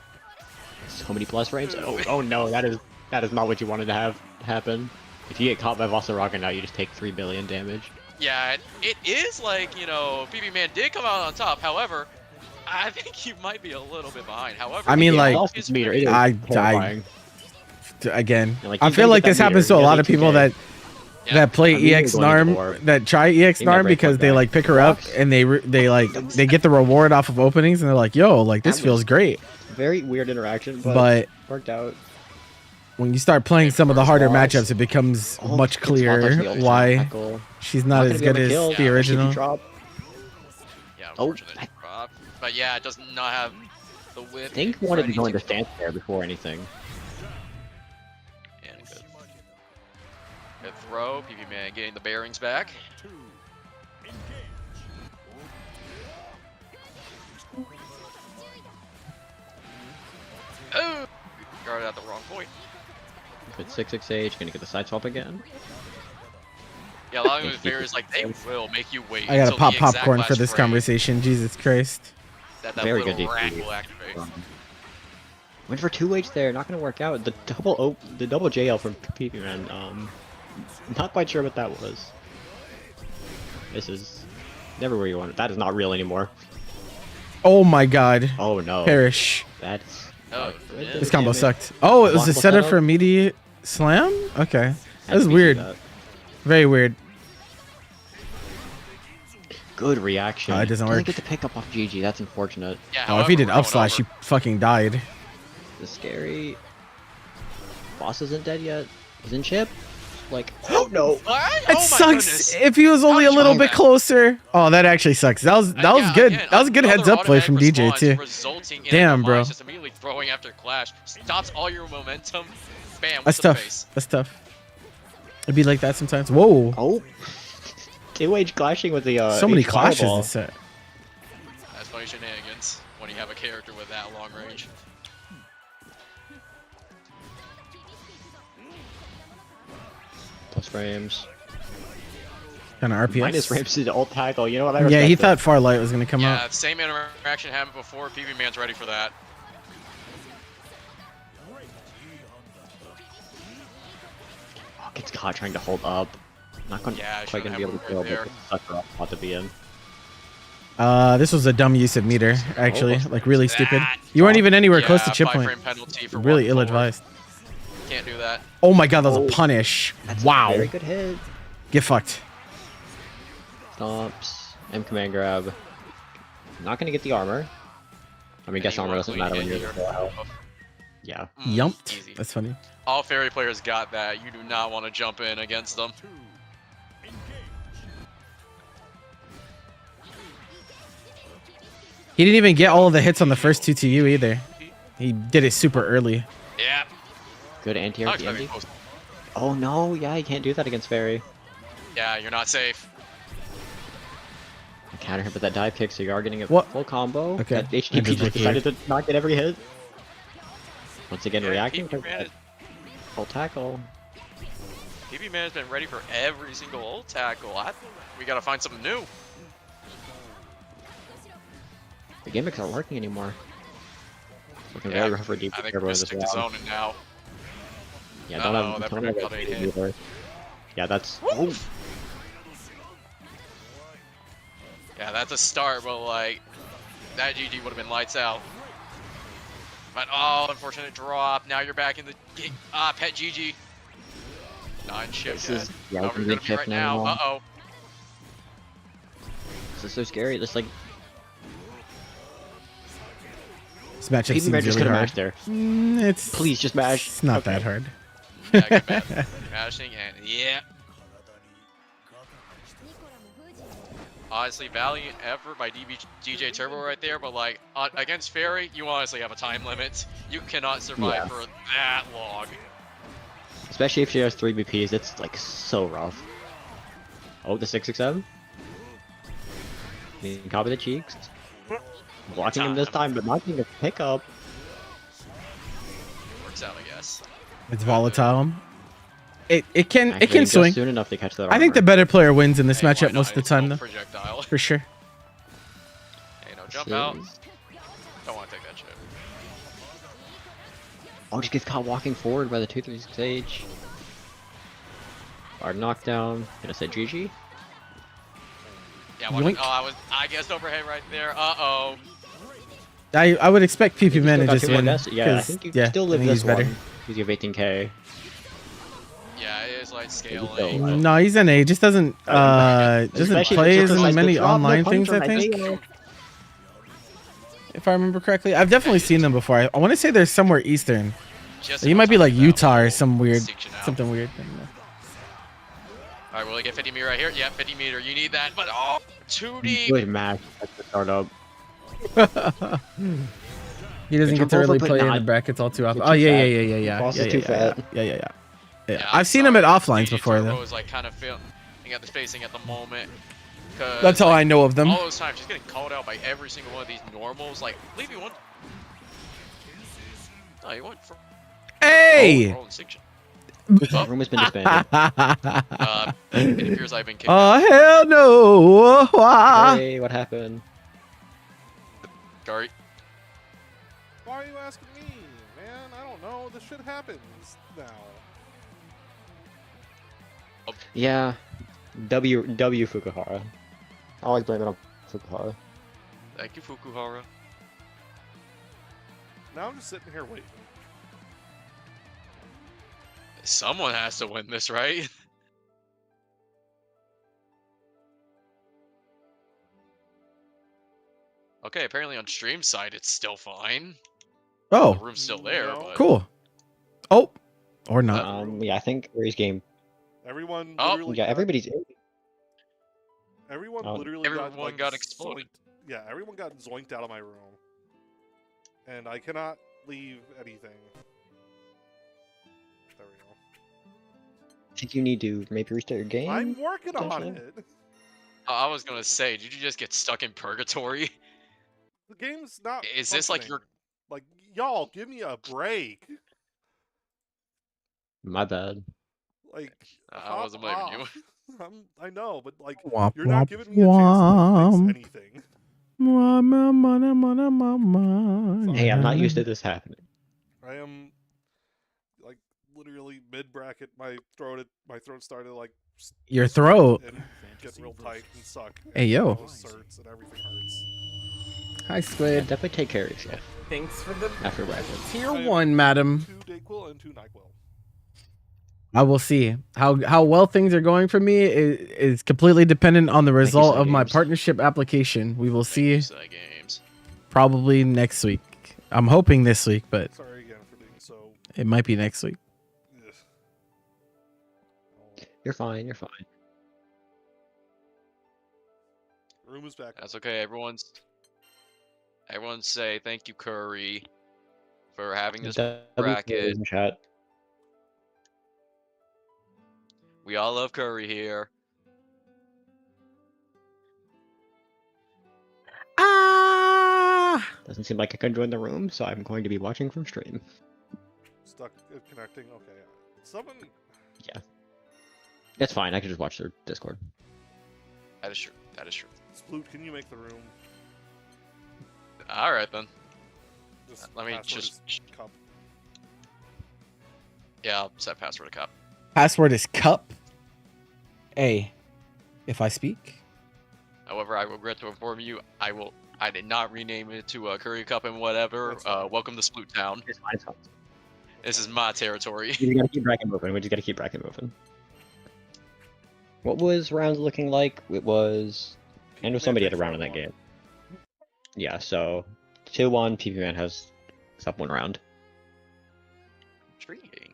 So many plus frames. Oh no, that is not what you wanted to have happen. If you get caught by Vossaraga now, you just take 3 billion damage. Yeah, it is like, you know, PB Man did come out on top. However, I think he might be a little bit behind. However, I mean, he like, lost His his meter, meter. it is I terrifying. Again, Like, I he's feel gonna like get this that happens meter. to a He lot has of people that Yeah. that play I'm usually EX going to the Narm, orb. that try EX He might Narm break because like they that. like pick her up Blocks. and they get the reward off of openings and they're like, yo, like this That feels was- great. Very weird interaction, But worked out. when you start playing some of the harder Blocks. matchups, it becomes Oh, much it's not touching clearer the ultimate why tackle. she's not gonna as be able good to as kill, the especially if you original. drop. Yeah, Oh, unfortunate drop. But yeah, it does not have the whip. I think wanted to ready go into stance there before anything. And good throw. PB Man getting the bearings back. Oh! Guarded at the wrong point. Good 6-6H, gonna get the side swap again. Yeah, a lot of the fears like they will make you wait. I gotta until pop the exact popcorn for last this frame conversation. Jesus Christ. That Very little good rack DP. will activate. Went for 2H there, not gonna work out. The double JL from PP Man. Not quite sure what that was. This is never where you want it. That is not real anymore. Oh my god. Oh no. Perish. That's Oh, good yeah. This combo damage. sucked. Oh, it was a Blockable setup setup? for immediate slam? Okay. Had That was to be weird. that. Very weird. Good reaction. Oh, it doesn't Didn't work. get the pick up off GG. That's unfortunate. Yeah, Oh, if he however, did we're up going slash, over. he fucking died. This is scary. Boss isn't dead yet. He's in chip. Like, oh no. What? It Oh my sucks goodness. if he was only a How'd you little do bit that? closer. Oh, that actually sucks. That was Yeah, good. again, That was a good another heads up play automatic from DJ response too. Resulting in Damn, a bro. demise, just immediately throwing after clash, stops all your momentum. Bam, with That's the tough. face. That's tough. It'd be like that sometimes. Whoa. Oh. 2H clashing with the So many H clashes fireball. this set. That's funny shenanigans when you have a character with that long range. Plus frames. Kind of RPS. Minus frames to alt tackle. You know what? I Yeah, he respect thought Far Light was gonna come Yeah, out. same interaction happened before. PB Man's ready for that. Oh, gets caught trying to hold up. Not gonna, Yeah, I quite shouldn't gonna be able have to kill, moved but the sucker off spot to be in. This was a dumb use of meter, actually. Oh, Like really stupid. that- You weren't even anywhere close to Yeah, chip 5-frame point. penalty for Really 1-4. ill-advised. Can't do that. Oh my god, that was Oh. a punish. That's a Wow. very good hit. Get fucked. Stomps. M command grab. Not gonna get the armor. I mean, guess And you armor wanna doesn't clean matter when hit you're here. full health. Yeah. Yumped. Easy. That's funny. All fairy players got that. You do not want to jump in against them. He didn't even get all of the hits on the first 2 to you either. He did it super early. Yeah. Good anti-air Not expecting DMD. post- Oh no, yeah, you can't do that against Fairy. Yeah, you're not safe. Counter hit with that dive kick, so you are getting a What? full combo. Okay. That I HTP just just decided to not get every hit. Once again, Yeah, reacting PB to Man, full tackle. PB Man has been ready for every single ult tackle. We gotta find something new. The gimmicks aren't working anymore. Looking Yeah, very rough for deep I think turbo we're in gonna this stick to round. zoning now. Yeah, don't Uh-oh, have that don't have cut ain't hit. either. Yeah, that's Yeah, that's a start, but like that GG would have been lights out. But oh, unfortunate drop. Now you're back in the pet GG. 9 ship This dead. is How we're rising gonna be ship right now. now. Uh-oh. This is so scary. This like This matchup even seems Red just really could have hard. mashed there. It's Please just mash. It's not Okay. that hard. Yeah, good man. Mashing and yeah. Honestly, valiant effort by DJ Turbo right there, but like against Fairy, you honestly have a time limit. You cannot survive Yeah. for that long. Especially if she has 3 BPs, it's like so rough. Oh, the 667. You can copy the cheeks. Blocking him this time, but not getting a pickup. Works out, I guess. It's volatile. It can Actually, swing. just soon enough to catch that I think the armor. better player wins in this Hey, why matchup not? most of the It's time, no though. projectile. For sure. Hey, no, jump out. Don't want to take that shit. Oh, just gets caught walking forward by the 236 H. Hard knockdown. Gonna say GG. Yeah, Yoink. I guessed overhead right there. Uh-oh. I would expect PP Man to Got just 2 more win. deaths. Yeah, I 'cause, think you yeah, still I live think this he's better. one. Because you have 18k. Yeah, it is like go. scaling. No, he's NA. He just doesn't Especially play because as I many still drop the online punch things. on I my think, tail. if I remember correctly, I've definitely seen them before. I want to say they're somewhere Eastern. Just He might be like enough time Utah or now. some weird, Section out. something weird. I don't know. All right, will I get 50 meter right here? Yeah, 50 meter. You need that, but oh, too deep. Good match at the startup. He doesn't get Jump to really over, but play in the not- brackets all too often. You're Oh too yeah, fat. yeah. Boss Yeah, is too yeah, fat. yeah. Yeah, I've seen him at offlines DJ before Turbo though. is like kind of feeling at the spacing at the moment. 'Cause, That's all like, I know of them. All those times, just getting called out by every single one of these normals. Like, leave you one. No, you went for. Hey! Rolling section. The room has been disbanded. It appears I've been kicked Oh out. hell no! Wah. Hey, what happened? Sorry. Why are you asking me, man? I don't know. This shit happens now. Yeah. W Fukuhara. I always blame it on Fukuhara. Thank you, Fukuhara. Now I'm just sitting here waiting. Someone has to win this, right? Okay, apparently on stream side it's still fine. The Oh, room's still there, No. but cool. Oh, or not. Yeah, I think Curry's game. Everyone Oh. literally. Yeah, got- everybody's in. Everyone Oh. literally Everyone got, like, got exploded. zoinked- Yeah, everyone got zoinked out of my room, and I cannot leave anything. There we go. I think you need to maybe restart your game. I'm working on potentially. it. I was gonna say, did you just get stuck in purgatory? The game's not. Is this like your? functioning. Like, y'all, give me a break. My bad. Like, I wasn't blaming you. I know, but like, Womp, you're not womp, giving me a chance to like, womp. fix anything. Hey, I'm not used to this happening. I am like literally mid bracket. My throat started like Your throat. and get real tight and suck. Hey, and yo. my nose hurts and everything hurts. Hi, Yeah, Squid. definitely take care of yourself Thanks for the after bracket. tier I have 1, madam. 2 Dayquil and 2 NyQuil. I will see how well things are going for me is completely dependent on the result of my Games. partnership application. We will see Side games. probably next week. I'm hoping this week, but Sorry again for being so. it might be next week. Ugh. You're fine. You're fine. Room is back. That's okay. Everyone say thank you, Curry, for having this bracket. In chat. We all love Curry here. Ah! Doesn't seem like I can join the room, so I'm going to be watching from stream. Stuck connecting. Okay. Someone. Yeah. It's fine. I can just watch their Discord. That is true. That is true. Sploot, can you make the room? All right then. Just Let me password just- is cup. Yeah, I'll set password to cup. Password is cup. A. If I speak. However, I regret to inform you, I did not rename it to Curry Cup and whatever. That's fine. Welcome to Sploot Town. It's fine, it's fine. This is my territory. We just gotta keep bracket moving. We just gotta keep bracket moving. What was rounds looking like? It was. I know somebody had a round in that game. Yeah, so 2-1. PP Man has up one round. Intriguing.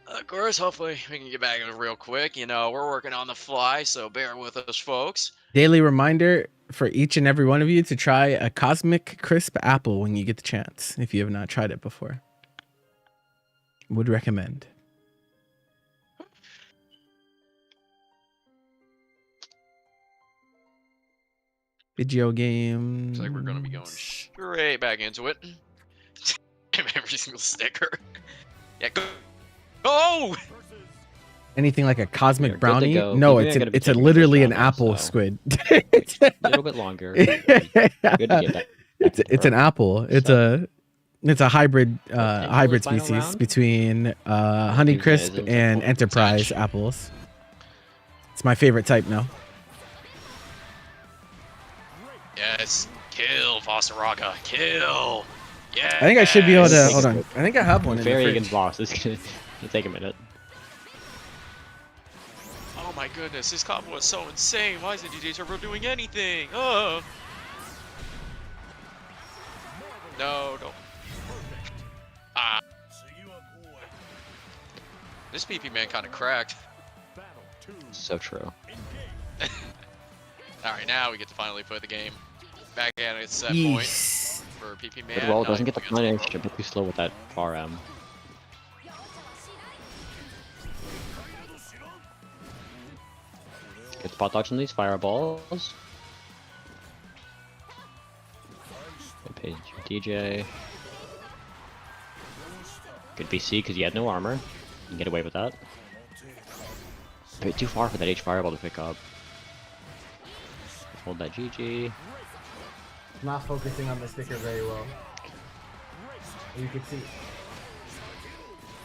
Of course, hopefully we can get back to it real quick. You know, we're working on the fly, so bear with us, folks. Daily reminder for each and every one of you to try a Cosmic Crisp apple when you get the chance, if you have not tried it before. Would recommend. Video game. Looks like we're gonna be going straight back into it. Every single sticker. Yeah, go! Go! Anything like a cosmic You're good to brownie? go. No, Maybe it's I'm gonna be it's a taking literally this an round now, apple so- squid. A little bit longer. Good to get back. It's an apple. It's a hybrid Okay, hybrid final species round? between Using Honeycrisp it as and a Enterprise touch. apples. It's my favorite type now. Yes, kill Fosteraka, kill! Yeah. I think I should be able to. Yes. Hold on. I think I have one in the Fairy fridge. against boss. It's gonna take a minute. Oh my goodness, this combo is so insane. Why isn't DJ Turbo doing anything? Oh. No, no. Ah. This PP man kind of cracked. So true. Alright, now we get to finally put the game back at its set point Yes. for PP man. Good well, Now doesn't get the we punish. to Should be too slow with that RM. Good spot dodge on these fireballs. Good page DJ. Good BC because he had no armor. You can get away with that. A bit too far for that H fireball to pick up. Hold that GG. Not focusing on the sticker very well. You can see.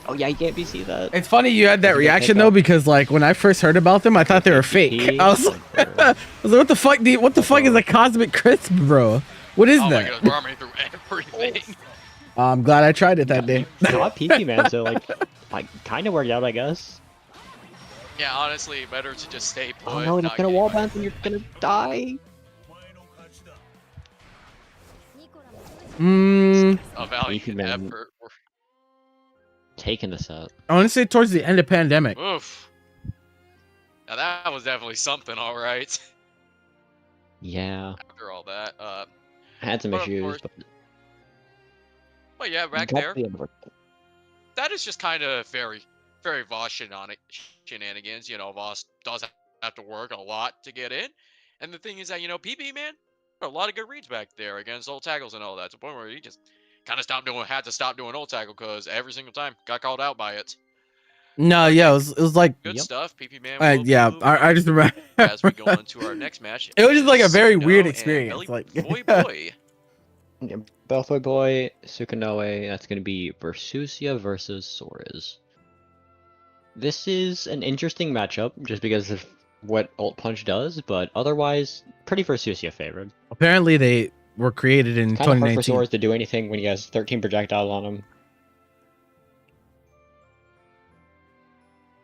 Oh yeah, you can't BC that. It's funny you had that Did you get reaction pick though, up? because like when I first heard about them, I thought they were fake. I was like, I was like, what the fuck? What the fuck is a Cosmic Crisp, bro? What is Oh my that? god, we're arming through everything. I'm glad I tried it that day. Not PP man, so like kind of worked out, I guess. Yeah, honestly, better to just stay put. Oh no, it's not gonna get wall hit. bounce and you're gonna die. A valiant PP man. effort. Taking the set. I want to say towards the end of pandemic. Oof. Now that was definitely something, all right. Yeah, After all that, had some But of issues, course, but yeah, back got there, the end of it. that is just kind of very, very Voss shenanigans. You know, Voss does have to work a lot to get in, and the thing is that PP man, a lot of good reads back there against old tackles and all that. To the point where he just kind of had to stop doing old tackle because every single time got called out by it. No, yeah, it was like, Good Yep. stuff, PP man. will be yeah, moving I just remember. as we go into our next match. It was just like a very Suno weird and experience, Belly like- boy, boy. Yeah, Belfoy Boy, Sukunoe, that's gonna be Versusia versus Sores. This is an interesting matchup just because of what Ult Punch does, but otherwise, pretty Versusia favored. Apparently, they were created in Kind of hard for 2019. Sores to do anything when he has 13 projectiles on him.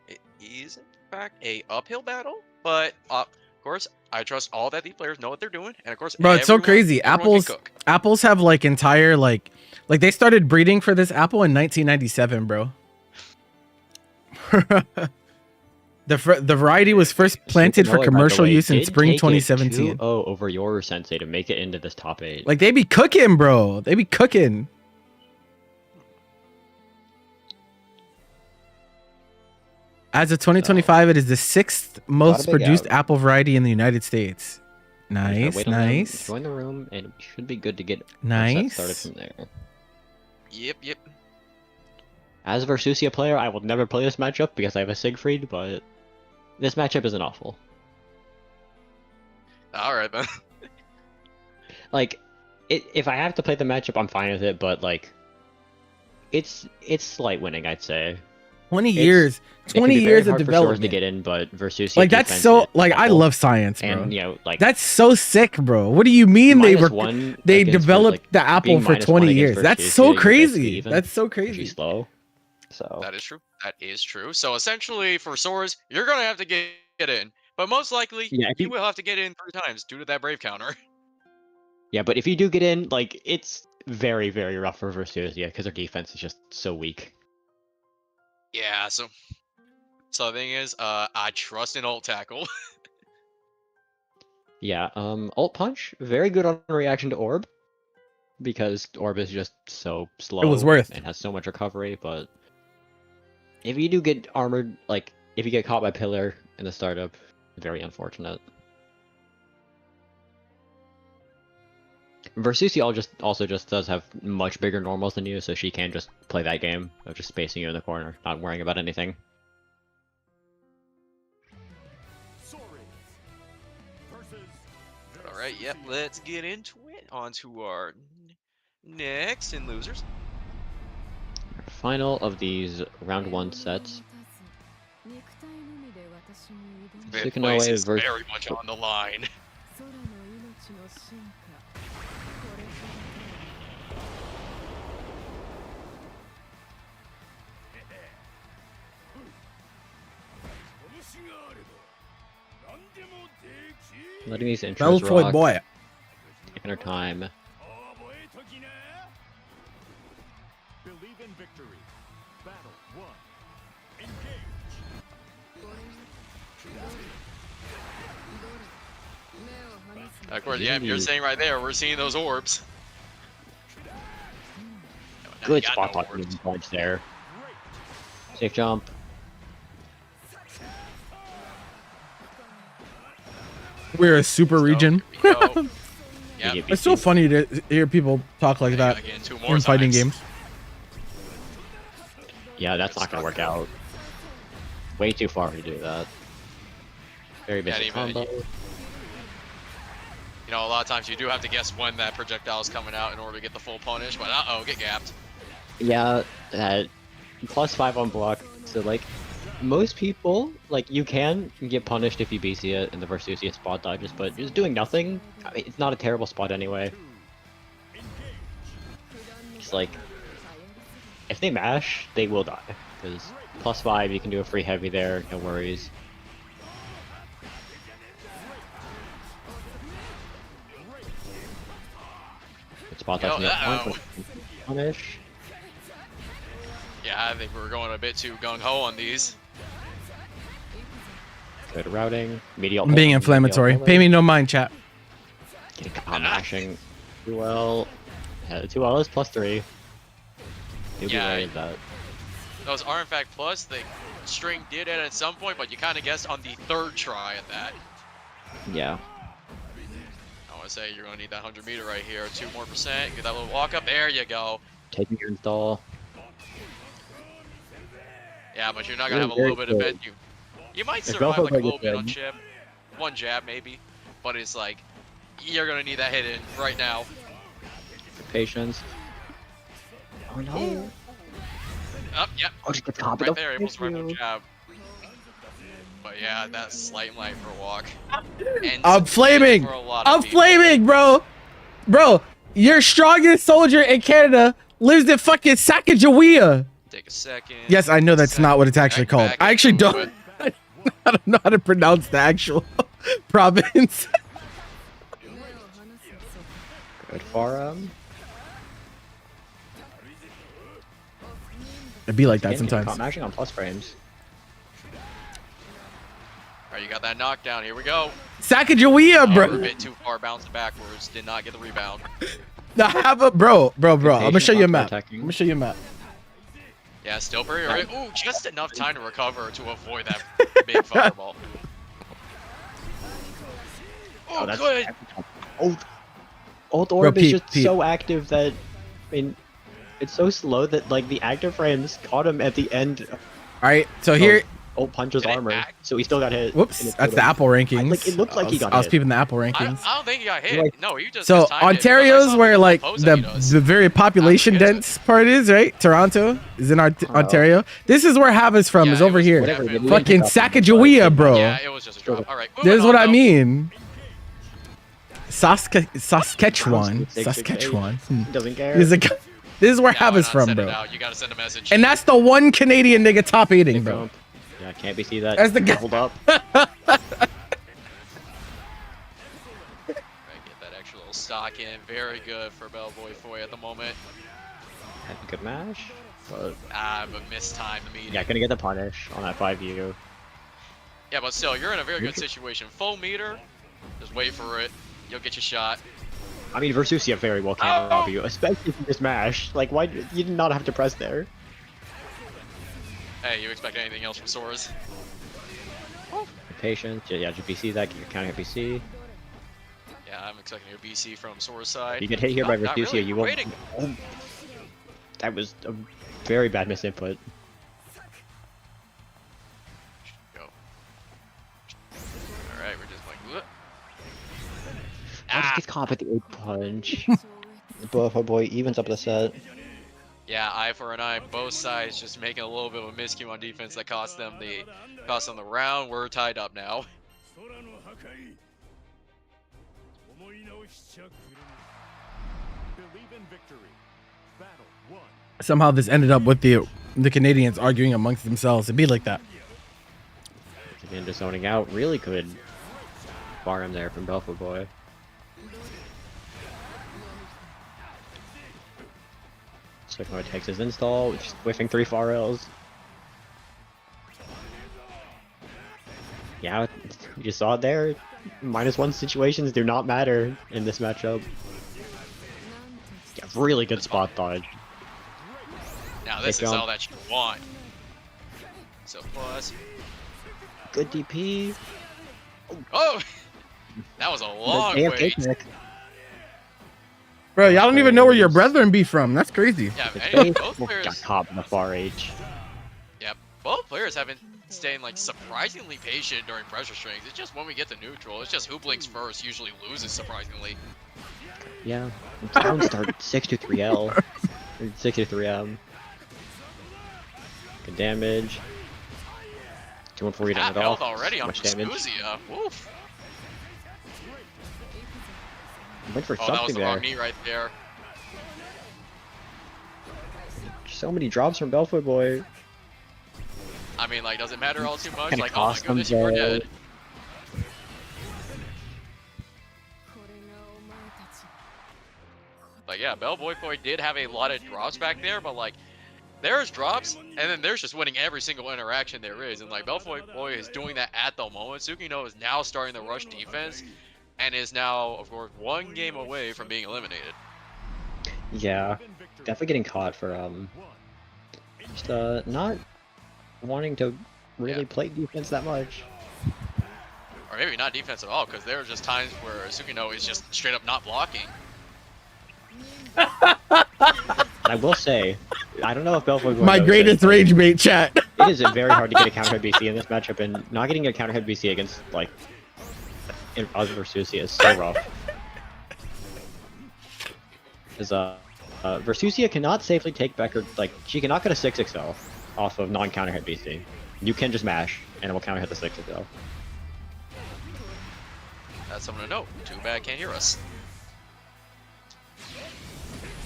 It is in fact a uphill battle, but of course I trust all that these players know what they're doing, and of course, Bro, it's so everyone- crazy. everyone can Apples, cook. apples have like entire like they started breeding for this apple in 1997, bro. The variety was first planted Sukunoe, for by the commercial way, use in did spring take it 2017. 2-0 over your Sensei to make it into this top 8. Like they be cooking, bro. They be cooking. As of 2025, it is the sixth most big produced out. apple variety in the United States. I'm just gonna Nice, wait on them, nice, Join the room, and we should be good to get nice. started from there. Yep. As a Versusia player, I will never play this matchup because I have a Siegfried, but this matchup isn't awful. All right then. Like, if I have to play the matchup, I'm fine with it. But like, it's slight winning, I'd say. 20 It's- years, It can 20 be very years of hard for Soares to development. get in, but versus Like that's so like I love science, bro. and you know like That's so sick, bro. What do you mean they were -1 they against developed like, the apple being for -1 20 against years? That's Versus so is basically crazy. even, That's so which is crazy. slow. So That is true. That is true. So essentially, for Soares, you're gonna have to get in, but most likely yeah, if you you, will have to get in 3 times due to that brave counter. yeah, but if you do get in, like it's very very rough for Versus, yeah, because their defense is just so weak. Yeah. So the thing is, I trust an ult tackle. Yeah, ult punch, very good on reaction to orb, because orb is just so slow. was worth. and has so much recovery. But if you do get armored, like if you get caught by pillar in the startup, very unfortunate. Versusi also just does have much bigger normals than you, so she can just play that game of just spacing you in the corner, not worrying about anything. All right. Yep. Let's get into it. On to our next in losers. Final of these round 1 sets. Fifth Taking place away is vers- very much on the line. Letting these intros Battle Floyd rock, boy. taking our time. Believe in victory. Battle 1. Engage. Of course, yeah. You're saying right there, we're seeing those orbs. Good Got spot no on orbs. points there. Safe jump. We're a super region. Here we go. Yep. It's so funny to hear people talk like that Again, 2 more in fighting times. games. Yeah, that's not gonna work out. Way too far to do that. Very basic even- combo. You know, a lot of times you do have to guess when that projectile is coming out in order to get the full punish, but uh-oh, get gapped. Yeah, that +5 on block. So like, most people, like you can get punished if you BC it in the Versusia spot dodges, but just doing nothing, I mean, it's not a terrible spot anyway. It's like, if they mash, they will die. Because +5, you can do a free heavy there, no worries. Good spot Yo, dodging up uh-oh. front, punish. Yeah, I think we're going a bit too gung-ho on these. Good routing. Medial. I'm being medial inflammatory. pillar. Pay me no mind, chat. Getting caught mashing. Too well. Too well is +3. You'll Yeah. be wary of that. Those are in fact plus, the string did it at some point, but you kind of guessed on the 3rd try at that. Yeah. I want to say you're going to need that 100 meter right here. 2 more percent. Get that little walk up. There you go. Taking your install. Yeah, but you're not going to have a Very little bit of good. it. You might If survive Belfort like a gets little bit on in. chip. 1 jab maybe. But it's like, you're going to need that hit in right now. Patience. Oh no. Up, yep. Oh, just gets caught. Right No, there, able to thank survive 1 you. jab. But yeah, that's slight light for a walk. And I'm flaming. for a lot of I'm people. flaming, bro. Bro, your strongest soldier in Canada lives in fucking Sacagawea. Take a second. Yes, I know that's Second. not what it's actually Back called. I actually into don't. it. I don't know how to pronounce the actual province. Good forum. It'd be like that Again, getting sometimes. caught mashing on plus frames. Alright, you got that knockdown. Here we go. Sacagawea, Oh, we're a bro. bit too far bouncing backwards. Did not get the rebound. Now have a bro. I'm gonna show you a map. I'm Attacking. gonna show you a map. Yeah, still pretty right. Ooh, just enough time to recover to avoid that big fireball. Oh, that's good. Ult orb is Pete, just Pete. so active that, I mean, it's so slow that like the active frames caught him at the end. All right. So here, Oh, punches Did it armor. act? So he still got hit. Whoops, in his that's the totem. Apple rankings. Like, it looked like he got I was hit. peeping the Apple I rankings. don't think he got hit. Like- No, you just So mistimed it, because I Ontario's saw where the like post that he does. the very population After he dense part is, right? Toronto is in Ontario. This is where Hav is from. Yeah, is it over was here. Whatever, they definitely- didn't Fucking pick up on the Sacagawea, fight. bro. Yeah, it was just a drop. All right. This is moving what on, I though. mean. Saskatchewan. 668. Saskatchewan. Doesn't care. This is where Yeah, Hav why is not from, send it bro. out? You gotta send a message. And that's the one Canadian nigga top 8ing, bro. Jump. Yeah, can't be see that. That's the guy. Hold up. Right, get that extra little stock in. Very good for Bellboy Foy at the moment. Had a good match. But But mistimed the meeting. yeah, gonna get the punish on that 5U. Yeah, but still, you're in a very good situation. Full meter, just wait for it. You'll get your shot. I mean, Versusia very well can rob you, especially if you just mash. Like, why you did not have to press there? Hey, you expect anything else from Soras? Patience. Yeah, GPC that. Get your counter hit BC. Yeah, I'm expecting a BC from Sora's side. You get hit here by Not Versusia, really. you We're won't. waiting. Oh, that was a very bad misinput. Go. Alright, we're just like, whoop. Just gets caught with the 8 punch. Buffalo boy evens up the set. Yeah, eye for an eye. Both sides just making a little bit of a miscue on defense that cost them the round. We're tied up now. Somehow this ended up with the Canadians arguing amongst themselves. It'd be like that. Again, just zoning out. Really good bar him there from Belfort boy. Second takes his install, just whiffing 3 far rails. Yeah, you saw it there. -1 situations do not matter in this matchup. Yeah, really good spot dodge. Now this Take is jump. all that you want. So plus. Good DP. Oh! That was a long The wait. AFK pick. Bro, y'all don't even know where your brethren be from. That's crazy. Yeah, The anyway, base both got players. caught in the far H. Yeah, both players have been staying like surprisingly patient during pressure strings. It's just when we get to neutral, it's just who blinks first usually loses surprisingly. Yeah, down start 6 to 3L. Or 6 to 3M. Good damage. 214 down Half it health off. already on Much damage. Versusia. Woof. Went for Oh, that was something the there. wrong meat right there. So many drops from Belfort boy. I mean, like, does it matter all too much? Kinda Like, oh my cost them goodness, you were though. dead. Like, yeah, Bellboy Boy did have a lot of drops back there, but like, there's drops, and then there's just winning every single interaction there is. And like, Bellboy Boy is doing that at the moment. Sukino is now starting the rush defense, and is now, of course, 1 game away from being eliminated. Yeah, definitely getting caught for just not wanting to really Yeah. play defense that much. Or maybe not defense at all, because there are just times where Sukino is just straight up not blocking. I will say, I don't know if Belfort boy My knows greatest this, rage bait chat. It is very hard to get a counter hit BC in this matchup, and not getting a counter hit BC against like in Oz versus Versusia is so rough. Because Versusia cannot safely take back her, like she cannot get a 6XL off of non-counter hit BC. You can just mash and it will counter hit the 6XL. That's something to note. Too bad can't hear us.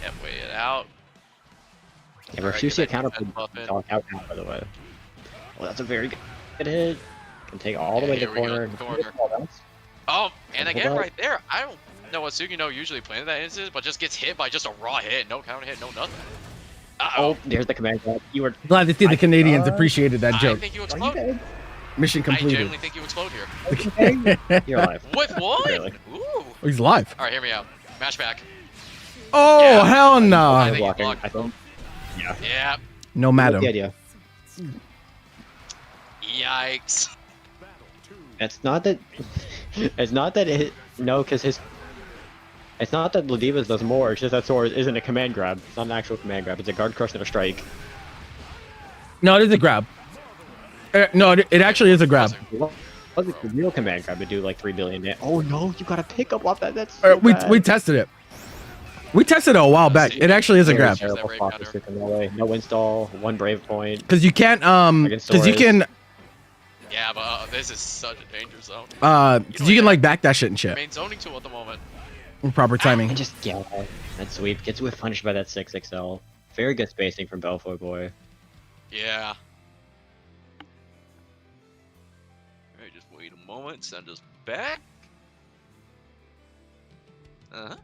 Yep, wait it out. Yeah, Alright, Versusia get that counter defense buff in. out by the way. Well, that's a very good hit. Can take all the Yeah, way to here the we go, corner. corner. Oh, and Hold again up. right there, I don't know what Sukino usually plans in that instance, but just gets hit by just a raw hit, no counter hit, no nothing. Uh-oh. Oh, there's the command grab. You were Glad to see the Canadians appreciated that I joke. think you Are you explode. dead? Mission I completed. genuinely think you explode here. You're alive. With what? Really? Ooh. Oh, he's live. Alright, hear me out. Mash back. Oh, Yeah. hell I no. think you Blocking, blocked. I think. Yeah. Yeah. No, The madam. idea. Yikes. It's not that. It's not that it. No, because his. It's not that Ladivas does more. It's just that Sora isn't a command grab. It's not an actual command grab. It's a guard crush and a strike. No, it is a grab. No, it actually is a grab. Well, the real command grab to do like 3 billion damage. Oh no, you gotta pick up off that. That's so We bad. tested it. We tested it a while back. It actually is a Very grab. terrible spot to stick in the way. No install, 1 brave point. Because you can't because you can Yeah, but this is such a danger zone. because you can like back that shit and shit. Main zoning tool at the moment. With proper timing. And just get that sweep. Gets whiff punished by that 6XL. Very good spacing from Belfoy Boy. Yeah. Alright, just wait a moment. Send us back. Uh-huh.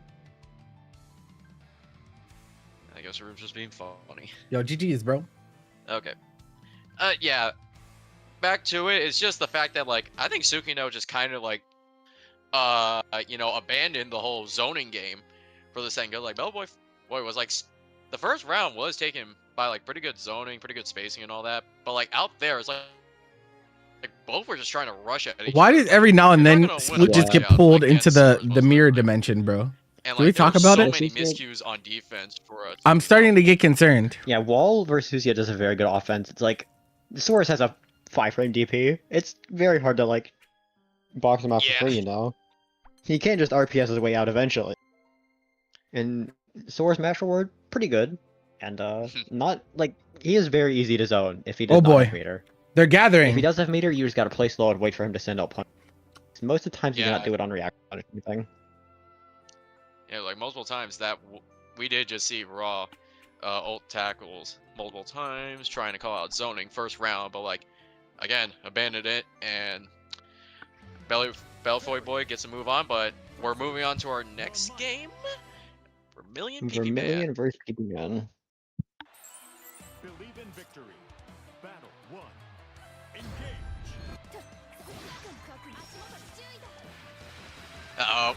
I guess we're just being funny. Yo, GG's, bro. Okay. Yeah. Back to it. It's just the fact that, like, I think Sukino just kind of, like, you know, abandoned the whole zoning game for the second. Like, Bellboy boy was, like, the first round was taken by, like, pretty good zoning, pretty good spacing and all that. But, like, out there, it's like both were just trying to rush at each Why other. did every now and You're then not gonna win Split a just get matchup pulled into against the most mirror of them. dimension, bro? And, Do like, we there talk were about so it? many miscues on defense for us. I'm starting to get concerned. Yeah, Wall versus Husia does a very good offense. It's like the Source has a 5-frame DP. It's very hard to like box him out for free, you know. He can't just RPS his way out eventually. And Source match reward pretty good, and not like he is very easy to zone if he does Oh not boy. have meter. They're If he gathering. does have meter, you just gotta play slow and wait for him to send out punch. Most of the times, you Yeah. cannot do it on react or anything. Yeah, like multiple times that we did just see Raw ult tackles multiple times, trying to call out zoning first round, but like again abandoned it, and Belfoy Boy gets a move on. But we're moving on to our next game. Vermilion PP Vermilion Man. versus PP Man. Believe in victory. Battle 1. Engage. Uh oh.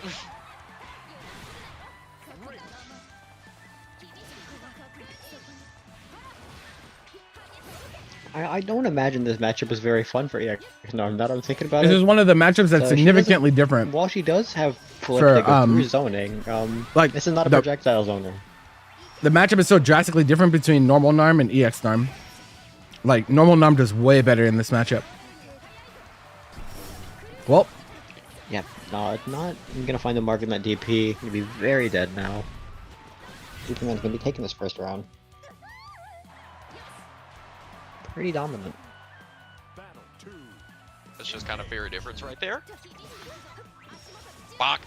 I don't imagine this matchup is very fun for EX. No, I'm not. I'm thinking about This it. is one of the matchups that's So she significantly different. While she does have For, to go through zoning, like, this is not a the- projectile zoner. The matchup is so drastically different between normal Narm and EX Narm. Like, normal Narm does way better in this matchup. Well, Yeah, no, it's not. I'm gonna find the mark in that DP. You'll be very dead now. DP Man's gonna be taking this first round. Pretty dominant. Battle 2. That's just kind of very difference right there. Bonk.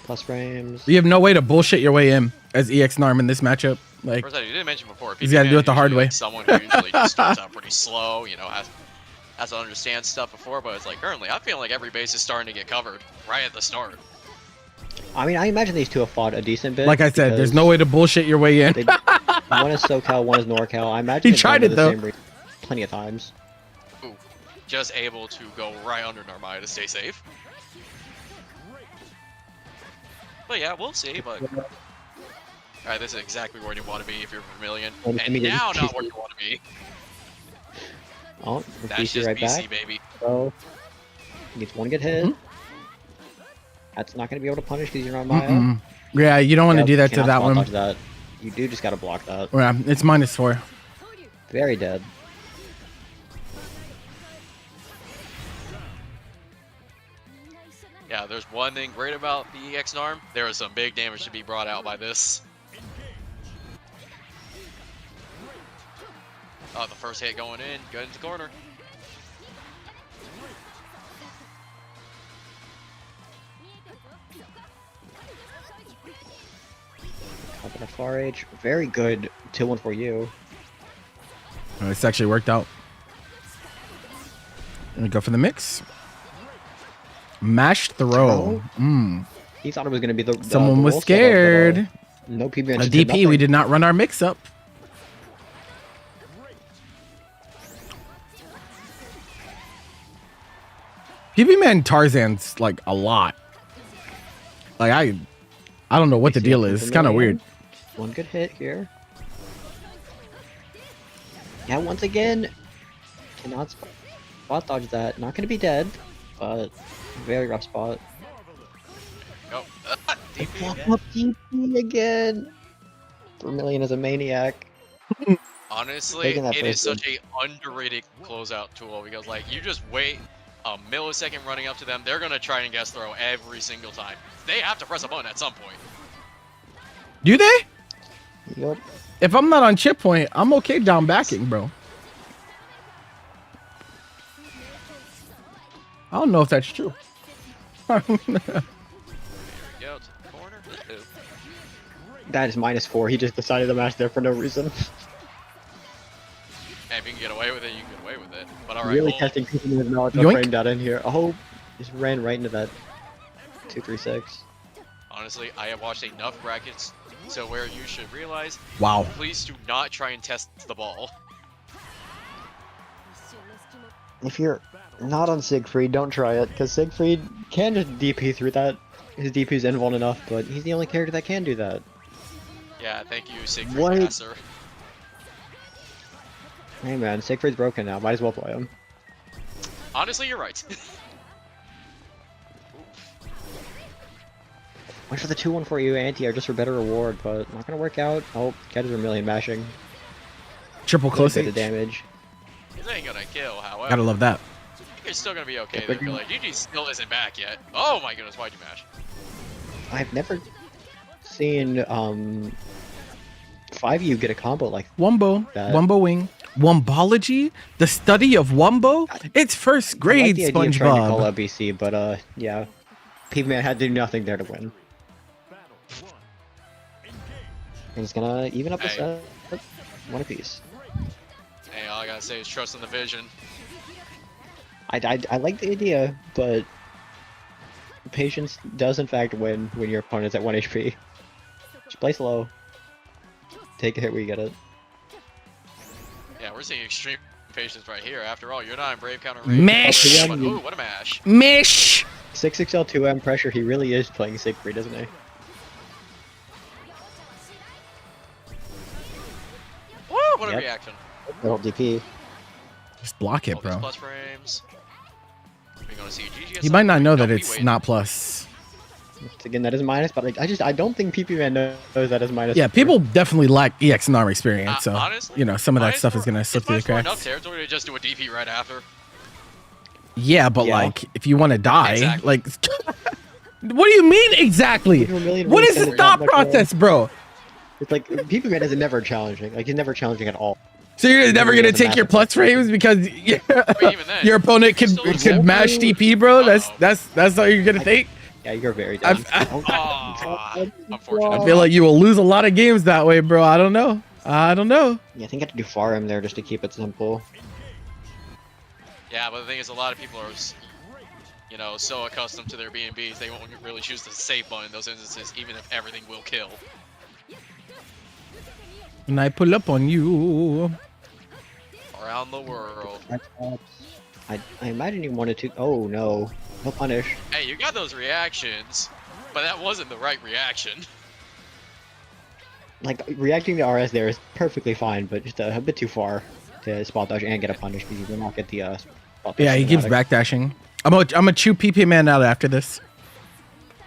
Plus frames. you have no way to bullshit your way in as EX Narm in this matchup. Like, First, you didn't mention before. He's gotta PP do Man it the hard usually, way. like, someone who usually just starts out pretty slow, you know, has to understand stuff before. But it's like currently, I feel like every base is starting to get covered right at the start. I mean, I imagine these two have fought a decent bit. like I said, there's because no way to bullshit your way in. they- one is SoCal, one is NorCal. I imagine He they've tried gone to it, the though. same region plenty of times. Ooh, just able to go right under Narmaya to stay safe. But yeah, we'll see. But alright, this is exactly where you want to be if you're Vermilion, Well, I and mean, now it's not where you want to be. Oh, That's BC just right BC, back. baby. So, he gets one good hit. Mm-hmm. That's not going to be able to punish because you're not Maya. Mm-mm. Yeah, you don't want to Yep, do that to cannot that spot one. dodge that. You do just got to block that. Yeah, it's -4. Very dead. Yeah, there's one thing great about the EX Narm. There is some big damage to be brought out by this. Oh, the first hit going in, good into the corner. Top of the far age. Very good 2-1 for you. It's actually worked out. Let me go for the mix. Mashed throw. He thought it was going to be the Someone the was roll setup, but, scared. no PB A DP, we did not run our mix up. PB Man Tarzan's like a lot. Like I don't know what the deal is. It's kind of weird. One good hit here. Yeah, once again, cannot spot dodge that. Not going to be dead, but very rough spot. Oh, DP Block again. up DP again. Vermilion is a maniac. Honestly, Taking that it is first such a underrated closeout tool because like you just wait a millisecond running up to them, they're gonna try and guess throw every single time. They have to press a button at some point. Do they? Yup. If I'm not on chip point, I'm okay down backing, bro. I don't know if that's true. Here we go to the corner. Ooh. That is -4. He just decided to match there for no reason. Hey, if you can get away with it, you can get away with it. But alright, Really hold. testing people with knowledge Yoink. frame data in here. Oh, just ran right into that 236. Honestly, I have watched enough brackets so where you should realize, Wow. please do not try and test the ball. If you're not on Siegfried, don't try it, because Siegfried can just DP through that. His DP's invuln enough, but he's the only character that can do that. Yeah, thank you, Siegfried What? Passer. Hey man, Siegfried's broken now. Might as well play him. Honestly, you're right. Went for the 2-1 for you, anti-air, just for better reward, but not gonna work out. Oh, catches Vermilion mashing. Triple close Bit of H. damage. This ain't gonna kill, however. Gotta love that. I think it's still gonna be okay though, because like GG still isn't back yet. Oh my goodness, why'd you mash? I've never seen 5U get a combo like Wumbo. that. Wumbo wing. Wumbology? The study of Wumbo? It's first I like grade, the idea of trying to call SpongeBob. out BC, but yeah. Peepman had to do nothing there to win. And he's gonna even up the Hey. set. One apiece. Hey, all I gotta say is trust in the vision. I like the idea, but patience does in fact win when your opponent's at 1 HP. Just play slow. Take a hit where you get it. Yeah, we're seeing extreme patience right here. After all, you're not in Brave counter range. Mesh! But, ooh, what a mash. Mish! 6XL2M pressure, he really is playing Siegfried, isn't he? Woo, what a Yep. reaction. Little DP. Just block it, All these bro. plus frames. We're gonna see GG. He might not know that Don't be it's waiting. not plus. Again, that is minus, but I don't think PP-Man knows that is minus. Yeah, people definitely lack EX and ARM experience, so honestly, you know some of that minus stuff is four- gonna slip it's through the minus four enough cracks. territory to just do a DP right after. Yeah, but Yeah. like if you want to die, Exactly. like, what do you mean exactly? What is the thought process, bro? It's like PP-Man is never challenging. Like he's never challenging at all. So you're never He gonna doesn't take your matter. plus frames because I mean, even then, your opponent could still could roll mash through. DP, bro. Uh-oh. That's all you're gonna think. Yeah, you're very I've- dumb. Aw, unfortunate. I feel like you will lose a lot of games that way, bro. I don't know. I don't know. Yeah, I think I have to do far M there just to keep it simple. Yeah, but the thing is, a lot of people are, you know, so accustomed to their B&Bs, they won't really choose the save button in those instances, even if everything will kill. And I pull up on you. Around the world. I imagine you wanted to. Oh no, no punish. Hey, you got those reactions, but that wasn't the right reaction. Like reacting to RS there is perfectly fine, but just a bit too far to spot dodge and get a punish because you will not get the spot dodge Yeah, he keeps schematic. backdashing. I'm gonna chew PP Man out after this.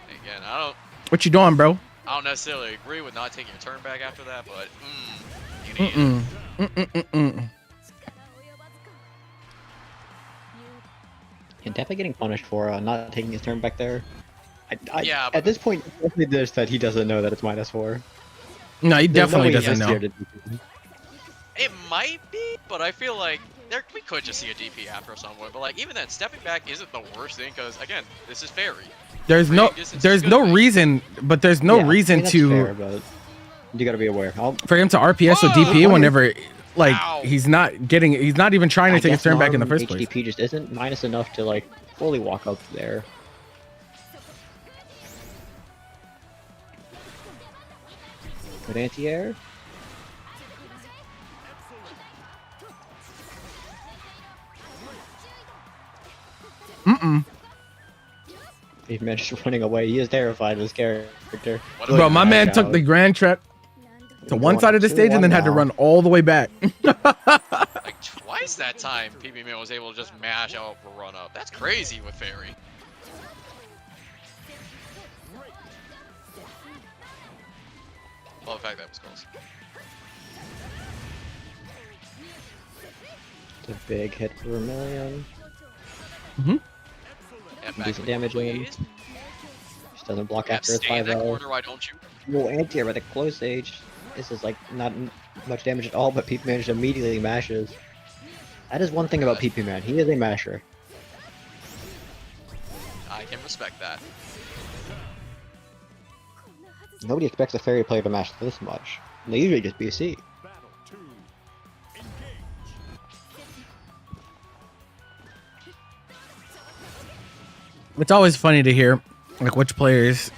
Again, I What you doing, bro? don't necessarily agree with not taking your turn back after that, but you need it. Yeah, definitely getting punished for not taking his turn back there. Yeah, but- At this point, it's definitely just that he doesn't know that it's -4. No, he There's no definitely way he doesn't has know. tier to DP. It might be, but I feel like we could just see a DP after someone. But like even then, stepping back isn't the worst thing because again, this is fairy. There's no, Rating distance is there's good no thing. reason, but there's no Yeah, I mean, reason that's to fair, but you gotta be aware. for him to RPS or Whoa! DP whenever, like Ow. he's not even trying to take his turn back in the first place. HDP just isn't minus enough to like fully walk up there. Good anti-air. He's man just running away. He is terrified of his character. What a Bro, my back man out. took the grand trek to one Going side of the stage and then had to 2-1 run now. all the way back. Like twice that time, PB Man was able to just mash out a run up. That's crazy with fairy. Well, the fact that was close. It's a big hit for Vermilion. Yeah, back Decent in, damage in. please. Just doesn't block Yeah, after his stay in that 5L. corner, why don't you? Well, anti-air by the close stage. This is like not much damage at all, but PP managed to immediately mashes. That is one thing about PP Man. He is a masher. I can respect that. Nobody expects a fairy player to mash this much. They usually just BC. It's always funny to hear like which players,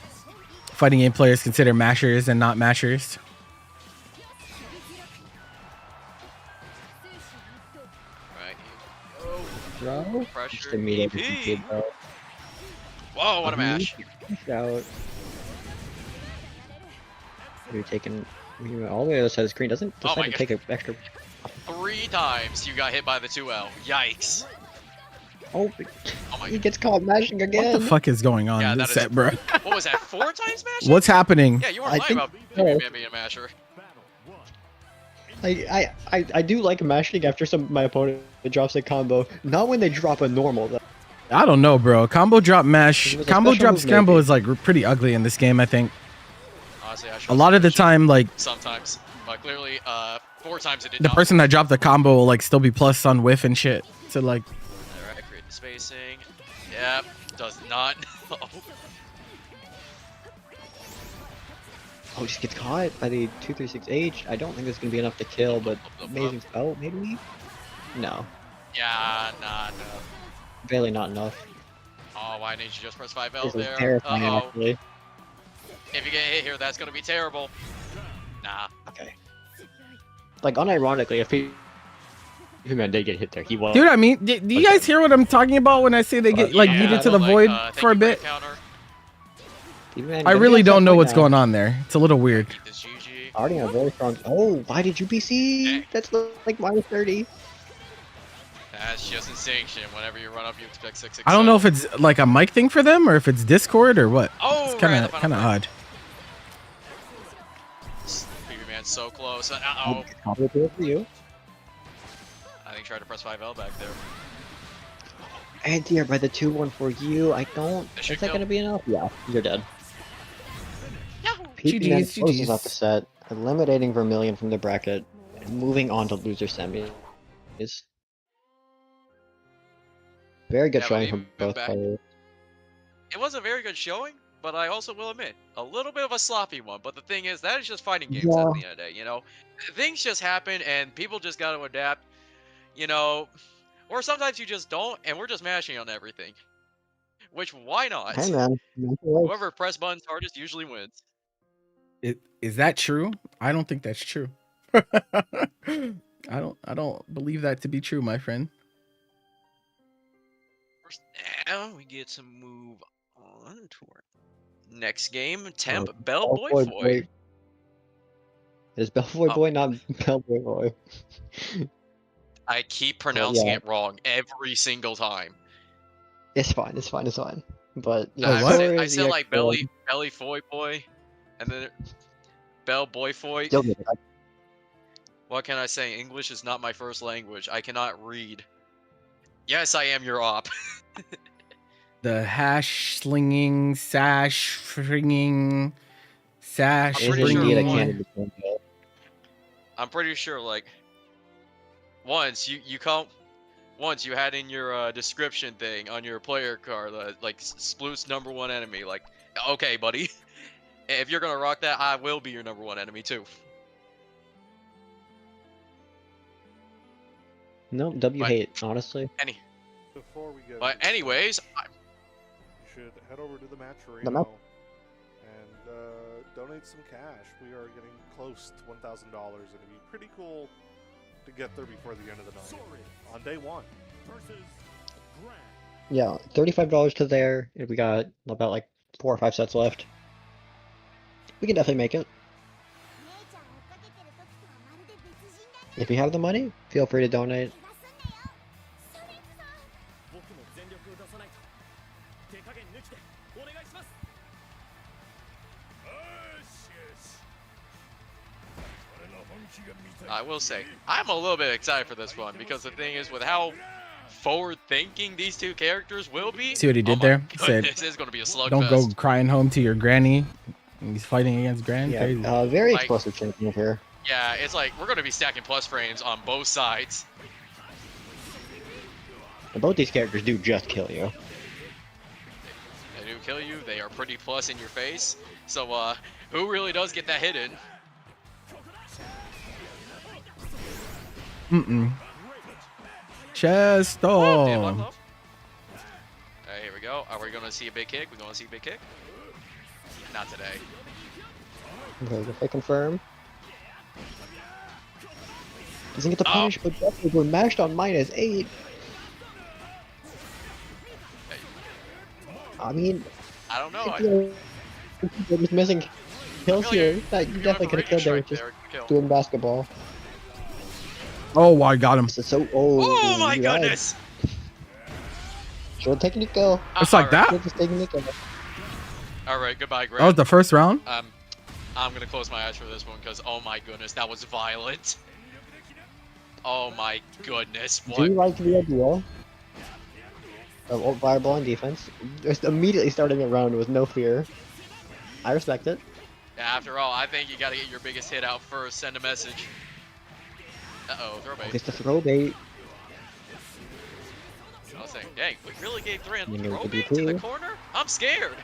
fighting game players, consider mashers and not mashers. Right. Bro, Pressure. just immediately EP. BC, bro. Whoa, what a mash. Out. You're taking all the way to the side of the screen. Doesn't Oh my decide to take an extra. 3 times you got hit by the 2L. Yikes. Oh, Oh my he gets caught mashing again. What the fuck is going on Yeah, in that this is- set, bro? What was that, 4 times mashing? What's happening? Yeah, you weren't I lying think about so. PP Man being a masher. I do like mashing after my opponent drops a combo. Not when they drop a normal though. I don't know, bro. Combo drop mash, It was a combo special drop move, scramble maybe. is like pretty ugly in this game. I think Honestly, I a lot of the time, like sometimes, but clearly, 4 times it did the not. person that dropped the combo will like still be plus on whiff and shit. So like, Alright, create the spacing. Yep, does not. Oh, just gets caught by the 236H. I don't think it's gonna be enough to kill, but amazing spell maybe. No, Yeah, nah, no. barely not enough. Oh, why didn't you just press 5L This is there? terrifying Uh-oh. actually. If you get hit here, that's gonna be terrible. Nah. Okay. Like unironically, if he man did get hit there, he was. dude, I mean, do you guys hear what I'm talking about when I say they get like Yeah, yeeted to but, the void thank for a you bit? the counter. Man, I good really guess don't at know point what's now. going on there. It's a little weird. Keep this GG. Already a very strong. Oh, why did you BC? That's like minus 30. That's just instinction. Whenever you run up, you expect 6 I don't know if it's like a mic thing for them or if it's Discord or what. Oh, It's kind right, of the final odd. PP Man's so close. Uh-oh. Combo kill for you. I think tried to press 5L back there. Anti-air by the 2-1 for you. I don't. That Is should that kill. gonna be enough? Yeah, you're dead. Yahoo! PP Man GG's, closes out the GG's. set, eliminating Vermilion from the bracket, and moving on to loser semis. Very good Yeah, but showing even from both back- players. It was a very good showing, but I also will admit, a little bit of a sloppy one. But the thing is, that is just fighting games at Yeah. the end of the day, you know? Things just happen, and people just got to adapt, you know? Or sometimes you just don't, and we're just mashing on everything. Which, why not? Hey man, Whoever press buttons hardest usually wins. Is that true? I don't think that's true. I don't believe that to be true, my friend. First, now we get to move on to our next game. Temp Bellboy Boy. Is Bellboy Oh. Boy not Bellboy Boy? I keep pronouncing yeah. it wrong every single time. It's fine. It's fine. It's fine. But yeah, Wait, what? I said like belly foy boy, and then bell boy foy. Still good. What can I say? English is not my first language. I cannot read. Yes, I am your op. The hash slinging, sash flinging, sash I'm Is pretty sure indeed a one. bringing. candidate. I'm pretty sure like once once you had in your description thing on your player card like Sploot's #1 enemy. Like, okay, buddy, if you're gonna rock that, I will be your #1 enemy too. No, W But- hate, honestly. Before we go, But anyways, you should head over to the match The map- arena and donate some cash. We are getting close to $1,000, and it'd be pretty cool to get there before the end of the night on day one. Yeah, $35 to there. And we got about like 4 or 5 sets left. We can definitely make it. If you have the money, feel free to donate. I will say, I'm a little bit excited for this one because the thing is, with how forward-thinking these two characters will be, See what he oh did my there? Said, goodness, it's going to be a "Don't go slugfest. crying home to your granny." He's fighting against Gran. Yeah, Crazy. very Like- explosive champion here. Yeah, it's like we're going to be stacking plus frames on both sides. And both these characters do just kill you. They do kill you. They are pretty plus in your face. So, who really does get that hit in? Chesto. Oh, damn, block low. Here we go. Are we going to see a big kick? We're going to see a big kick? Not today. Okay, if I confirm. Doesn't get the Oh. punish, but definitely we're mashed on -8. I mean, I don't know. if you're just missing kills feel like here, that you definitely could have killed there with just Kill. doing basketball. Oh, I got him. This is so old. Oh my goodness! Sure taking the kill. It's like that. Sure just taking the kill. All right, goodbye, Grant. That was the first round. I'm gonna close my eyes for this one because oh my goodness, that was violent. Oh my goodness, Do what? you like the idea of ult fireball on defense? Just immediately starting a round with no fear. I respect it. After all, I think you gotta get your biggest hit out first. Send a message. Uh-oh, throw bait. It's the throw bait. I was saying, dang, we really gave Grant You know, throw the bait to the DP. corner? I'm scared.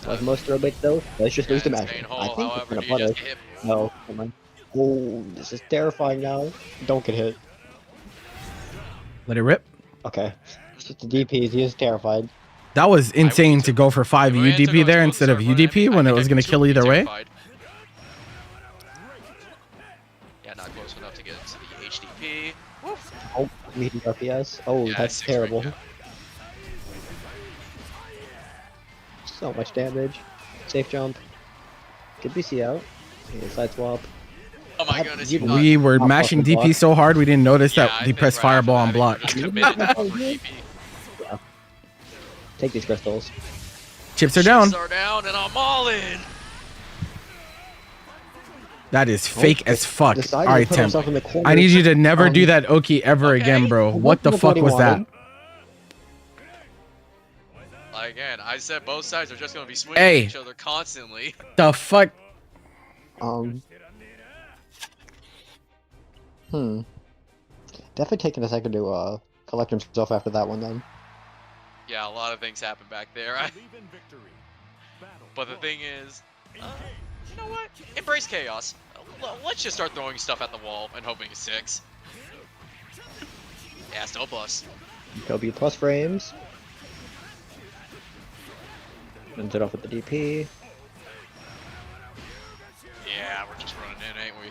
Like most throw baits though, let's just lose the match. insane I hole, think it's however, gonna you just punish. hit. No, come on. Oh, this is terrifying now. Don't get hit. Let it rip. Okay. Just the DPs, he is terrified. That was insane to go for 5 If I had to UDP go there to instead of server, UDP I when it think was I'd gonna be kill too either way. terrified. Yeah, not close enough to get into the HDP. Woof. Oh, meeting RPS. Oh, Yeah, that's 6 terrible. right now. So much damage. Safe jump. Good BC out. Okay, side swap. Oh my That- goodness, you you know, We were Not mashing fucking DP block. so hard we didn't notice Yeah, that I he think pressed right after fireball on that, I block. think we're just committed to cover DP. Take these crystals. Chips are down. Chips are down, and I'm all in. That is fake as fuck. All Decided to right, put Tim. himself in the corner. I need you to never do Um, that Oki ever okay. again, bro. What the Look fuck he was that? wanted. Again, I said both sides are just going to be swinging Hey. at each other constantly. The fuck? Definitely taking a second to collect himself after that one then. Yeah, a lot of things happen back there. But the thing is, you know what? Embrace chaos. Let's just start throwing stuff at the wall and hoping it's 6. Yeah, still plus. W plus frames. Ends it off with the DP. Yeah, we're just running in, ain't we?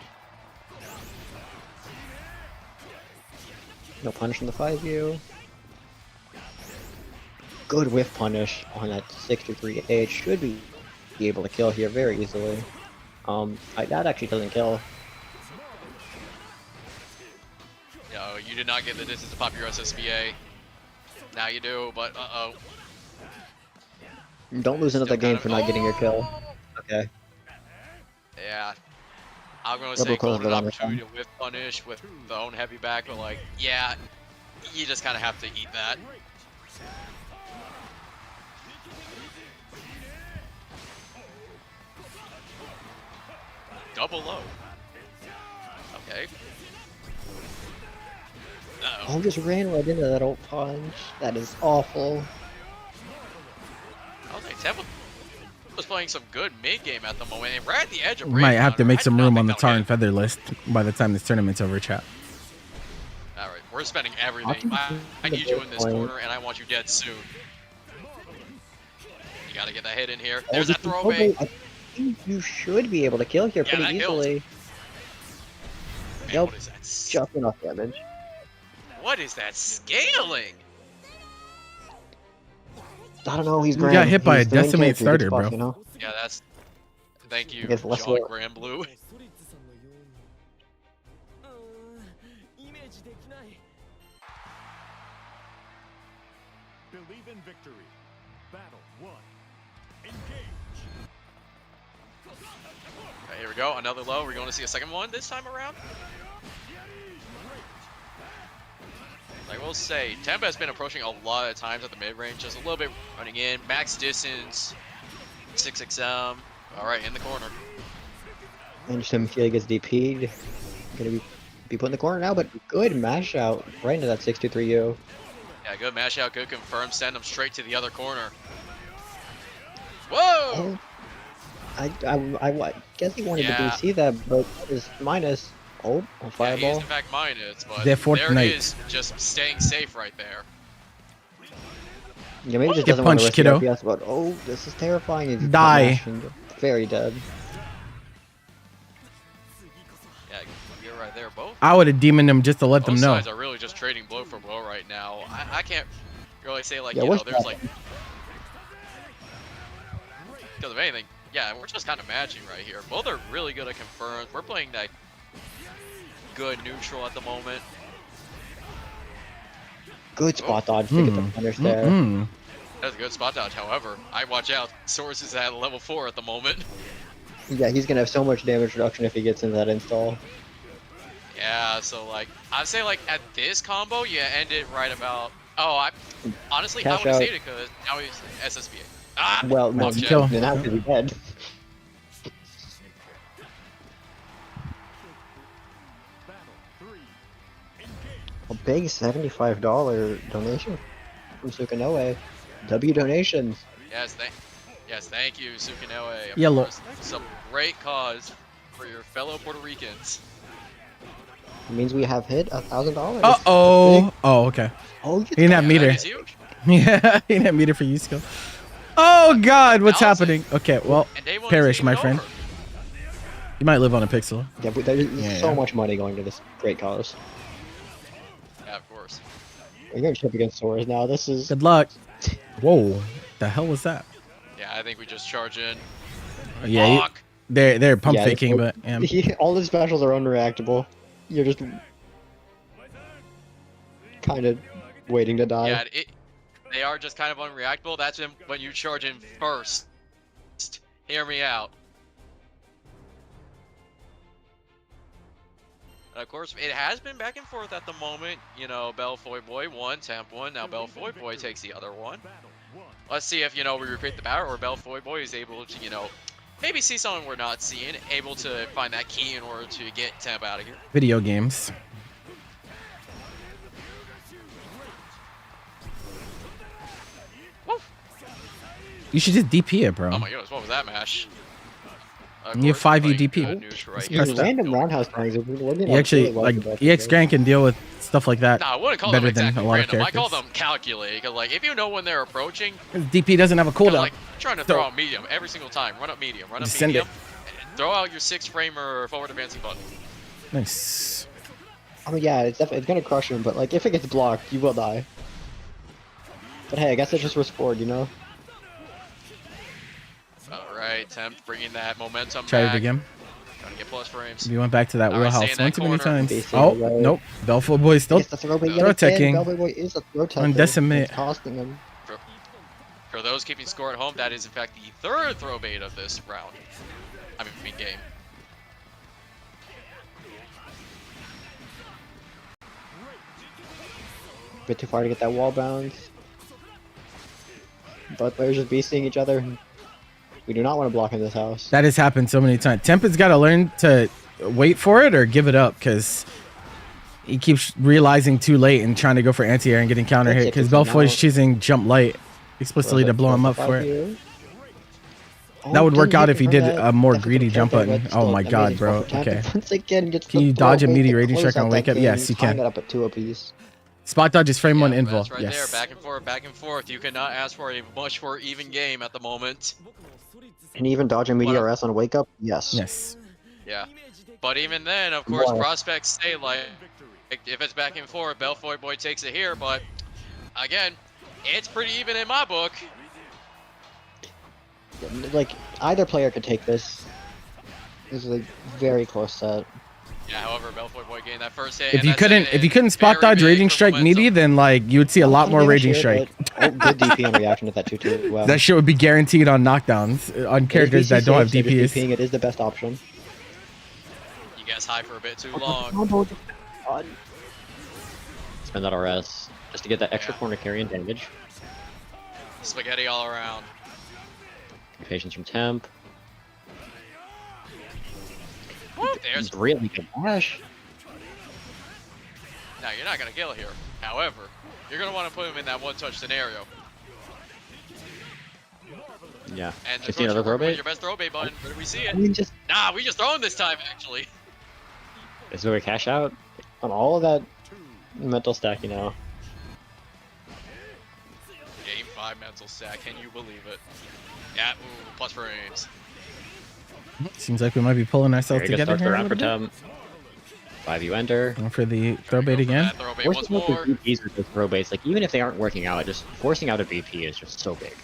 No punish in the 5U. Good whiff punish on that 63H. Should be able to kill here very easily. That actually doesn't kill. No, you did not get the distance to pop your SSBA. Now you do, but uh-oh. Don't lose another Still game kind for of- not getting your kill. Okay. Yeah. I'm going to Double say close golden it on this opportunity to whiff punish with the own heavy back, but like, yeah, you just kind of have to eat that. Double low. Okay. Uh-oh. Oh, just ran right into that old punch. That is awful. I was like, Temple was playing some good mid game at the moment, and right at the edge of We might have to Breakdown. make I some did not room think on the that tar would and feather list by the time this tournament's over, chat. hit. All right, we're spending everything. I'll I need you in this point. corner, and I want you dead soon. You gotta get that hit in here. Oh, There's that this is throw bait. I think you should be able to kill here Yeah, pretty that kills. easily. Man, Nope. what is that? Just enough damage. What is that scaling? I don't know, he's We grand. got hit by He's a the main decimate character, he gets starter, buff, bro. You know? Yeah, that's. Thank you, I guess less John work. Grand Blue. Believe in victory. Battle 1. Engage. Okay, here we go. Another low. We're going to see a second one this time around. Like we'll say, Tempa has been approaching a lot of times at the mid-range, just a little bit running in. Max distance, 6XM. All right, in the corner. Interesting. Feeling gets DP'd. Gonna be put in the corner now, but good mash out right into that 623U. Yeah, good mash out, good confirm. Send him straight to the other corner. Whoa! Oh, I guess he wanted to DC that, but is minus. Oh, a Yeah, he is fireball. in fact minus, but They're there Fortnite. is just staying safe right there. Yeah, maybe he just Get doesn't want to punched, risk the kiddo. DPS, but oh, this is terrifying. He's Die. mashing, very dead. Yeah, you're right there, both. I would have demoned him just to let them Both know. sides are really just trading blow for blow right now. I can't really say like, Yeah, you know, what's there's that? like, because of anything. Yeah, we're just kind of matching right here. Both are really good at confirms. We're playing that good neutral at the moment. Good spot dodge to get the punish there. That's a good spot dodge. However, I watch out. Source is at level 4 at the moment. Yeah, he's gonna have so much damage reduction if he gets into that install. Yeah, so like, I'd say like at this combo, you end it right about. Oh, I honestly, I Cash would have out. saved it because now he's SSBA. Ah, Well, no, fuck Nice yeah. kill. then now he's dead. A big $75 donation from Sukanoe. W donations. Yes, thank you, Sukanoe. Of Yellow. course. Some great cause for your fellow Puerto Ricans. It means we have hit $1,000. Uh-oh. Oh, okay. Oh, you He didn't have Yeah, meter. that is huge. Yeah, he didn't have meter for you skill. Oh, God. What's Allison. happening? Okay, well, And day one perish, is my even friend. over. You might live on a pixel. Yeah, but there's Yeah, so yeah. much money going to this great cause. Yeah, of course. We're going to trip against Soras now. This is... Good luck. Whoa. The hell was that? Yeah, I think we just charge in. Yeah, you- Fuck. they're pump Yeah, faking, this- but yeah. all the specials are unreactable. You're just kind of waiting to die. Yeah, they are just kind of unreactable. That's when you charge in first. Hear me out. And of course, it has been back and forth at the moment. You know, Belfoy Boy won, Temp won. Now Belfoy Boy takes the other one. Let's see if, you know, we repeat the battle or Belfoy Boy is able to, you know, maybe see something we're not seeing, able to find that key in order to get Temp out of here. Video games. Woo. You should just DP it, bro. Oh my goodness, what was that mash? Of You course, 5U playing DP. good neutral right It's here. pressed up. Random roundhouse times. You actually, like, EX Grand can deal with stuff like that Nah, I wouldn't call better them than exactly a lot of random. I call characters. them calculated. 'Cause, like, if you know when they're approaching, DP doesn't have a 'cause, cooldown. like trying to throw out medium every single time. Run up medium. Run up Just send medium. And throw out your 6-framer forward advancing button. Nice. I mean, yeah, it's gonna crush him, but like if it gets blocked, you will die. But hey, I guess it's just risk forward, you know. All right, Temp bringing that momentum Try back. it again. Trying to get plus frames. You went back to that All right, stay wheelhouse in one that too many corner. times. Facing Oh, away. nope. Belfour boy still It's the throw bait Throw yet again. taking. Bellboy Boy is a throw tech. On decimate. It's costing him. For those keeping score at home, that is in fact the third throw bait of this round. I mean game. Bit too far to get that wall bounce. Both players just beasting each other. We do not want to block in this house. That has happened so many times. Temp has got to learn to wait for it or give it up because he keeps realizing too late and trying to go for anti-air and getting counter hit because Belfoy's choosing jump light explicitly to blow him up for it. That would work out if he did a more greedy jump button. Oh my god, bro. Okay. Once again, gets Can the you throw dodge a bait meaty to raging close strike on out wake that up? game, Yes, you tying can. it up at 2 apiece. Spot dodge is frame one Yeah, invul. that's right Yes. there, back and forth, back and forth. You cannot ask for a much more even game at the moment. And even dodge a meteor RS on wake up? Yes. Yes. Yeah. But even then, of course, Wow. prospects say, like, if it's back and forth, Belfoy Boy takes it here, but again, it's pretty even in my book. Like, either player could take this. This is a very close set. Yeah, however, Belfoy Boy gained that first hit. If and you that's couldn't, it. if you couldn't spot Very dodge big raging for strike momentum. meaty, then like you would see a lot more raging strike. Oh, good DP and reaction to that 2-2. Well, That shit would be guaranteed on knockdowns on characters that don't have DPS. DPing, it is the best option. You guys high for a bit too long. Spend that RS just to get that extra corner carry and damage. Spaghetti all around. Patience from Temp. Woo, there's. Really good dash. Now you're not gonna kill here. However, you're gonna want to put him in that one-touch scenario. Yeah. And Just another throw bait. Your best throw bait button. Where do we see it? I mean, just Nah, we just throw him this time actually. is there a cash out on all of that mental stack, you know? Game 5 mental stack. Can you believe it? Yeah. Ooh, plus frames. Seems like we might be pulling ourselves Very good together start to here the a round for little bit. Temp. 5U enter. Going for the throw bait Go for again. that throw bait Forcing once out the more. VPs with those throw baits, like even if they aren't working out, just forcing out a VP is just so big.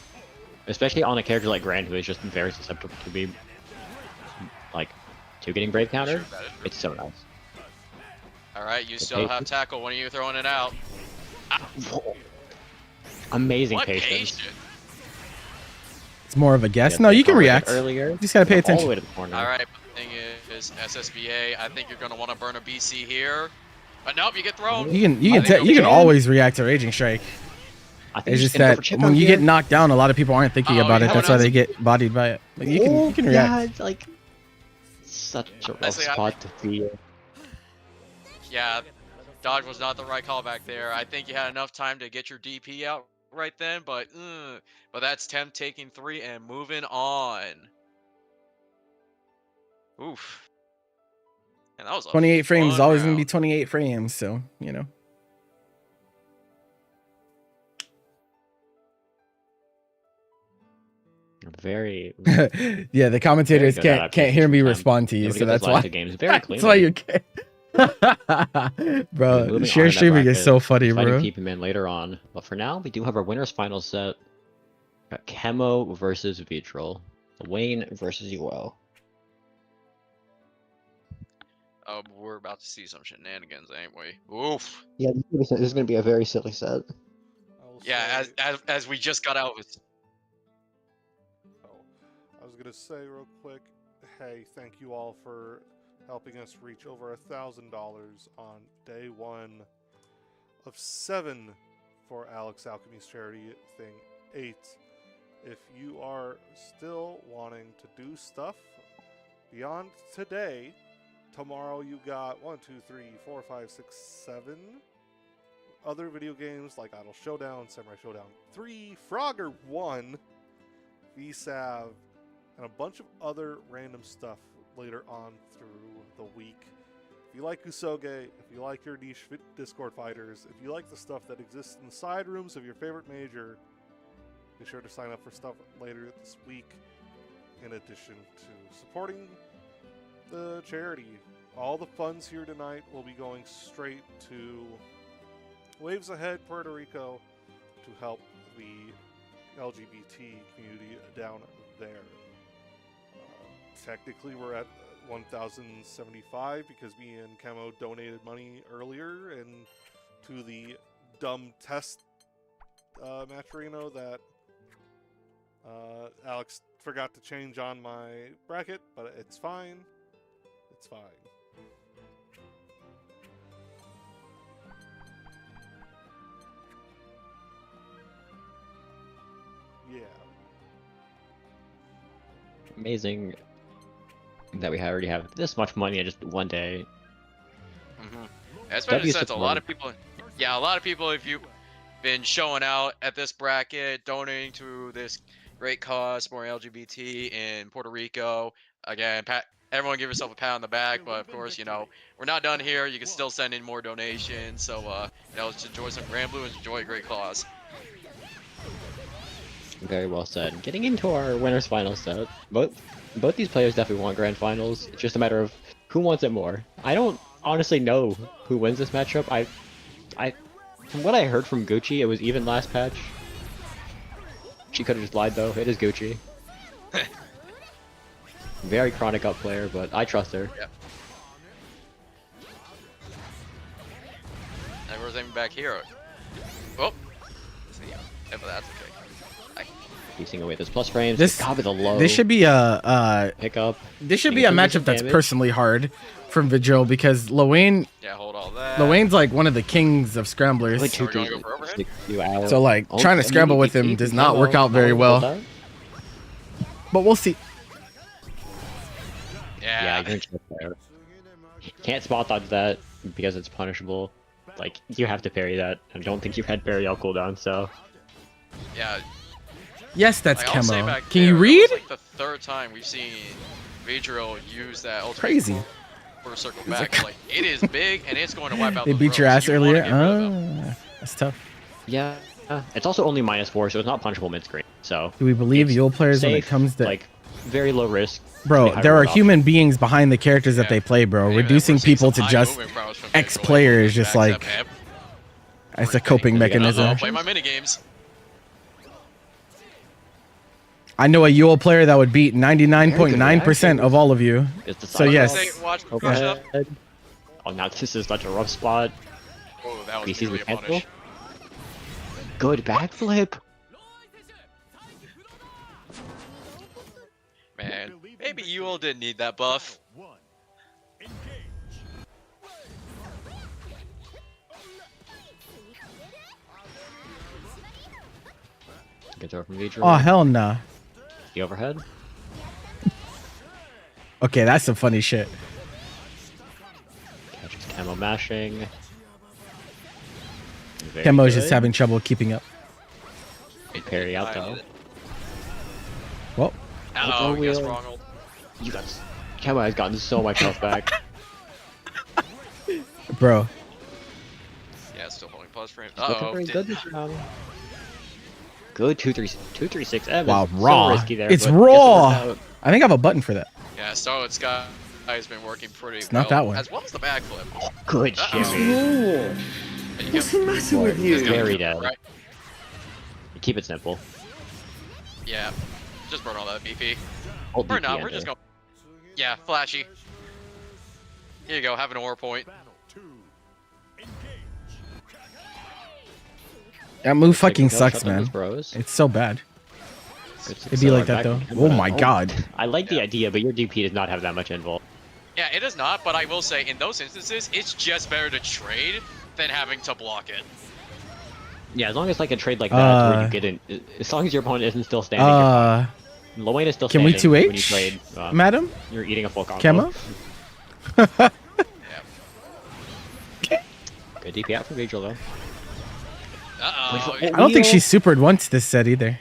Especially on a character like Grand, who is just very susceptible to be like to getting brave countered. Sure, that is true. It's so nice. All right, you still have tackle. When are you throwing it out? Amazing What patience. patient? It's more of a guess. Yeah, No, they you can throw it react. earlier. You just gotta pay All the attention. way to the corner. All right, but the thing is SSBA. I think you're gonna want to burn a BC here. But nope, you get thrown. You can I think you can okay. always react to Raging Strike. I think It's you just can go that for chip when on you here. get knocked down, a lot of people aren't thinking Oh, about you it. know That's what why they else? get bodied by it. But you can Yeah, react. it's like such a rough Honestly, spot to feel. Yeah, dodge was not the right call back there. I think you had enough time to get your DP out right then, but that's Temp taking 3 and moving on. Oof. And that was a 28 frames is fun always gonna be round. 28 frames, so you know. Very. Yeah, the commentators Very good can't hear me adaptation. respond to you, Nobody so gets that's those last why. two games very That's cleanly. why you can't. Bro, Moving on share in that streaming is bracket. so funny, Exciting bro. to keep him in later on. But for now, we do have our winners final set. Got Chemo versus Vitral. Wayne versus UL. Oh, we're about to see some shenanigans, ain't we? Oof. Yeah, this is going to be a very silly set. I will Yeah, say- as we just got out with. Oh, I was gonna say real quick, hey, thank you all for helping us reach over $1,000 on day 1 of 7 for Alex Alchemy's charity thing 8. If you are still wanting to do stuff beyond today, tomorrow you got 1, 2, 3, 4, 5, 6, 7 other video games like Idle Showdown, Samurai Showdown 3, Frogger 1, VSAV, and a bunch of other random stuff later on through the week. If you like Kusoge, if you like your niche Discord fighters, if you like the stuff that exists in the side rooms of your favorite major, be sure to sign up for stuff later this week in addition to supporting the charity. All the funds here tonight will be going straight to Waves Ahead Puerto Rico to help the LGBT community down there. Technically, we're at 1,075 because me and Camo donated money earlier and to the dumb test Matcherino that Alex forgot to change on my bracket, but it's fine. It's fine. Yeah. Amazing that we already have this much money in just one day. It's been a W sense a lot support. of people. Yeah, a lot of people. If you've been showing out at this bracket, donating to this great cause for LGBT in Puerto Rico. Again, everyone give yourself a pat on the back. But of course, you know, we're not done here. You can still send in more donations. So, you know, let's enjoy some Grand Blue and enjoy a great cause. Very well said. Getting into our winners final set. Both these players definitely want grand finals. It's just a matter of who wants it more. I don't honestly know who wins this matchup. From what I heard from Gucci, it was even last patch. She could have just lied though. It is Gucci. Very chronic up player, but I trust her. Yep. Everyone's aiming back here. Oh. but that's okay. Piecing away those plus frames. This- God with a low This should be a pickup. this should be Taking a some matchup that's damage. personally hard from Vigil because Lowain Yeah, hold all that. Lowain's like one of the kings of scramblers. Like Are we gonna go for overhead? So like trying to scramble with him does not work out very well. But we'll see. Yeah, Yeah. you're in check there. Can't spot dodge that because it's punishable. Like, you have to parry that. I don't think you've had parry all cooldown, so. Yeah. Yes, that's Like, I'll say Chemo. back Can there, you that read? was, like the third time we've seen Vidril use that ultimate Crazy. for circle back. Like it is big and it's going to wipe out. They those beat your rows. ass You wanna earlier. get rid of them. That's tough. Yeah. It's also only -4, so it's not punishable mid-screen. So, Do we believe It's Yule players when it safe, comes to like, very low risk. Bro, pretty high there are reward option. human beings behind the characters that Yeah. they play, bro. Maybe Reducing we're seeing people to some high just movement prowess from X Vidril. player is just Backs like up hip. it's a coping Does he get mechanism. I'll play my mini games. I know a Yule player that would beat 99.9% of all of you. It's the So side yes. Say, watch push up. overhead. Oh, now this is such a rough spot. Oh, that was BC's nearly a with cancel. punish. Good backflip. Man, maybe you all didn't need that buff. Gets over from Vidril. Oh hell nah. The overhead. Okay, that's some funny shit. Catches camo mashing. Very Kemo's just good. having trouble keeping up. Parry out though. Well, Oh, yes, wheel. wrong ult. You got. Camo has gotten so much health back. bro. Yeah, still holding pause frame. Looking Uh-oh. very good this round. Good 236 M. Wow, So raw. risky there, It's but gets it raw. worked out. I think I have a button for that. Yeah, Starlit Sky has been working pretty It's well. not that one. As well as the backflip. Good Uh-oh. shimmy. There you go. What's the matter with Just you? gotta Very keep it dead. right. Keep it simple. Yeah, just burn all that BP. Hold For DP now, we're under. just going. Yeah, flashy. Here you go, have an ore point. That move Take a fucking kill, sucks, shut down those man. bros. It's so bad. Good It'd be like success. that though. Back- Oh my god. I like the idea, but your DP does not have that much involved. Yeah, it is not, but I will say in those instances, it's just better to trade than having to block it. Yeah, as long as like a trade like that, where you get in, as long as your opponent isn't still standing, you're fine. Lowain is still Can standing. we 2H? When you trade, Madam? you're eating a full combo. Camo? Good DP out from Vigil though. Uh-oh. I don't think she supered once this set either.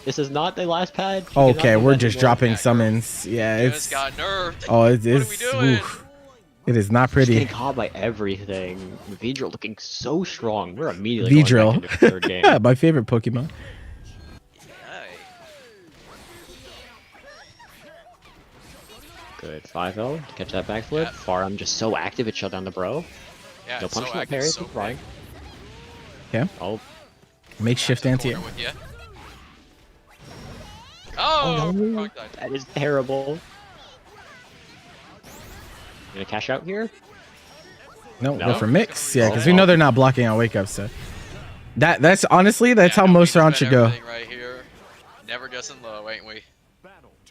This is not the last pad. You cannot Okay, do we're that just anymore. dropping Yeah, summons. Yeah, Just it's got nerfed. oh, it's What are we doing? oof. It is not Just getting pretty. caught by everything. Vidril looking so strong. We're immediately going back into the third game. Vidril, my favorite Pokemon. Aye. Good 5-0 to catch that backflip. Yeah. Farm just so active it shut down the bro. Yeah, No it's so punishment active, parry. so Right. Yeah. Oh, Makeshift quick. anti. Corner with ya. Oh, no. wrong side. that is terrible. Gonna cash out here? No, No? go for mix. Yeah, because we Oh. know they're not blocking out wake up. So that's honestly that's Yeah, how no, most we rounds spent should go. everything Right here. Never guessing low, ain't we?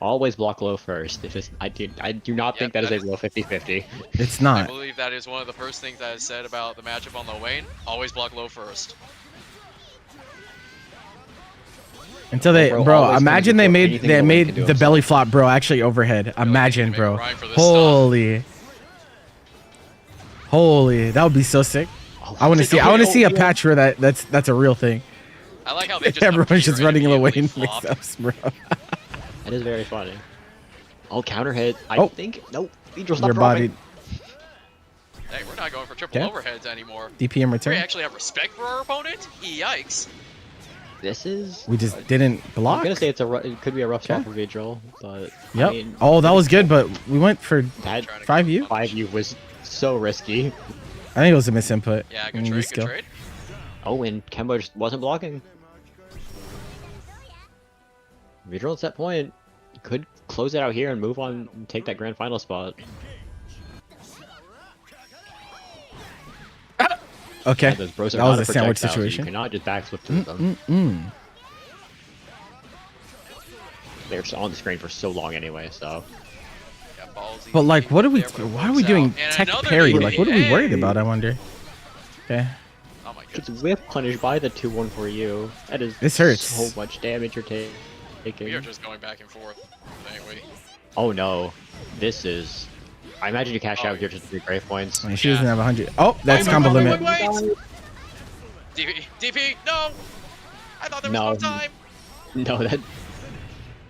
Always block low first. If it's, I do not think Yep, that is that a real 50-50. It's I not. believe that is one of the first things I said about the matchup on Lowain. Always block low first. Until they, Bro, bro. always Imagine comes they before made anything they Lowain made can do the himself. belly flop, bro. Actually overhead. Imagine, make a bro. rhyme for this stuff. Holy, that would be so sick. Oh, I want to it's see. like, I want to oh, see a yeah. patch where that's a real thing. I like how they just Everyone's just appear running and away immediately in flop. mix-ups, bro. That is very funny. Oh, counter hit. I Oh. think. Nope. Vidril, stop Your dropping. body Hey, we're not going for triple Okay. overheads anymore. DPM We return. actually have respect for our opponent? Yikes. This is. We just didn't I'm block. gonna say it could be a rough spot Okay. for Vidril, but Yep. I mean, Oh, that was good, but we went for that Trying to 5U. 5U was so risky. I think it was a misinput. Yeah, and good we trade, skill. good trade. Oh, and Kembo just wasn't blocking. Vidril at that point could close it out here and move on and take that grand final spot. Okay. Yeah, those bros are That was not a sandwich projectile, so situation. You cannot just backflip through them. They're just on the screen for so long anyway, so. Yeah, ballsy But like, DP what are right we? there, but it Why are works we doing out. And tech another parry? DP. Like, what are we worried Hey! about? I wonder. Okay. Oh my Just goodness. whip punish by the 2-1 for you. That is This hurts. so much damage you're We are taking. just going back and forth, ain't we? Oh no. This is... I imagine you cash Oh, out here just 3 grave points. I mean, she doesn't have 100. Oh, that's Wait, combo wait, limit. wait, wait. DP, DP, no! I thought there was No. no time. No,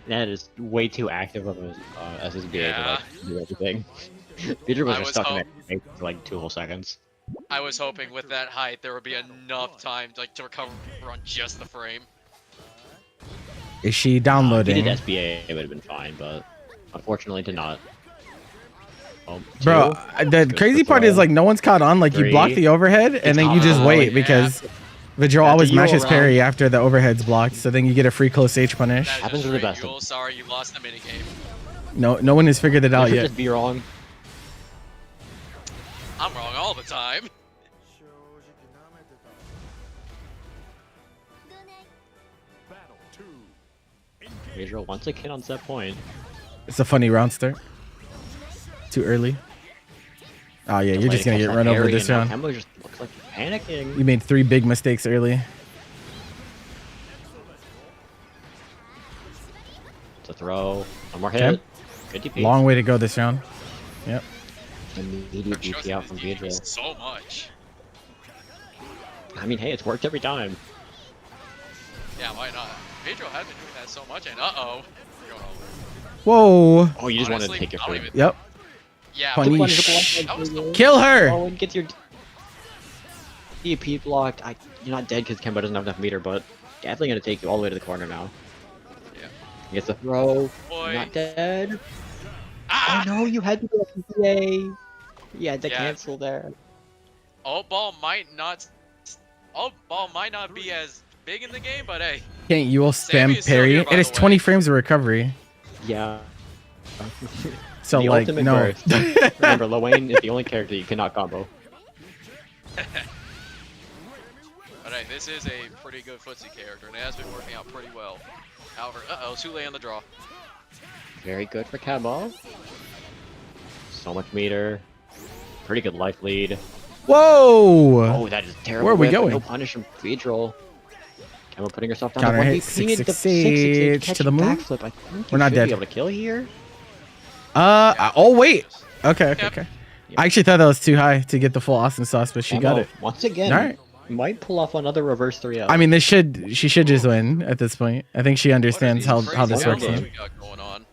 that is way too active of a SSBA Yeah. to like, do everything. Vidra was I just was stuck in that grave for like 2 whole seconds. I was hoping with that height there would be enough time like to recover on just the frame. Is she If he downloading? did SBA, it would have been fine, but unfortunately did not. Oh, Bro, 2. the Goes crazy for part is throw. like no one's caught on. Like you block 3. the overhead and then you just Oh, wait yeah. because Vidro That's always a Euro mashes round. parry after the overhead's blocked. So then you get a free close H punish. That is Happens just to the straight best of Yule. Sorry, you lost the minigame. No one has figured it out You should yet. just be wrong. I'm wrong all the time. Vidra once again on set point. It's a funny round start. Too early. Oh yeah, you're just gonna get run over this round. Kemba just looks like he's panicking. You made 3 big mistakes early. It's a throw. One more hit. Okay. Good DP. Long way to go this round. Yep. Immediate Trust DP out this from DP Vidra. so much. I mean, hey, it's worked every time. Yeah, why not? Pedro has been doing that so much, and uh-oh. Whoa. Oh, you just wanted to Honestly, take your I don't food. even- Yep. Yeah, Punish. but that was the Kill her. Oh, and gets your DP blocked. You're not dead because Kemba doesn't have enough meter, but definitely gonna take you all the way to the corner now. Yeah. He gets the throw. boy. Not dead. Ah! Oh no, you had to do a PA. You had to Yeah. cancel there. Alt ball might not be as big in the game, but hey. Can't you will Sammy spam is still parry? here, by It is the 20 way. frames of recovery. Yeah. So The like ultimate no. burst. Remember, Lowain is the only character you cannot combo. But hey, this is a pretty good footsie character, and it has been working out pretty well. However, uh-oh, too late on the draw. Very good for Kemba. So much meter. Pretty good life lead. Whoa. Oh, that is terrible. Where are we whip, but going? No punish from Vidril. Kemba putting herself down Counter to 1 hit, HP. He needed the 668 catch to the moon. backflip. I think We're you not should dead. be able to kill here. Oh wait. Okay. Yep. Okay. I actually thought that was too high to get the full awesome sauce, but she got Kemba, it. once again. All right. Might pull off another reverse 3-0. I mean, she should just win at this point. I think she understands how this works. What Now. we got going on?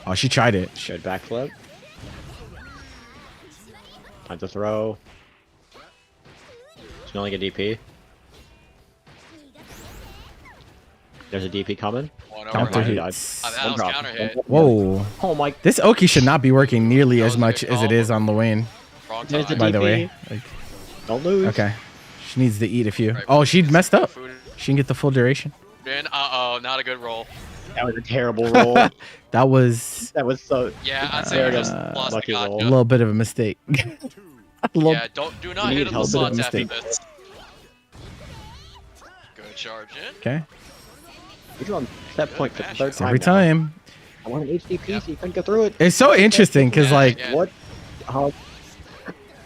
Oh, she tried it. Good backflip. Time to throw. Smelling a DP. There's a DP coming. One Counter overhead. hits. That was counter hit. Whoa. Oh my. This Oki should not be working nearly That as was a much good as it call. is on Luane. Wrong There's the time. By the DP. way. Like, Don't lose. okay. She needs to eat a few. Right, Oh, she messed up. Food She didn't get the full duration. in. Uh-oh, not a good roll. That was a terrible roll. That was That was so. Yeah, I'd say we just lost the lucky roll. a gotcha. little bit of a mistake. a little, Yeah, do not You hit need in the help. slots Bit of a after mistake. this. Good charge in. Okay. You're on set point for the third It's time. every now. time. I want an HDP so you couldn't get through it. It's so interesting because Yeah, like yeah. What?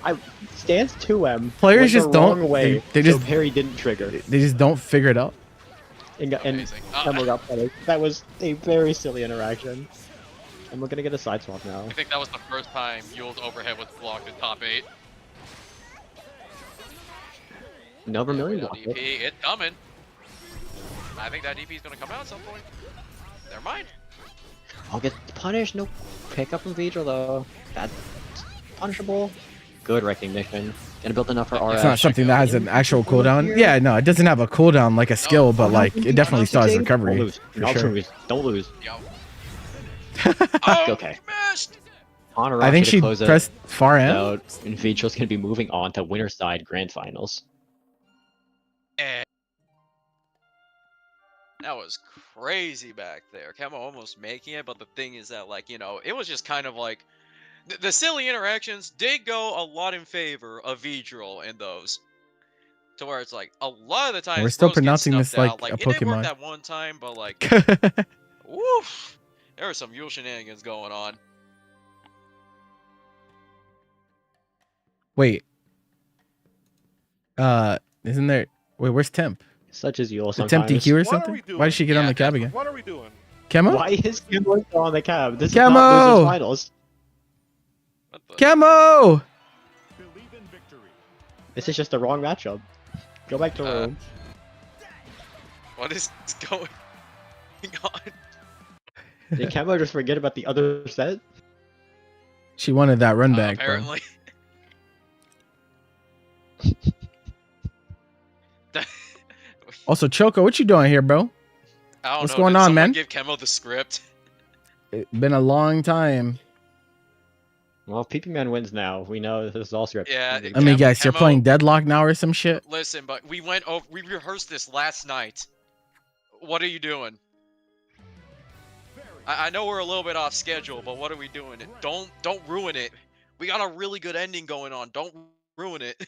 I stance 2M. Players went just the don't- wrong way. they so just- parry didn't trigger. they just don't figure it out. And Amazing. Kemba got punished. That was a very silly interaction. And we're gonna get a side swap now. I think that was the first time Yule's overhead was blocked in top 8. No Vermilion No block DP, it. it's coming. I think that DP is gonna come out at some point. Never mind. I'll get punished. No pickup from Vidra though. That's punishable. Good recognition. Gonna build enough for RS. It's not something that has an actual cooldown. Yeah, no, it doesn't have a cooldown like a skill, but like it definitely still has recovery. Don't lose. For Don't sure. lose. Don't lose. Yo. Oh, Okay. missed! I think she pressed far end. out, and Vidra's gonna be moving on to winner side grand finals. Eh. That was crazy back there. Kemo almost making it, but the thing is that, like, you know, it was just kind of like the silly interactions did go a lot in favor of Vidril in those. To where it's like a lot of the times We're still bros get pronouncing this snuffed out. like Like a it did work Pokemon. that one time, but like woof, there were some Yule shenanigans going on. Wait. Isn't there? Wait, where's Temp? Such as Yule Did Temp sometimes. DQ or What are something? we doing? Why did she get on Yeah, the cab Temp- again? What are we doing? Camo? Why is Camo still on the cab? This Camo! is not losers finals. What the? Camo! This is just the wrong matchup. Go back to room. What is going on? Did Camo just forget about the other set? She wanted that run back, bro. Apparently. Also, Choco, what you doing here, bro? I don't What's know, going did on, someone man? Give Kemo the script. It's been a long time. Well, PP Man wins now. We know this is all scripted. Yeah, I mean, Camo- guys, you're Camo- playing Deadlock now or some shit? Listen, but we went over. We rehearsed this last night. What are you doing? I know we're a little bit off schedule, but what are we doing? Don't ruin it. We got a really good ending going on. Don't ruin it.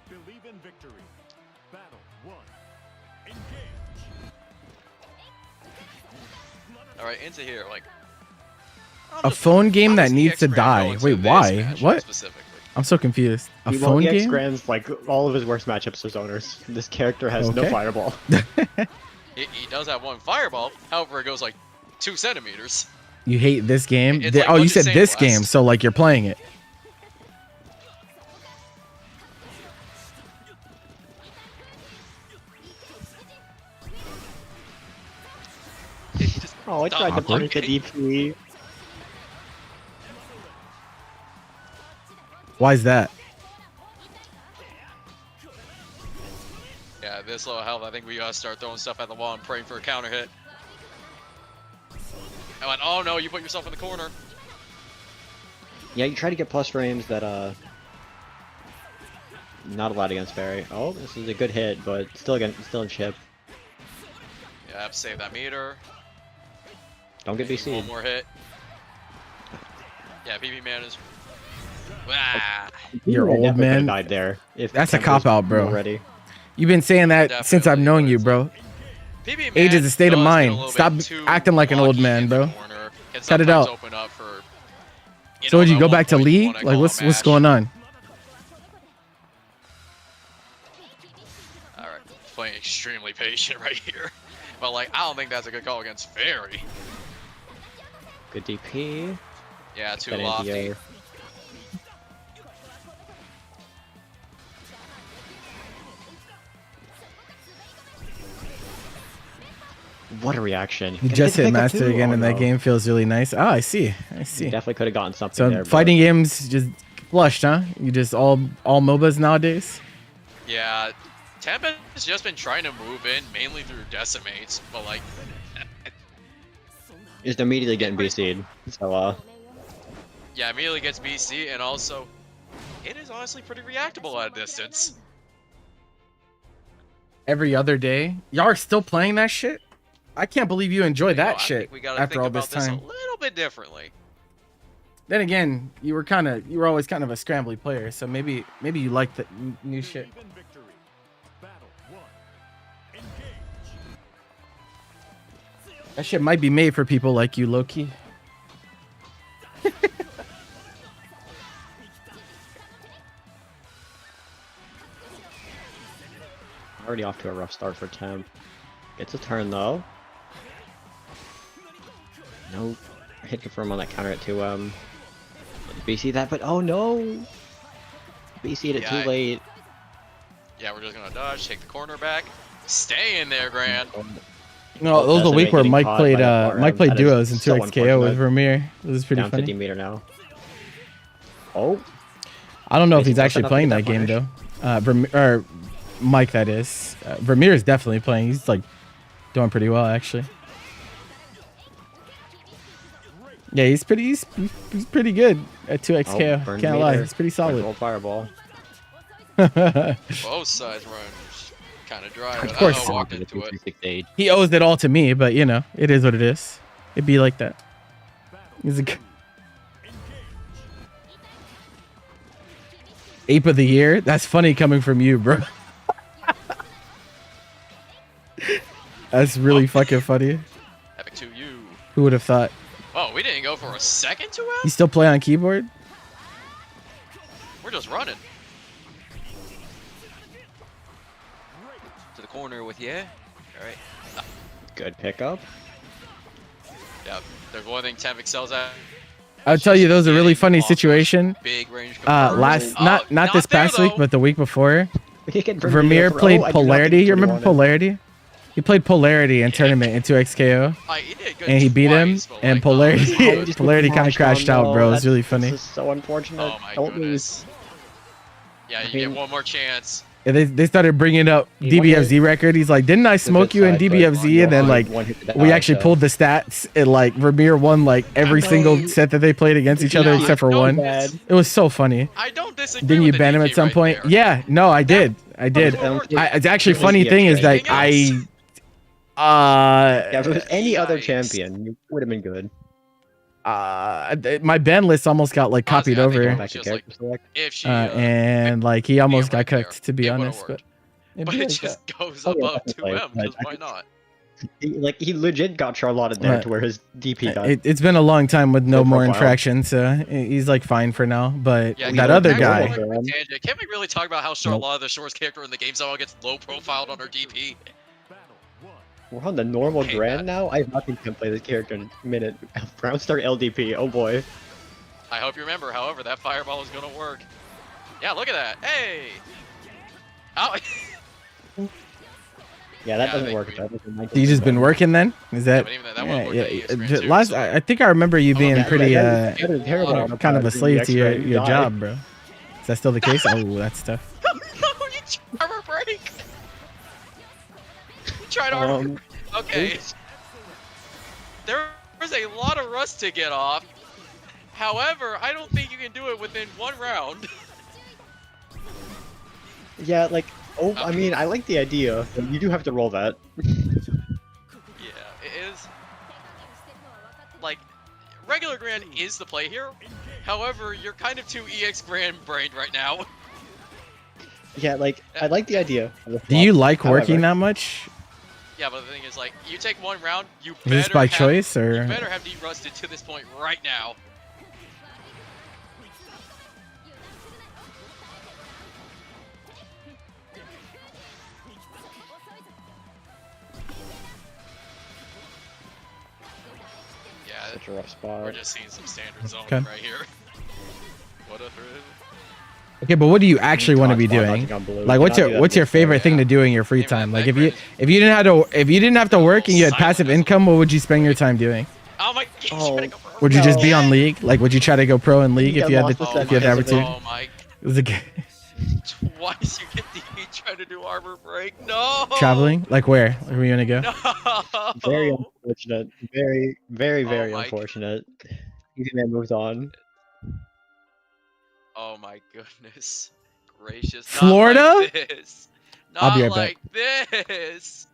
Believe in victory. Battle 1. Engage. All right, into here. Like A phone game how that does needs to EX Grand die. go into Wait, this why? matchup What? Specifically? I'm so confused. A Well, phone EX game? Grand's like all of his worst matchups are zoners. This character has no Okay. fireball. He does have one fireball. However, it goes like 2 centimeters. You hate this game? It's like Oh, you Bunch of said this Sandblast. game, so like you're playing it. Oh, I tried to Stop punish the looking. DP. Why is that? Yeah, this low health, I think we gotta start throwing stuff at the wall and praying for a counter hit. I went, oh no, you put yourself in the corner. Yeah, you try to get plus frames that not allowed against Barry. Oh, this is a good hit, but still in chip. Yeah, I have to save that meter. Don't get One BC'd. more hit. Yeah, PP man is. Ah, Your old Definitely could've man. died there. If That's a Kemp was cop-out, bro. Already. You've been saying that since I've Definitely, known but you, it's bro. PP man Age is a state of does get a mind. little Stop bit too acting like an old lucky man, in the bro. corner. Can Cut it sometimes out. Open up for, So would you at go one back to point you League? wanna Like call what's a match. going on? All right, playing extremely patient right here. But like, I don't think that's a good call against Fairy. Good DP. Yeah, too That lofty. anti-air. What a reaction. You Gonna just the hit pickup master too? again, Oh, and that no. game feels really nice. Oh, I see. I You see. definitely could have gotten something So there. but- fighting games just flushed, huh? You just all MOBAs nowadays. Yeah, Temp has just been trying to move in mainly through decimates, but like, Just immediately getting BC'd. So, yeah, immediately gets BC, and also, it is honestly pretty reactable at a distance. Every other day, y'all are still playing that shit. I can't believe you enjoy You know, that I shit think we gotta after think all about this this time. a little bit differently. Then again, you were always kind of a scrambly player, so maybe you like the new shit. Believe in victory. Battle 1. Engage. That shit might be made for people like you, Loki. already off to a rough start for Temp. Gets a turn though. No hit confirm on that counter at 2M. BC that, but oh no! BC'd it Yeah, too late. Yeah, we're just gonna dodge, take the corner back, stay in there, Grand. No, it was the Decimate week where getting Mike caught played by the Mike RM. played That is duos in so 2XKO with unfortunate. Vermeer. It was pretty Down funny. 50 meter now. Oh, I don't know if Is he he's close actually enough to playing get that that game though. Or Mike, that is. Vermeer is definitely playing. He's like doing pretty well actually. Yeah, he's pretty good at 2XKO. burned Can't lie, meter. he's pretty Burned solid. old fireball. Both sides run kind of dry. Of but course. I walked into it. 368. He owes it all to me, but you know, it is what it is. It'd be like that. He's a g- Ape of the year. That's funny coming from you, bro. That's really fucking funny. Epic to you. Who would have thought? Oh, we didn't go for a second to You him? still play on keyboard? We're just running. To the corner with yeah. All right. Good pickup. Yeah. There's one thing Temp excels at. I'll tell you, there was a really Getting funny off those situation. Big range confirms. Last Oh, not this there, past week, though. but the week before. We can get Vermeer for- played oh, I do not think Polarity. he You remember wanted- Polarity? He played Polarity in tournament in 2XKO, He did good and he beat him. twice, but, And like, Polarity, this is good. Just Polarity kind of crashed crashed on, out, though. bro. It was That's- really funny. This is so unfortunate. Oh my Don't lose. goodness. Yeah, you get mean- one more chance. And they started bringing up He DBFZ record. He's like, didn't I smoke you in DBFZ? And then like we actually pulled the stats, and like Vermeer won like every single set that they played against each other Yeah, except for I one. don't It was so funny. I don't disagree. Didn't you with the ban him DP at some right point? there. Yeah, no, I did. I did. It's actually It was funny the thing is that anything Yeah, if it was any other Yikes. champion, you would have been good. my ban list almost got like copied Honestly, I think over, Back to just like- character select. If she, and like he almost got right there. cooked, to be It would've honest. But worked. it'd but be it like just goes Oh, yeah, above definitely. 2M, because I why think- not? He legit got Charlotte there Right. to where his DP got. It's been a long time with no Low more profile. infractions, so he's like fine for now. But Yeah, that can we- other can we guy, go back to tangent? Can't we really talk about how short Nope. a lot of the shortest character in the game somehow gets low profiled on her DP? We're on the normal Hate grand that. now. I have not been play this character in a minute. Brown Star LDP. Oh boy. I hope you remember, however, that fireball is gonna work. Yeah, look at that. Hey! Ow! Yeah, that Yeah, I doesn't think work. we- That doesn't make you just been working then? Is that? but even that one Yeah, worked yeah. at EX too, Last, so- I think I remember you being yeah, pretty that is terrible. kind of a slave to your Die. job, bro. Is that still the case? Oh, that's tough. No, you armor break! You tried armor break. Okay. There was a lot of rust to get off. However, I don't think you can do it within one round. Yeah, like, oh, I mean, I like the idea, but you do have to roll that. Yeah, it is. Like, regular Grand is the play here. However, you're kind of too EX Grand brained right now. Yeah, like, I like the idea. of the Do you flop. like working However, that much? Yeah, but the thing is, like, you take one round, you Is better this by have, choice you or? better have de-rusted to this point right now. Yeah, Such a rough spot. we're just seeing some standard zoning Okay. right here. What a thrill. Okay, but what do you actually want to be doing? Like, what's your favorite thing to do in your free Yeah, time? man, Like, that if you didn't have to work and you had passive Silent. income, what would you spend your time doing? Oh my he's Oh, trying to go pro. Would you just be No. on League? Like, would you try to go pro in League if Get you had lost the with Oh if you had the my, opportunity? oh my, It was a g- twice you get DP trying to do armor break. No! traveling. Like where? Where are you gonna go? No! Very unfortunate. Very, very, Oh very my- unfortunate. Easy man moves on. Oh my goodness gracious. Florida? Not like this. Not I'll be right back. like this.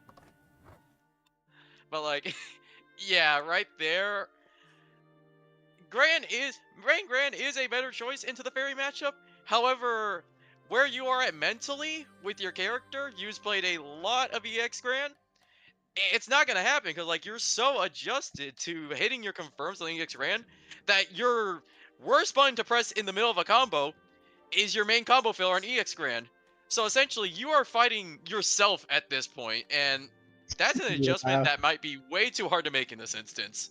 But like, yeah, right there. Gran is a better choice into the fairy matchup. However, where you are at mentally with your character, you've played a lot of EX Gran. It's not gonna happen because like you're so adjusted to hitting your confirms on EX Gran that your worst button to press in the middle of a combo is your main combo filler on EX Gran. So essentially, you are fighting yourself at this point, and that's an adjustment Yeah. that might be way too hard to make in this instance.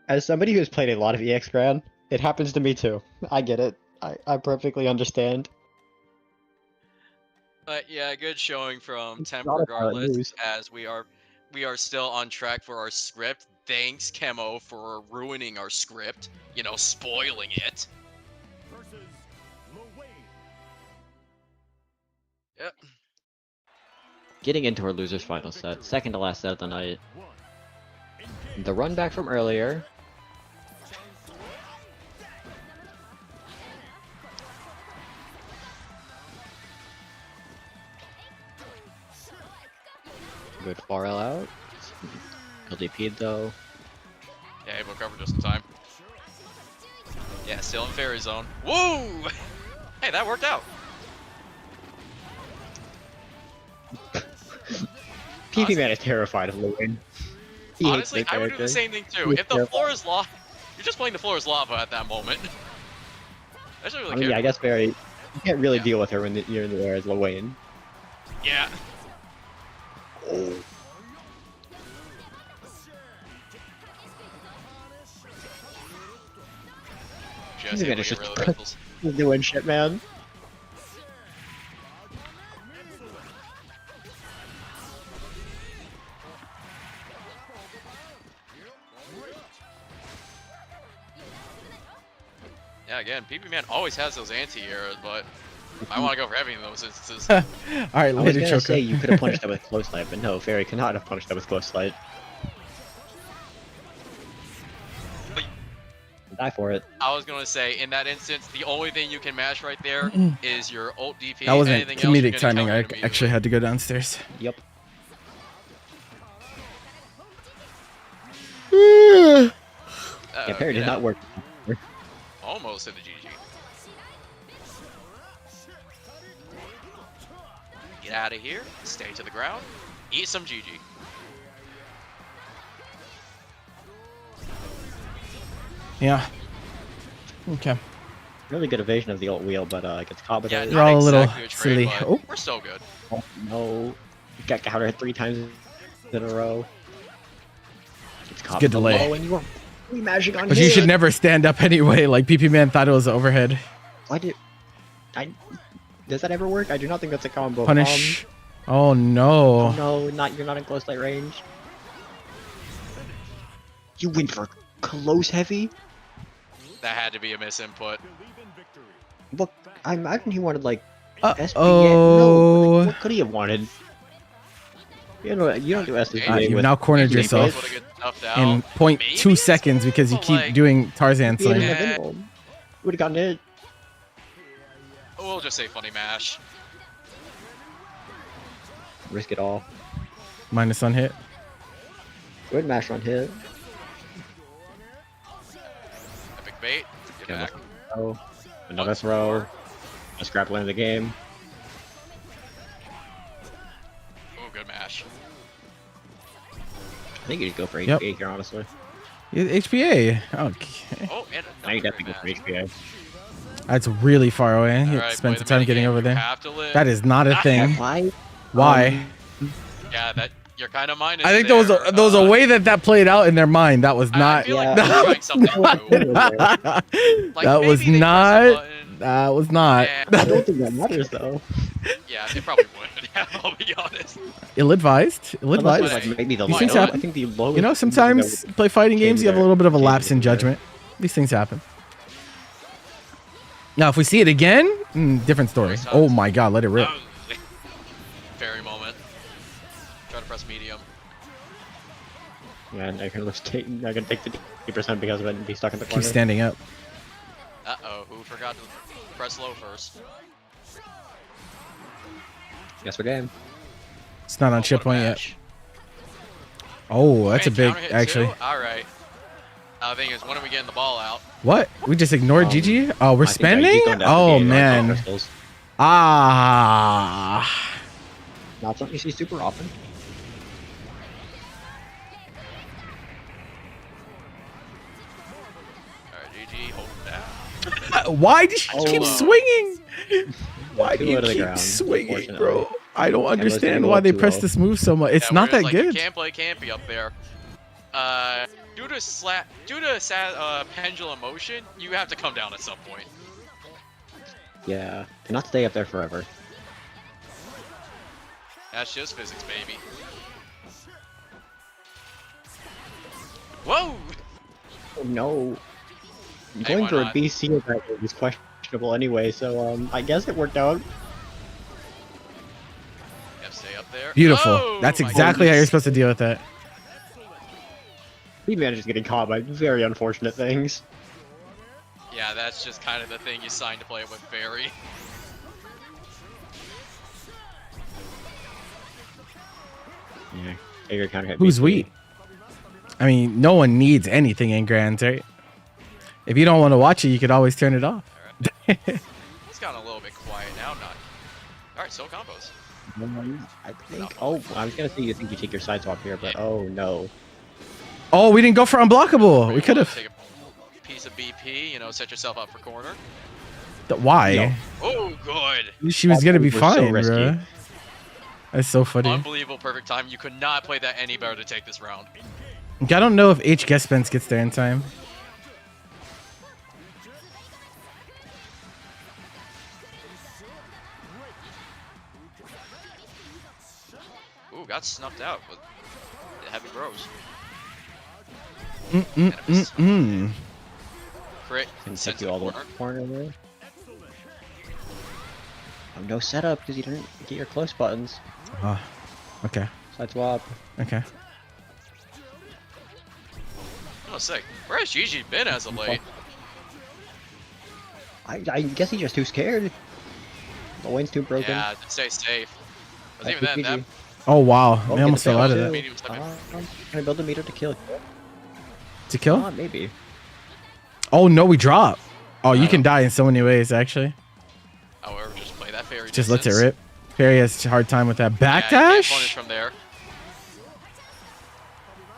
As somebody who's played a lot of EX Gran, it happens to me too. I get it. I perfectly understand. But yeah, good showing from Temp not a bad regardless, lose. as we are still on track for our script. Thanks, Chemo, for ruining our script. You know, spoiling it. Yep. Getting into our loser's final set, second to last set of the night. The run back from earlier. Good 4L out. LDP'd though. Yeah, able to cover just in time. Yeah, still in fairy zone. Woo! Hey, that worked out. PP Man is terrified of Lewin. He hates Honestly, the I would do the character. same thing too. He's If the terrified. floor is lava, you're just playing the floor is lava at that moment. I just don't I really mean, care. yeah, I guess Barry, you can't really Yeah. deal with her when you're in the air as Lewin. Yeah. Oh. Just Even able it's to get just- rid of pickles. He's doing shit, man. Yeah, again, PP Man always has those anti-airs, but I want to go for every of those instances. All right, I was later, gonna Choco. say you could have punched that with close light, but no, Fairy cannot have punched that with close light. Die for it. I was gonna say, in that instance, the only thing you can mash right there is your ult DP. That wasn't Anything else, you're comedic gonna timing. counter I it immediately. actually had to go downstairs. Yep. Uh-oh, Yeah, Parry get did not out. work. Almost hit the GG. Get out of here. Stay to the ground. Eat some GG. Yeah. Okay. Really good evasion of the ult wheel, but gets caught with Yeah, it. You're all a little exactly silly. but Oh. we're still good. Oh, no. Got countered 3 times in a row. Gets caught good delay. below, and you are mashing on But you hit. should never stand up anyway. Like PP Man thought it was overhead. Why did does that ever work? I do not think that's a combo. Punish. Oh Oh no. no, you're not in close light range. You went for close heavy? That had to be a misinput. Look, I imagine he wanted like SPA. Oh. No, like, what could he have wanted? You don't do SPA You've with now cornered maybe yourself Would've get stuffed out. in Maybe 0.2 seconds because you but, keep like, doing Tarzan He didn't slam. have invuln. Would have gotten it. We'll just say funny mash. Risk it all. Minus on hit. Good mash on hit. Epic bait. Get Okay, back. throw. Another throw. A scrap win of the game. Oh, good mash. I think you just go for Yep. HPA here, honestly. HPA. Okay. Oh, and Now you another definitely go for mash. HPA. That's really far away. You Alright, spent play some the time getting minigame. over You there. have to live. That is not a thing. Why? Why? Yeah, that you're kind of minus. I think there was a way that played out in their mind. That was I not. feel Yeah. like they're trying something new. Like, that was maybe they press a not. button. That was not. Yeah. I don't think that matters though. Yeah, it probably would. I'll be honest. Ill-advised. Unless it was Ill-advised. like maybe the These low. things I happen. think the low. You know, sometimes play fighting games. You have a little bit of a lapse in judgment. These things happen. Now, if we see it again, different story. Oh my God, let it rip. Fairy moment. Try to press medium. Yeah, I can take the 50% because of it and be stuck in the Keep corner. standing up. Uh-oh, who forgot to press low first? Guess we're game. It's not on Oh, chip what a point yet. match. Oh, that's a Hey, big, counter hit actually. too? Alright. The thing is, when are we getting the ball out? What? We just ignored GG? Oh, we're I think spending? he's going down to Oh, the game, man. crystals. Ah. Not something you see super often. Alright, GG, hold it down. Why do you Oh. keep swinging? Why do Too you low to the keep ground, swinging, unfortunately. bro? I don't was understand gonna go why up they too press low. this move so much. It's Yeah, not where that it's like, good. You can't play campy up there. Due to pendulum motion, you have to come down at some point. Yeah, cannot stay up there forever. That's just physics, baby. Whoa! Oh no. Hey, Going why for not? a BC with that was questionable anyway, so I guess it worked out. Yeah, stay up there. Beautiful. Oh, That's my exactly how you're goodness. supposed to deal with that. He manages getting caught by very unfortunate things. Yeah, that's just kind of the thing you signed to play with Fairy. Yeah, Ager counter hit. Who's BC. we? I mean, no one needs anything in Grands, right? If you don't want to watch it, you could always turn it off. Let's gotten a little bit quiet now. Not. All right, still combos. I think. Oh, I was gonna say you think you take your side swap here, but oh no. Oh, we didn't go for unblockable. We could have. Take a piece of BP. You know, set yourself up for corner. Why? Oh, good. She was gonna be We're so fine, risky. bro. That's so funny. Unbelievable, perfect time. You could not play that any better to take this round. I don't know if H guest Spence gets there in time. Ooh, got snuffed out with the heavy bros. Crit. Can sent take to you the all the way corner. to the corner there. Oh, no setup because you didn't get your close buttons. Okay. Side swap. Okay. I must say, where has Gigi been as of late? I guess he's just too scared. The lane's too broken. Yeah, to stay safe. Because That's even then, that PG. Oh wow, Oh, I get almost the fell out of kill. that. medium type of- Can I build a meter to kill? To kill? Maybe. Oh no, we drop. Oh, you can die in so many ways actually. However, just play that fairy. Just lets it distance. rip. Fairy has a hard time with that Yeah, you can't punish backdash. from there.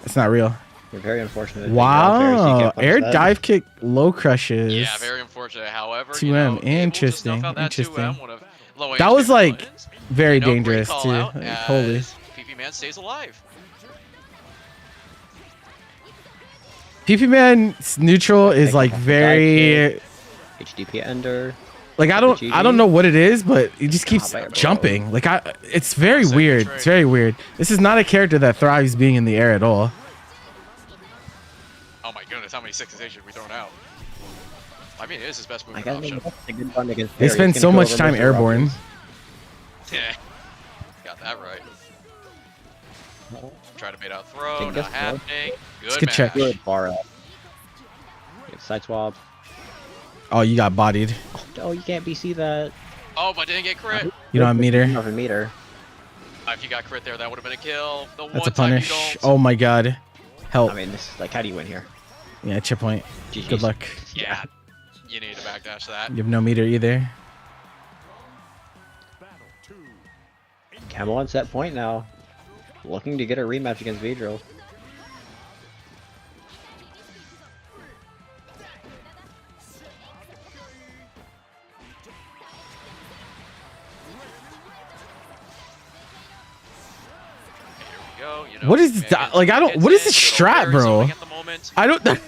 It's not real. You're very unfortunate. that you're on Fairy, so you Wow, can't punish air that. dive kick low crushes. Yeah, very unfortunate. However, 2M, you know, able to interesting, snuff out that interesting. 2M, one of low That was HP like buttons. very You know, great dangerous call too. out Like, as holy. PP Man stays alive. PP Man's neutral is Like, like dive very HDP Ender. like I don't know what it is, but he just keeps bro. jumping. Like it's very Second weird. trade. It's very weird. This is not a character that thrives being in the air at all. Oh my goodness, how many 6s should we thrown out? I mean, it is his best I movement got option. a good run against They Fairy. spend It's so gonna much kill time most of their airborne. options. Yeah, got that right. Try to bait out throw, Take not this, bro. happening. Good good check. match. Good far up. Get side swap. Oh, you got bodied. Oh, you can't BC that. Oh, but didn't get crit. You don't have meter. You don't have a meter. If you got crit there, that would have been a kill. The That's one a time you punish. don't. Oh my god. Help. I mean, this is like, how do you win here? Yeah, chip point. GG's. Good luck. Yeah, you need to backdash that. You have no meter either. Camel on set point now. Looking to get a rematch against Vidro. Here we go. You know, What is Megan that? Like, I don't- gets what is in, this good old strat, Barry bro? zoning at the moment. I don't.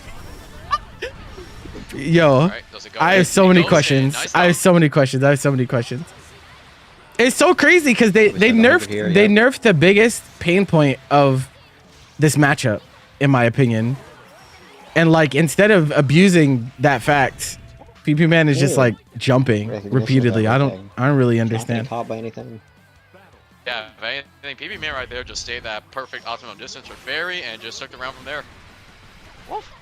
Yo, Alright, does it go I in? have so It many goes in. questions. Nice I have dunk. so many questions. I have so many questions. It's so crazy because they We said 100 here, they yeah. nerfed the biggest pain point of this matchup, in my opinion. And like instead of abusing that fact, PP Man is just Yeah. like jumping Recognition of repeatedly. I everything. don't really Not getting understand. caught by anything. Yeah, if anything, PP Man right there just stayed that perfect optimum distance for Fairy and just took the round from there. Wolf.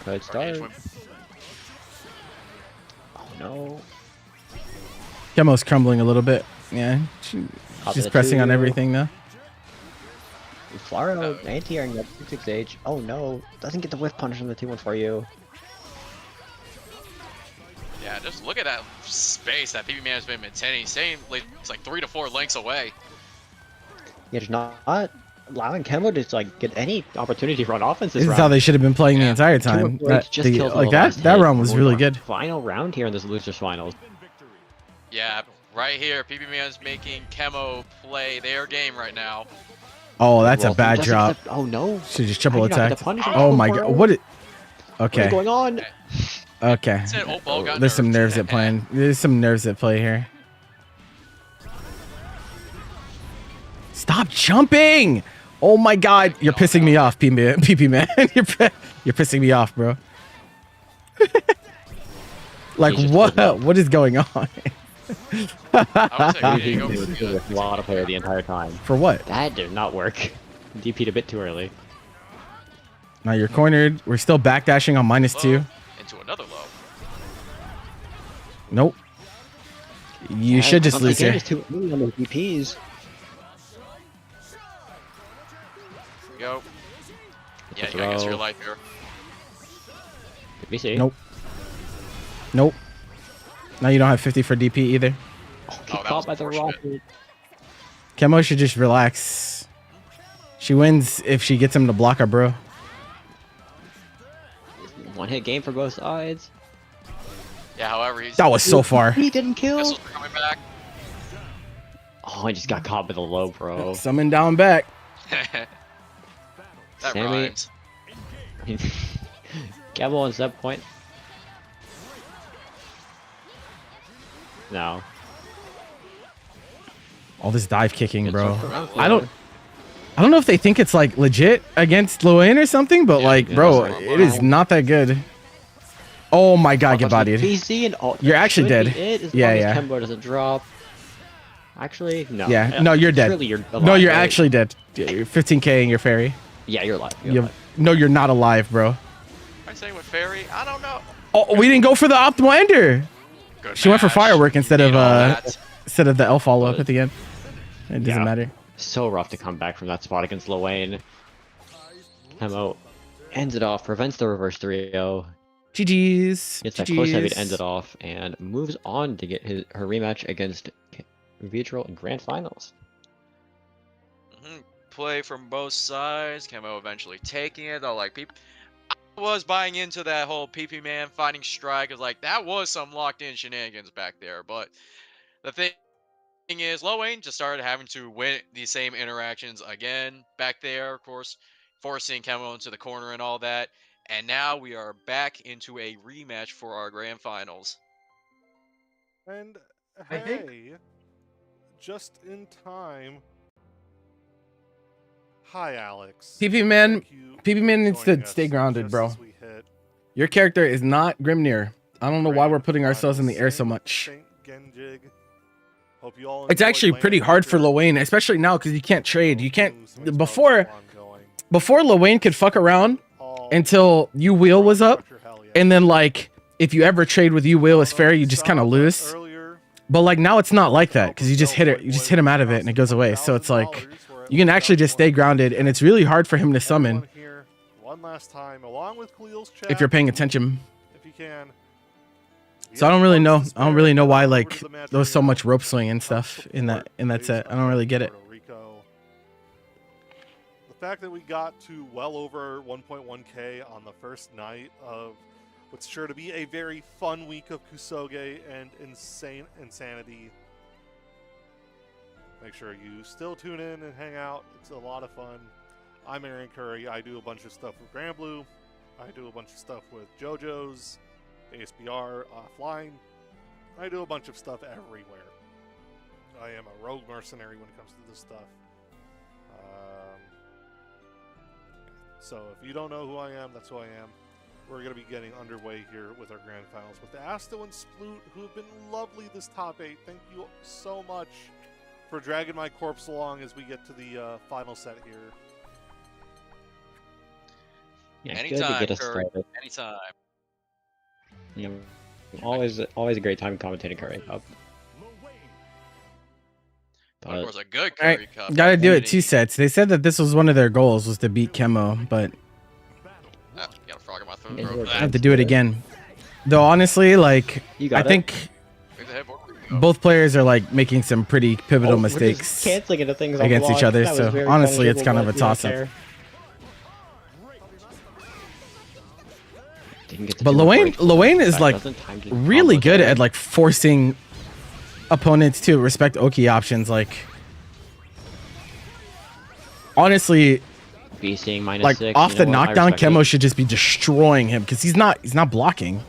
Good Or start. H-Wim. Oh no. Kemo's crumbling a little bit. Yeah, Top she's of the pressing on 2. everything though. Flaro Uh-oh. anti-airing that 6H. Oh no. Doesn't get the whiff punish on the 2-1 for you. Yeah, just look at that space that PP Man has been maintaining. He's saying like, it's like 3 to 4 lengths away. Yeah, just not allowing Kemo to like get any opportunity for an offense This is round. how they should have been playing the Yeah. entire time. Kemo just killed Like the last that hit. run was We're really on good. Final round here in this losers finals. Yeah, right here, PP Man's making Chemo play their game right now. Oh, that's a Roll through bad doesn't drop. accept- Oh no. Should just How triple do you not get attack. the punish? Oh my god, what? Okay, What is going on? okay. Said Opal got There's some nerfed. nerves at play. There's some nerves at play here. Stop jumping! Oh my god, you're pissing me off, PP Man. You're pissing me off, bro. Like He's just what? holding up. What is going on? I would say we need to go He for was the with a lot of player the entire time. For what? That did not work. DP'd a bit too early. Now you're cornered. We're still backdashing on low -2. into another low. Nope. You should just lose Again, here. it's too early on those DPs. Here we go. Yeah, you gotta guess your life here. Did we see? Nope. Nope. Now you don't have 50 for DP either. Oh, that get was caught by the unfortunate. rocket. Kemo should just relax. She wins if she gets him to block her, bro. One hit game for both sides. Yeah, however, he's That was so far. He didn't kill. missiles are coming back. Oh, I just got caught by the low, bro. Summon down back. That Sammy- rhymes. Gamble on set point. No. All this dive kicking, Good bro. stuff for round I don't four. know if they think it's like legit against Loen or something, but Yeah, like, yeah, bro, that's it is not that good. Oh my god, get bodied. PC and all, You're actually should be dead. It, as Yeah, long yeah. as Kembo doesn't drop. Actually, no. Yeah, no, you're dead. Surely you're alive, No, you're right? actually dead. Yeah, you're 15k and you're fairy. Yeah, you're alive. You're You alive. no, you're not alive, bro. I say with Fairy, I don't know. Oh, we didn't go for the optimal ender. Good She went for match. firework instead You of need all that. instead of the L follow up at the end. It doesn't Yeah. matter. So rough to come back from that spot against Lowain. Kemo ends it off, prevents the reverse 3-0. GG's. Gets that close heavy to end it off, and moves on to get her rematch against Vitral in Grand Finals. Play from both sides. Kemo eventually taking it. Though, like, people, I was buying into that whole PP man fighting strike. Is like that was some locked in shenanigans back there. But the thing is, Lowain just started having to win these same interactions again back there. Of course, forcing Kemo into the corner and all that. And now we are back into a rematch for our grand finals. And I think- hey, just in time. Hi, Alex. PP man, Thank you PP man needs for joining to stay us grounded, just bro. as we hit Your character is not Grimnir. I don't know why we're grand putting ourselves in the air finals. so much. Saint Genjig. Hope you all It's enjoyed actually playing pretty hard for Winter. Lowain, especially now because you can't trade. You can't Somebody's before probably ongoing. before Lowain could fuck around All until you wheel was up, structure, hell yeah. and then like if you ever trade with you wheel as fair, you just kind of lose. Earlier, But like now it's not like that because you just hit it, you just hit him out of it and it goes away. So it's like you can actually just stay grounded, and it's really hard for him to summon Everyone here, one last time, along with Khalil's chat, if you're paying attention. if you can. So I don't really know. I don't really know why Over like to the match there was so arena. much rope swing and stuff in that set. I don't really get it. Puerto Rico. The fact that we got to well over 1.1k on the first night of what's sure to be a very fun week of Kusoge and insanity. Make sure you still tune in and hang out. It's a lot of fun. I'm Aaron Curry. I do a bunch of stuff with Grand Blue. I do a bunch of stuff with JoJo's, ASBR, offline. I do a bunch of stuff everywhere. I am a rogue mercenary when it comes to this stuff. So if you don't know who I am, that's who I am. We're going to be getting underway here with our grand finals with the Asto and Sploot, who have been lovely this top 8. Thank you so much for dragging my corpse along as we get to the final set here. Yeah, Anytime, good to get us Curry. started. Anytime. You know, always a great time commentating Curry Cup. Of But course, a good All right, Curry Cup. gotta do it Infinity. 2 sets. They said that this was one of their goals was to beat Kemo, but Ah, got a frog in my throat. Yeah, for we're I that. have to do it again. Though honestly, like you I got it. think Where's the headboard? Where'd it go? both players are like making some pretty pivotal Oh, we're just mistakes. canceling into things on against each block. other, That was so very honestly, it's punishable, kind of a but we don't toss-up. care. Didn't get the But two Lowain breaks. Lowain is That like doesn't time to really combos good there. at like forcing opponents to respect Oki options. Like honestly, Be seeing -6. like you off know the what? I knockdown, respect Kemo it. should just be destroying him because he's not blocking.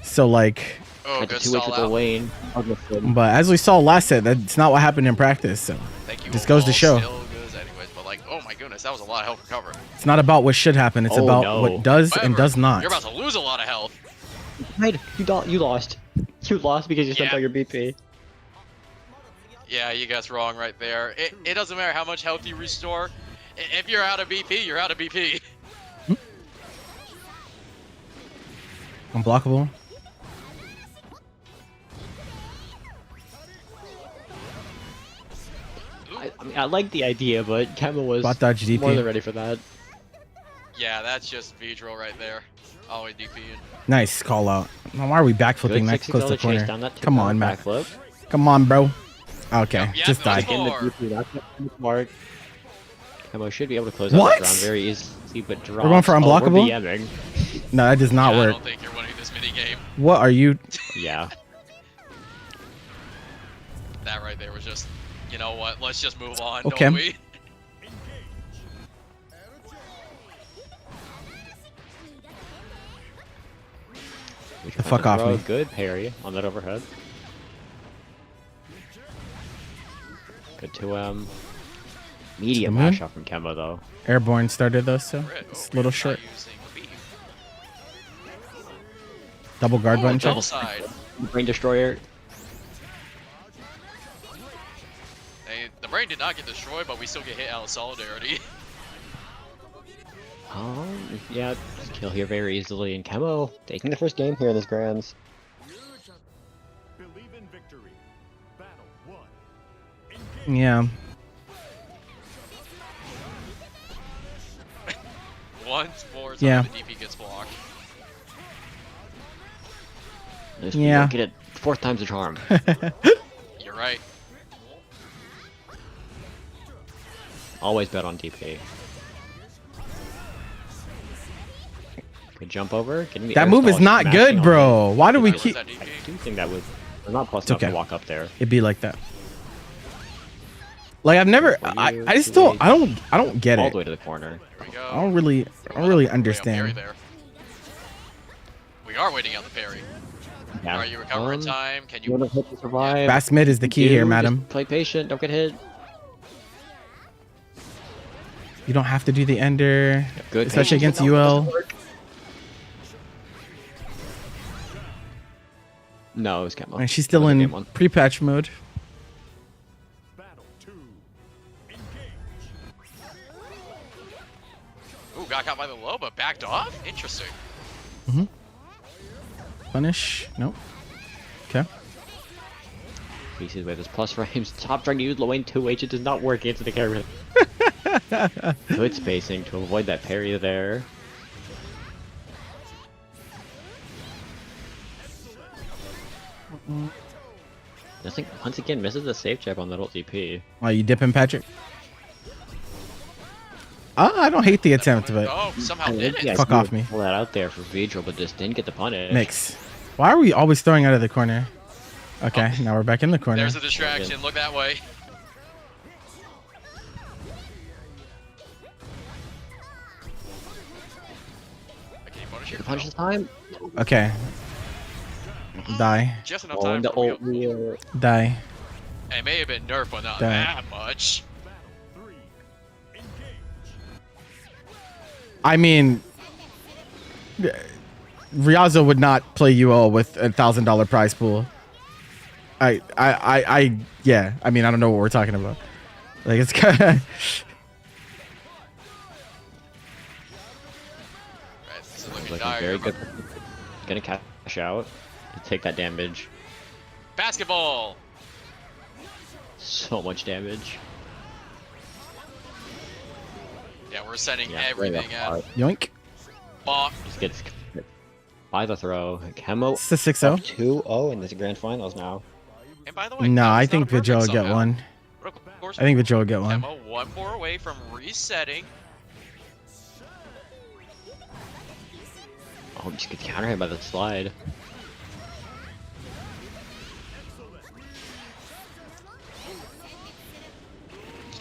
So like, Oh, Had the good 2-hit stall with the out. Wayne. but as we saw last set, that's not what happened in practice. So Thank you. Just goes to overall. show. Still good anyways, but like, oh my goodness, that was a lot of health recover. it's not about what should happen. It's Oh, about no. what does and However, does not. You're about to lose a lot of health. Right, you lost. You lost because you stepped Yeah. on your BP. Yeah, you guys wrong right there. It doesn't matter how much health you restore. If you're out of BP, you're out of BP. Unblockable. I mean, I like the idea, but Kemo was Bot dodge DP. more than ready for that. Yeah, that's just Vidril right there. Always DPing. Nice call out. Now, why are we backflipping Good next close to the 60 chase corner? down that Come on, man. backflip. Come on, bro. Okay, Yeah, just no, die. it's Again, the Four. DP, that's not smart. Camo should be able to close out What? this round very easily, but drops. going for Oh, we're unblockable? BMing. No, that does not Yeah, I work. don't think you're winning this mini game. What are you? Yeah. That right there was just, you know what? Let's just move on. Okay. Don't we? The fuck off me. Good parry on that overhead. Good to medium moon? mash out from Kemba though. Airborne started though, so Red, it's a oh, little not short. using beam. Double guard button check. Double side. Brain destroyer. The brain did not get destroyed, but we still get hit out of solidarity. Yeah, just kill here very easily, and Kemo taking the first game here in this Grands. Believe in victory. Battle 1. Yeah. Once more time Yeah. the DP gets blocked. This Yeah. Get it 4th time's a charm. You're right. Always bet on DP. Good jump over. Getting the That air move is stall, not smashing good, on bro. Why do we Was keep? that the- DP? I do think that was not plus It's enough okay. to walk up there. It'd be like that. Like I've never. I still. I don't get All it. the way to the corner. There we go. I don't really Way up parry understand. there. We are waiting out the parry. Yeah. Are you recovering time? Can You want you? to hit to survive? Fast mid is the key here, Just madam. Play patient. Don't get hit. You don't have to do the ender, Good. especially patience. against UL. No, it was Kemo. And she's still Another in game one. pre-patch mode. Battle 2. Ooh, got caught by the low, but backed off. Interesting. Punish. Nope. Okay. Pieces with his plus frames. Top trying to use low 2H. It does not work into the carry. Good spacing to avoid that parry there. Nothing. Once again, misses the safe check on that ult DP. Oh, you dipping, Patrick? I don't hate the attempt, but Oh, somehow I did think it. the Fuck idea off was me. to Pull that out there for Vidro, but just didn't get the punish. mix. Why are we always throwing out of the corner? Okay, now we're back in the corner. There's a distraction. Look that way. Can you punish The it? punish this time. Okay. Die. Just enough Oh, time and the for ult real. wheel. Die. It may have been nerfed, but not Dang. that much. Battle 3. Engage. I mean, Riazo would not play UL with $1,000 prize pool. Yeah. I mean, I don't know what we're talking about. Like, it's kind of. Right, this is looking Looking dire. very good. Gonna cash out to take that damage. Basketball. So much damage. Yeah, we're sending Yeah, everything at Yoink. Bonk. Just gets by the throw. Kemo It's a 6-0. 2-0 in this grand finals now. And by the way, No, Kemo's I not think a perfect Vigil will get somehow. one. But of course, I think Vigil will get one. Kemo one more away from resetting. Oh, just gets counter hit by the slide.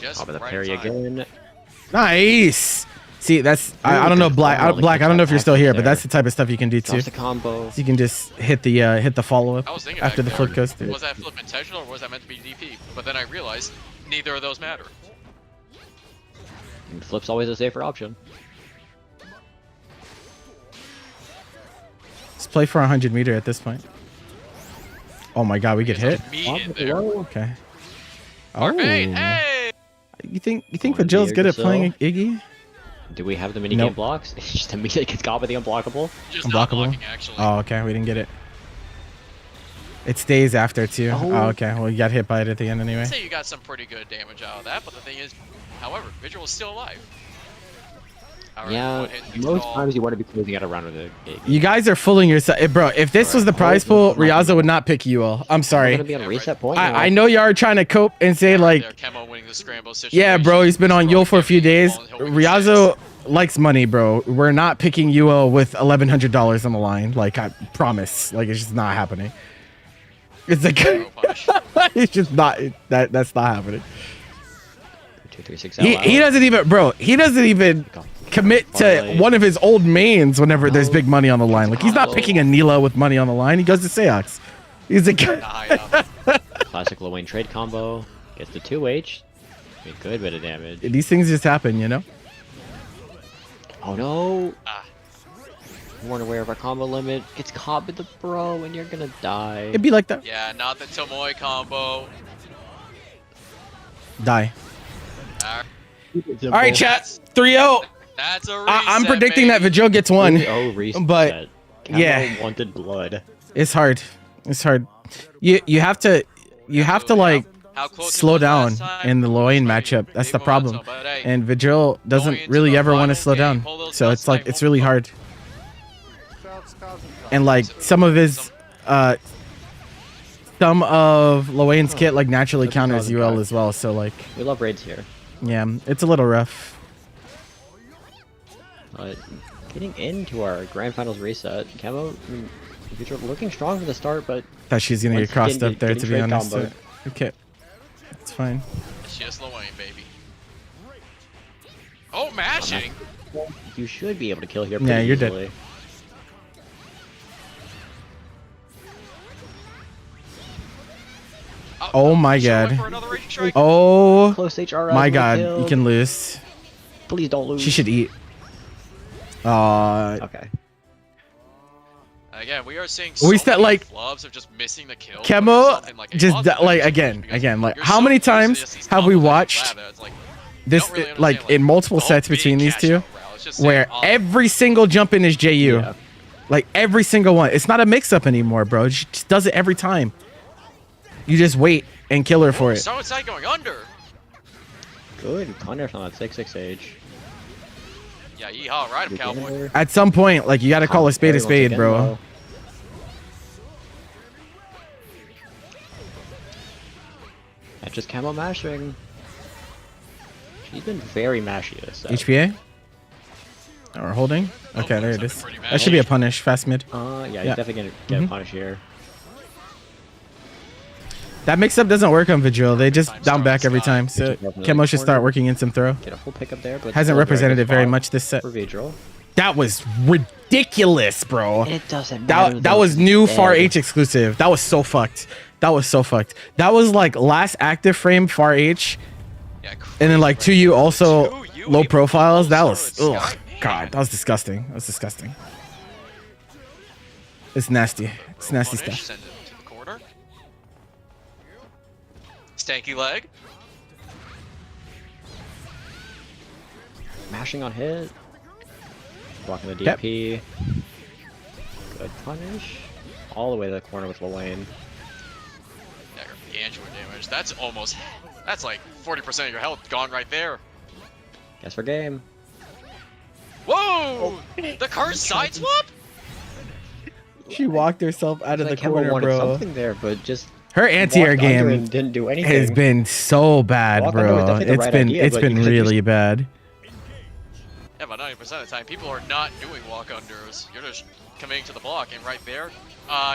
Just Oh, but the right parry in time. again. Nice. See, that's I don't know, Black. I don't know if you're still here, but that's the type of stuff you can do too. Drops the combo. So you can just hit the follow up I was thinking after the back flip there, goes through. was that flip intentional or was that meant to be DP? But then I realized neither of those matter. And flip's always a safer option. Let's play for 100 meter at this point. Oh my god, we get hit. Me in there. Okay. Mark Oh. Bane, hey! You think Wanna Vigil's be good at Iggy playing Cell? Iggy? Do we have the minigame Nope. blocks? It's just immediately gets caught by the unblockable. Just not Unblockable? blocking, actually. Oh, okay, we didn't get it. It stays after too. Oh. Oh, okay. Well, you got hit by it at the end anyway. I'd say you got some pretty good damage out of that, but the thing is, however, Vigil is still alive. Alright, Yeah, one hit and most stall. times you want to be closing out a round with a big. You guys are fooling yourself, bro. If this was the prize pool, Ryaza would not pick you all. I'm We're sorry. gonna be on Yeah, reset right. point now. I know y'all are trying to cope and say like, There, Kemo winning the scramble yeah, bro, he's been on Yule for a few days. Ryaza. Ryazo likes money, bro. We're not picking UL with $1,100 on the line. Like, I promise. Like, it's just not happening. It's like, it's just not, that's not happening. 2, 3, 6 He doesn't even, bro, he doesn't even commit to one of his old mains whenever there's big money on the line. Like, he's not picking a Nila with money on the line. He goes to Seox. He's like, Classic low Wayne trade combo. Gets the 2H. A good bit of damage. these things just happen, you know? Oh no! You weren't aware of our combo limit. Gets caught with the bro and you're gonna die. It'd be like that. Yeah, not the Tomoe combo. Die. Alright, All right, chat. 3-0. that's a reset, I'm predicting that baby. Vigil gets one. Oh, reset. But, Camo yeah. wanted blood. It's hard. It's hard. You have to like How close it slow was down last time. in the Loain Maybe matchup. That's the move on problem. some, but hey, And Vigil doesn't into really the ever want to final slow game, down. pull those So nuts it's like tight, it's won't really you? hard. And like some of Loain's kit like naturally counters UL as well. So like We love raids here. yeah, it's a little rough. Getting into our grand finals reset. Camo, Vigil looking strong for the start, but Thought she's gonna Once get crossed again, up there, getting to be trade honest. comboed. Okay, it's fine. It's just Loain, baby. Oh, mashing! you should be able to kill here Yeah, pretty you're dead. easily. Oh my Should I god. for another raging strike? Oh Close HRS. my will god, kill. you can lose. Please don't lose. She should eat. Okay. Again, we are seeing We so said, many like, flubs of just missing the kill. Chemo Something like a just logical like decision, because again, like you're how so many used to times just these have we combos that you watched grab that it's like, this don't really like understand, in multiple the whole sets big between these cash two out route. It's just where saying, every single jump in is JU. Yeah. Like every single one. It's not a mix up anymore, bro. She just does it every time. You just wait and kill her for it. So inside going under. Good punish on that 6-6 age. Yeah, yeehaw, ride him, cowboy. At some point, like you gotta call a spade, bro. That's just Camo mashing. She's been very mashy this set. HPA? Or holding? Okay, there it is. That should be a punish. Fast mid. Yeah, Yeah. you're definitely gonna get Mhm. a punish here. That mix up doesn't work on Vigil. They just Time down back every starts. time. So Vigil definitely Chemo should start cornered. working in some throw. Get a full pickup there, but Hasn't still a represented good it very spot much this set. for Vigil. That was ridiculous, bro. It doesn't matter. That was new Far dead. H exclusive. That was so fucked. That was so fucked. That was like last active frame Far H, Yeah, and then like 2U also 2U low even profiles. That was also ugh, Sky, man. god. That was disgusting. That was disgusting. It's nasty. It's nasty Punish, stuff. send it to the corner. Stanky leg. Mashing on hit. Blocking the Yep. DP. Good punish. All the way to the corner with Lane. Yeah, gargantuan damage. That's like 40% of your health gone right there. Guess for game. Whoa! The card side swap? She walked herself out of the Like Camo corner, wanted bro. something there, but just Her anti-air walked under game and didn't do anything. has been so bad, Walk under was bro. definitely the It's right been idea, it's but been you could've really bad. Yeah, about 90% of the time, people are not doing walk unders. You're just committing to the block, and right there,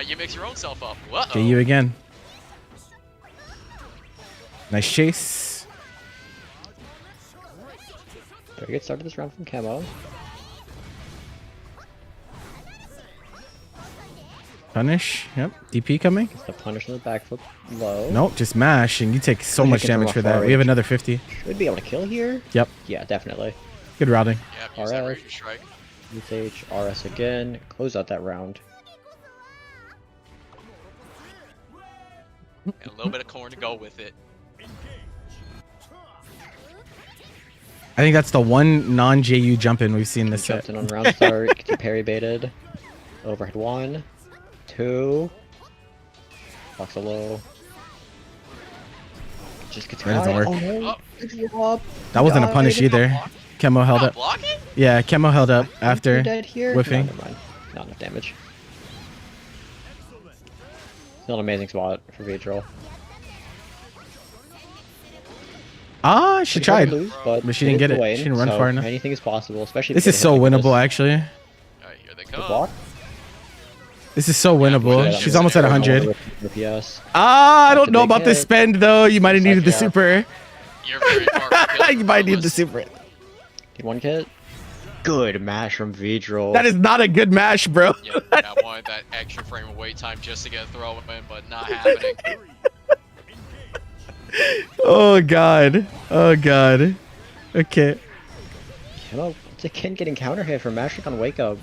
you mix your own self up. Uh-oh. JU again. Nice chase. Very good start to this round from Camo. Punish. Yep. DP coming. Gets the punish on the back flip low. Nope. Just mash, and you take so Oh, you much can throw damage a for far that. We have range. another 50. Should be able to kill here. Yep. Yeah, definitely. Good routing. Yeah, use that RS. rage strike. UH, RS again. Close out that round. And a little bit of corn to go with it. I think that's the one non-JU jump in we've seen this set. Jumped in on round start. Gets parry baited. Overhead 1, 2. Box a low. Just gets That doesn't caught. work. Oh, no. Oh. Good drop. That wasn't a Died. punish either. Chemo held Not up. blocking? Yeah, Chemo held up after dead here. whiffing. No, never mind. Not enough damage. Still an amazing spot for Vidril. Ah, she Pretty hard tried, to lose, but she didn't get it. Wayne, She didn't run so far enough. Anything is possible, especially. This if is you get a so hit like winnable, this. actually. Alright, here they Good come. block. This is so winnable. Yeah, She's yeah, almost at yeah. 100. Yes. Ah, I That's don't a know big about the hit. spend though. You might have needed the Yeah. super. You're very far from killing You might need the regardless. super. Get one kit. Good mash from Vidril. That is not a good match, bro. Yeah, I wanted that extra frame of wait time just to get a throw in, but not happening. Oh god. Oh god. Okay. Hello, it's a Ken getting counter hit from mashing on wake up.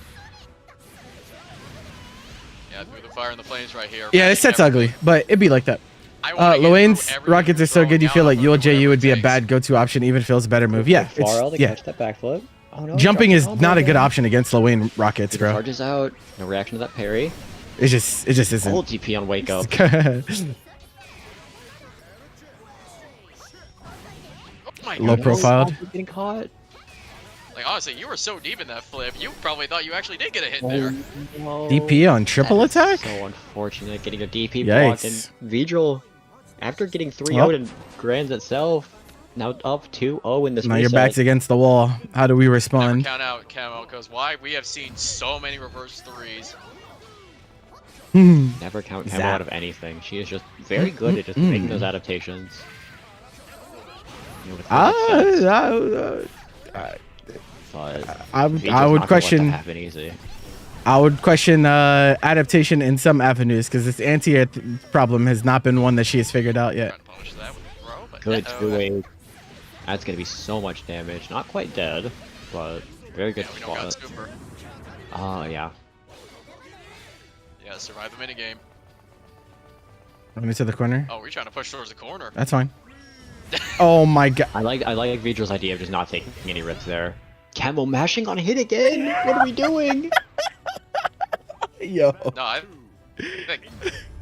Yeah, through the fire and the flames right here. Yeah, this set's ugly, but it'd be like that. I wanna get Luane's through everything rockets you're are so good you throwing feel out, like but Yule whatever JU would it be a takes. bad go-to option even if Phil's a better move. Yeah, Far to yeah. catch that backflip. Oh no. Jumping dropped is the combo not a good again. option against Luane rockets, Vidril bro. charges out. No reaction to that parry. It just isn't. Full TP on wake up. Oh my Low goodness. profiled. Getting caught. Like honestly, you were so deep in that flip, you probably thought you actually did get a hit there. No. DP on triple That is attack? So unfortunate getting a DP block and Yikes. Vidril, after getting 3-0'd in Grands itself, now up 2-0 in this Now reset. your back's against the wall. How do we Never respond? count out Camo, because why? We have seen so many reverse threes. Never count Camo Zap. out of anything. She is just very good at just making those adaptations. You know, with limited sets, but I Vidril's would not gonna let that question happen easy. adaptation in some avenues because this anti problem has not been one that she has figured out yet. Trying to punish that with a throw, but Good no. two-way. That's gonna be so much damage. Not quite dead, but very good Yeah, we don't got spot. super. Yeah. Yeah, survive the minigame. Let me to the corner. Oh, we're trying to push towards the corner. That's fine. Oh my god. I like Vidril's idea of just not taking any risks there. Camel mashing on hit again. What are we doing? Yo. No, I think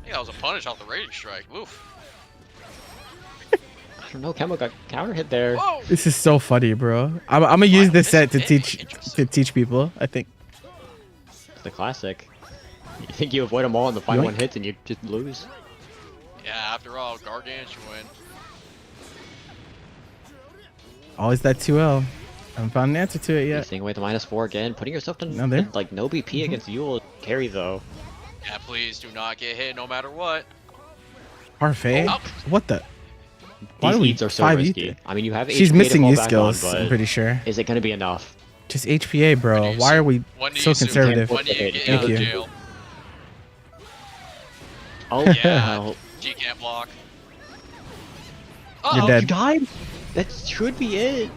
that was a punish off the raging strike. Oof. I don't know. Camel got counter hit there. Whoa! This is so funny, bro. I'm gonna use this set to teach Interesting. people. I think. It's the classic. You think you avoid them all in the final Yoink. one hits and you just lose. Yeah, after all, gargantuan. Always that 2L. I haven't found an answer to it yet. Easing away the -4 again. Putting yourself to No, there. like no BP against Yule carry though. Yeah, please do not get hit no matter what. Parfait? Oh. What the? Why These do we eats are so 5 risky. eat? I mean, you have She's HPA to missing fall use back skills, on, I'm but pretty sure. is it going to be enough? Just HPA, When bro. you Why su- are we when do so you super- conservative? When do you get Thank out of you. jail? Oh, Yeah. well, G can't block. You're oh, dead. you died? That should be it.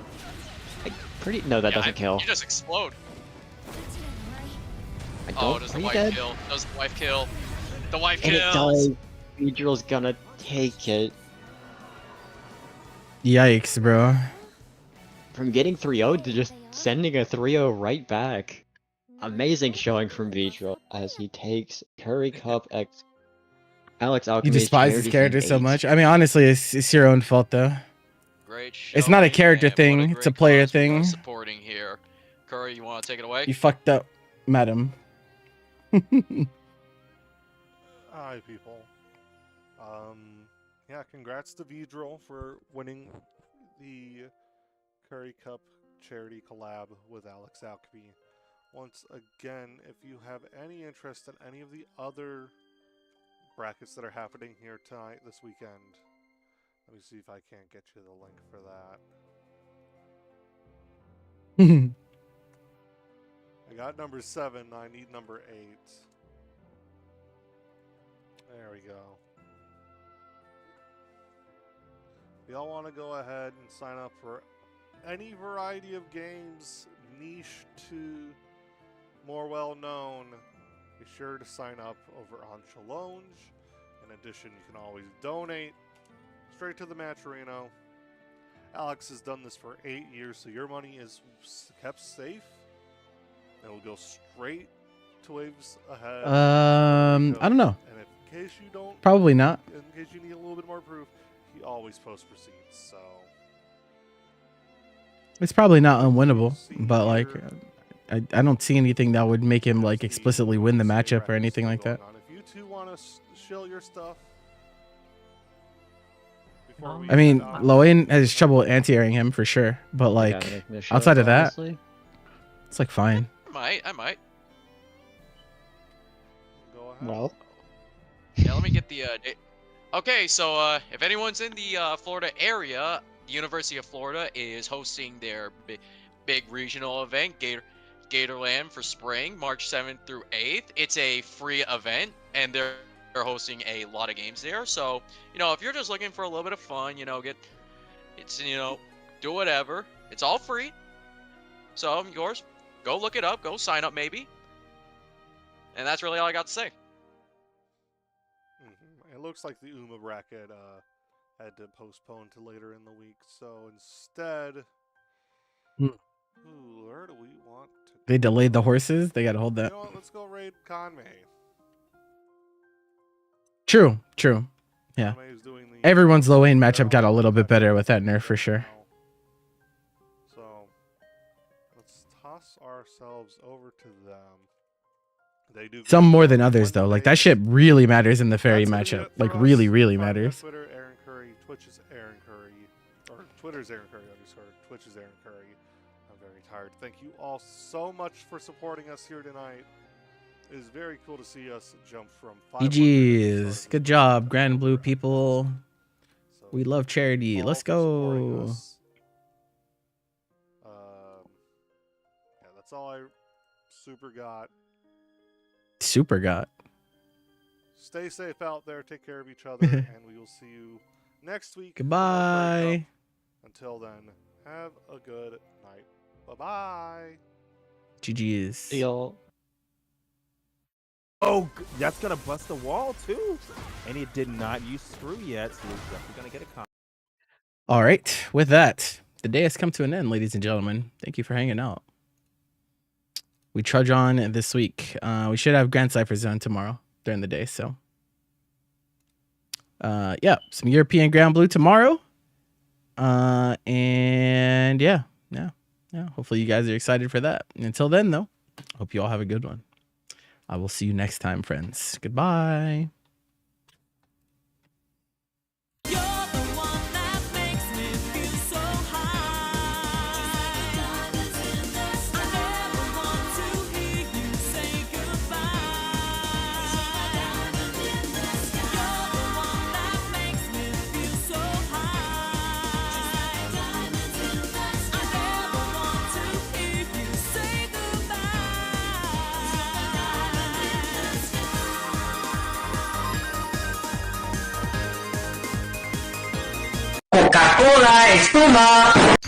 Like, pretty. No, that Yeah, doesn't kill. You just explode. I Oh, don't. does Are the you wife dead? kill? Does the wife kill? The wife And it kills. does. Vidril's gonna take it. Yikes, bro. From getting 3-0 to just sending a 3-0 right back. Amazing showing from Vidril as he takes Curry Cup X. Alex You Alchemy's despise this charity character thing so 8. much. I mean, honestly, it's your own fault, though. Great It's not a showing, character and what thing, great it's a player cause we are thing. Supporting here. Curry, you want to take it away? You fucked up, madam. Hi, people. Yeah, congrats to Vidril for winning the Curry Cup charity collab with Alex Alchemy. Once again, if you have any interest in any of the other brackets that are happening here tonight, this weekend, let me see if I can't get you the link for that. I got number 7, I need number 8. There we go. We all want to go ahead and sign up for any variety of games, niche to more well known. Be sure to sign up over on Challenge. In addition, you can always donate straight to the Matcherino. Alex has done this for 8 years, so your money is kept safe. It will go straight to Waves Ahead. I don't know. And in case you don't, Probably not. in case you need a little bit more proof, he always posts receipts. So It's probably not unwinnable, See but like, here. I don't see anything that would make him like See explicitly win the what's matchup or record anything still like that. going on. If you two want to shill your stuff. before we I mean, head out. Loane has trouble anti-airing him for sure, but like Yeah, the shields, outside of that, honestly. it's like fine. I might. Go ahead. Well, Yeah, let me get the Okay, so if anyone's in the Florida area, the University of Florida is hosting their big regional event, Gatorland for spring, March 7th through 8th. It's a free event, and they're hosting a lot of games there. So, if you're just looking for a little bit of fun, do whatever. It's all free. So, yours, go look it up, go sign up maybe. And that's really all I got to say. It looks like the UMA bracket had to postpone to later in the week. So instead, where do we want to They delayed the horses. They got to hold You that. know what? Let's go raid Conmay. True. Yeah. Conmay's doing the Everyone's Loane matchup got a little bit better with that nerf for sure. So let's toss ourselves over to them. They do Some good more on than others though. Like that Wednesdays. shit really matters in the fairy That's gonna be matchup. it for Like us. really Find me on matters. Twitter, Aaron Curry. Twitch is Aaron Curry. Or Twitter's Aaron Curry underscore. Twitch is Aaron Curry. I'm very tired. Thank you all so much for supporting us here tonight. It is very cool to see us jump from 500 at the start GG's. of this Good job, to Grand Blue 500. people. So We love charity. all Let's for supporting go. us. Yeah, that's all I super got. Super got. Stay safe out there. Take care of each other, and we will see you next week. for our Goodbye. breakup. Until then, have a good night. Bye-bye. GG's. see y'all. Oh, that's gonna bust the wall too, and it did not use screw yet, so we're definitely gonna get a con. All right. With that, the day has come to an end, ladies and gentlemen. Thank you for hanging out. We trudge on this week. We should have Grand Cypher Zone tomorrow during the day. So, yeah, some European Grand Blue tomorrow. And yeah. Hopefully you guys are excited for that. Until then, though, hope you all have a good one. I will see you next time, friends. Goodbye. Coca-Cola, espuma.